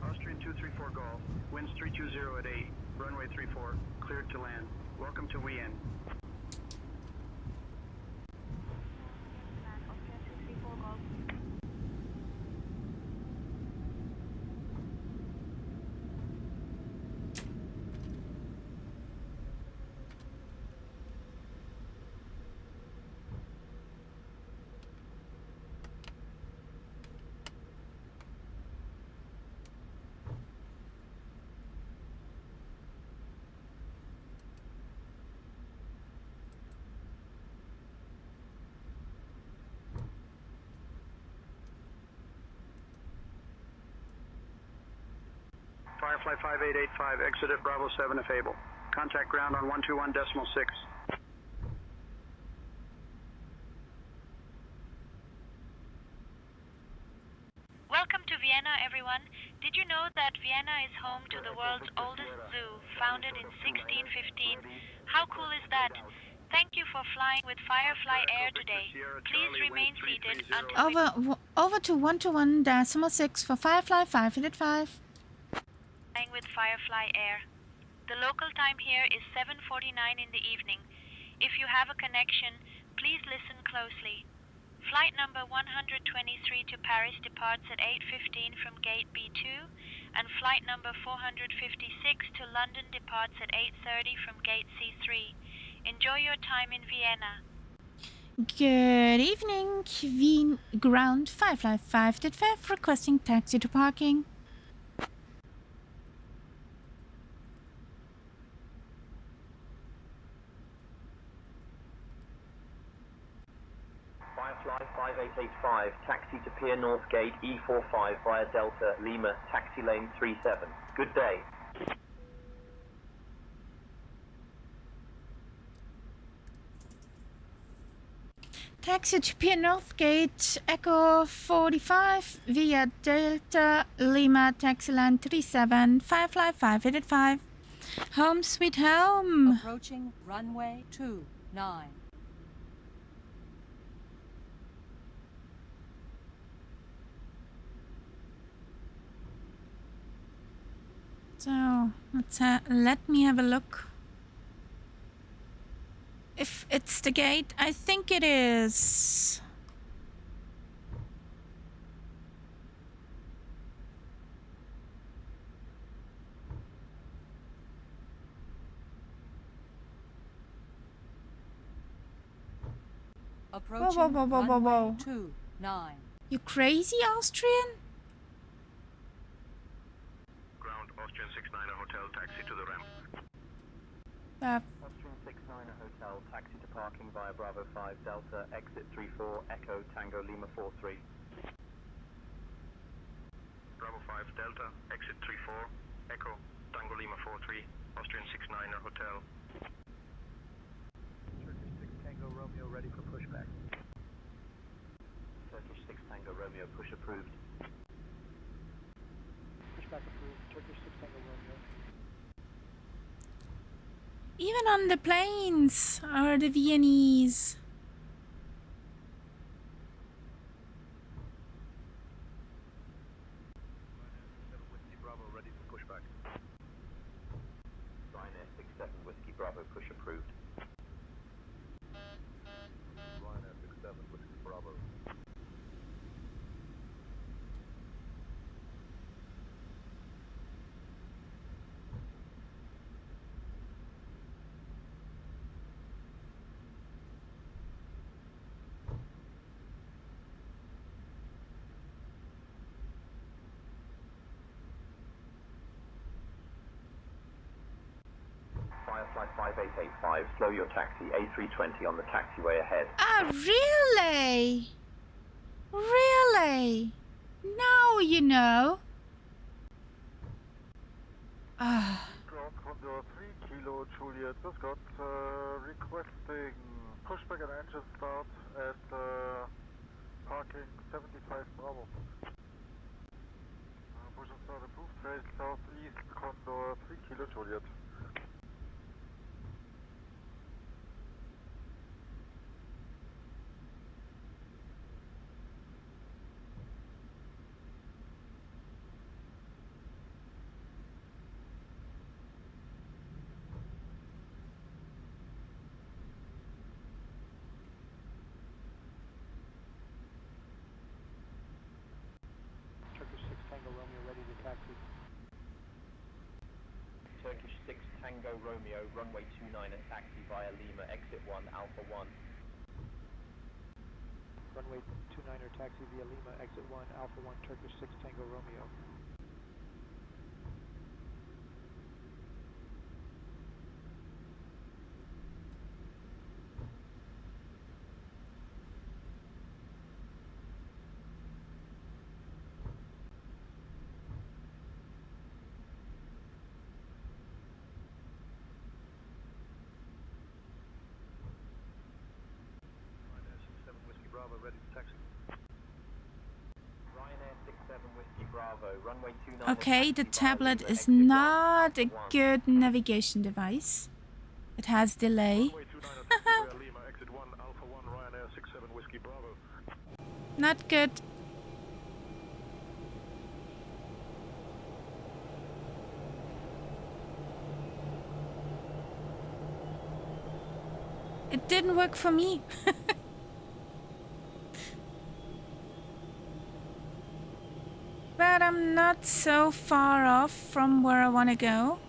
Austrian 234 Golf, winds 320 at 8, runway 34, cleared to land. Welcome to EN. Firefly 5885, exit at Bravo 7 if able. Contact ground on 121.6. Welcome to Vienna, everyone. Did you know that Vienna is home to the world's oldest zoo, founded in 1615? How cool is that? Thank you for flying with Firefly Air today. Please remain seated until Over to 121.6 for Firefly 585. flying with Firefly Air. The local time here is 7:49 in the evening. If you have a connection, please listen closely. Flight number 123 to Paris departs at 8:15 from gate B2, and flight number 456 to London departs at 8:30 from gate C3. Enjoy your time in Vienna. Good evening, Wien ground Firefly 585 requesting taxi to parking. Firefly 5885, taxi to Pier North Gate E45 via Delta, Lima, taxi lane 37. Good day. Taxi to Pier North Gate Echo 45 via Delta Lima taxi line 37 Firefly 585. Home sweet home. Approaching runway 29. So let me have a look. If it's the gate, I think it is. Approaching whoa. runway 29. You crazy Austrian? Ground Austrian 69er Hotel, taxi to the ramp. Austrian 69er Hotel, taxi to parking via Bravo 5 Delta, exit 34, Echo Tango Lima 43. Bravo 5 Delta, exit 34, Echo Tango Lima 43, Austrian 69er Hotel. Turkish 6 Tango Romeo ready for pushback. Turkish 6 Tango Romeo, push approved. Pushback approved. Turkish 6 Tango Romeo. Even on the planes are the Viennese. Whiskey Bravo ready for pushback. Ryanair 67 Whiskey Bravo, push approved. Ryanair 67 Whiskey Bravo. Firefly 5885, slow your taxi, A320 on the taxiway ahead. Ah, really? Really? Now you know. Ah. Ground Condor 3 Kilo Juliet, this got requesting pushback and engine start at parking 75 Bravo. Push and start approved, trail southeast Condor 3 Kilo Juliet. Turkish 6 Tango Romeo ready to taxi. Turkish 6 Tango Romeo, runway 29 at taxi via Lima, exit 1, Alpha 1. Runway 29er taxi via Lima, exit 1, Alpha 1, Turkish 6 Tango Romeo. runway 29. Okay, the tablet is not a good navigation device. It has delay. Lima, exit 1, Alpha 1, Ryanair 67 Whiskey Bravo. Not good. It didn't work for me. But I'm not so far off from where I want to go.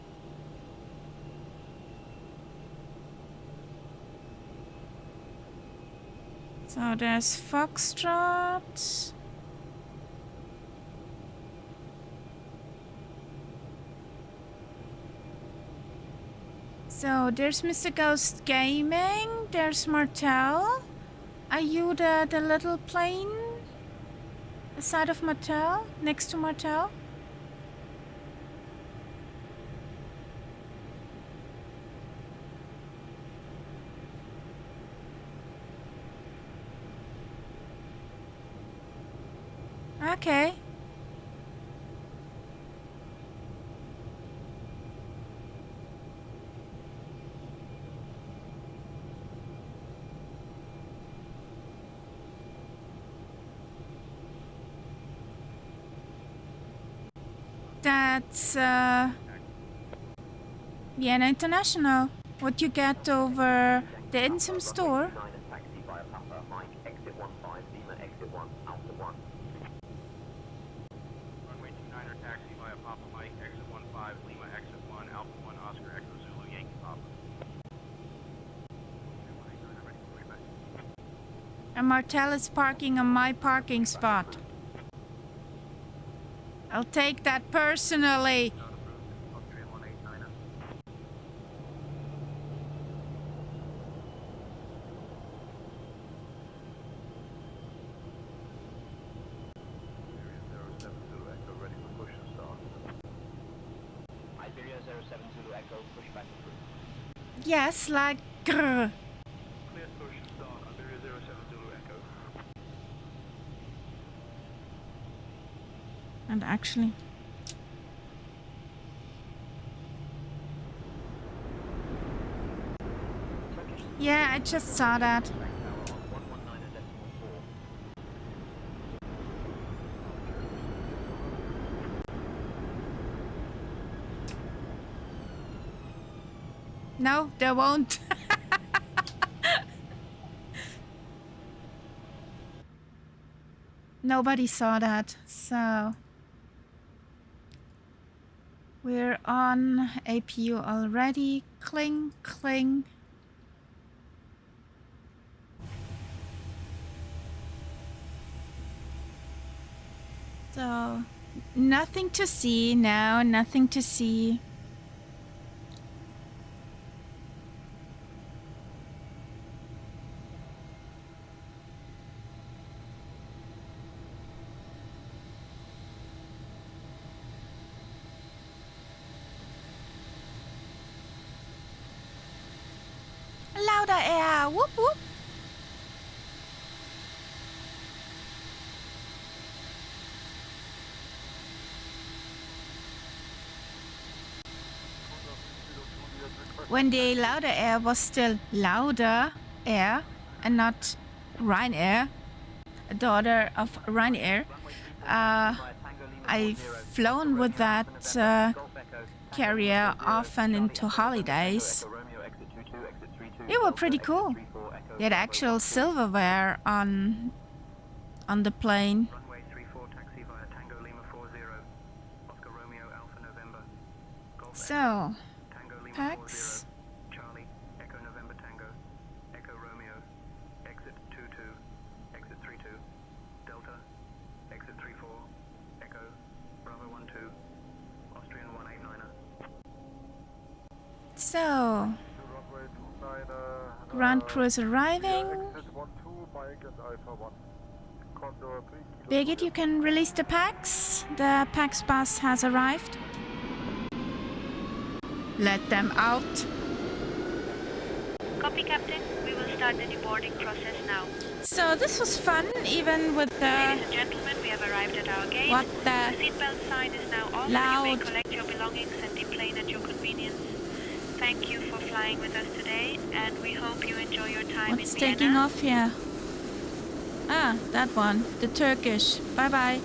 So there's Foxtrot. So there's Mr. Ghost Gaming. There's Martel. Are you the little plane? The side of Martel? Next to Martel? Okay. That's Vienna International. What you get over the Insum store. Taxi via Papa Mike, exit 15, Lima, exit 1, Alpha 1. Runway 29er taxi via Papa Mike, exit 15, Lima, exit 1, Alpha 1, Oscar, Echo Zulu, Yankee Papa. And Martel is parking on my parking spot. I'll take that personally. Iberia 07 Zulu Echo, push back approved. Yes, like grr. Clear push start, Iberia 07 Zulu Echo. And actually, yeah, I just saw that. No, there won't. Nobody saw that, so we're on APU already. Cling, cling. So, nothing to see now, nothing to see. Louder air, whoop whoop. When the louder air was still louder air and not Ryanair, a daughter of Ryanair, I've flown with that carrier often into holidays. They were pretty cool. They had actual silverware on the plane. Runway 34 taxi via Tango Lima 40, Oscar Romeo Alpha November. So, Tango Lima Pax. 40, Charlie, Echo November Tango, Echo Romeo, exit 22, exit 32, Delta, exit 34, Echo, Bravo 12, Austrian 189er. So, ground crew is arriving. Birgit, you can release the Pax. The Pax bus has arrived. Let them out. Copy, Captain. We will start the deboarding process now. So this was fun, even with the... Ladies and gentlemen, we have arrived at our gate. What the... The seatbelt sign is now off. Loud. You may collect your belongings and deplane at your convenience. Thank you for flying with us today, and we hope you enjoy your time What's in Vienna. taking off here? Ah, that one. The Turkish. Bye-bye.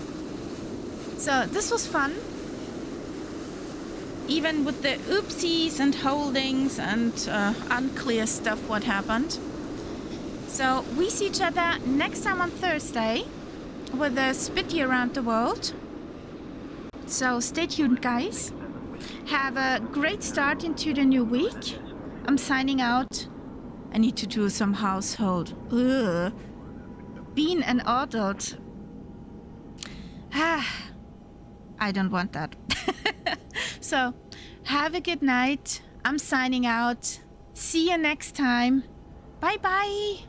So this was fun. Even with the oopsies and holdings and unclear stuff what happened. So we see each other next time on Thursday with a Spitty around the world. So stay tuned, guys. Have a great start into the new week. I'm signing out. I need to do some household. Ugh. Being an adult. I don't want that. So, have a good night. I'm signing out. See you next time. Bye-bye.